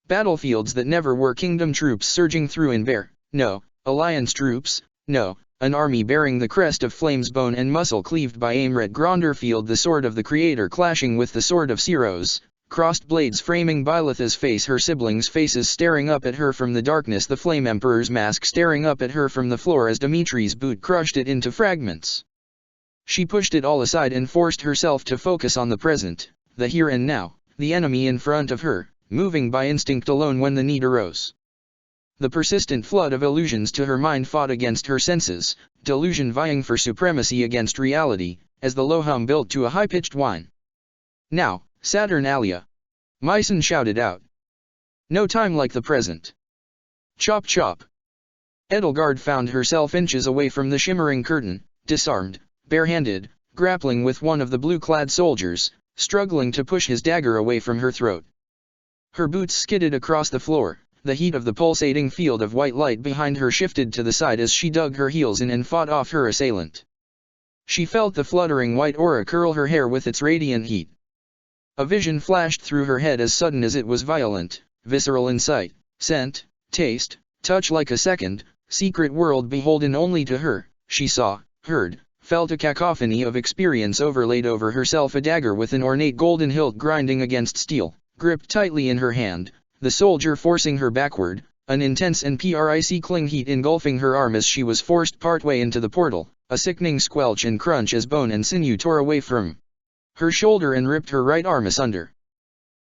Battlefields that never were, kingdom troops surging through in bare, no, alliance troops, no, an army bearing the crest of flames, bone and muscle cleaved by Aimred Gronderfield, the sword of the Creator clashing with the sword of Siros, crossed blades framing Byleth's face, her siblings' faces staring up at her from the darkness, the Flame Emperor's mask staring up at her from the floor as Dimitri's boot crushed it into fragments. She pushed it all aside and forced herself to focus on the present, the here and now, the enemy in front of her, moving by instinct alone when the need arose. The persistent flood of illusions to her mind fought against her senses, delusion vying for supremacy against reality, as the low hum built to a high-pitched whine. Now, Saturnalia! Mycen shouted out. No time like the present. Chop chop! Edelgard found herself inches away from the shimmering curtain, disarmed, barehanded, grappling with one of the blue-clad soldiers, struggling to push his dagger away from her throat. Her boots skidded across the floor, the heat of the pulsating field of white light behind her shifted to the side as she dug her heels in and fought off her assailant. She felt the fluttering white aura curl her hair with its radiant heat. A vision flashed through her head as sudden as it was violent, visceral in sight, scent, taste, touch, like a second, secret world beholden only to her. She saw, heard, felt a cacophony of experience overlaid over herself, a dagger with an ornate golden hilt grinding against steel, gripped tightly in her hand, the soldier forcing her backward, an intense and prickling heat engulfing her arm as she was forced partway into the portal, a sickening squelch and crunch as bone and sinew tore away from her shoulder and ripped her right arm asunder.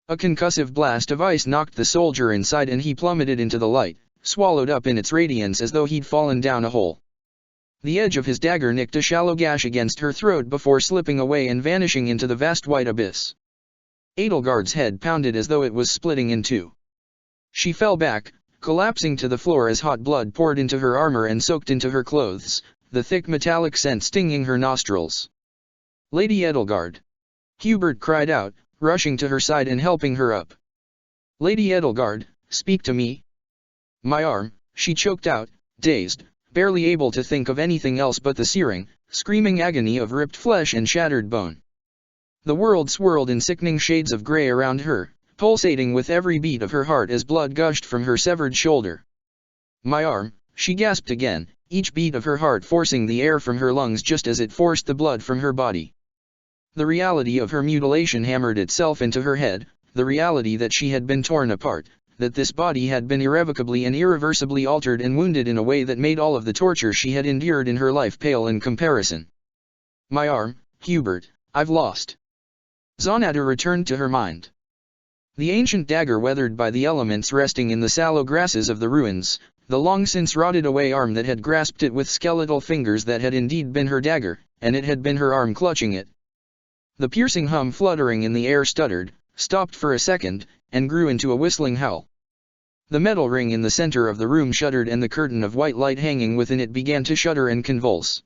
A concussive blast of ice knocked the soldier inside and he plummeted into the light, swallowed up in its radiance as though he'd fallen down a hole. The edge of his dagger nicked a shallow gash against her throat before slipping away and vanishing into the vast white abyss. Edelgard's head pounded as though it was splitting in two. She fell back, collapsing to the floor as hot blood poured into her armor and soaked into her clothes, the thick metallic scent stinging her nostrils. Lady Edelgard! Hubert cried out, rushing to her side and helping her up. Lady Edelgard, speak to me. My arm, she choked out, dazed, barely able to think of anything else but the searing, screaming agony of ripped flesh and shattered bone. The world swirled in sickening shades of gray around her, pulsating with every beat of her heart as blood gushed from her severed shoulder. My arm, she gasped again, each beat of her heart forcing the air from her lungs just as it forced the blood from her body. The reality of her mutilation hammered itself into her head, the reality that she had been torn apart, that this body had been irrevocably and irreversibly altered and wounded in a way that made all of the torture she had endured in her life pale in comparison. My arm, Hubert, I've lost. Zonata returned to her mind. The ancient dagger weathered by the elements resting in the sallow grasses of the ruins, the long-since rotted-away arm that had grasped it with skeletal fingers that had indeed been her dagger, and it had been her arm clutching it. The piercing hum fluttering in the air stuttered, stopped for a second, and grew into a whistling howl. The metal ring in the center of the room shuddered and the curtain of white light hanging within it began to shudder and convulse.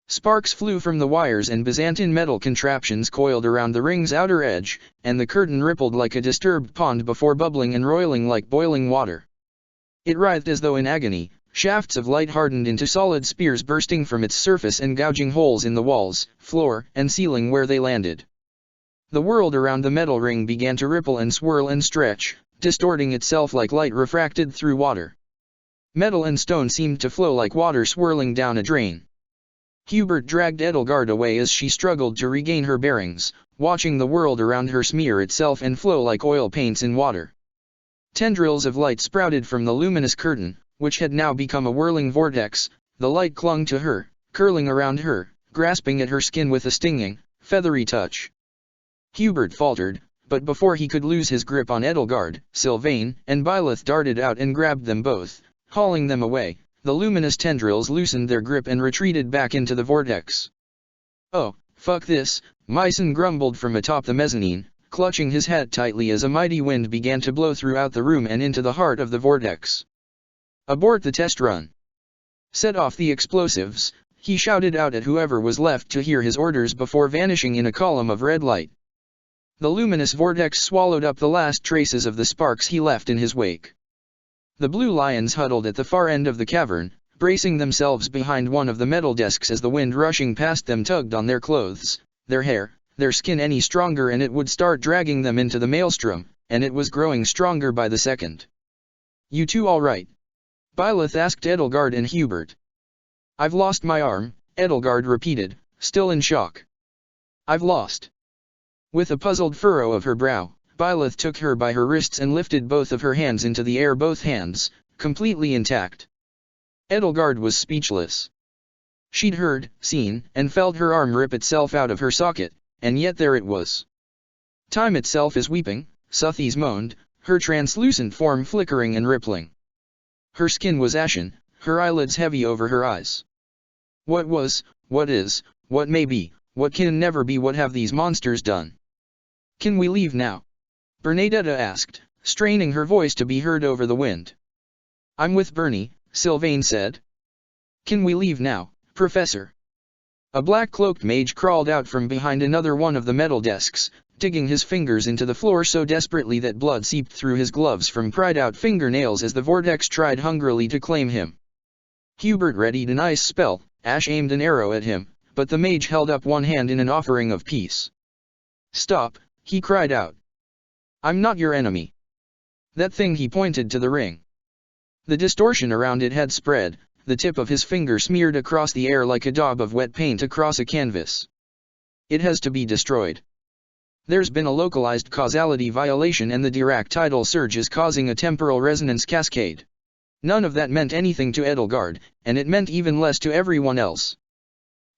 Sparks flew from the wires and Byzantine metal contraptions coiled around the ring's outer edge, and the curtain rippled like a disturbed pond before bubbling and roiling like boiling water. It writhed as though in agony, shafts of light hardened into solid spears bursting from its surface and gouging holes in the walls, floor, and ceiling where they landed. The world around the metal ring began to ripple and swirl and stretch, distorting itself like light refracted through water. Metal and stone seemed to flow like water swirling down a drain. Hubert dragged Edelgard away as she struggled to regain her bearings, watching the world around her smear itself and flow like oil paints in water. Tendrils of light sprouted from the luminous curtain, which had now become a whirling vortex. The light clung to her, curling around her, grasping at her skin with a stinging, feathery touch. Hubert faltered, but before he could lose his grip on Edelgard, Sylvain and Byleth darted out and grabbed them both, hauling them away. The luminous tendrils loosened their grip and retreated back into the vortex. "Oh, fuck this," Myson grumbled from atop the mezzanine, clutching his hat tightly as a mighty wind began to blow throughout the room and into the heart of the vortex. "Abort the test run. Set off the explosives," he shouted out at whoever was left to hear his orders before vanishing in a column of red light. The luminous vortex swallowed up the last traces of the sparks he left in his wake. The blue lions huddled at the far end of the cavern, bracing themselves behind one of the metal desks as the wind rushing past them tugged on their clothes, their hair, their skin any stronger and it would start dragging them into the maelstrom, and it was growing stronger by the second. "You two all right?" Byleth asked Edelgard and Hubert. "I've lost my arm," Edelgard repeated, still in shock. "I've lost." With a puzzled furrow of her brow, Byleth took her by her wrists and lifted both of her hands into the air, both hands, completely intact. Edelgard was speechless. She'd heard, seen, and felt her arm rip itself out of her socket, and yet there it was. "Time itself is weeping," Suthies moaned, her translucent form flickering and rippling. Her skin was ashen, her eyelids heavy over her eyes. "What was, what is, what may be, what can never be, what have these monsters done? Can we leave now?" Bernadetta asked, straining her voice to be heard over the wind. "I'm with Bernie," Sylvain said. "Can we leave now, Professor?" A black-cloaked mage crawled out from behind another one of the metal desks, digging his fingers into the floor so desperately that blood seeped through his gloves from pried-out fingernails as the vortex tried hungrily to claim him. Hubert readied an ice spell. Ash aimed an arrow at him, but the mage held up one hand in an offering of peace. "Stop," he cried out. "I'm not your enemy." That thing, he pointed to the ring. The distortion around it had spread, the tip of his finger smeared across the air like a daub of wet paint across a canvas. "It has to be destroyed. There's been a localized causality violation and the Dirac tidal surge is causing a temporal resonance cascade." None of that meant anything to Edelgard, and it meant even less to everyone else.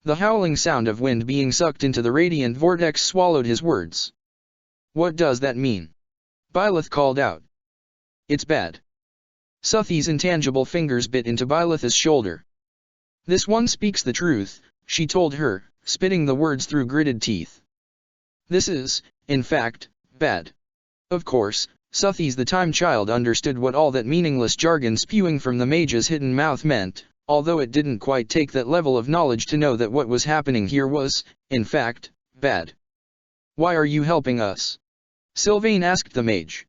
The howling sound of wind being sucked into the radiant vortex swallowed his words. "What does that mean?" Byleth called out. "It's bad." Suthi's intangible fingers bit into Byleth's shoulder. "This one speaks the truth," she told her, spitting the words through gritted teeth. "This is, in fact, bad." Of course, Suthi's the time child understood what all that meaningless jargon spewing from the mage's hidden mouth meant, although it didn't quite take that level of knowledge to know that what was happening here was, in fact, bad. "Why are you helping us?" Sylvain asked the mage.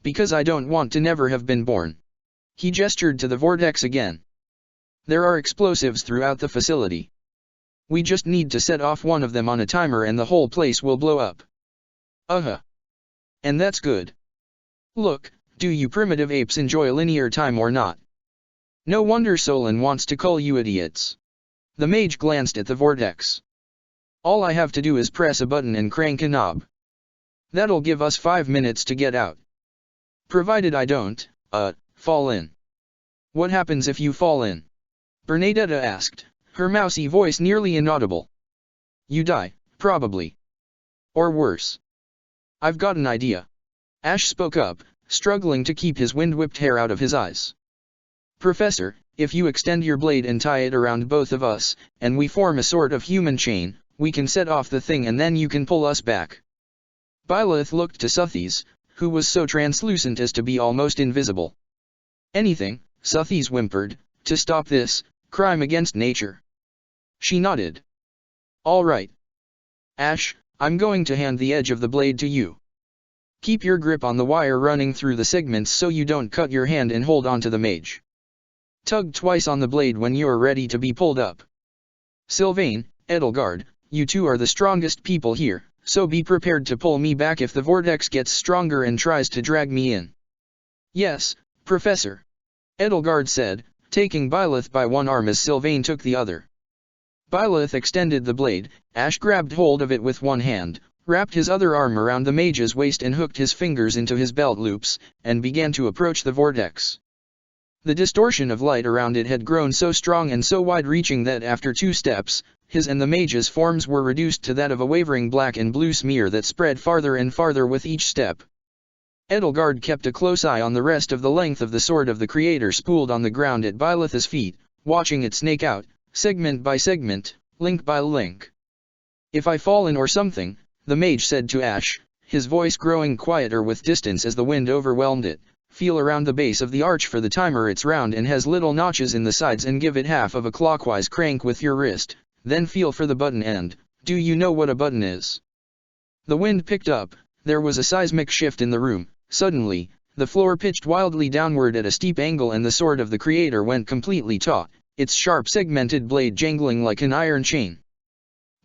"Because I don't want to never have been born." He gestured to the vortex again. "There are explosives throughout the facility. We just need to set off one of them on a timer and the whole place will blow up." And that's good. Look, do you primitive apes enjoy linear time or not? No wonder Solon wants to call you idiots." The mage glanced at the vortex. "All I have to do is press a button and crank a knob. That'll give us 5 minutes to get out. Provided I don't, fall in." "What happens if you fall in?" Bernadetta asked, her mousy voice nearly inaudible. "You die, probably. Or worse." "I've got an idea." Ash spoke up, struggling to keep his wind-whipped hair out of his eyes. "Professor, if you extend your blade and tie it around both of us, and we form a sort of human chain, we can set off the thing and then you can pull us back." Byleth looked to Suthies, who was so translucent as to be almost invisible. Anything, Suthis whimpered, to stop this crime against nature. She nodded. All right. Ash, I'm going to hand the edge of the blade to you. Keep your grip on the wire running through the segments so you don't cut your hand and hold on to the mage. Tug twice on the blade when you're ready to be pulled up. Sylvain, Edelgard, you two are the strongest people here, so be prepared to pull me back if the vortex gets stronger and tries to drag me in. Yes, Professor. Edelgard said, taking Byleth by one arm as Sylvain took the other. Byleth extended the blade, Ash grabbed hold of it with one hand, wrapped his other arm around the mage's waist and hooked his fingers into his belt loops, and began to approach the vortex. The distortion of light around it had grown so strong and so wide-reaching that after 2 steps, his and the mage's forms were reduced to that of a wavering black and blue smear that spread farther and farther with each step. Edelgard kept a close eye on the rest of the length of the sword of the Creator spooled on the ground at Byleth's feet, watching it snake out, segment by segment, link by link. If I fall in or something, the mage said to Ash, his voice growing quieter with distance as the wind overwhelmed it, feel around the base of the arch for the timer. It's round and has little notches in the sides, and give it half of a clockwise crank with your wrist, then feel for the button end. Do you know what a button is? The wind picked up, there was a seismic shift in the room. Suddenly, the floor pitched wildly downward at a steep angle and the sword of the Creator went completely taut, its sharp segmented blade jangling like an iron chain.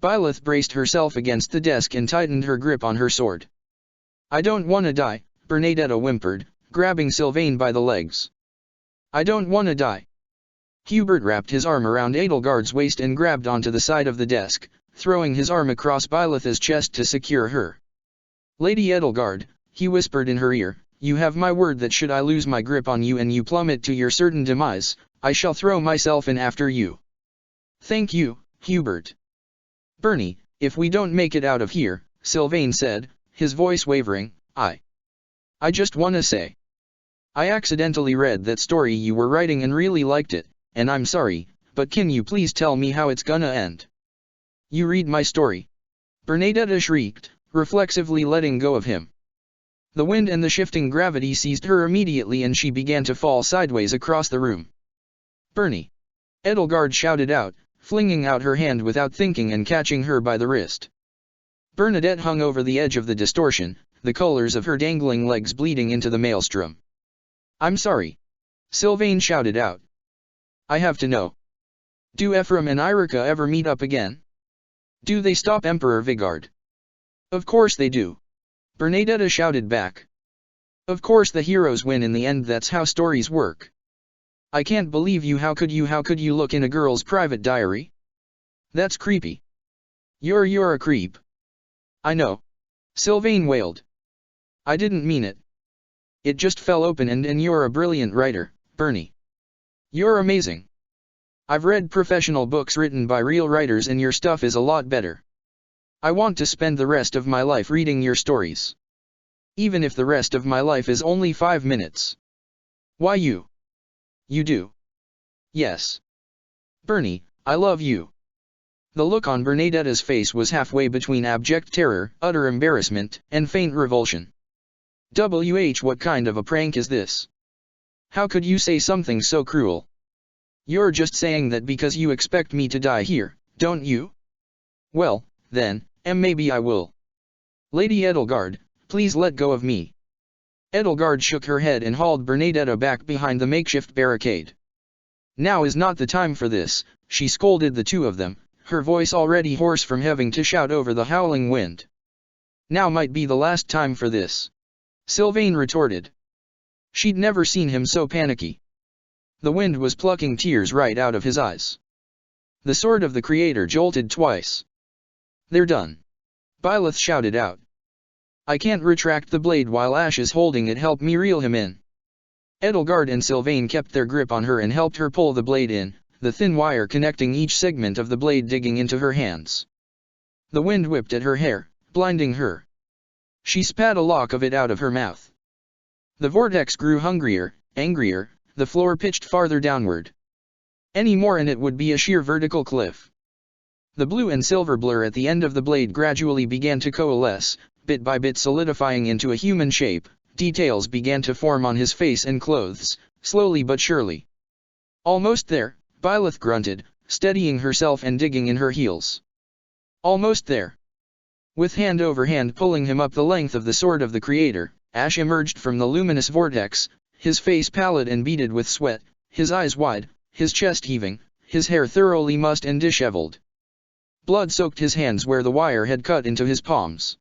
Byleth braced herself against the desk and tightened her grip on her sword. I don't want to die, Bernadetta whimpered, grabbing Sylvain by the legs. I don't want to die. Hubert wrapped his arm around Edelgard's waist and grabbed onto the side of the desk, throwing his arm across Byleth's chest to secure her. Lady Edelgard, he whispered in her ear, you have my word that should I lose my grip on you and you plummet to your certain demise, I shall throw myself in after you. Thank you, Hubert. Bernie, if we don't make it out of here, Sylvain said, his voice wavering, I just wanna say. I accidentally read that story you were writing and really liked it, and I'm sorry, but can you please tell me how it's gonna end? You read my story? Bernadetta shrieked, reflexively letting go of him. The wind and the shifting gravity seized her immediately and she began to fall sideways across the room. Bernie! Edelgard shouted out, flinging out her hand without thinking and catching her by the wrist. Bernadette hung over the edge of the distortion, the colors of her dangling legs bleeding into the maelstrom. I'm sorry. Sylvain shouted out. I have to know. Do Ephraim and Irika ever meet up again? Do they stop Emperor Vigard? Of course they do. Bernadetta shouted back. Of course the heroes win in the end, that's how stories work. I can't believe you, how could you look in a girl's private diary? That's creepy. You're a creep. I know. Sylvain wailed. I didn't mean it. It just fell open and you're a brilliant writer, Bernie. You're amazing. I've read professional books written by real writers and your stuff is a lot better. I want to spend the rest of my life reading your stories. Even if the rest of my life is only 5 minutes. Why you? You do. Yes. Bernie, I love you. The look on Bernadetta's face was halfway between abject terror, utter embarrassment, and faint revulsion. What kind of a prank is this? How could you say something so cruel? You're just saying that because you expect me to die here, don't you? Well, then, maybe I will. Lady Edelgard, please let go of me. Edelgard shook her head and hauled Bernadetta back behind the makeshift barricade. Now is not the time for this, she scolded the two of them, her voice already hoarse from having to shout over the howling wind. Now might be the last time for this. Sylvain retorted. She'd never seen him so panicky. The wind was plucking tears right out of his eyes. The sword of the Creator jolted twice. They're done. Byleth shouted out. I can't retract the blade while Ash is holding it, help me reel him in. Edelgard and Sylvain kept their grip on her and helped her pull the blade in, the thin wire connecting each segment of the blade digging into her hands. The wind whipped at her hair, blinding her. She spat a lock of it out of her mouth. The vortex grew hungrier, angrier, the floor pitched farther downward. Any more and it would be a sheer vertical cliff. The blue and silver blur at the end of the blade gradually began to coalesce, bit by bit solidifying into a human shape, details began to form on his face and clothes, slowly but surely. Almost there, Byleth grunted, steadying herself and digging in her heels. Almost there. With hand over hand pulling him up the length of the sword of the Creator, Ash emerged from the luminous vortex, his face pallid and beaded with sweat, his eyes wide, his chest heaving, his hair thoroughly mussed and disheveled. Blood soaked his hands where the wire had cut into his palms.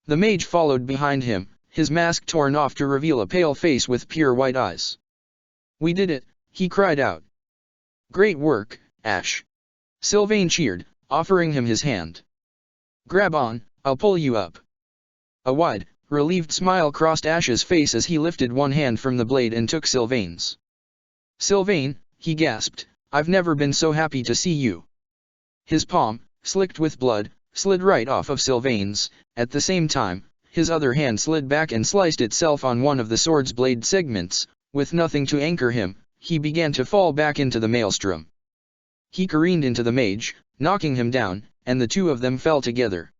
The mage followed behind him, his mask torn off to reveal a pale face with pure white eyes. "We did it," he cried out. "Great work, Ash." Sylvain cheered, offering him his hand. "Grab on, I'll pull you up." A wide, relieved smile crossed Ash's face as he lifted one hand from the blade and took Sylvain's. "Sylvain," he gasped, "I've never been so happy to see you." His palm, slicked with blood, slid right off of Sylvain's. At the same time, his other hand slid back and sliced itself on one of the sword's blade segments. With nothing to anchor him, he began to fall back into the maelstrom. He careened into the mage, knocking him down, and the two of them fell together.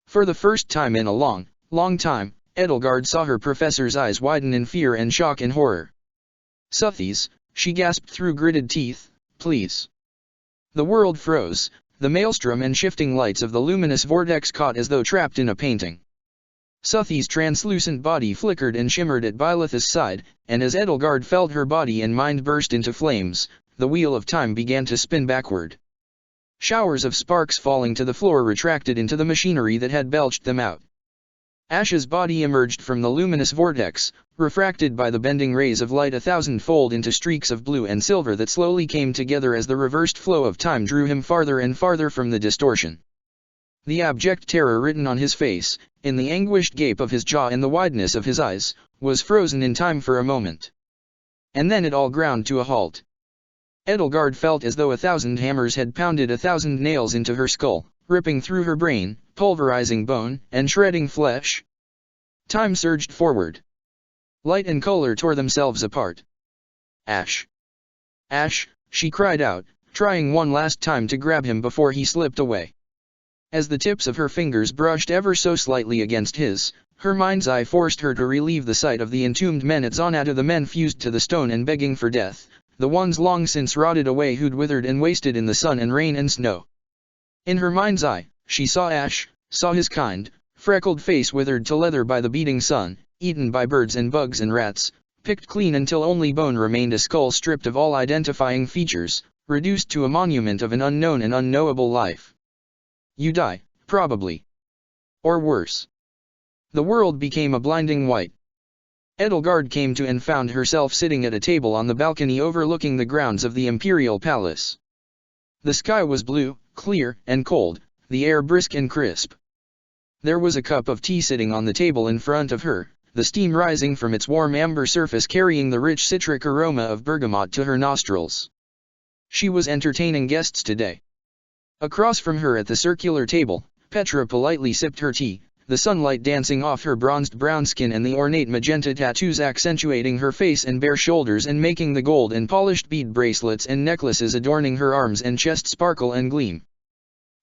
For the first time in a long, long time, Edelgard saw her professor's eyes widen in fear and shock and horror. "Suthies," she gasped through gritted teeth, "please." The world froze, the maelstrom and shifting lights of the luminous vortex caught as though trapped in a painting. Suthi's translucent body flickered and shimmered at Byleth's side, and as Edelgard felt her body and mind burst into flames, the wheel of time began to spin backward. Showers of sparks falling to the floor retracted into the machinery that had belched them out. Ash's body emerged from the luminous vortex, refracted by the bending rays of light 1,000-fold into streaks of blue and silver that slowly came together as the reversed flow of time drew him farther and farther from the distortion. The abject terror written on his face, in the anguished gape of his jaw and the wideness of his eyes, was frozen in time for a moment. And then it all ground to a halt. Edelgard felt as though 1,000 hammers had pounded 1,000 nails into her skull, ripping through her brain, pulverizing bone, and shredding flesh. Time surged forward. Light and color tore themselves apart. "Ash! Ash!" she cried out, trying one last time to grab him before he slipped away. As the tips of her fingers brushed ever so slightly against his, her mind's eye forced her to relieve the sight of the entombed men at Zanata, the men fused to the stone and begging for death, the ones long since rotted away who'd withered and wasted in the sun and rain and snow. In her mind's eye, she saw Ash, saw his kind, freckled face withered to leather by the beating sun, eaten by birds and bugs and rats, picked clean until only bone remained, a skull stripped of all identifying features, reduced to a monument of an unknown and unknowable life. You die, probably. Or worse. The world became a blinding white. Edelgard came to and found herself sitting at a table on the balcony overlooking the grounds of the Imperial Palace. The sky was blue, clear, and cold, the air brisk and crisp. There was a cup of tea sitting on the table in front of her, the steam rising from its warm amber surface carrying the rich citric aroma of bergamot to her nostrils. She was entertaining guests today. Across from her at the circular table, Petra politely sipped her tea, the sunlight dancing off her bronzed brown skin and the ornate magenta tattoos accentuating her face and bare shoulders and making the gold and polished bead bracelets and necklaces adorning her arms and chest sparkle and gleam.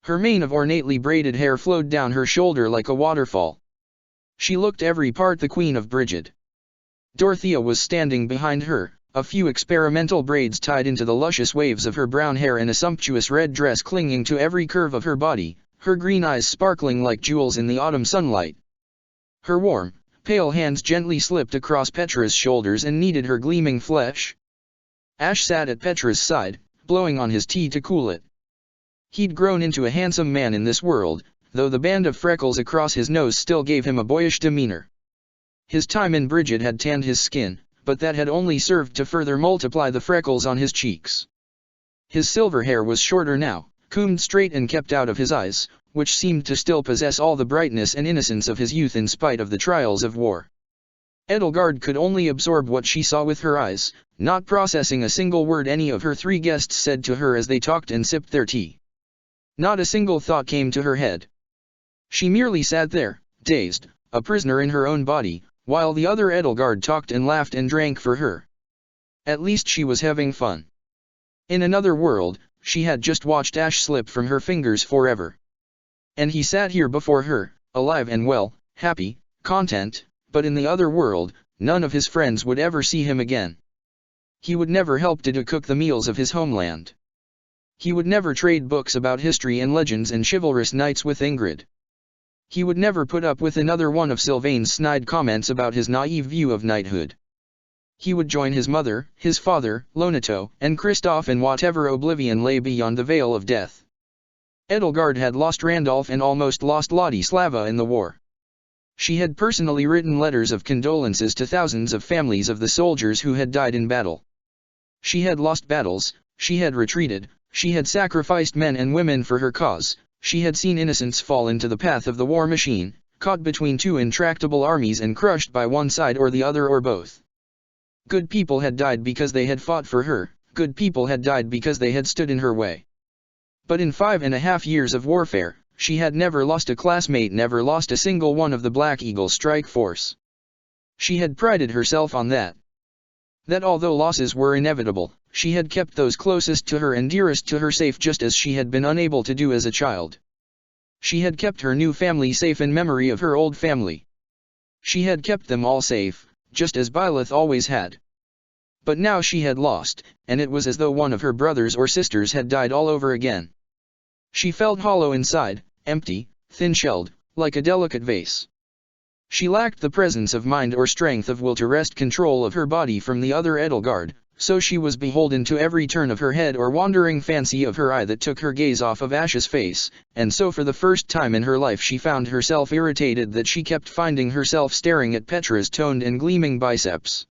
Her mane of ornately braided hair flowed down her shoulder like a waterfall. She looked every part the Queen of Brigid. Dorothea was standing behind her, a few experimental braids tied into the luscious waves of her brown hair and a sumptuous red dress clinging to every curve of her body, her green eyes sparkling like jewels in the autumn sunlight. Her warm, pale hands gently slipped across Petra's shoulders and kneaded her gleaming flesh. Ash sat at Petra's side, blowing on his tea to cool it. He'd grown into a handsome man in this world, though the band of freckles across his nose still gave him a boyish demeanor. His time in Brigid had tanned his skin, but that had only served to further multiply the freckles on his cheeks. His silver hair was shorter now, combed straight and kept out of his eyes, which seemed to still possess all the brightness and innocence of his youth in spite of the trials of war. Edelgard could only absorb what she saw with her eyes, not processing a single word any of her three guests said to her as they talked and sipped their tea. Not a single thought came to her head. She merely sat there, dazed, a prisoner in her own body, while the other Edelgard talked and laughed and drank for her. At least she was having fun. In another world, she had just watched Ash slip from her fingers forever. And he sat here before her, alive and well, happy, content, but in the other world, none of his friends would ever see him again. He would never help to cook the meals of his homeland. He would never trade books about history and legends and chivalrous knights with Ingrid. He would never put up with another one of Sylvain's snide comments about his naive view of knighthood. He would join his mother, his father, Lonato, and Kristoff in whatever oblivion lay beyond the veil of death. Edelgard had lost Randolph and almost lost Ladislava in the war. She had personally written letters of condolences to thousands of families of the soldiers who had died in battle. She had lost battles, she had retreated, she had sacrificed men and women for her cause, she had seen innocents fall into the path of the war machine, caught between two intractable armies and crushed by one side or the other or both. Good people had died because they had fought for her, good people had died because they had stood in her way. But in 5.5 years of warfare, she had never lost a classmate, never lost a single one of the Black Eagle strike force. She had prided herself on that. That although losses were inevitable, she had kept those closest to her and dearest to her safe just as she had been unable to do as a child. She had kept her new family safe in memory of her old family. She had kept them all safe, just as Byleth always had. But now she had lost, and it was as though one of her brothers or sisters had died all over again. She felt hollow inside, empty, thin-shelled, like a delicate vase. She lacked the presence of mind or strength of will to wrest control of her body from the other Edelgard, so she was beholden to every turn of her head or wandering fancy of her eye that took her gaze off of Ash's face, and so for the first time in her life she found herself irritated that she kept finding herself staring at Petra's toned and gleaming biceps.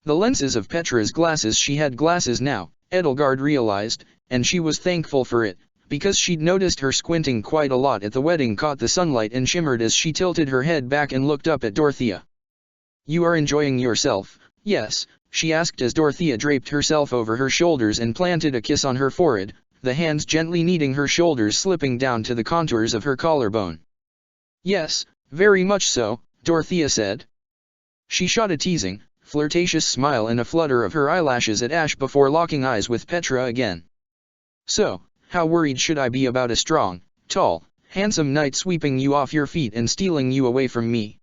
The lenses of Petra's glasses, she had glasses now, Edelgard realized, and she was thankful for it, because she'd noticed her squinting quite a lot at the wedding, caught the sunlight and shimmered as she tilted her head back and looked up at Dorothea. "You are enjoying yourself, yes?" she asked as Dorothea draped herself over her shoulders and planted a kiss on her forehead, the hands gently kneading her shoulders slipping down to the contours of her collarbone. "Yes, very much so," Dorothea said. She shot a teasing, flirtatious smile and a flutter of her eyelashes at Ash before locking eyes with Petra again. "So, how worried should I be about a strong, tall, handsome knight sweeping you off your feet and stealing you away from me?"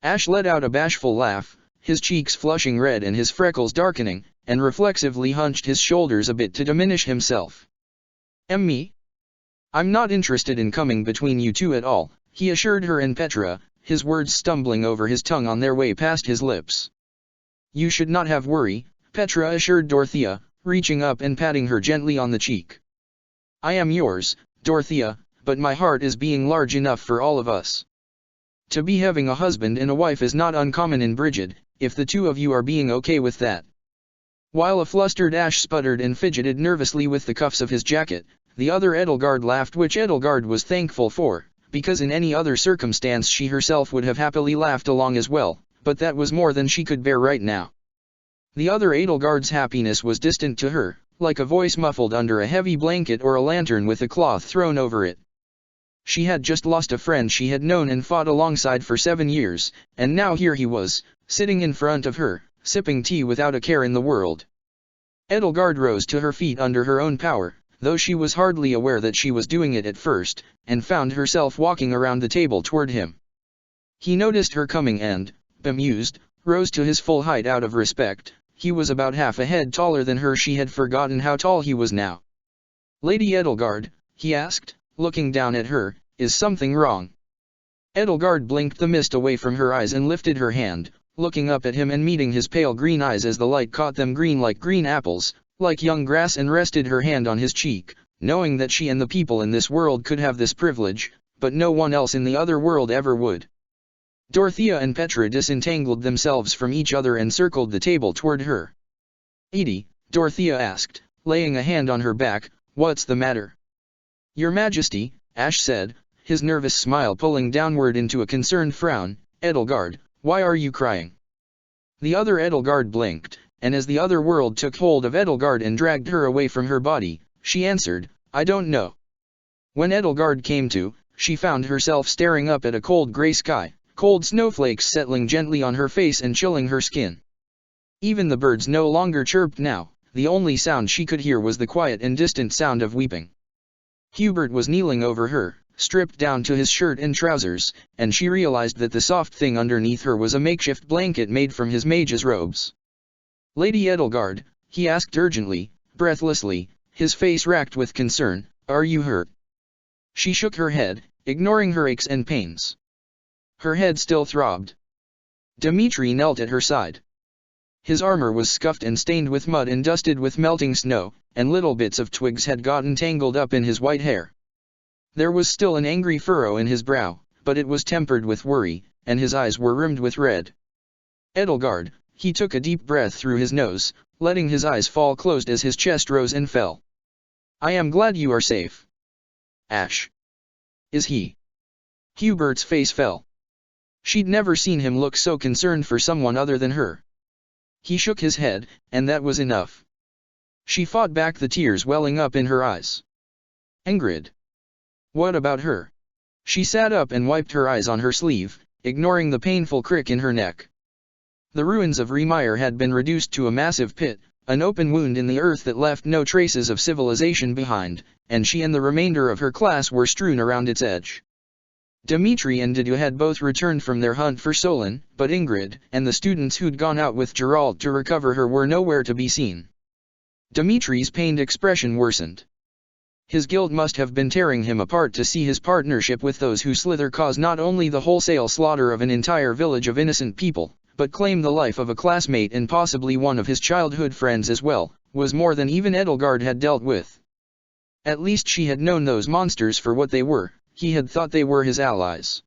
Ash let out a bashful laugh, his cheeks flushing red and his freckles darkening, and reflexively hunched his shoulders a bit to diminish himself. "Me? I'm not interested in coming between you two at all," he assured her and Petra, his words stumbling over his tongue on their way past his lips. "You should not have worry," Petra assured Dorothea, reaching up and patting her gently on the cheek. "I am yours, Dorothea, but my heart is being large enough for all of us. To be having a husband and a wife is not uncommon in Brigid, if the two of you are being okay with that." While a flustered Ash sputtered and fidgeted nervously with the cuffs of his jacket, the other Edelgard laughed, which Edelgard was thankful for, because in any other circumstance she herself would have happily laughed along as well, but that was more than she could bear right now. The other Edelgard's happiness was distant to her, like a voice muffled under a heavy blanket or a lantern with a cloth thrown over it. She had just lost a friend she had known and fought alongside for 7 years, and now here he was, sitting in front of her, sipping tea without a care in the world. Edelgard rose to her feet under her own power, though she was hardly aware that she was doing it at first, and found herself walking around the table toward him. He noticed her coming and, bemused, rose to his full height out of respect. He was about half a head taller than her. She had forgotten how tall he was now. "Lady Edelgard," he asked, looking down at her, "is something wrong?" Edelgard blinked the mist away from her eyes and lifted her hand, looking up at him and meeting his pale green eyes as the light caught them, green like green apples, like young grass, and rested her hand on his cheek, knowing that she and the people in this world could have this privilege, but no one else in the other world ever would. Dorothea and Petra disentangled themselves from each other and circled the table toward her. "Edie," Dorothea asked, laying a hand on her back, "what's the matter?" "Your Majesty," Ash said, his nervous smile pulling downward into a concerned frown, "Edelgard, why are you crying?" The other Edelgard blinked, and as the other world took hold of Edelgard and dragged her away from her body, she answered, "I don't know." When Edelgard came to, she found herself staring up at a cold gray sky, cold snowflakes settling gently on her face and chilling her skin. Even the birds no longer chirped now, the only sound she could hear was the quiet and distant sound of weeping. Hubert was kneeling over her, stripped down to his shirt and trousers, and she realized that the soft thing underneath her was a makeshift blanket made from his mage's robes. "Lady Edelgard," he asked urgently, breathlessly, his face racked with concern, "are you hurt?" She shook her head, ignoring her aches and pains. Her head still throbbed. Dmitri knelt at her side. His armor was scuffed and stained with mud and dusted with melting snow, and little bits of twigs had gotten tangled up in his white hair. There was still an angry furrow in his brow, but it was tempered with worry, and his eyes were rimmed with red. "Edelgard," he took a deep breath through his nose, letting his eyes fall closed as his chest rose and fell. "I am glad you are safe." "Ash. Is he?" Hubert's face fell. She'd never seen him look so concerned for someone other than her. He shook his head, and that was enough. She fought back the tears welling up in her eyes. "Ingrid. What about her?" She sat up and wiped her eyes on her sleeve, ignoring the painful crick in her neck. The ruins of Remire had been reduced to a massive pit, an open wound in the earth that left no traces of civilization behind, and she and the remainder of her class were strewn around its edge. Dmitri and Didu had both returned from their hunt for Solon, but Ingrid, and the students who'd gone out with Geralt to recover her were nowhere to be seen. Dmitri's pained expression worsened. His guilt must have been tearing him apart to see his partnership with those who slither cause not only the wholesale slaughter of an entire village of innocent people, but claim the life of a classmate and possibly one of his childhood friends as well, was more than even Edelgard had dealt with. At least she had known those monsters for what they were. He had thought they were his allies.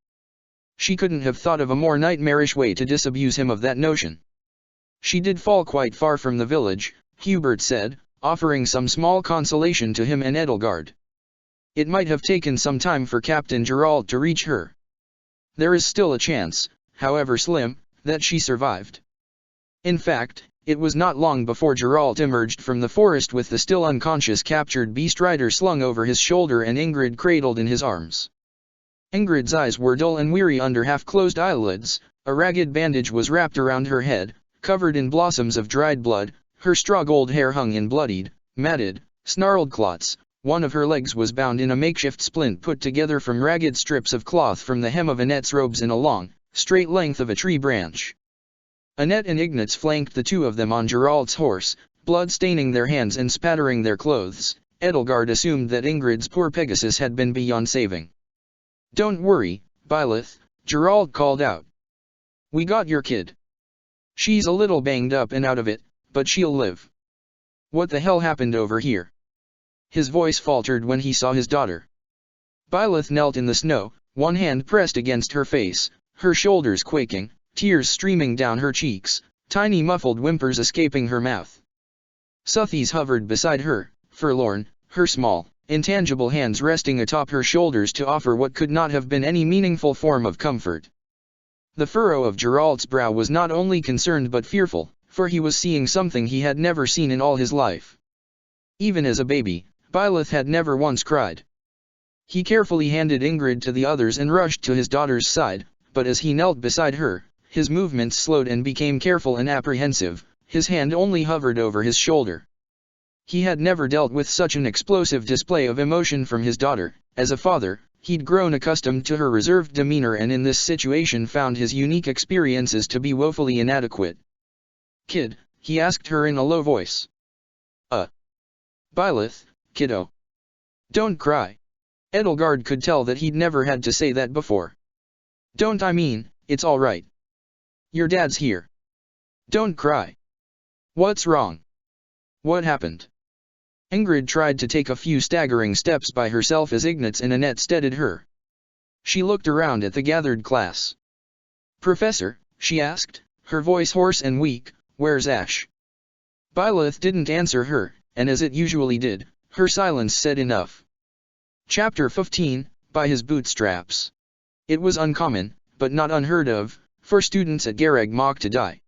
She couldn't have thought of a more nightmarish way to disabuse him of that notion. "She did fall quite far from the village," Hubert said, offering some small consolation to him and Edelgard. "It might have taken some time for Captain Geralt to reach her. There is still a chance, however slim, that she survived." In fact, it was not long before Geralt emerged from the forest with the still unconscious captured beast rider slung over his shoulder and Ingrid cradled in his arms. Ingrid's eyes were dull and weary under half-closed eyelids, a ragged bandage was wrapped around her head, covered in blossoms of dried blood, her straw gold hair hung in bloodied, matted, snarled clots, one of her legs was bound in a makeshift splint put together from ragged strips of cloth from the hem of Annette's robes in a long, straight length of a tree branch. Annette and Ignatz flanked the two of them on Geralt's horse, blood staining their hands and spattering their clothes. Edelgard assumed that Ingrid's poor Pegasus had been beyond saving. "Don't worry, Byleth," Geralt called out. "We got your kid. She's a little banged up and out of it, but she'll live." "What the hell happened over here?" His voice faltered when he saw his daughter. Byleth knelt in the snow, one hand pressed against her face, her shoulders quaking, tears streaming down her cheeks, tiny muffled whimpers escaping her mouth. Suthies hovered beside her, forlorn, her small, intangible hands resting atop her shoulders to offer what could not have been any meaningful form of comfort. The furrow of Geralt's brow was not only concerned but fearful, for he was seeing something he had never seen in all his life. Even as a baby, Byleth had never once cried. He carefully handed Ingrid to the others and rushed to his daughter's side, but as he knelt beside her, his movements slowed and became careful and apprehensive, his hand only hovered over his shoulder. He had never dealt with such an explosive display of emotion from his daughter. As a father, he'd grown accustomed to her reserved demeanor and in this situation found his unique experiences to be woefully inadequate. "Kid," he asked her in a low voice. Byleth, kiddo. Don't cry." Edelgard could tell that he'd never had to say that before. "Don't, I mean, it's all right. Your dad's here. Don't cry." "What's wrong? What happened?" Ingrid tried to take a few staggering steps by herself as Ignatz and Annette steadied her. She looked around at the gathered class. "Professor," she asked, her voice hoarse and weak, "where's Ash?" Byleth didn't answer her, and as it usually did, her silence said enough. Chapter 15, By His Bootstraps. It was uncommon, but not unheard of, for students at Garreg Mach to die.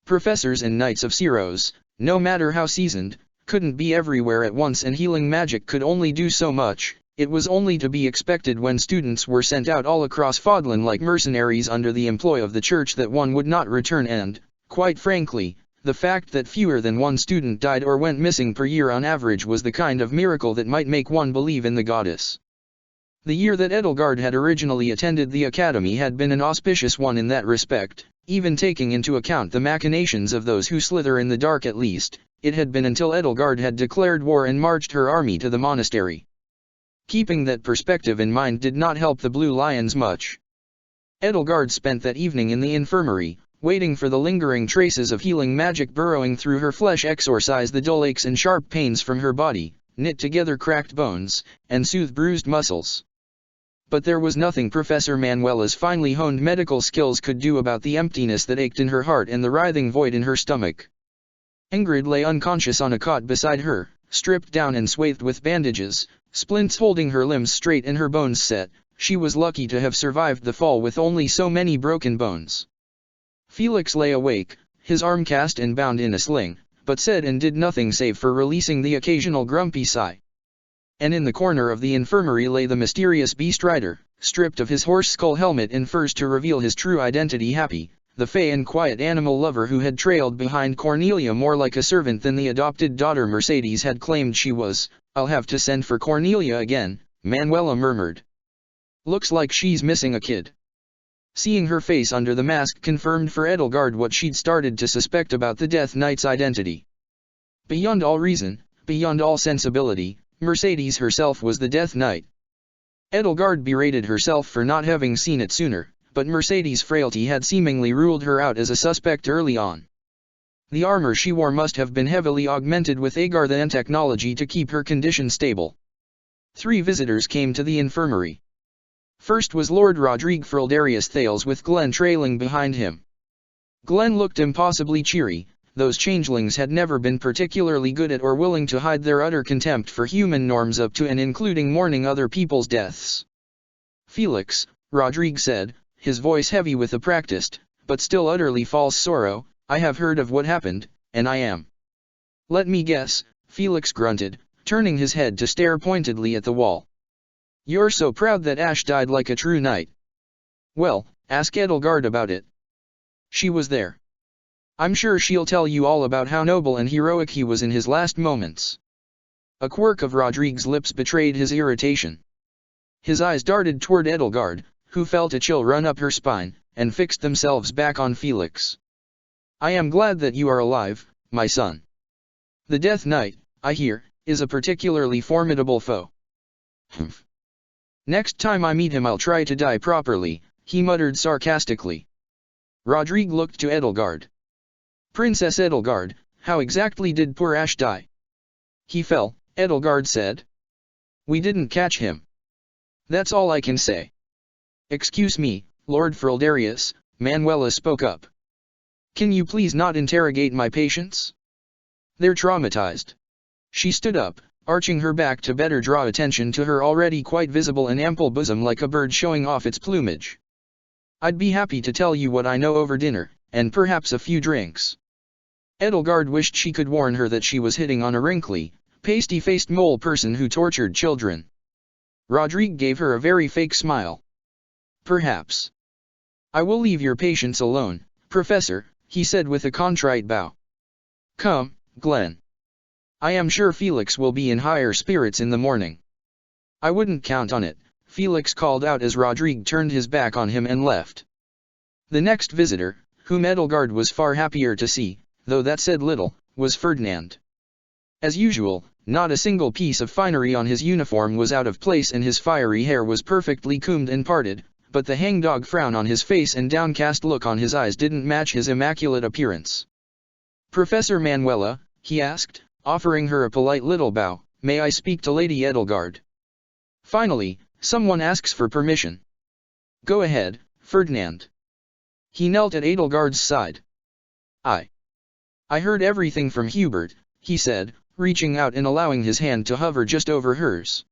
Professors and Knights of Ceros, no matter how seasoned, couldn't be everywhere at once, and healing magic could only do so much. It was only to be expected when students were sent out all across Fodlan like mercenaries under the employ of the church that one would not return, and, quite frankly, the fact that fewer than one student died or went missing per year on average was the kind of miracle that might make one believe in the goddess. The year that Edelgard had originally attended the academy had been an auspicious one in that respect, even taking into account the machinations of those who slither in the dark. At least, it had been until Edelgard had declared war and marched her army to the monastery. Keeping that perspective in mind did not help the Blue Lions much. Edelgard spent that evening in the infirmary, waiting for the lingering traces of healing magic burrowing through her flesh exorcise the dull aches and sharp pains from her body, knit together cracked bones, and soothe bruised muscles. But there was nothing Professor Manuela's finely honed medical skills could do about the emptiness that ached in her heart and the writhing void in her stomach. Ingrid lay unconscious on a cot beside her, stripped down and swathed with bandages, splints holding her limbs straight and her bones set. She was lucky to have survived the fall with only so many broken bones. Felix lay awake, his arm cast and bound in a sling, but said and did nothing save for releasing the occasional grumpy sigh. And in the corner of the infirmary lay the mysterious beast rider, stripped of his horse skull helmet and furs to reveal his true identity. Happy, the fey and quiet animal lover who had trailed behind Cornelia more like a servant than the adopted daughter Mercedes had claimed she was. "I'll have to send for Cornelia again," Manuela murmured. "Looks like she's missing a kid." Seeing her face under the mask confirmed for Edelgard what she'd started to suspect about the Death Knight's identity. Beyond all reason, beyond all sensibility, Mercedes herself was the Death Knight. Edelgard berated herself for not having seen it sooner, but Mercedes' frailty had seemingly ruled her out as a suspect early on. The armor she wore must have been heavily augmented with Agarthan technology to keep her condition stable. 3 visitors came to the infirmary. First was Lord Rodrigue Frildarius Thales with Glenn trailing behind him. Glenn looked impossibly cheery. Those changelings had never been particularly good at or willing to hide their utter contempt for human norms up to and including mourning other people's deaths. "Felix," Rodrigue said, his voice heavy with a practiced, but still utterly false sorrow, "I have heard of what happened, and I am." "Let me guess," Felix grunted, turning his head to stare pointedly at the wall. "You're so proud that Ash died like a true knight." "Well, ask Edelgard about it. She was there. I'm sure she'll tell you all about how noble and heroic he was in his last moments." A quirk of Rodrigue's lips betrayed his irritation. His eyes darted toward Edelgard, who felt a chill run up her spine, and fixed themselves back on Felix. "I am glad that you are alive, my son. The Death Knight, I hear, is a particularly formidable foe." "Humph. Next time I meet him I'll try to die properly," he muttered sarcastically. Rodrigue looked to Edelgard. "Princess Edelgard, how exactly did poor Ash die?" "He fell," Edelgard said. "We didn't catch him. That's all I can say." "Excuse me, Lord Frildarius," Manuela spoke up. "Can you please not interrogate my patients? They're traumatized." She stood up, arching her back to better draw attention to her already quite visible and ample bosom like a bird showing off its plumage. "I'd be happy to tell you what I know over dinner, and perhaps a few drinks." Edelgard wished she could warn her that she was hitting on a wrinkly, pasty-faced mole person who tortured children. Rodrigue gave her a very fake smile. "Perhaps. I will leave your patients alone, Professor," he said with a contrite bow. "Come, Glenn. I am sure Felix will be in higher spirits in the morning." "I wouldn't count on it," Felix called out as Rodrigue turned his back on him and left. The next visitor, whom Edelgard was far happier to see, though that said little, was Ferdinand. As usual, not a single piece of finery on his uniform was out of place and his fiery hair was perfectly combed and parted, but the hangdog frown on his face and downcast look on his eyes didn't match his immaculate appearance. "Professor Manuela," he asked, offering her a polite little bow, "may I speak to Lady Edelgard?" Finally, someone asks for permission. "Go ahead, Ferdinand." He knelt at Edelgard's side. I heard everything from Hubert," he said, reaching out and allowing his hand to hover just over hers.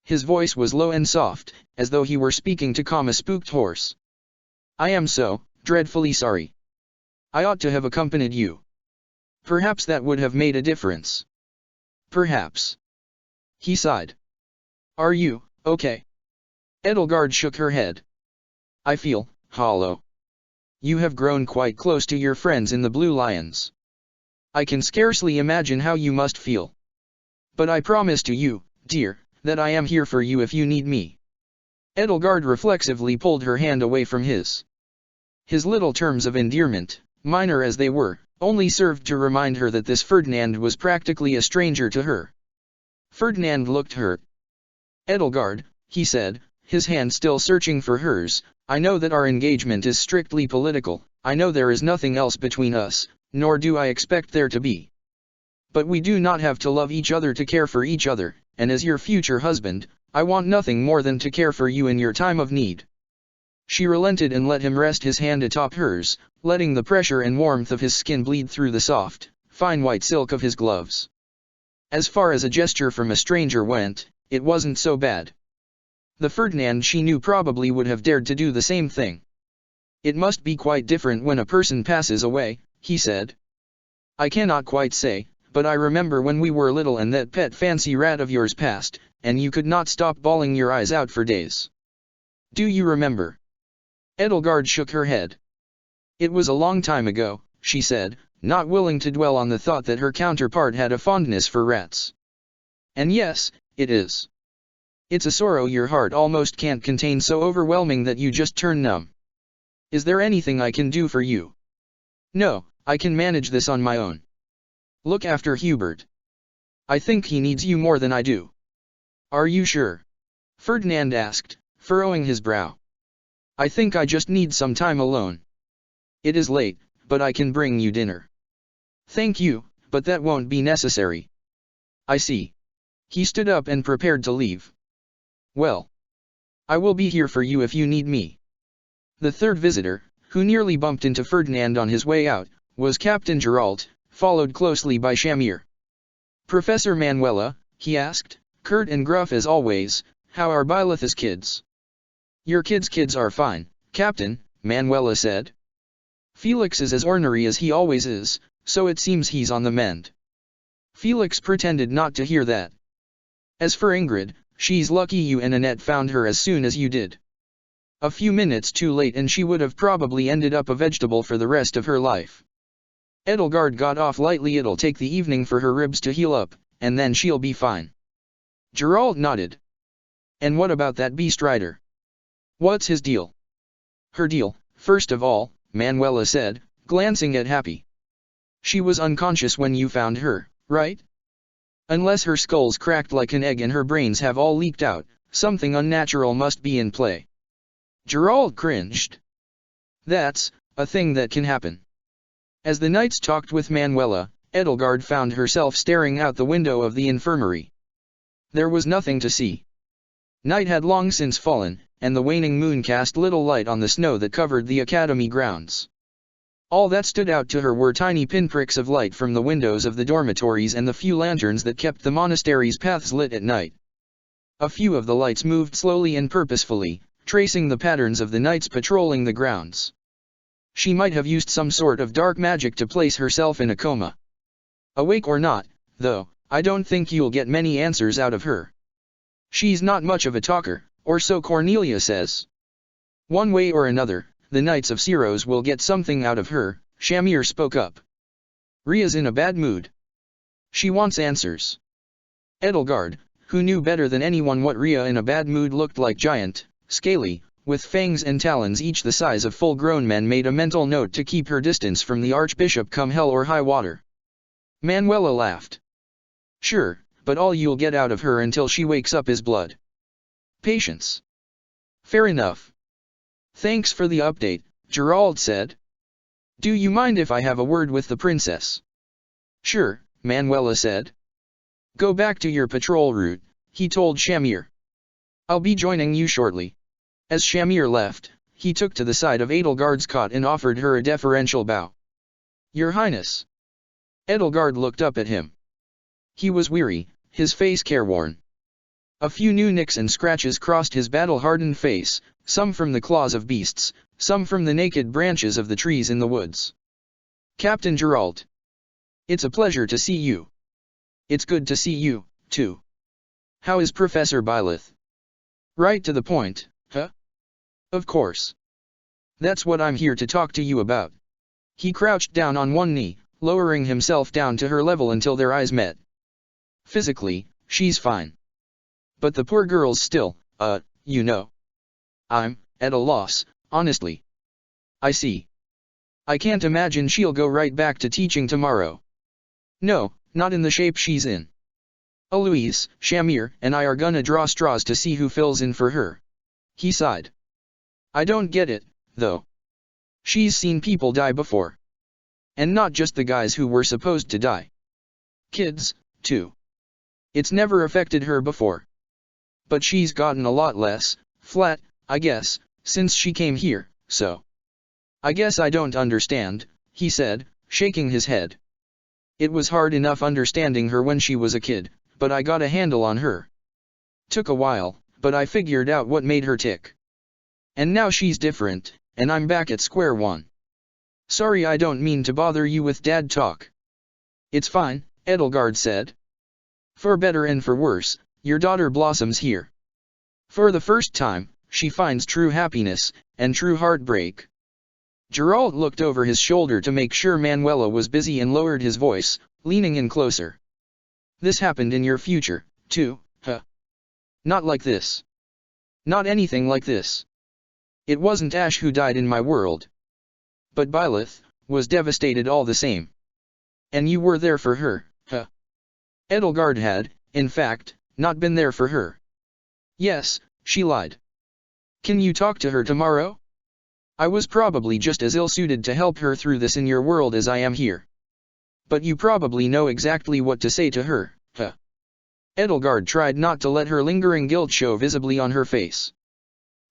His voice was low and soft, as though he were speaking to calm a spooked horse. "I am so dreadfully sorry. I ought to have accompanied you. Perhaps that would have made a difference." "Perhaps." He sighed. "Are you okay?" Edelgard shook her head. "I feel hollow. You have grown quite close to your friends in the Blue Lions. I can scarcely imagine how you must feel. But I promise to you, dear, that I am here for you if you need me." Edelgard reflexively pulled her hand away from his. His little terms of endearment, minor as they were, only served to remind her that this Ferdinand was practically a stranger to her. Ferdinand looked hurt. Edelgard, he said, his hand still searching for hers, I know that our engagement is strictly political, I know there is nothing else between us, nor do I expect there to be. But we do not have to love each other to care for each other, and as your future husband, I want nothing more than to care for you in your time of need. She relented and let him rest his hand atop hers, letting the pressure and warmth of his skin bleed through the soft, fine white silk of his gloves. As far as a gesture from a stranger went, it wasn't so bad. The Ferdinand she knew probably would have dared to do the same thing. It must be quite different when a person passes away, he said. I cannot quite say, but I remember when we were little and that pet fancy rat of yours passed, and you could not stop bawling your eyes out for days. Do you remember? Edelgard shook her head. It was a long time ago, she said, not willing to dwell on the thought that her counterpart had a fondness for rats. And yes, it is. It's a sorrow your heart almost can't contain, so overwhelming that you just turn numb. Is there anything I can do for you? No, I can manage this on my own. Look after Hubert. I think he needs you more than I do. Are you sure? Ferdinand asked, furrowing his brow. I think I just need some time alone. It is late, but I can bring you dinner. Thank you, but that won't be necessary. I see. He stood up and prepared to leave. Well, I will be here for you if you need me. The third visitor, who nearly bumped into Ferdinand on his way out, was Captain Geralt, followed closely by Shamir. Professor Manuela, he asked, curt and gruff as always, how are Byleth's kids? Your kids are fine, Captain, Manuela said. Felix is as ornery as he always is, so it seems he's on the mend. Felix pretended not to hear that. As for Ingrid, she's lucky you and Annette found her as soon as you did. A few minutes too late and she would have probably ended up a vegetable for the rest of her life. Edelgard got off lightly. It'll take the evening for her ribs to heal up, and then she'll be fine. Geralt nodded. And what about that beast rider? What's his deal? Her deal, first of all, Manuela said, glancing at Happy. She was unconscious when you found her, right? Unless her skull's cracked like an egg and her brains have all leaked out, something unnatural must be in play. Geralt cringed. That's a thing that can happen. As the knights talked with Manuela, Edelgard found herself staring out the window of the infirmary. There was nothing to see. Night had long since fallen, and the waning moon cast little light on the snow that covered the academy grounds. All that stood out to her were tiny pinpricks of light from the windows of the dormitories and the few lanterns that kept the monastery's paths lit at night. A few of the lights moved slowly and purposefully, tracing the patterns of the knights patrolling the grounds. She might have used some sort of dark magic to place herself in a coma. Awake or not, though, I don't think you'll get many answers out of her. She's not much of a talker, or so Cornelia says. One way or another, the Knights of Syros will get something out of her, Shamir spoke up. Ria's in a bad mood. She wants answers. Edelgard, who knew better than anyone what Ria in a bad mood looked like, giant, scaly, with fangs and talons each the size of full-grown men, made a mental note to keep her distance from the Archbishop come hell or high water. Manuela laughed. Sure, but all you'll get out of her until she wakes up is blood. Patience. Fair enough. Thanks for the update, Geralt said. Do you mind if I have a word with the princess? Sure, Manuela said. Go back to your patrol route, he told Shamir. I'll be joining you shortly. As Shamir left, he took to the side of Edelgard's cot and offered her a deferential bow. Your Highness. Edelgard looked up at him. He was weary, his face careworn. A few new nicks and scratches crossed his battle-hardened face, some from the claws of beasts, some from the naked branches of the trees in the woods. Captain Geralt. It's a pleasure to see you. It's good to see you, too. How is Professor Byleth? Right to the point, huh? Of course. That's what I'm here to talk to you about. He crouched down on one knee, lowering himself down to her level until their eyes met. Physically, she's fine. But the poor girl's still, you know. I'm at a loss, honestly. I see. I can't imagine she'll go right back to teaching tomorrow. No, not in the shape she's in. Eloise, Shamir, and I are gonna draw straws to see who fills in for her. He sighed. I don't get it, though. She's seen people die before. And not just the guys who were supposed to die. Kids, too. It's never affected her before. But she's gotten a lot less flat, I guess, since she came here, so. I guess I don't understand, he said, shaking his head. It was hard enough understanding her when she was a kid, but I got a handle on her. Took a while, but I figured out what made her tick. And now she's different, and I'm back at square one. Sorry, I don't mean to bother you with dad talk. It's fine, Edelgard said. For better and for worse, your daughter blossoms here. For the first time, she finds true happiness, and true heartbreak. Geralt looked over his shoulder to make sure Manuela was busy and lowered his voice, leaning in closer. This happened in your future, too, huh? Not like this. Not anything like this. It wasn't Ash who died in my world. But Byleth was devastated all the same. And you were there for her, huh? Edelgard had, in fact, not been there for her. Yes, she lied. Can you talk to her tomorrow? I was probably just as ill-suited to help her through this in your world as I am here. But you probably know exactly what to say to her, huh? Edelgard tried not to let her lingering guilt show visibly on her face.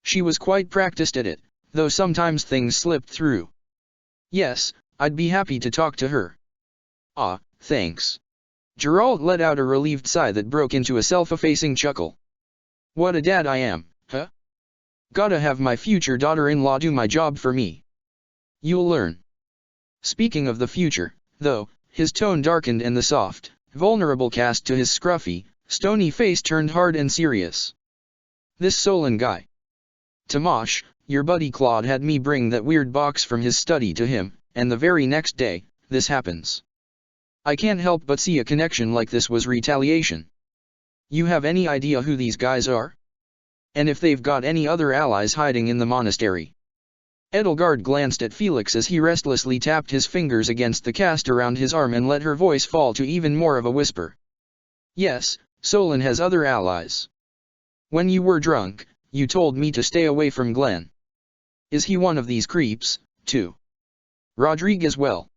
She was quite practiced at it, though sometimes things slipped through. Yes, I'd be happy to talk to her. Ah, thanks. Geralt let out a relieved sigh that broke into a self-effacing chuckle. What a dad I am, huh? Gotta have my future daughter-in-law do my job for me. You'll learn. Speaking of the future, though, his tone darkened and the soft, vulnerable cast to his scruffy, stony face turned hard and serious. This Solon guy. Tamash, your buddy Claude had me bring that weird box from his study to him, and the very next day, this happens. I can't help but see a connection like this was retaliation. You have any idea who these guys are? And if they've got any other allies hiding in the monastery? Edelgard glanced at Felix as he restlessly tapped his fingers against the cast around his arm and let her voice fall to even more of a whisper. Yes, Solon has other allies. When you were drunk, you told me to stay away from Glenn. Is he one of these creeps, too? Rodriguez well.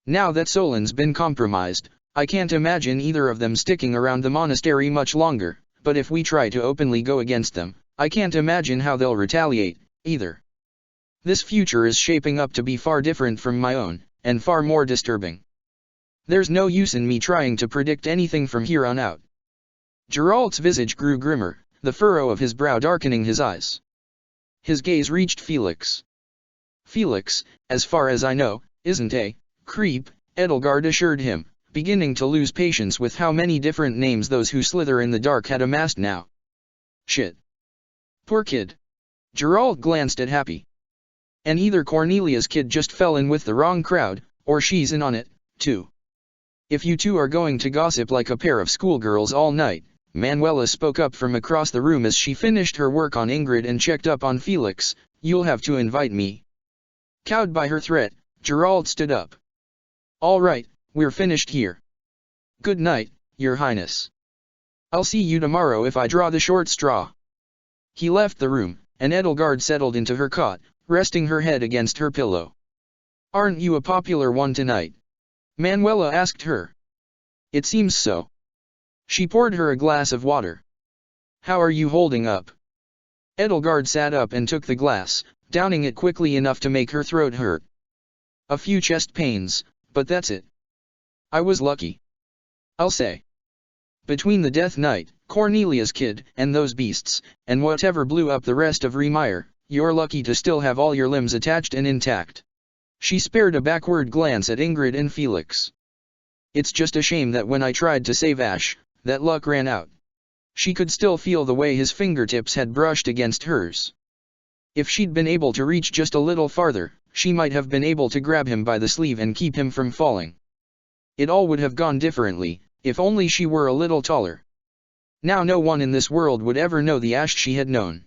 Now that Solon's been compromised, I can't imagine either of them sticking around the monastery much longer, but if we try to openly go against them, I can't imagine how they'll retaliate, either. This future is shaping up to be far different from my own, and far more disturbing. There's no use in me trying to predict anything from here on out. Geralt's visage grew grimmer, the furrow of his brow darkening his eyes. His gaze reached Felix. Felix, as far as I know, isn't a creep, Edelgard assured him, beginning to lose patience with how many different names those who slither in the dark had amassed now. Shit. Poor kid. Geralt glanced at Happy. And either Cornelia's kid just fell in with the wrong crowd, or she's in on it, too. If you two are going to gossip like a pair of schoolgirls all night, Manuela spoke up from across the room as she finished her work on Ingrid and checked up on Felix, you'll have to invite me. Cowed by her threat, Geralt stood up. All right, we're finished here. Good night, Your Highness. I'll see you tomorrow if I draw the short straw. He left the room, and Edelgard settled into her cot, resting her head against her pillow. Aren't you a popular one tonight? Manuela asked her. It seems so. She poured her a glass of water. How are you holding up? Edelgard sat up and took the glass, downing it quickly enough to make her throat hurt. A few chest pains, but that's it. I was lucky. I'll say. Between the Death Knight, Cornelia's kid, and those beasts, and whatever blew up the rest of Remire, you're lucky to still have all your limbs attached and intact. She spared a backward glance at Ingrid and Felix. It's just a shame that when I tried to save Ash, that luck ran out. She could still feel the way his fingertips had brushed against hers. If she'd been able to reach just a little farther, she might have been able to grab him by the sleeve and keep him from falling. It all would have gone differently, if only she were a little taller. Now no one in this world would ever know the Ash she had known.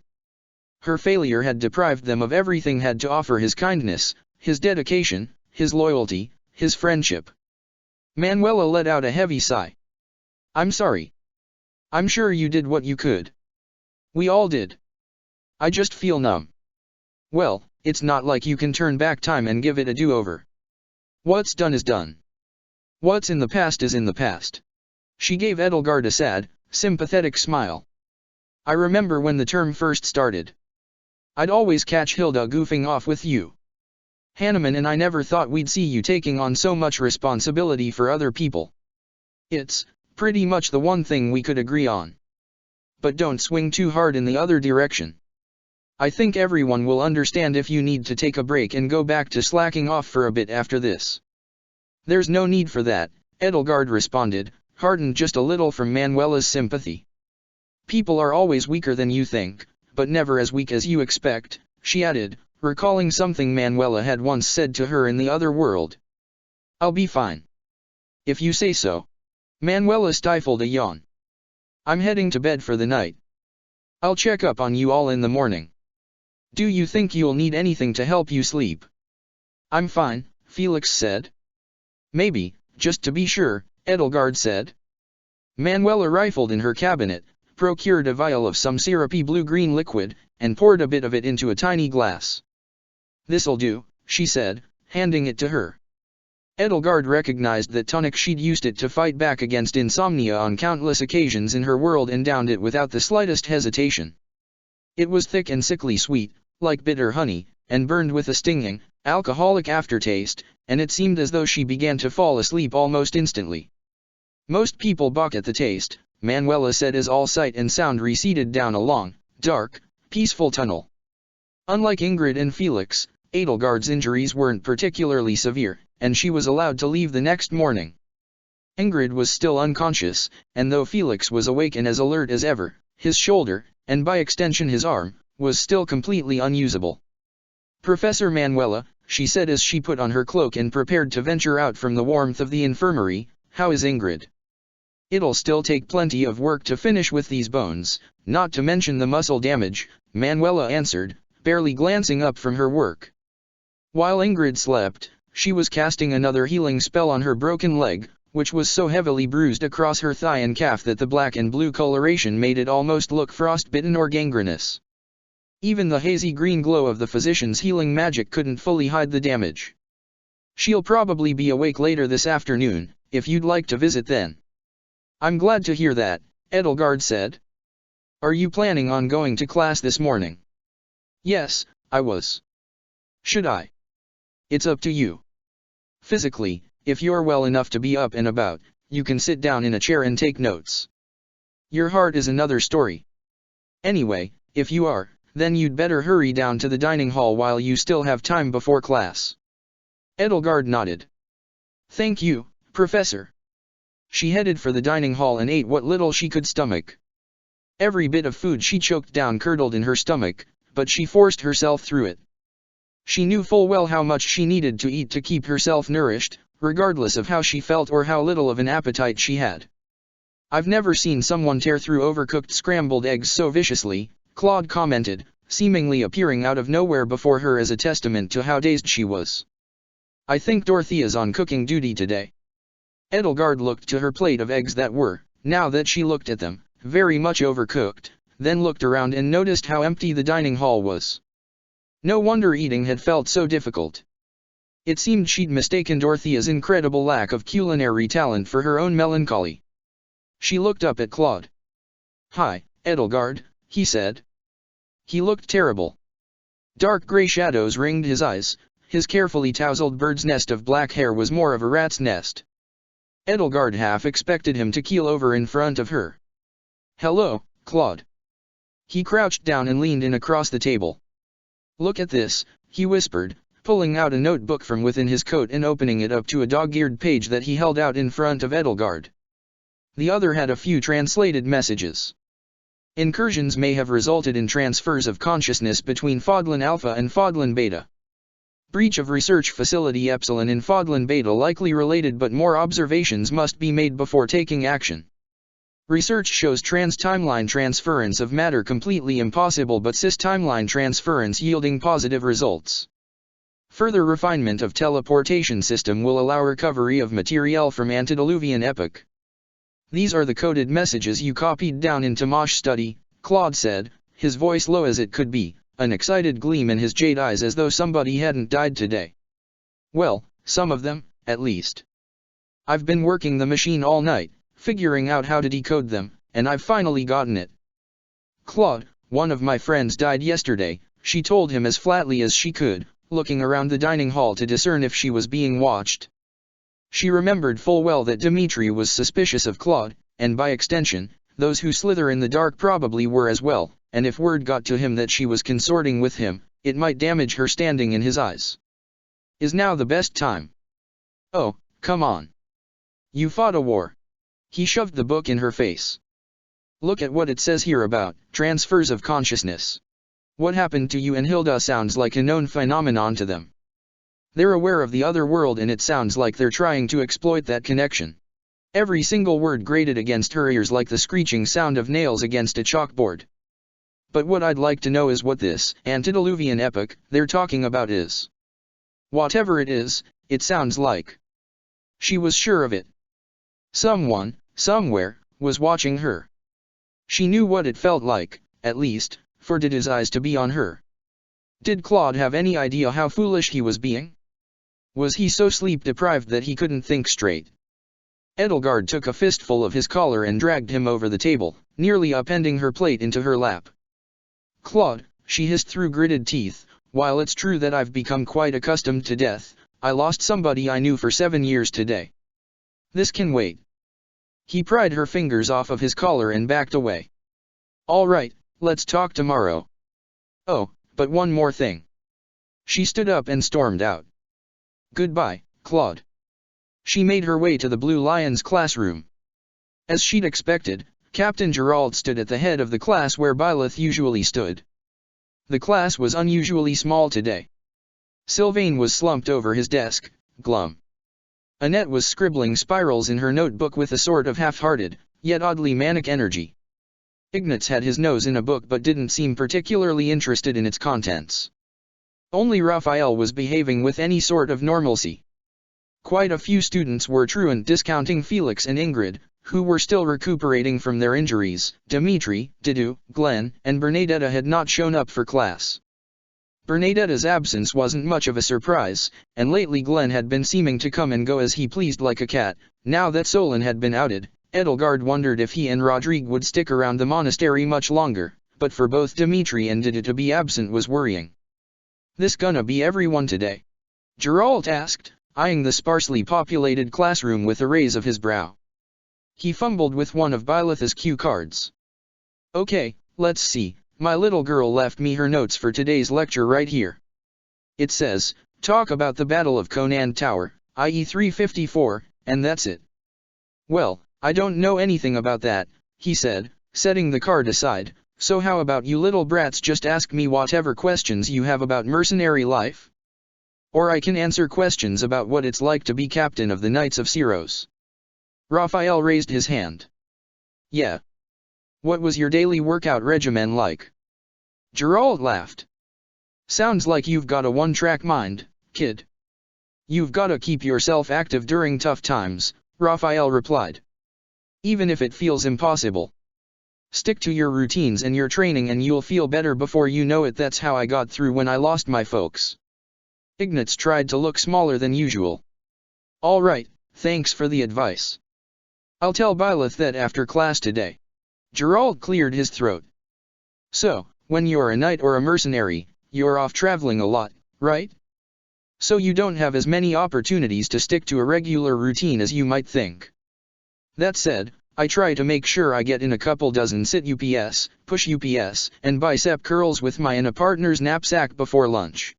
Her failure had deprived them of everything had to offer: his kindness, his dedication, his loyalty, his friendship. Manuela let out a heavy sigh. I'm sorry. I'm sure you did what you could. We all did. I just feel numb. Well, it's not like you can turn back time and give it a do-over. What's done is done. What's in the past is in the past. She gave Edelgard a sad, sympathetic smile. I remember when the term first started. I'd always catch Hilda goofing off with you. Hanneman and I never thought we'd see you taking on so much responsibility for other people. It's pretty much the one thing we could agree on. But don't swing too hard in the other direction. I think everyone will understand if you need to take a break and go back to slacking off for a bit after this. There's no need for that, Edelgard responded, hardened just a little from Manuela's sympathy. People are always weaker than you think, but never as weak as you expect, she added, recalling something Manuela had once said to her in the other world. I'll be fine. If you say so. Manuela stifled a yawn. I'm heading to bed for the night. I'll check up on you all in the morning. Do you think you'll need anything to help you sleep? I'm fine, Felix said. Maybe, just to be sure, Edelgard said. Manuela rifled in her cabinet, procured a vial of some syrupy blue-green liquid, and poured a bit of it into a tiny glass. This'll do, she said, handing it to her. Edelgard recognized that tonic. She'd used it to fight back against insomnia on countless occasions in her world and downed it without the slightest hesitation. It was thick and sickly sweet, like bitter honey, and burned with a stinging, alcoholic aftertaste, and it seemed as though she began to fall asleep almost instantly. Most people balk at the taste, Manuela said as all sight and sound receded down a long, dark, peaceful tunnel. Unlike Ingrid and Felix, Edelgard's injuries weren't particularly severe, and she was allowed to leave the next morning. Ingrid was still unconscious, and though Felix was awake and as alert as ever, his shoulder, and by extension his arm, was still completely unusable. Professor Manuela, she said as she put on her cloak and prepared to venture out from the warmth of the infirmary, how is Ingrid? It'll still take plenty of work to finish with these bones, not to mention the muscle damage, Manuela answered, barely glancing up from her work. While Ingrid slept, she was casting another healing spell on her broken leg, which was so heavily bruised across her thigh and calf that the black and blue coloration made it almost look frostbitten or gangrenous. Even the hazy green glow of the physician's healing magic couldn't fully hide the damage. She'll probably be awake later this afternoon, if you'd like to visit then. I'm glad to hear that, Edelgard said. Are you planning on going to class this morning? Yes, I was. Should I? It's up to you. Physically, if you're well enough to be up and about, you can sit down in a chair and take notes. Your heart is another story. Anyway, if you are, then you'd better hurry down to the dining hall while you still have time before class. Edelgard nodded. Thank you, Professor. She headed for the dining hall and ate what little she could stomach. Every bit of food she choked down curdled in her stomach, but she forced herself through it. She knew full well how much she needed to eat to keep herself nourished, regardless of how she felt or how little of an appetite she had. I've never seen someone tear through overcooked scrambled eggs so viciously, Claude commented, seemingly appearing out of nowhere before her as a testament to how dazed she was. I think Dorothea's on cooking duty today. Edelgard looked to her plate of eggs that were, now that she looked at them, very much overcooked, then looked around and noticed how empty the dining hall was. No wonder eating had felt so difficult. It seemed she'd mistaken Dorothea's incredible lack of culinary talent for her own melancholy. She looked up at Claude. Hi, Edelgard, he said. He looked terrible. Dark gray shadows ringed his eyes, his carefully tousled bird's nest of black hair was more of a rat's nest. Edelgard half expected him to keel over in front of her. Hello, Claude. He crouched down and leaned in across the table. Look at this, he whispered, pulling out a notebook from within his coat and opening it up to a dog-eared page that he held out in front of Edelgard. The other had a few translated messages. Incursions may have resulted in transfers of consciousness between Fodlan Alpha and Fodlan Beta. Breach of research facility Epsilon in Fodlan Beta likely related, but more observations must be made before taking action. Research shows trans-timeline transference of matter completely impossible but cis-timeline transference yielding positive results. Further refinement of teleportation system will allow recovery of material from antediluvian epoch. These are the coded messages you copied down in Tamash's study, Claude said, his voice low as it could be, an excited gleam in his jade eyes as though somebody hadn't died today. Well, some of them, at least. I've been working the machine all night, figuring out how to decode them, and I've finally gotten it. Claude, one of my friends died yesterday, she told him as flatly as she could, looking around the dining hall to discern if she was being watched. She remembered full well that Dimitri was suspicious of Claude, and by extension, those who slither in the dark probably were as well, and if word got to him that she was consorting with him, it might damage her standing in his eyes. Is now the best time? Oh, come on. You fought a war. He shoved the book in her face. Look at what it says here about transfers of consciousness. What happened to you and Hilda sounds like a known phenomenon to them. They're aware of the other world and it sounds like they're trying to exploit that connection. Every single word grated against her ears like the screeching sound of nails against a chalkboard. But what I'd like to know is what this antediluvian epoch they're talking about is. Whatever it is, it sounds like. She was sure of it. Someone, somewhere, was watching her. She knew what it felt like, at least, for did his eyes to be on her. Did Claude have any idea how foolish he was being? Was he so sleep-deprived that he couldn't think straight? Edelgard took a fistful of his collar and dragged him over the table, nearly upending her plate into her lap. Claude, she hissed through gritted teeth, while it's true that I've become quite accustomed to death, I lost somebody I knew for 7 years today. This can wait. He pried her fingers off of his collar and backed away. All right, let's talk tomorrow. Oh, but one more thing. She stood up and stormed out. Goodbye, Claude. She made her way to the Blue Lions classroom. As she'd expected, Captain Gerald stood at the head of the class where Byleth usually stood. The class was unusually small today. Sylvain was slumped over his desk, glum. Annette was scribbling spirals in her notebook with a sort of half-hearted, yet oddly manic energy. Ignatz had his nose in a book but didn't seem particularly interested in its contents. Only Raphael was behaving with any sort of normalcy. Quite a few students were truant discounting Felix and Ingrid, who were still recuperating from their injuries. Dimitri, Didu, Glenn, and Bernadetta had not shown up for class. Bernadetta's absence wasn't much of a surprise, and lately Glenn had been seeming to come and go as he pleased like a cat. Now that Solon had been outed, Edelgard wondered if he and Rodrigue would stick around the monastery much longer, but for both Dimitri and Didu to be absent was worrying. This gonna be everyone today? Geralt asked, eyeing the sparsely populated classroom with a raise of his brow. He fumbled with one of Byleth's cue cards. Okay, let's see, my little girl left me her notes for today's lecture right here. It says, talk about the Battle of Conan Tower, i.e. 354, and that's it. Well, I don't know anything about that, he said, setting the card aside, so how about you little brats just ask me whatever questions you have about mercenary life? Or I can answer questions about what it's like to be captain of the Knights of Syros. Raphael raised his hand. Yeah. What was your daily workout regimen like? Gerald laughed. Sounds like you've got a one-track mind, kid. You've gotta keep yourself active during tough times, Raphael replied. Even if it feels impossible. Stick to your routines and your training and you'll feel better before you know it. That's how I got through when I lost my folks. Ignatz tried to look smaller than usual. All right, thanks for the advice. I'll tell Byleth that after class today. Gerald cleared his throat. So, when you're a knight or a mercenary, you're off traveling a lot, right? So you don't have as many opportunities to stick to a regular routine as you might think. That said, I try to make sure I get in a couple dozen sit UPS, push UPS, and bicep curls with my in a partner's knapsack before lunch.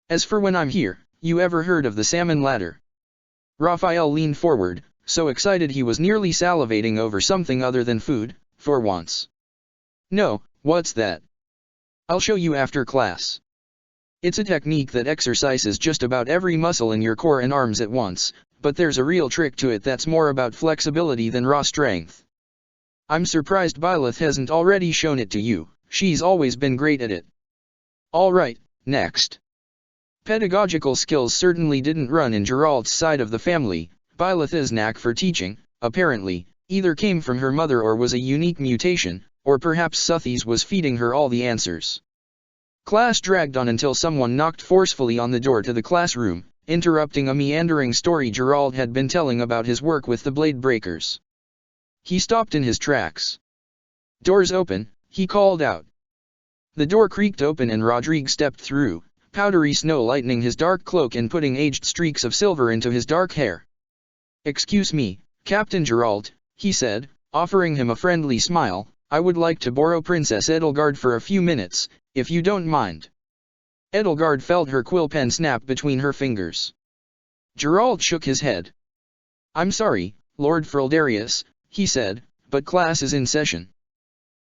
As for when I'm here, you ever heard of the salmon ladder? Raphael leaned forward, so excited he was nearly salivating over something other than food, for once. No, what's that? I'll show you after class. It's a technique that exercises just about every muscle in your core and arms at once, but there's a real trick to it that's more about flexibility than raw strength. I'm surprised Byleth hasn't already shown it to you, she's always been great at it. Alright, next. Pedagogical skills certainly didn't run in Geralt's side of the family. Byleth's knack for teaching, apparently, either came from her mother or was a unique mutation, or perhaps Suthies was feeding her all the answers. Class dragged on until someone knocked forcefully on the door to the classroom, interrupting a meandering story Geralt had been telling about his work with the Blade Breakers. He stopped in his tracks. "Doors open," he called out. The door creaked open and Rodrigue stepped through, powdery snow lightening his dark cloak and putting aged streaks of silver into his dark hair. "Excuse me, Captain Geralt," he said, offering him a friendly smile, "I would like to borrow Princess Edelgard for a few minutes, if you don't mind." Edelgard felt her quill pen snap between her fingers. Geralt shook his head. "I'm sorry, Lord Frildarius," he said, "but class is in session.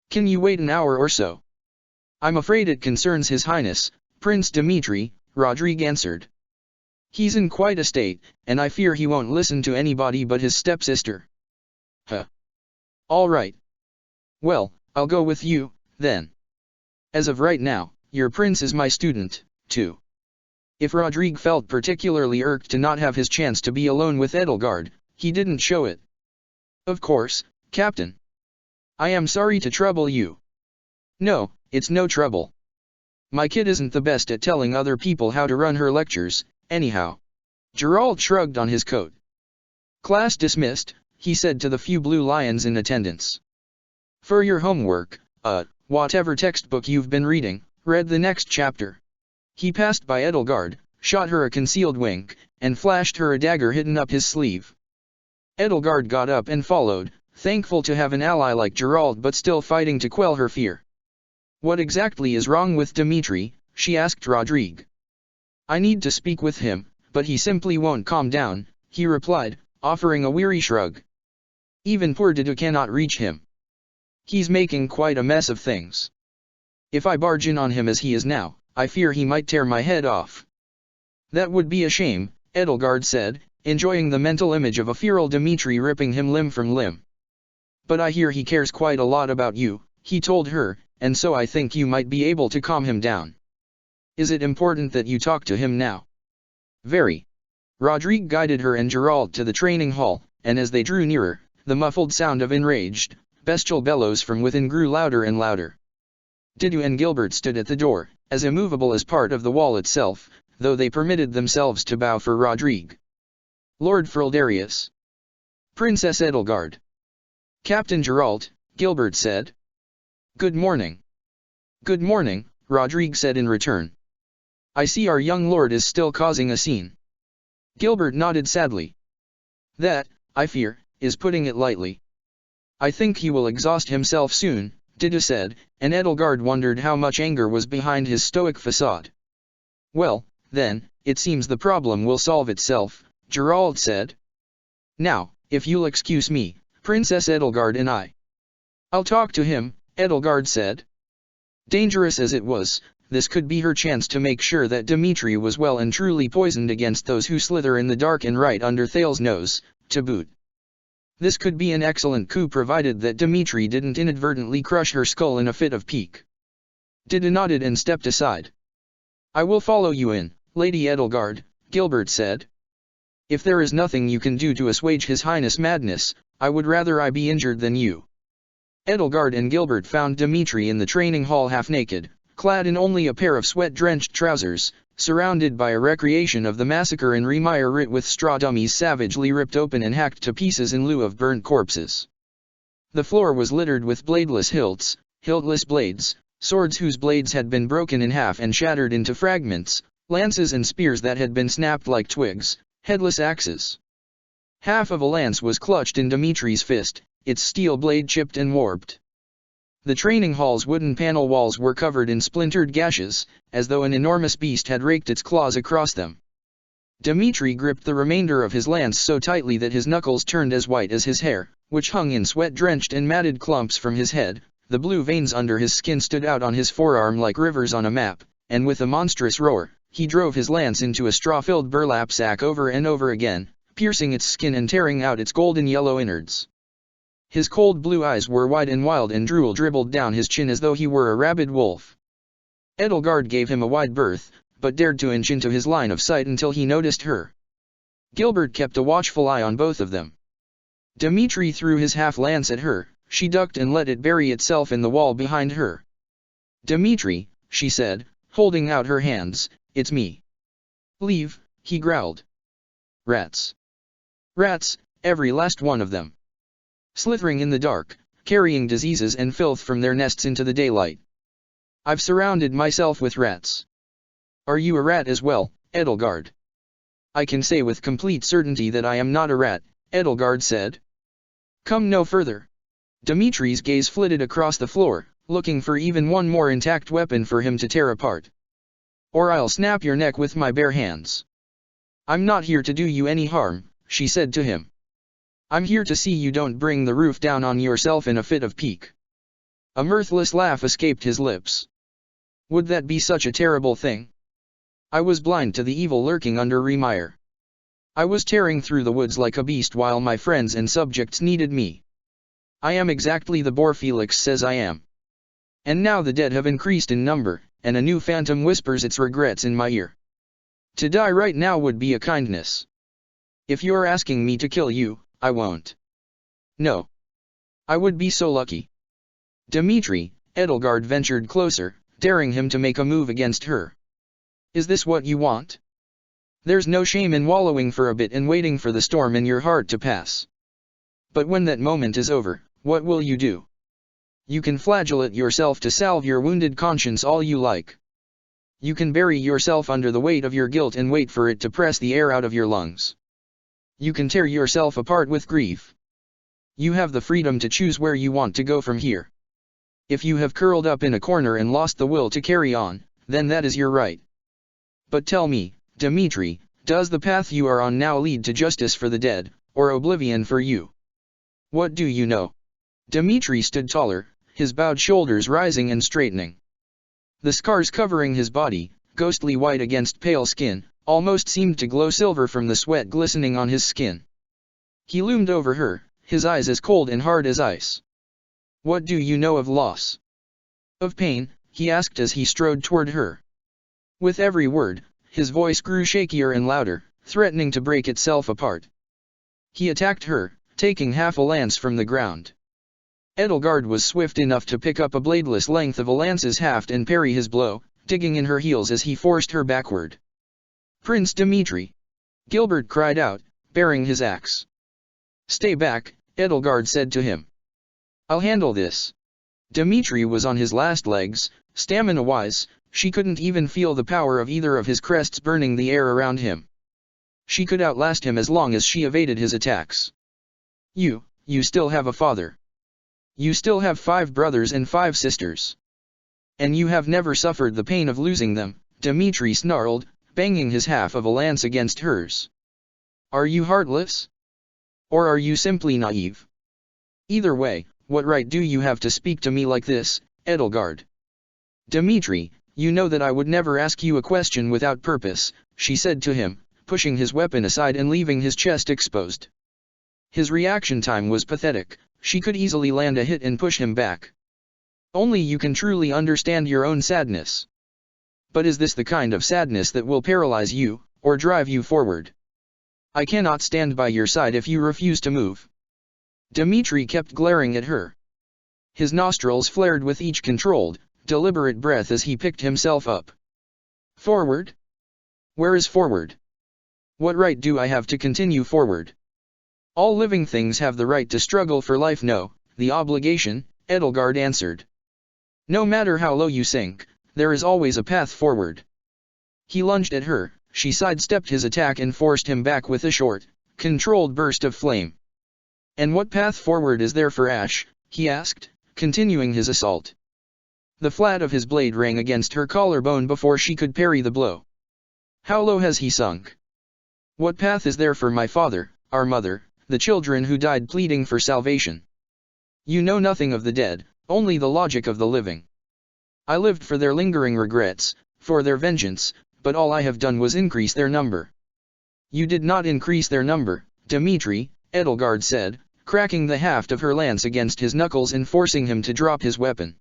Can you wait an hour or so?" "I'm afraid it concerns His Highness, Prince Dimitri," Rodrigue answered. "He's in quite a state, and I fear he won't listen to anybody but his stepsister." "Huh. All right. Well, I'll go with you, then. As of right now, your prince is my student, too." If Rodrigue felt particularly irked to not have his chance to be alone with Edelgard, he didn't show it. "Of course, Captain. I am sorry to trouble you." "No, it's no trouble. My kid isn't the best at telling other people how to run her lectures, anyhow." Geralt shrugged on his coat. "Class dismissed," he said to the few blue lions in attendance. "For your homework, whatever textbook you've been reading, read the next chapter." He passed by Edelgard, shot her a concealed wink, and flashed her a dagger hidden up his sleeve. Edelgard got up and followed, thankful to have an ally like Geralt but still fighting to quell her fear. "What exactly is wrong with Dimitri?" she asked Rodrigue. "I need to speak with him, but he simply won't calm down," he replied, offering a weary shrug. "Even poor Dido cannot reach him. He's making quite a mess of things. If I barge in on him as he is now, I fear he might tear my head off." "That would be a shame," Edelgard said, enjoying the mental image of a feral Dimitri ripping him limb from limb. "But I hear he cares quite a lot about you," he told her, "and so I think you might be able to calm him down. Is it important that you talk to him now?" "Very." Rodrigue guided her and Geralt to the training hall, and as they drew nearer, the muffled sound of enraged, bestial bellows from within grew louder and louder. Dido and Gilbert stood at the door, as immovable as part of the wall itself, though they permitted themselves to bow for Rodrigue. "Lord Frildarius." "Princess Edelgard." "Captain Geralt," Gilbert said. "Good morning." "Good morning," Rodrigue said in return. "I see our young lord is still causing a scene." Gilbert nodded sadly. "That, I fear, is putting it lightly." "I think he will exhaust himself soon," Dido said, and Edelgard wondered how much anger was behind his stoic facade. "Well, then, it seems the problem will solve itself," Geralt said. "Now, if you'll excuse me, Princess Edelgard and I'll talk to him," Edelgard said. Dangerous as it was, this could be her chance to make sure that Dimitri was well and truly poisoned against those who slither in the dark and right under Thales's nose, to boot. This could be an excellent coup provided that Dimitri didn't inadvertently crush her skull in a fit of pique. Dido nodded and stepped aside. "I will follow you in, Lady Edelgard," Gilbert said. "If there is nothing you can do to assuage His Highness' madness, I would rather I be injured than you." Edelgard and Gilbert found Dimitri in the training hall half-naked, clad in only a pair of sweat-drenched trousers, surrounded by a recreation of the massacre in Remire writ with straw dummies savagely ripped open and hacked to pieces in lieu of burnt corpses. The floor was littered with bladeless hilts, hiltless blades, swords whose blades had been broken in half and shattered into fragments, lances and spears that had been snapped like twigs, headless axes. Half of a lance was clutched in Dimitri's fist, its steel blade chipped and warped. The training hall's wooden panel walls were covered in splintered gashes, as though an enormous beast had raked its claws across them. Dimitri gripped the remainder of his lance so tightly that his knuckles turned as white as his hair, which hung in sweat-drenched and matted clumps from his head. The blue veins under his skin stood out on his forearm like rivers on a map, and with a monstrous roar, he drove his lance into a straw-filled burlap sack over and over again, piercing its skin and tearing out its golden yellow innards. His cold blue eyes were wide and wild, and drool dribbled down his chin as though he were a rabid wolf. Edelgard gave him a wide berth, but dared to inch into his line of sight until he noticed her. Gilbert kept a watchful eye on both of them. Dmitri threw his half-lance at her. She ducked and let it bury itself in the wall behind her. "Dmitri," she said, holding out her hands, "it's me." "Leave," he growled. "Rats. Rats, every last one of them. Slithering in the dark, carrying diseases and filth from their nests into the daylight. I've surrounded myself with rats. Are you a rat as well, Edelgard?" "I can say with complete certainty that I am not a rat," Edelgard said. "Come no further." Dmitri's gaze flitted across the floor, looking for even one more intact weapon for him to tear apart. "Or I'll snap your neck with my bare hands." "I'm not here to do you any harm," she said to him. "I'm here to see you don't bring the roof down on yourself in a fit of pique." A mirthless laugh escaped his lips. "Would that be such a terrible thing? I was blind to the evil lurking under Remire. I was tearing through the woods like a beast while my friends and subjects needed me. I am exactly the boar Felix says I am. And now the dead have increased in number, and a new phantom whispers its regrets in my ear. To die right now would be a kindness. If you're asking me to kill you, I won't. No. I would be so lucky." "Dmitri," Edelgard ventured closer, daring him to make a move against her. "Is this what you want? There's no shame in wallowing for a bit and waiting for the storm in your heart to pass. But when that moment is over, what will you do? You can flagellate yourself to salve your wounded conscience all you like. You can bury yourself under the weight of your guilt and wait for it to press the air out of your lungs. You can tear yourself apart with grief. You have the freedom to choose where you want to go from here. If you have curled up in a corner and lost the will to carry on, then that is your right. But tell me, Dmitri, does the path you are on now lead to justice for the dead, or oblivion for you? What do you know?" Dmitri stood taller, his bowed shoulders rising and straightening. The scars covering his body, ghostly white against pale skin, almost seemed to glow silver from the sweat glistening on his skin. He loomed over her, his eyes as cold and hard as ice. "What do you know of loss? Of pain?" he asked as he strode toward her. With every word, his voice grew shakier and louder, threatening to break itself apart. He attacked her, taking half a lance from the ground. Edelgard was swift enough to pick up a bladeless length of a lance's haft and parry his blow, digging in her heels as he forced her backward. "Prince Dmitri!" Gilbert cried out, bearing his axe. "Stay back," Edelgard said to him. "I'll handle this." Dmitri was on his last legs, stamina-wise. She couldn't even feel the power of either of his crests burning the air around him. She could outlast him as long as she evaded his attacks. You still have a father. You still have 5 brothers and 5 sisters. And you have never suffered the pain of losing them," Dmitri snarled, banging his half of a lance against hers. "Are you heartless? Or are you simply naive? Either way, what right do you have to speak to me like this, Edelgard?" "Dmitri, you know that I would never ask you a question without purpose," she said to him, pushing his weapon aside and leaving his chest exposed. His reaction time was pathetic. She could easily land a hit and push him back. Only you can truly understand your own sadness. But is this the kind of sadness that will paralyze you, or drive you forward? I cannot stand by your side if you refuse to move." Dmitri kept glaring at her. His nostrils flared with each controlled, deliberate breath as he picked himself up. "Forward? Where is forward? What right do I have to continue forward? All living things have the right to struggle for life. No, the obligation," Edelgard answered. "No matter how low you sink, there is always a path forward." He lunged at her, she sidestepped his attack and forced him back with a short, controlled burst of flame. "And what path forward is there for Ash?" he asked, continuing his assault. The flat of his blade rang against her collarbone before she could parry the blow. "How low has he sunk? What path is there for my father, our mother, the children who died pleading for salvation? You know nothing of the dead, only the logic of the living. I lived for their lingering regrets, for their vengeance, but all I have done was increase their number." "You did not increase their number, Dmitri," Edelgard said, cracking the haft of her lance against his knuckles and forcing him to drop his weapon.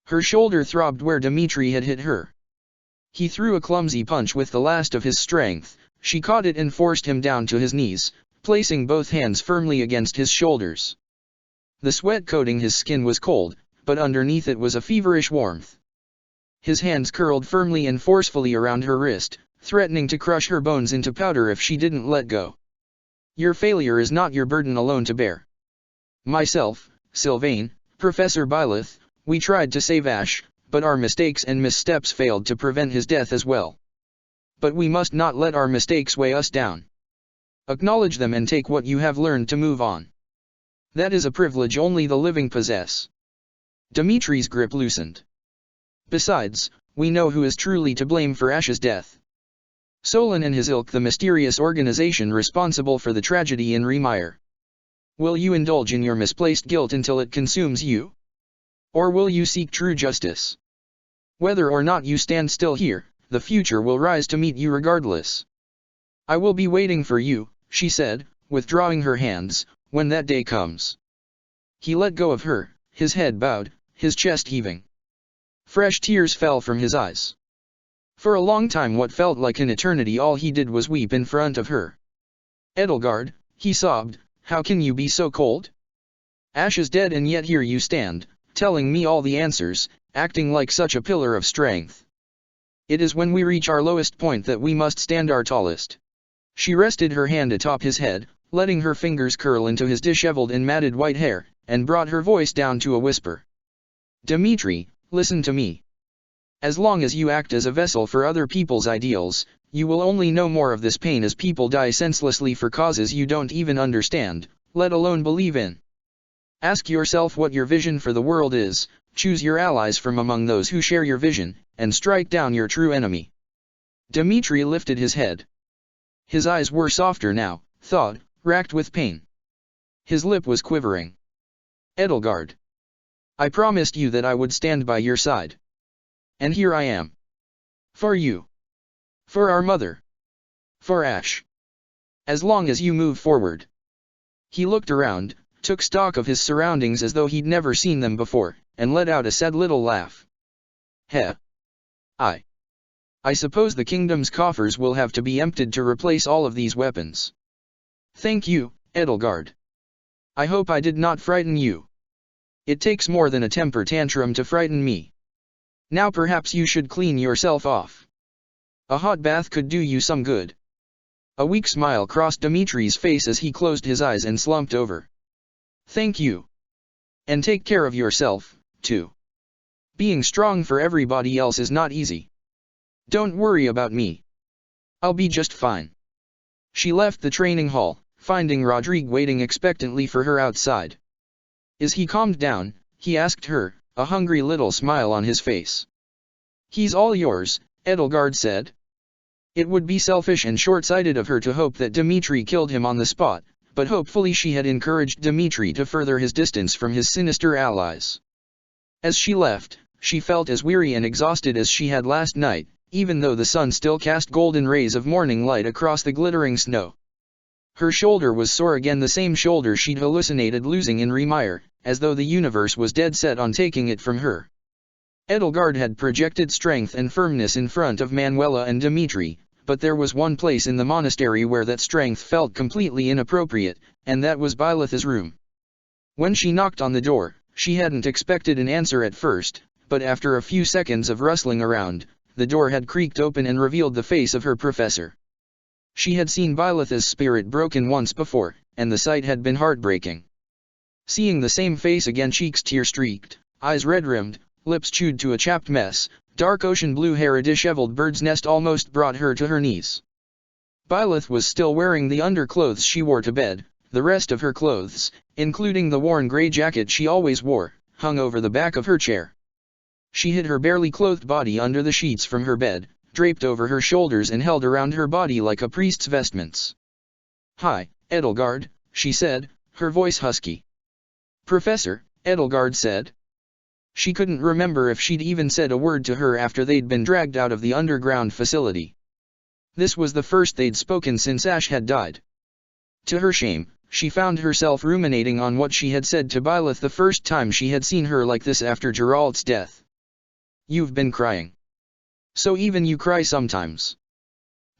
Her shoulder throbbed where Dmitri had hit her. He threw a clumsy punch with the last of his strength. She caught it and forced him down to his knees, placing both hands firmly against his shoulders. The sweat coating his skin was cold, but underneath it was a feverish warmth. His hands curled firmly and forcefully around her wrist, threatening to crush her bones into powder if she didn't let go. Your failure is not your burden alone to bear. Myself, Sylvain, Professor Byleth, we tried to save Ash, but our mistakes and missteps failed to prevent his death as well. But we must not let our mistakes weigh us down. Acknowledge them and take what you have learned to move on. That is a privilege only the living possess. Dmitri's grip loosened. Besides, we know who is truly to blame for Ash's death. Solon and his ilk, the mysterious organization responsible for the tragedy in Remire. Will you indulge in your misplaced guilt until it consumes you? Or will you seek true justice? Whether or not you stand still here, the future will rise to meet you regardless. I will be waiting for you, she said, withdrawing her hands, when that day comes. He let go of her, his head bowed, his chest heaving. Fresh tears fell from his eyes. For a long time, what felt like an eternity, all he did was weep in front of her. Edelgard, he sobbed, how can you be so cold? Ash is dead and yet here you stand, telling me all the answers, acting like such a pillar of strength. It is when we reach our lowest point that we must stand our tallest. She rested her hand atop his head, letting her fingers curl into his disheveled and matted white hair, and brought her voice down to a whisper. Dmitri, listen to me. As long as you act as a vessel for other people's ideals, you will only know more of this pain as people die senselessly for causes you don't even understand, let alone believe in. Ask yourself what your vision for the world is, choose your allies from among those who share your vision, and strike down your true enemy. Dmitri lifted his head. His eyes were softer now, thawed, racked with pain. His lip was quivering. Edelgard. I promised you that I would stand by your side. And here I am. For you. For our mother. For Ash. As long as you move forward. He looked around, took stock of his surroundings as though he'd never seen them before, and let out a sad little laugh. Heh. I suppose the kingdom's coffers will have to be emptied to replace all of these weapons. Thank you, Edelgard. I hope I did not frighten you. It takes more than a temper tantrum to frighten me. Now perhaps you should clean yourself off. A hot bath could do you some good. A weak smile crossed Dmitri's face as he closed his eyes and slumped over. Thank you. And take care of yourself, too. Being strong for everybody else is not easy. Don't worry about me. I'll be just fine. She left the training hall, finding Rodrigue waiting expectantly for her outside. Is he calmed down? He asked her, a hungry little smile on his face. He's all yours, Edelgard said. It would be selfish and short-sighted of her to hope that Dmitri killed him on the spot, but hopefully she had encouraged Dmitri to further his distance from his sinister allies. As she left, she felt as weary and exhausted as she had last night, even though the sun still cast golden rays of morning light across the glittering snow. Her shoulder was sore again, the same shoulder she'd hallucinated losing in Remire, as though the universe was dead set on taking it from her. Edelgard had projected strength and firmness in front of Manuela and Dmitri, but there was one place in the monastery where that strength felt completely inappropriate, and that was Byleth's room. When she knocked on the door, she hadn't expected an answer at first, but after a few seconds of rustling around, the door had creaked open and revealed the face of her professor. She had seen Byleth's spirit broken once before, and the sight had been heartbreaking. Seeing the same face again, cheeks tear-streaked, eyes red-rimmed, lips chewed to a chapped mess, dark ocean blue hair, a disheveled bird's nest, almost brought her to her knees. Byleth was still wearing the underclothes she wore to bed. The rest of her clothes, including the worn gray jacket she always wore, hung over the back of her chair. She hid her barely clothed body under the sheets from her bed, draped over her shoulders and held around her body like a priest's vestments. Hi, Edelgard, she said, her voice husky. Professor, Edelgard said. She couldn't remember if she'd even said a word to her after they'd been dragged out of the underground facility. This was the first they'd spoken since Ash had died. To her shame, she found herself ruminating on what she had said to Byleth the first time she had seen her like this after Geralt's death. "You've been crying. So even you cry sometimes."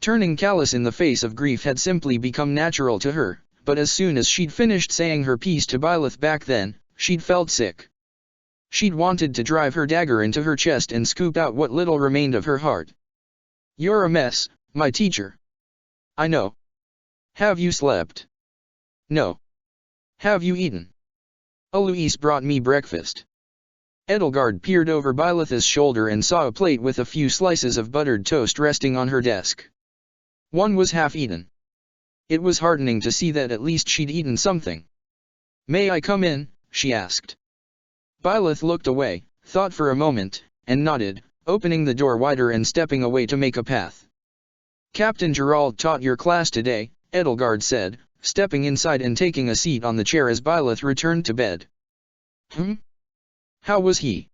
Turning callous in the face of grief had simply become natural to her, but as soon as she'd finished saying her piece to Byleth back then, she'd felt sick. She'd wanted to drive her dagger into her chest and scoop out what little remained of her heart. "You're a mess, my teacher." "I know." "Have you slept?" "No." "Have you eaten?" "Eloise brought me breakfast." Edelgard peered over Byleth's shoulder and saw a plate with a few slices of buttered toast resting on her desk. One was half eaten. It was heartening to see that at least she'd eaten something. "May I come in?" she asked. Byleth looked away, thought for a moment, and nodded, opening the door wider and stepping away to make a path. "Captain Geralt taught your class today," Edelgard said, stepping inside and taking a seat on the chair as Byleth returned to bed. "How was he?"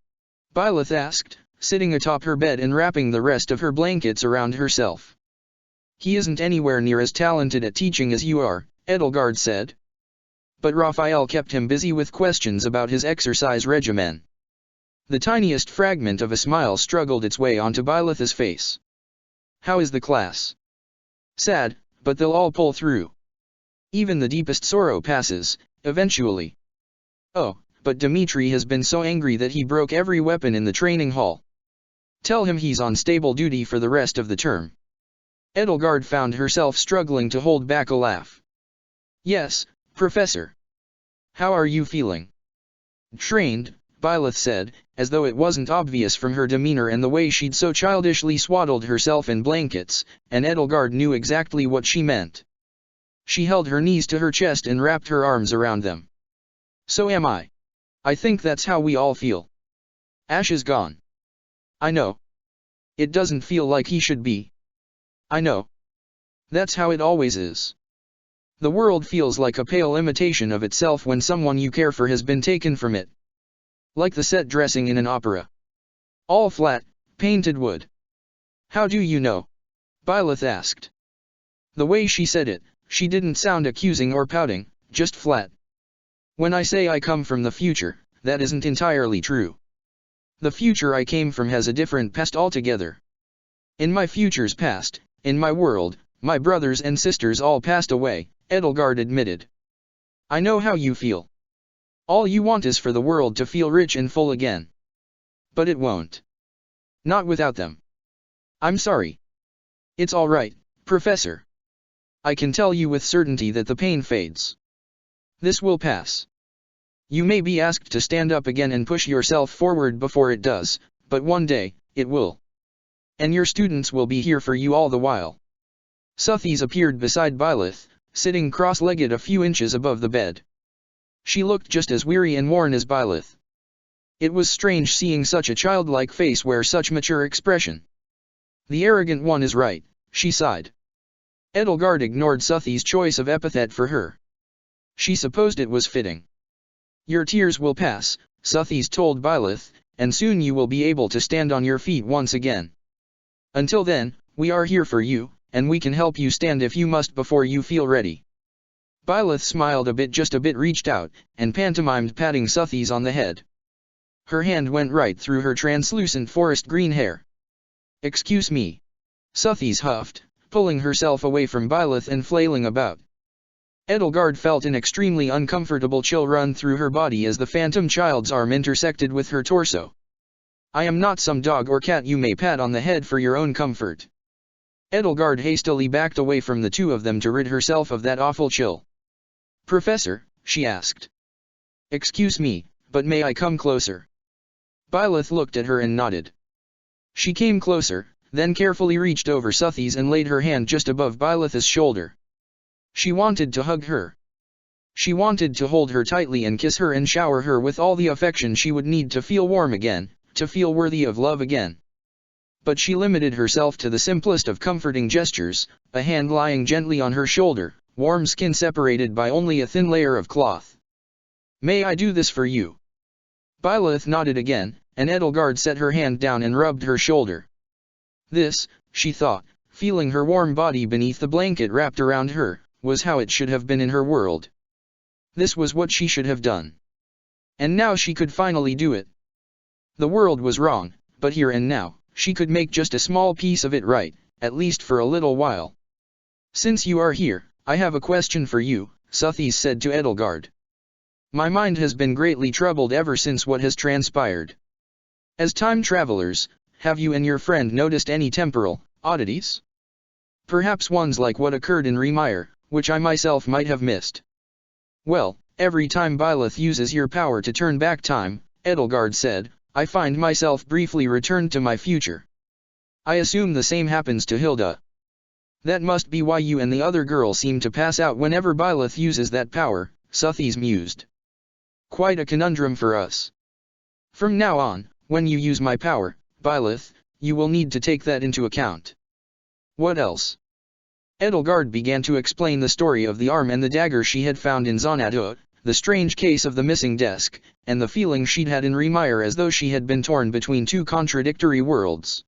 Byleth asked, sitting atop her bed and wrapping the rest of her blankets around herself. "He isn't anywhere near as talented at teaching as you are," Edelgard said. But Raphael kept him busy with questions about his exercise regimen. The tiniest fragment of a smile struggled its way onto Byleth's face. "How is the class?" "Sad, but they'll all pull through. Even the deepest sorrow passes, eventually." "Oh, but Dimitri has been so angry that he broke every weapon in the training hall. Tell him he's on stable duty for the rest of the term." Edelgard found herself struggling to hold back a laugh. "Yes, Professor. How are you feeling?" "Trained," Byleth said, as though it wasn't obvious from her demeanor and the way she'd so childishly swaddled herself in blankets, and Edelgard knew exactly what she meant. She held her knees to her chest and wrapped her arms around them. "So am I. I think that's how we all feel. Ash is gone." "I know. It doesn't feel like he should be." "I know. That's how it always is. The world feels like a pale imitation of itself when someone you care for has been taken from it. Like the set dressing in an opera. All flat, painted wood." "How do you know?" Byleth asked. The way she said it, she didn't sound accusing or pouting, just flat. "When I say I come from the future, that isn't entirely true. The future I came from has a different past altogether. In my future's past, in my world, my brothers and sisters all passed away," Edelgard admitted. "I know how you feel. All you want is for the world to feel rich and full again. But it won't. Not without them. I'm sorry." "It's all right, Professor. I can tell you with certainty that the pain fades. This will pass. You may be asked to stand up again and push yourself forward before it does, but one day, it will. And your students will be here for you all the while." Suthies appeared beside Byleth, sitting cross-legged a few inches above the bed. She looked just as weary and worn as Byleth. It was strange seeing such a childlike face wear such mature expression. "The arrogant one is right," she sighed. Edelgard ignored Suthi's choice of epithet for her. She supposed it was fitting. "Your tears will pass," Suthies told Byleth, "and soon you will be able to stand on your feet once again. Until then, we are here for you, and we can help you stand if you must before you feel ready." Byleth smiled a bit, just a bit, reached out, and pantomimed patting Suthies on the head. Her hand went right through her translucent forest green hair. "Excuse me." Suthies huffed, pulling herself away from Byleth and flailing about. Edelgard felt an extremely uncomfortable chill run through her body as the phantom child's arm intersected with her torso. "I am not some dog or cat you may pat on the head for your own comfort." Edelgard hastily backed away from the two of them to rid herself of that awful chill. "Professor," she asked. "Excuse me, but may I come closer?" Byleth looked at her and nodded. She came closer, then carefully reached over Suthies and laid her hand just above Byleth's shoulder. She wanted to hug her. She wanted to hold her tightly and kiss her and shower her with all the affection she would need to feel warm again, to feel worthy of love again. But she limited herself to the simplest of comforting gestures, a hand lying gently on her shoulder, warm skin separated by only a thin layer of cloth. "May I do this for you?" Byleth nodded again, and Edelgard set her hand down and rubbed her shoulder. This, she thought, feeling her warm body beneath the blanket wrapped around her, was how it should have been in her world. This was what she should have done. And now she could finally do it. The world was wrong, but here and now, she could make just a small piece of it right, at least for a little while. Since you are here, I have a question for you, Sothis said to Edelgard. My mind has been greatly troubled ever since what has transpired. As time travelers, have you and your friend noticed any temporal oddities? Perhaps ones like what occurred in Remire, which I myself might have missed. Well, every time Byleth uses your power to turn back time, Edelgard said, I find myself briefly returned to my future. I assume the same happens to Hilda. That must be why you and the other girl seem to pass out whenever Byleth uses that power, Sothis mused. Quite a conundrum for us. From now on, when you use my power, Byleth, you will need to take that into account. What else? Edelgard began to explain the story of the arm and the dagger she had found in Xanadu, the strange case of the missing desk, and the feeling she'd had in Remire as though she had been torn between two contradictory worlds.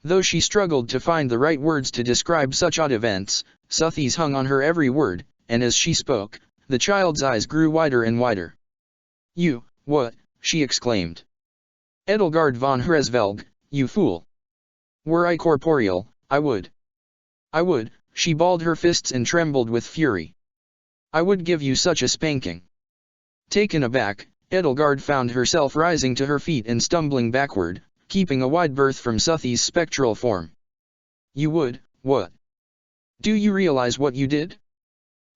Though she struggled to find the right words to describe such odd events, Sothis hung on her every word, and as she spoke, the child's eyes grew wider and wider. You, what? She exclaimed. Edelgard von Hresvelg, you fool! Were I corporeal, I would, she balled her fists and trembled with fury. I would give you such a spanking. Taken aback, Edelgard found herself rising to her feet and stumbling backward, keeping a wide berth from Sothis' spectral form. You would, what? Do you realize what you did?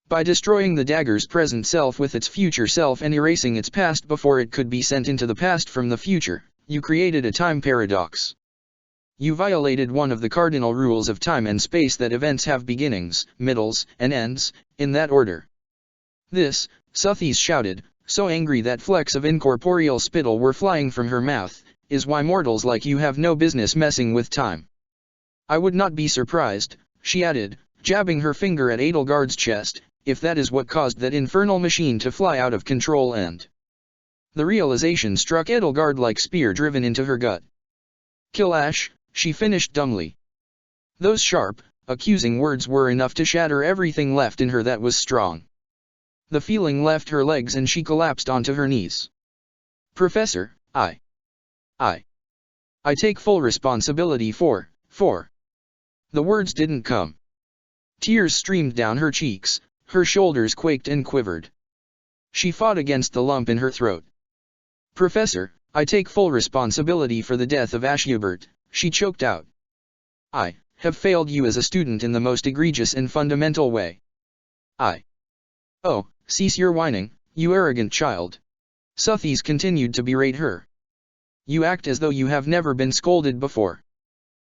By destroying the dagger's present self with its future self and erasing its past before it could be sent into the past from the future, you created a time paradox. You violated one of the cardinal rules of time and space that events have beginnings, middles, and ends, in that order. This, Sothis shouted, so angry that flecks of incorporeal spittle were flying from her mouth, is why mortals like you have no business messing with time. I would not be surprised, she added, jabbing her finger at Edelgard's chest, if that is what caused that infernal machine to fly out of control and... The realization struck Edelgard like spear driven into her gut. Kill Ash, she finished dumbly. Those sharp, accusing words were enough to shatter everything left in her that was strong. The feeling left her legs and she collapsed onto her knees. Professor, I take full responsibility for. The words didn't come. Tears streamed down her cheeks, her shoulders quaked and quivered. She fought against the lump in her throat. Professor, I take full responsibility for the death of Ash Hubert, she choked out. I have failed you as a student in the most egregious and fundamental way. Oh, cease your whining, you arrogant child. Sothis continued to berate her. You act as though you have never been scolded before.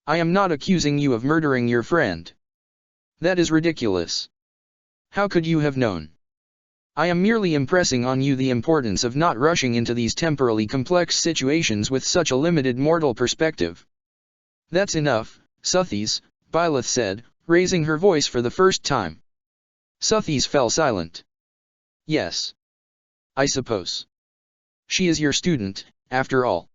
I am not accusing you of murdering your friend. That is ridiculous. How could you have known? I am merely impressing on you the importance of not rushing into these temporally complex situations with such a limited mortal perspective. That's enough, Sothis, Byleth said, raising her voice for the first time. Sothis fell silent. Yes. I suppose. She is your student, after all.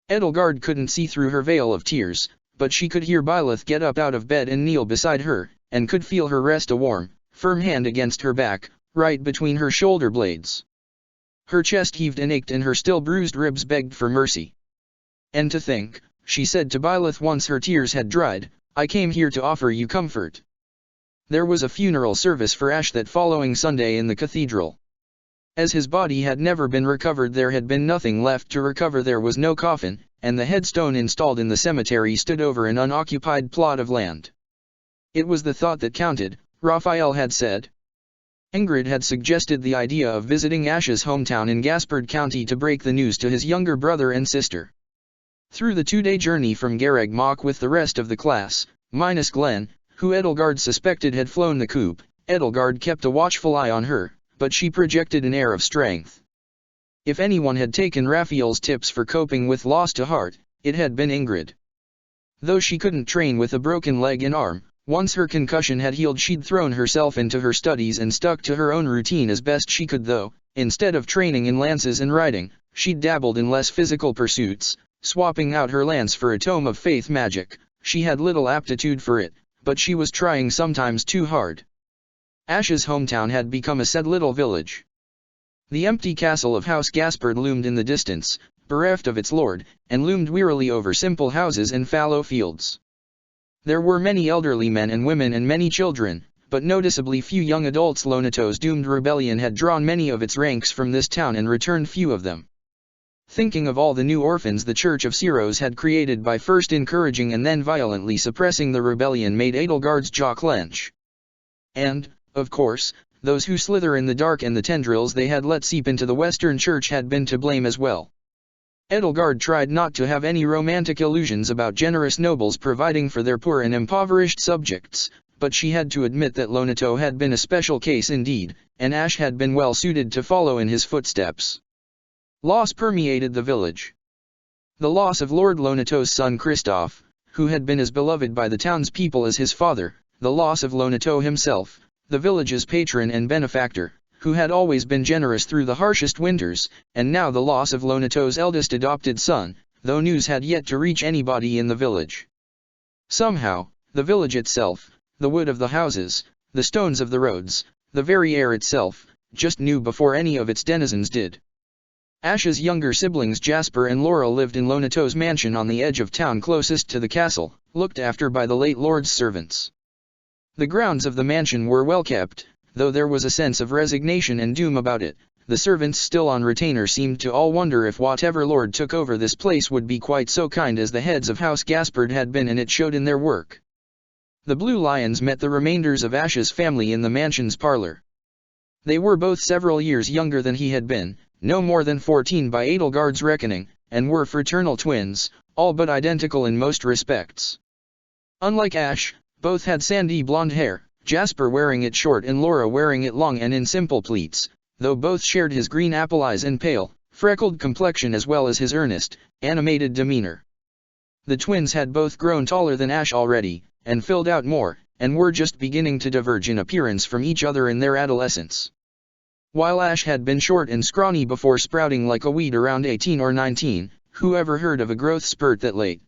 Edelgard couldn't see through her veil of tears, but she could hear Byleth get up out of bed and kneel beside her, and could feel her rest a warm, firm hand against her back, right between her shoulder blades. Her chest heaved and ached and her still bruised ribs begged for mercy. And to think, she said to Byleth once her tears had dried, I came here to offer you comfort. There was a funeral service for Ash that following Sunday in the cathedral. As his body had never been recovered, there had been nothing left to recover. There was no coffin, and the headstone installed in the cemetery stood over an unoccupied plot of land. It was the thought that counted, Raphael had said. Ingrid had suggested the idea of visiting Ash's hometown in Gaspard County to break the news to his younger brother and sister. Through the 2-day journey from Garreg Mach with the rest of the class, minus Glenn, who Edelgard suspected had flown the coop, Edelgard kept a watchful eye on her, but she projected an air of strength. If anyone had taken Raphael's tips for coping with loss to heart, it had been Ingrid. Though she couldn't train with a broken leg and arm, once her concussion had healed she'd thrown herself into her studies and stuck to her own routine as best she could. Though, instead of training in lances and riding, she'd dabbled in less physical pursuits, swapping out her lance for a tome of faith magic. She had little aptitude for it, but she was trying sometimes too hard. Ash's hometown had become a sad little village. The empty castle of House Gaspard loomed in the distance, bereft of its lord, and loomed wearily over simple houses and fallow fields. There were many elderly men and women and many children, but noticeably few young adults. Lonato's doomed rebellion had drawn many of its ranks from this town and returned few of them. Thinking of all the new orphans the Church of Syros had created by first encouraging and then violently suppressing the rebellion made Edelgard's jaw clench. And, of course, those who slither in the dark and the tendrils they had let seep into the Western Church had been to blame as well. Edelgard tried not to have any romantic illusions about generous nobles providing for their poor and impoverished subjects, but she had to admit that Lonato had been a special case indeed, and Ash had been well suited to follow in his footsteps. Loss permeated the village. The loss of Lord Lonato's son Christoph, who had been as beloved by the townspeople as his father, the loss of Lonato himself, the village's patron and benefactor, who had always been generous through the harshest winters, and now the loss of Lonato's eldest adopted son, though news had yet to reach anybody in the village. Somehow, the village itself, the wood of the houses, the stones of the roads, the very air itself, just knew before any of its denizens did. Ash's younger siblings Jasper and Laura lived in Lonato's mansion on the edge of town closest to the castle, looked after by the late lord's servants. The grounds of the mansion were well kept, though there was a sense of resignation and doom about it. The servants still on retainer seemed to all wonder if whatever lord took over this place would be quite so kind as the heads of House Gaspard had been, and it showed in their work. The Blue Lions met the remainders of Ash's family in the mansion's parlor. They were both several years younger than he had been, no more than 14 by Edelgard's reckoning, and were fraternal twins, all but identical in most respects. Unlike Ash, both had sandy blonde hair, Jasper wearing it short and Laura wearing it long and in simple pleats, though both shared his green apple eyes and pale, freckled complexion as well as his earnest, animated demeanor. The twins had both grown taller than Ash already, and filled out more, and were just beginning to diverge in appearance from each other in their adolescence. While Ash had been short and scrawny before sprouting like a weed around 18 or 19, who ever heard of a growth spurt that late?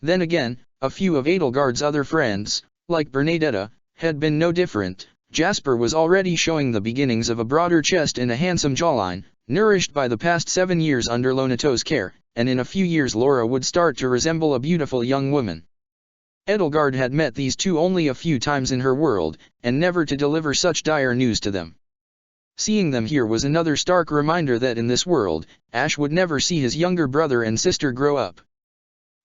Then again, a few of Edelgard's other friends, like Bernadetta, had been no different. Jasper was already showing the beginnings of a broader chest and a handsome jawline, nourished by the past 7 years under Lonato's care, and in a few years Laura would start to resemble a beautiful young woman. Edelgard had met these two only a few times in her world, and never to deliver such dire news to them. Seeing them here was another stark reminder that in this world, Ash would never see his younger brother and sister grow up.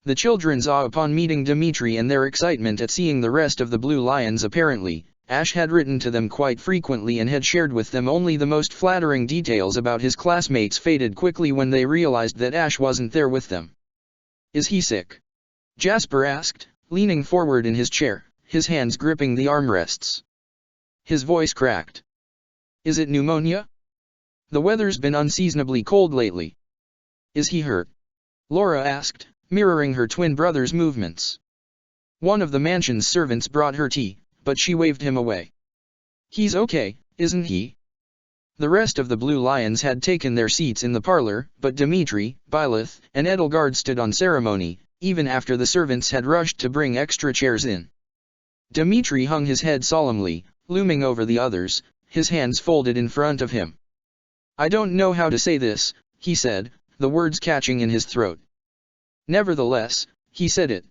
The children's awe upon meeting Dimitri and their excitement at seeing the rest of the Blue Lions apparently, Ash had written to them quite frequently and had shared with them only the most flattering details about his classmates faded quickly when they realized that Ash wasn't there with them. "Is he sick?" Jasper asked, leaning forward in his chair, his hands gripping the armrests. His voice cracked. "Is it pneumonia? The weather's been unseasonably cold lately." "Is he hurt?" Laura asked, mirroring her twin brother's movements. One of the mansion's servants brought her tea, but she waved him away. "He's okay, isn't he?" The rest of the Blue Lions had taken their seats in the parlor, but Dimitri, Byleth, and Edelgard stood on ceremony, even after the servants had rushed to bring extra chairs in. Dimitri hung his head solemnly, looming over the others, his hands folded in front of him. "I don't know how to say this," he said, the words catching in his throat. Nevertheless, he said it.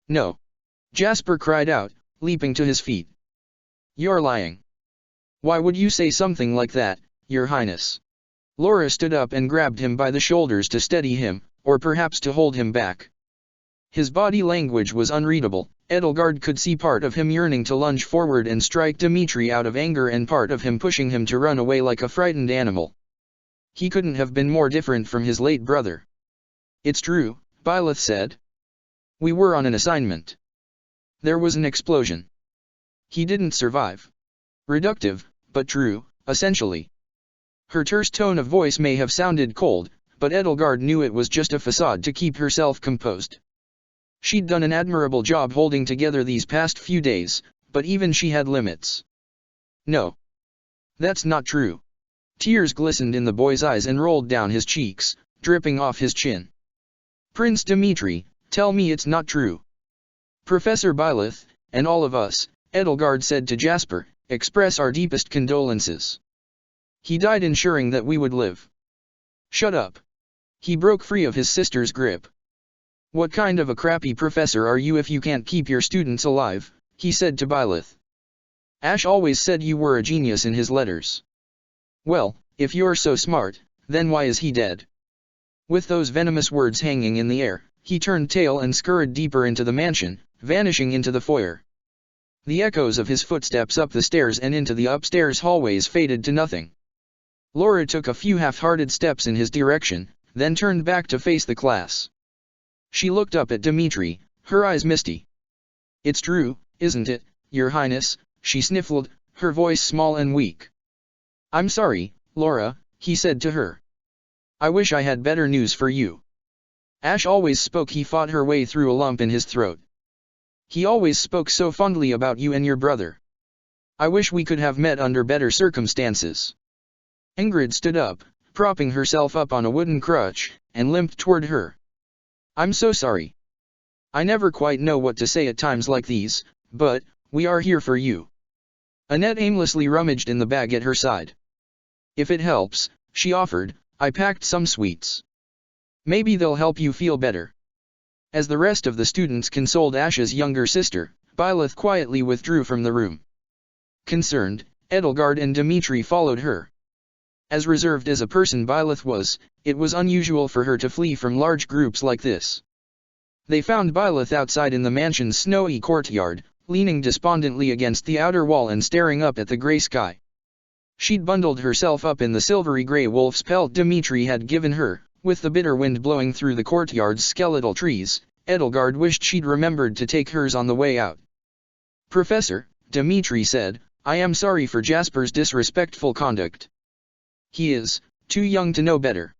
"No!" Jasper cried out, leaping to his feet. "You're lying. Why would you say something like that, Your Highness?" Laura stood up and grabbed him by the shoulders to steady him, or perhaps to hold him back. His body language was unreadable. Edelgard could see part of him yearning to lunge forward and strike Dimitri out of anger and part of him pushing him to run away like a frightened animal. He couldn't have been more different from his late brother. "It's true," Byleth said. "We were on an assignment. There was an explosion. He didn't survive." Reductive, but true, essentially. Her terse tone of voice may have sounded cold, but Edelgard knew it was just a facade to keep herself composed. She'd done an admirable job holding together these past few days, but even she had limits. "No. That's not true." Tears glistened in the boy's eyes and rolled down his cheeks, dripping off his chin. "Prince Dimitri, tell me it's not true." "Professor Byleth, and all of us," Edelgard said to Jasper, express our deepest condolences. He died ensuring that we would live. Shut up. He broke free of his sister's grip. What kind of a crappy professor are you if you can't keep your students alive, he said to Byleth. Ash always said you were a genius in his letters. Well, if you're so smart, then why is he dead? With those venomous words hanging in the air, he turned tail and scurried deeper into the mansion, vanishing into the foyer. The echoes of his footsteps up the stairs and into the upstairs hallways faded to nothing. Laura took a few half-hearted steps in his direction, then turned back to face the class. She looked up at Dimitri, her eyes misty. It's true, isn't it, Your Highness, she sniffled, her voice small and weak. I'm sorry, Laura, he said to her. I wish I had better news for you. Ash always spoke. He fought her way through a lump in his throat. He always spoke so fondly about you and your brother. I wish we could have met under better circumstances. Ingrid stood up, propping herself up on a wooden crutch, and limped toward her. I'm so sorry. I never quite know what to say at times like these, but we are here for you. Annette aimlessly rummaged in the bag at her side. If it helps, she offered, I packed some sweets. Maybe they'll help you feel better. As the rest of the students consoled Ash's younger sister, Byleth quietly withdrew from the room. Concerned, Edelgard and Dimitri followed her. As reserved as a person Byleth was, it was unusual for her to flee from large groups like this. They found Byleth outside in the mansion's snowy courtyard, leaning despondently against the outer wall and staring up at the grey sky. She'd bundled herself up in the silvery grey wolf's pelt Dimitri had given her. With the bitter wind blowing through the courtyard's skeletal trees, Edelgard wished she'd remembered to take hers on the way out. Professor, Dimitri said, I am sorry for Jasper's disrespectful conduct. He is too young to know better.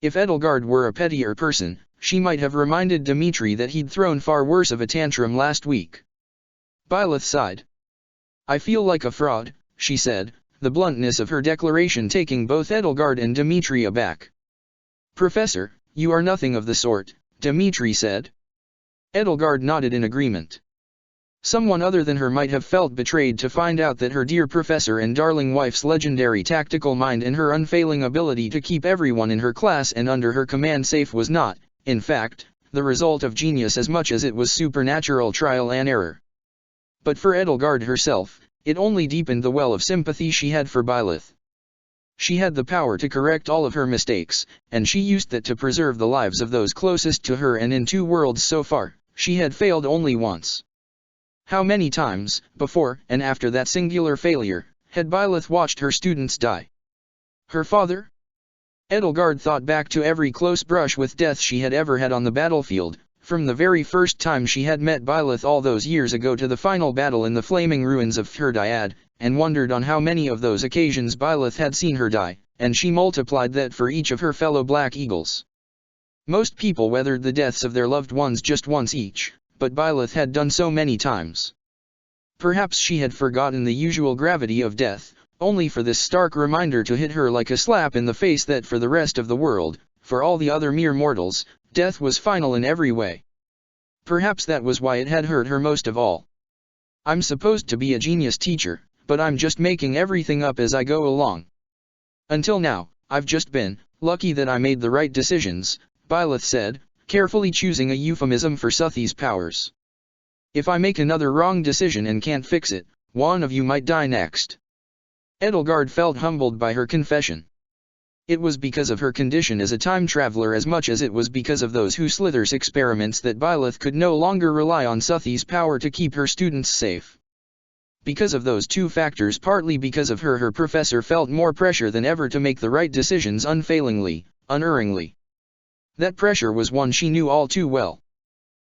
If Edelgard were a pettier person, she might have reminded Dimitri that he'd thrown far worse of a tantrum last week. Byleth sighed. I feel like a fraud, she said, the bluntness of her declaration taking both Edelgard and Dimitri aback. Professor, you are nothing of the sort, Dimitri said. Edelgard nodded in agreement. Someone other than her might have felt betrayed to find out that her dear professor and darling wife's legendary tactical mind and her unfailing ability to keep everyone in her class and under her command safe was not, in fact, the result of genius as much as it was supernatural trial and error. But for Edelgard herself, it only deepened the well of sympathy she had for Byleth. She had the power to correct all of her mistakes, and she used that to preserve the lives of those closest to her, and in 2 worlds so far, she had failed only once. How many times, before and after that singular failure, had Byleth watched her students die? Her father? Edelgard thought back to every close brush with death she had ever had on the battlefield, from the very first time she had met Byleth all those years ago to the final battle in the flaming ruins of Thirdyad, and wondered on how many of those occasions Byleth had seen her die, and she multiplied that for each of her fellow Black Eagles. Most people weathered the deaths of their loved ones just once each, but Byleth had done so many times. Perhaps she had forgotten the usual gravity of death, only for this stark reminder to hit her like a slap in the face that for the rest of the world, for all the other mere mortals, death was final in every way. Perhaps that was why it had hurt her most of all. I'm supposed to be a genius teacher, but I'm just making everything up as I go along. Until now, I've just been lucky that I made the right decisions, Byleth said, carefully choosing a euphemism for Suthi's powers. If I make another wrong decision and can't fix it, one of you might die next. Edelgard felt humbled by her confession. It was because of her condition as a time traveler as much as it was because of those who Slithers experiments that Byleth could no longer rely on Suthi's power to keep her students safe. Because of those 2 factors, partly because of her professor felt more pressure than ever to make the right decisions unfailingly, unerringly. That pressure was one she knew all too well.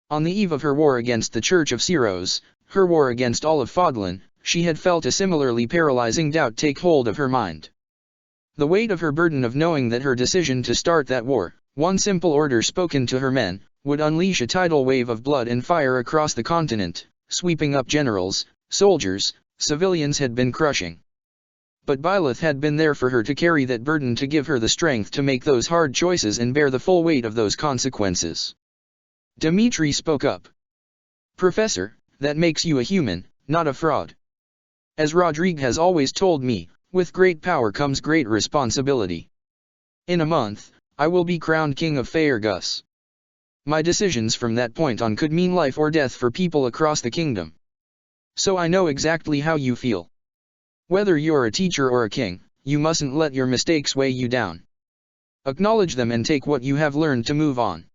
On the eve of her war against the Church of Ceros, her war against all of Fodlan, she had felt a similarly paralyzing doubt take hold of her mind. The weight of her burden of knowing that her decision to start that war, one simple order spoken to her men, would unleash a tidal wave of blood and fire across the continent, sweeping up generals, soldiers, civilians, had been crushing. But Byleth had been there for her to carry that burden, to give her the strength to make those hard choices and bear the full weight of those consequences. Dimitri spoke up. Professor, that makes you a human, not a fraud. As Rodrigue has always told me, with great power comes great responsibility. In a month, I will be crowned King of Faerghus. My decisions from that point on could mean life or death for people across the kingdom. So I know exactly how you feel. Whether you're a teacher or a king, you mustn't let your mistakes weigh you down. Acknowledge them and take what you have learned to move on.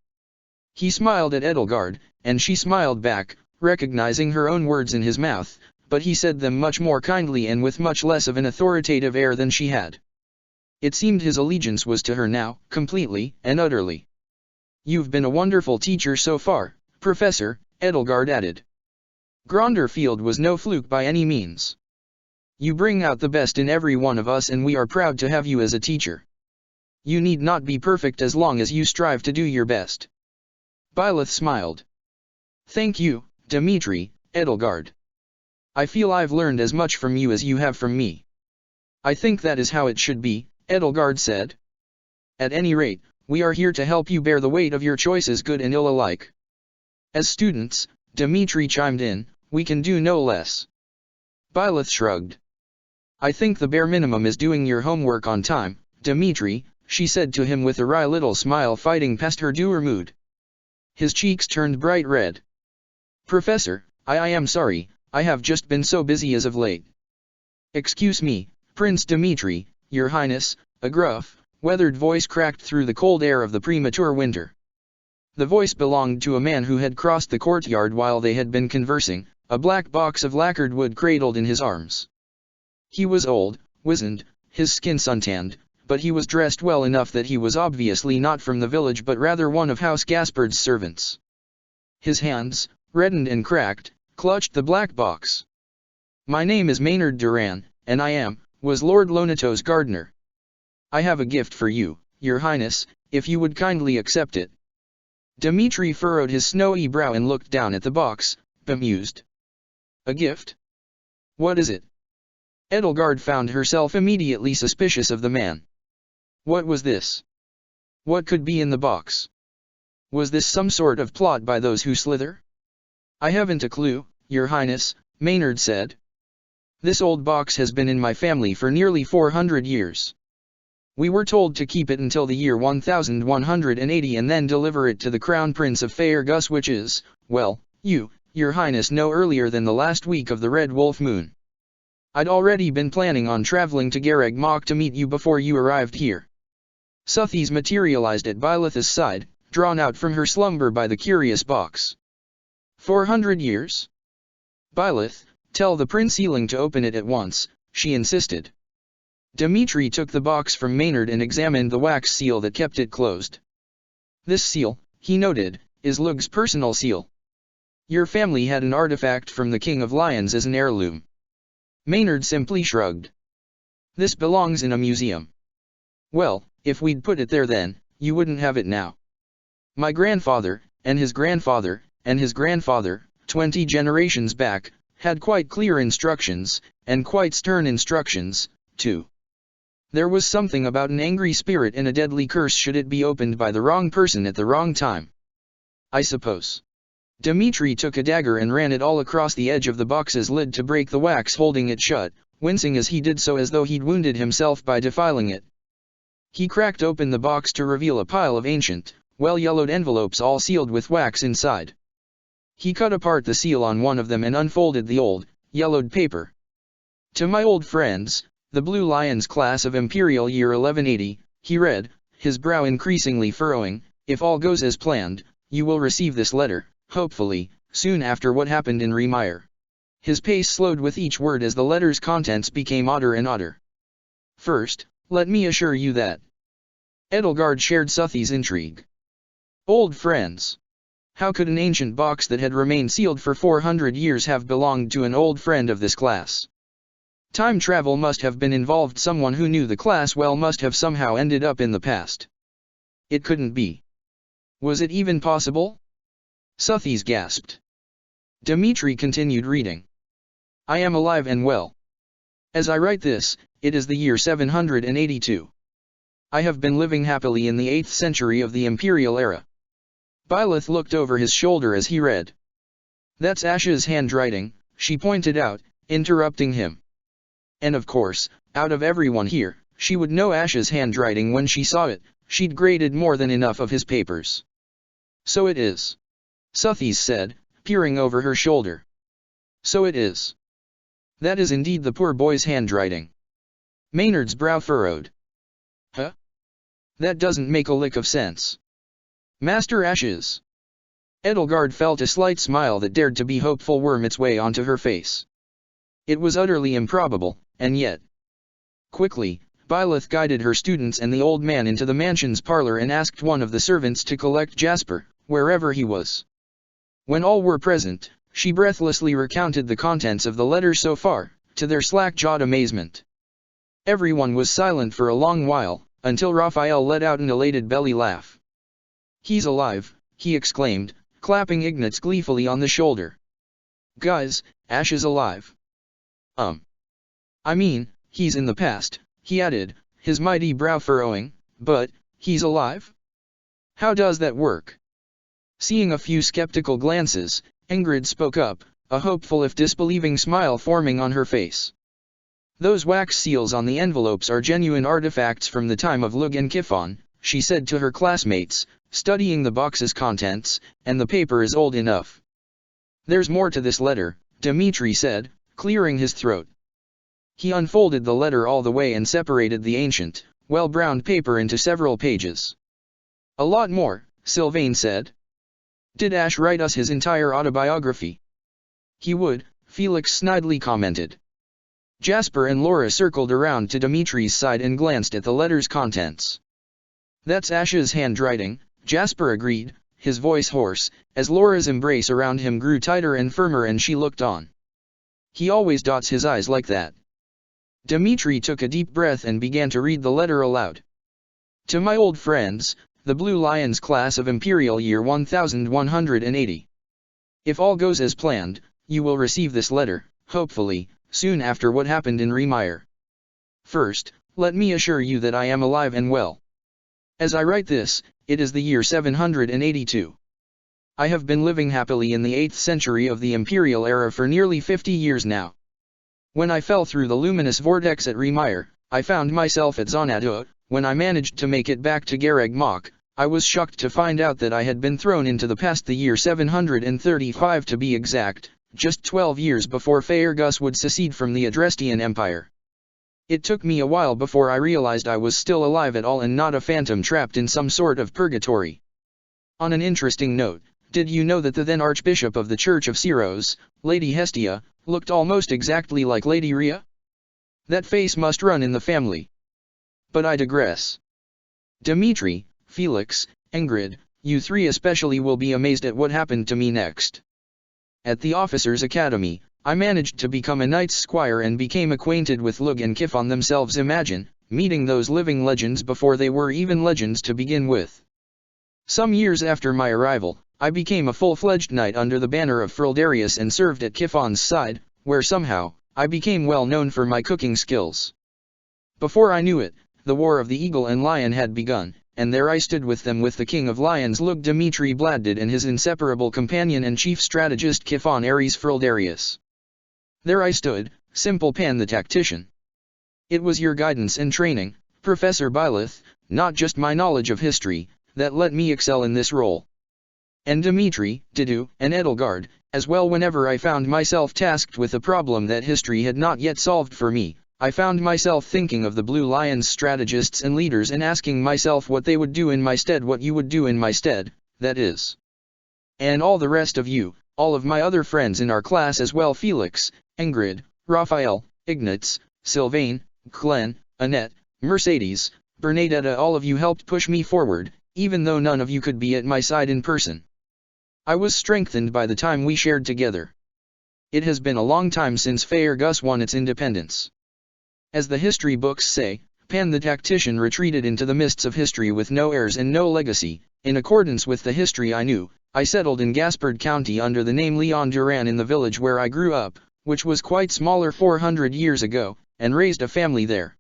He smiled at Edelgard, and she smiled back, recognizing her own words in his mouth, but he said them much more kindly and with much less of an authoritative air than she had. It seemed his allegiance was to her now, completely and utterly. You've been a wonderful teacher so far, Professor, Edelgard added. Gronderfield was no fluke by any means. You bring out the best in every one of us and we are proud to have you as a teacher. You need not be perfect as long as you strive to do your best. Byleth smiled. Thank you, Dimitri, Edelgard. I feel I've learned as much from you as you have from me. I think that is how it should be, Edelgard said. At any rate, we are here to help you bear the weight of your choices, good and ill alike. As students, Dimitri chimed in, we can do no less. Byleth shrugged. I think the bare minimum is doing your homework on time, Dimitri, she said to him with a wry little smile fighting past her dour mood. His cheeks turned bright red. Professor, I am sorry, I have just been so busy as of late. Excuse me, Prince Dimitri, Your Highness, a gruff, weathered voice cracked through the cold air of the premature winter. The voice belonged to a man who had crossed the courtyard while they had been conversing, a black box of lacquered wood cradled in his arms. He was old, wizened, his skin suntanned, but he was dressed well enough that he was obviously not from the village but rather one of House Gaspard's servants. His hands, reddened and cracked, clutched the black box. My name is Maynard Duran, and was Lord Lonato's gardener. I have a gift for you, Your Highness, if you would kindly accept it. Dimitri furrowed his snowy brow and looked down at the box, bemused. A gift? What is it? Edelgard found herself immediately suspicious of the man. What was this? What could be in the box? Was this some sort of plot by those who slither? I haven't a clue, Your Highness, Maynard said. This old box has been in my family for nearly 400 years. We were told to keep it until the year 1180 and then deliver it to the Crown Prince of Faerghus, which is, well, Your Highness, no earlier than the last week of the Red Wolf Moon. I'd already been planning on traveling to Garreg Mach to meet you before you arrived here. Suthies materialized at Byleth's side, drawn out from her slumber by the curious box. 400 years? Byleth, tell the Prince Ealing to open it at once, she insisted. Dimitri took the box from Maynard and examined the wax seal that kept it closed. This seal, he noted, is Lug's personal seal. Your family had an artifact from the King of Lions as an heirloom. Maynard simply shrugged. This belongs in a museum. Well, if we'd put it there then, you wouldn't have it now. My grandfather, and his grandfather, and his grandfather, 20 generations back, had quite clear instructions, and quite stern instructions, too. There was something about an angry spirit and a deadly curse should it be opened by the wrong person at the wrong time. I suppose. Dimitri took a dagger and ran it all across the edge of the box's lid to break the wax holding it shut, wincing as he did so as though he'd wounded himself by defiling it. He cracked open the box to reveal a pile of ancient, well-yellowed envelopes all sealed with wax inside. He cut apart the seal on one of them and unfolded the old, yellowed paper. To my old friends, the Blue Lions class of Imperial Year 1180, he read, his brow increasingly furrowing, if all goes as planned, you will receive this letter, hopefully, soon after what happened in Remire. His pace slowed with each word as the letter's contents became odder and odder. First, let me assure you that Edelgard shared Suthi's intrigue. Old friends. How could an ancient box that had remained sealed for 400 years have belonged to an old friend of this class? Time travel must have been involved. Someone who knew the class well must have somehow ended up in the past. It couldn't be. Was it even possible? Suthies gasped. Dimitri continued reading. I am alive and well. As I write this, it is the year 782. I have been living happily in the 8th century of the Imperial era. Byleth looked over his shoulder as he read. That's Asha's handwriting, she pointed out, interrupting him. And of course, out of everyone here, she would know Ash's handwriting when she saw it. She'd graded more than enough of his papers. So it is. Suthies said, peering over her shoulder. So it is. That is indeed the poor boy's handwriting. Maynard's brow furrowed. Huh? That doesn't make a lick of sense. Master Ash's. Edelgard felt a slight smile that dared to be hopeful worm its way onto her face. It was utterly improbable, and yet. Quickly, Byleth guided her students and the old man into the mansion's parlor and asked one of the servants to collect Jasper, wherever he was. When all were present, she breathlessly recounted the contents of the letter so far, to their slack-jawed amazement. Everyone was silent for a long while, until Raphael let out an elated belly laugh. "He's alive," he exclaimed, clapping Ignatz gleefully on the shoulder. "Guys, Ash is alive." I mean, he's in the past," he added, his mighty brow furrowing, "but, he's alive? How does that work?" Seeing a few skeptical glances, Ingrid spoke up, a hopeful if disbelieving smile forming on her face. "Those wax seals on the envelopes are genuine artifacts from the time of Lug and Kifon," she said to her classmates, studying the box's contents, "and the paper is old enough." "There's more to this letter," Dmitri said, clearing his throat. He unfolded the letter all the way and separated the ancient, well-browned paper into several pages. "A lot more," Sylvain said. "Did Ash write us his entire autobiography?" "He would," Felix snidely commented. Jasper and Laura circled around to Dimitri's side and glanced at the letter's contents. "That's Ash's handwriting," Jasper agreed, his voice hoarse, as Laura's embrace around him grew tighter and firmer and she looked on. "He always dots his I's like that." Dimitri took a deep breath and began to read the letter aloud. "To my old friends, the Blue Lions class of Imperial Year 1180. If all goes as planned, you will receive this letter, hopefully, soon after what happened in Remire. First, let me assure you that I am alive and well. As I write this, it is the year 782. I have been living happily in the 8th century of the Imperial era for nearly 50 years now. When I fell through the luminous vortex at Remire, I found myself at Zonadua. When I managed to make it back to Gareg Mach, I was shocked to find out that I had been thrown into the past, the year 735 to be exact, just 12 years before Faerghus would secede from the Adrestian Empire. It took me a while before I realized I was still alive at all and not a phantom trapped in some sort of purgatory. On an interesting note, did you know that the then Archbishop of the Church of Syros, Lady Hestia, looked almost exactly like Lady Rhea? That face must run in the family. But I digress. Dimitri, Felix, Ingrid, you three especially will be amazed at what happened to me next. At the Officers' Academy, I managed to become a knight's squire and became acquainted with Lug and Kifon themselves. Imagine, meeting those living legends before they were even legends to begin with. Some years after my arrival, I became a full-fledged knight under the banner of Frildarius and served at Kifon's side, where somehow, I became well known for my cooking skills. Before I knew it, the War of the Eagle and Lion had begun, and there I stood with them with the King of Lions Lug Dimitri Bladdid and his inseparable companion and chief strategist Kifon Ares Frildarius. There I stood, simple Pan the tactician. It was your guidance and training, Professor Byleth, not just my knowledge of history, that let me excel in this role. And Dimitri, Didu, and Edelgard, as well. Whenever I found myself tasked with a problem that history had not yet solved for me, I found myself thinking of the Blue Lions strategists and leaders and asking myself what they would do in my stead, what you would do in my stead, that is. And all the rest of you, all of my other friends in our class as well, Felix, Ingrid, Raphael, Ignatz, Sylvain, Glenn, Annette, Mercedes, Bernadetta, all of you helped push me forward, even though none of you could be at my side in person. I was strengthened by the time we shared together. It has been a long time since Faerghus won its independence. As the history books say, Pan the tactician retreated into the mists of history with no heirs and no legacy. In accordance with the history I knew, I settled in Gaspard County under the name Leon Duran in the village where I grew up, which was quite smaller 400 years ago, and raised a family there.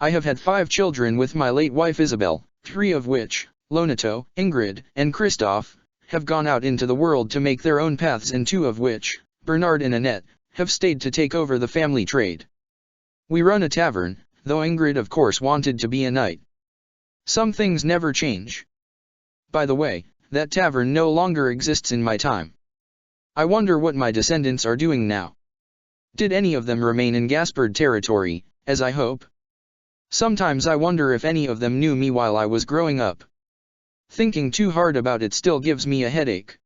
I have had 5 children with my late wife Isabel, 3 of which, Lonato, Ingrid, and Christoph, have gone out into the world to make their own paths, and 2 of which, Bernard and Annette, have stayed to take over the family trade. We run a tavern, though Ingrid of course wanted to be a knight. Some things never change. By the way, that tavern no longer exists in my time. I wonder what my descendants are doing now. Did any of them remain in Gaspard territory, as I hope? Sometimes I wonder if any of them knew me while I was growing up. Thinking too hard about it still gives me a headache.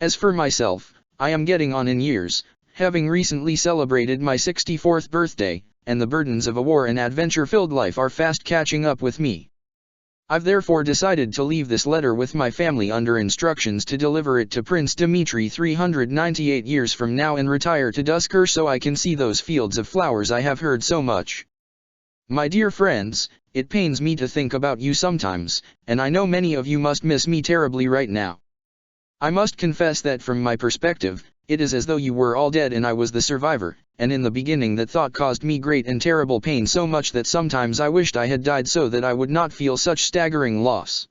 As for myself, I am getting on in years, having recently celebrated my 64th birthday, and the burdens of a war and adventure-filled life are fast catching up with me. I've therefore decided to leave this letter with my family under instructions to deliver it to Prince Dimitri 398 years from now and retire to Duskur so I can see those fields of flowers I have heard so much. My dear friends, it pains me to think about you sometimes, and I know many of you must miss me terribly right now. I must confess that from my perspective, it is as though you were all dead and I was the survivor, and in the beginning that thought caused me great and terrible pain so much that sometimes I wished I had died so that I would not feel such staggering loss.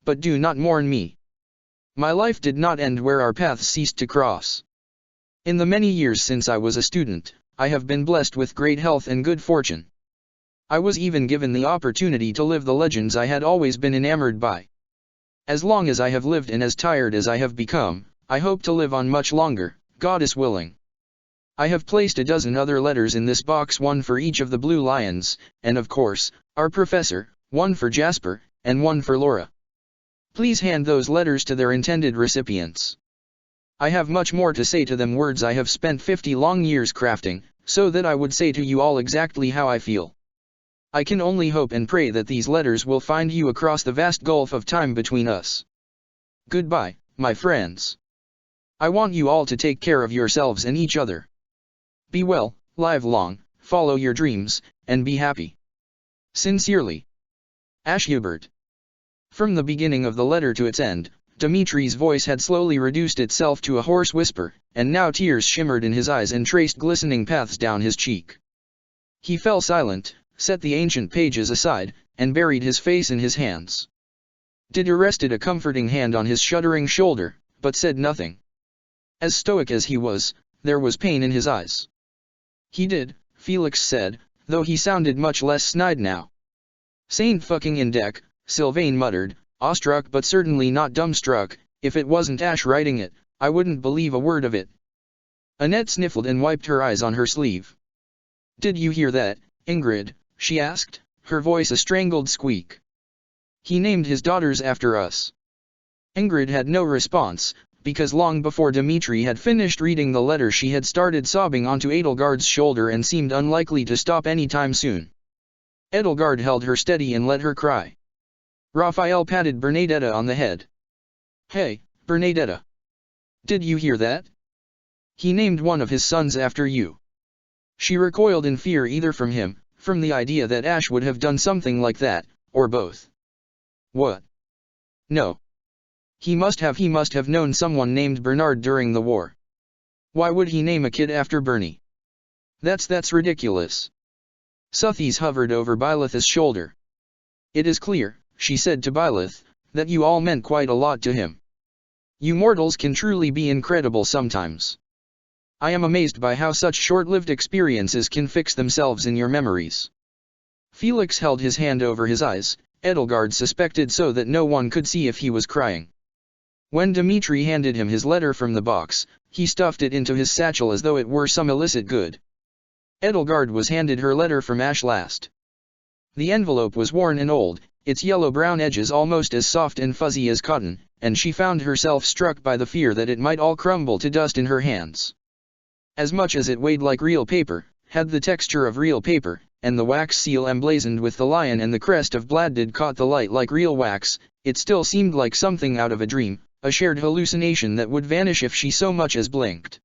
But do not mourn me. My life did not end where our paths ceased to cross. In the many years since I was a student, I have been blessed with great health and good fortune. I was even given the opportunity to live the legends I had always been enamored by. As long as I have lived and as tired as I have become, I hope to live on much longer, Goddess willing. I have placed a dozen other letters in this box, one for each of the Blue Lions, and of course, our professor, one for Jasper, and one for Laura. Please hand those letters to their intended recipients. I have much more to say to them, words I have spent 50 long years crafting, so that I would say to you all exactly how I feel. I can only hope and pray that these letters will find you across the vast gulf of time between us. Goodbye, my friends. I want you all to take care of yourselves and each other. Be well, live long, follow your dreams, and be happy. Sincerely, Ash Hubert. From the beginning of the letter to its end, Dimitri's voice had slowly reduced itself to a hoarse whisper, and now tears shimmered in his eyes and traced glistening paths down his cheek. He fell silent, set the ancient pages aside, and buried his face in his hands. Didier rested a comforting hand on his shuddering shoulder, but said nothing. As stoic as he was, there was pain in his eyes. He did, Felix said, though he sounded much less snide now. Saint fucking Indec, Sylvain muttered, awestruck but certainly not dumbstruck. If it wasn't Ash writing it, I wouldn't believe a word of it. Annette sniffled and wiped her eyes on her sleeve. Did you hear that, Ingrid? She asked, her voice a strangled squeak. He named his daughters after us. Ingrid had no response, because long before Dimitri had finished reading the letter she had started sobbing onto Edelgard's shoulder and seemed unlikely to stop any time soon. Edelgard held her steady and let her cry. Raphael patted Bernadetta on the head. Hey, Bernadetta. Did you hear that? He named one of his sons after you. She recoiled in fear either from him, from the idea that Ash would have done something like that, or both. What? No. He must have known someone named Bernard during the war. Why would he name a kid after Bernie? That's ridiculous. Suthis hovered over Byleth's shoulder. It is clear, she said to Byleth, that you all meant quite a lot to him. You mortals can truly be incredible sometimes. I am amazed by how such short-lived experiences can fix themselves in your memories. Felix held his hand over his eyes, Edelgard suspected so that no one could see if he was crying. When Dimitri handed him his letter from the box, he stuffed it into his satchel as though it were some illicit good. Edelgard was handed her letter from Ash last. The envelope was worn and old, its yellow-brown edges almost as soft and fuzzy as cotton, and she found herself struck by the fear that it might all crumble to dust in her hands. As much as it weighed like real paper, had the texture of real paper, and the wax seal emblazoned with the lion and the crest of Bladdid caught the light like real wax, it still seemed like something out of a dream, a shared hallucination that would vanish if she so much as blinked.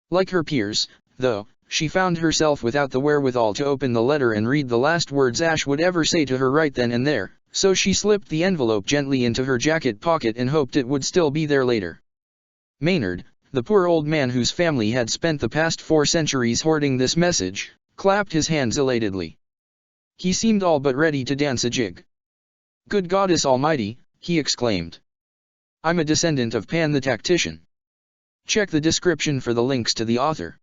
Like her peers, though, she found herself without the wherewithal to open the letter and read the last words Ash would ever say to her right then and there, so she slipped the envelope gently into her jacket pocket and hoped it would still be there later. Maynard, the poor old man whose family had spent the past 4 centuries hoarding this message, clapped his hands elatedly. He seemed all but ready to dance a jig. Good Goddess Almighty, he exclaimed. I'm a descendant of Pan the Tactician. Check the description for the links to the author.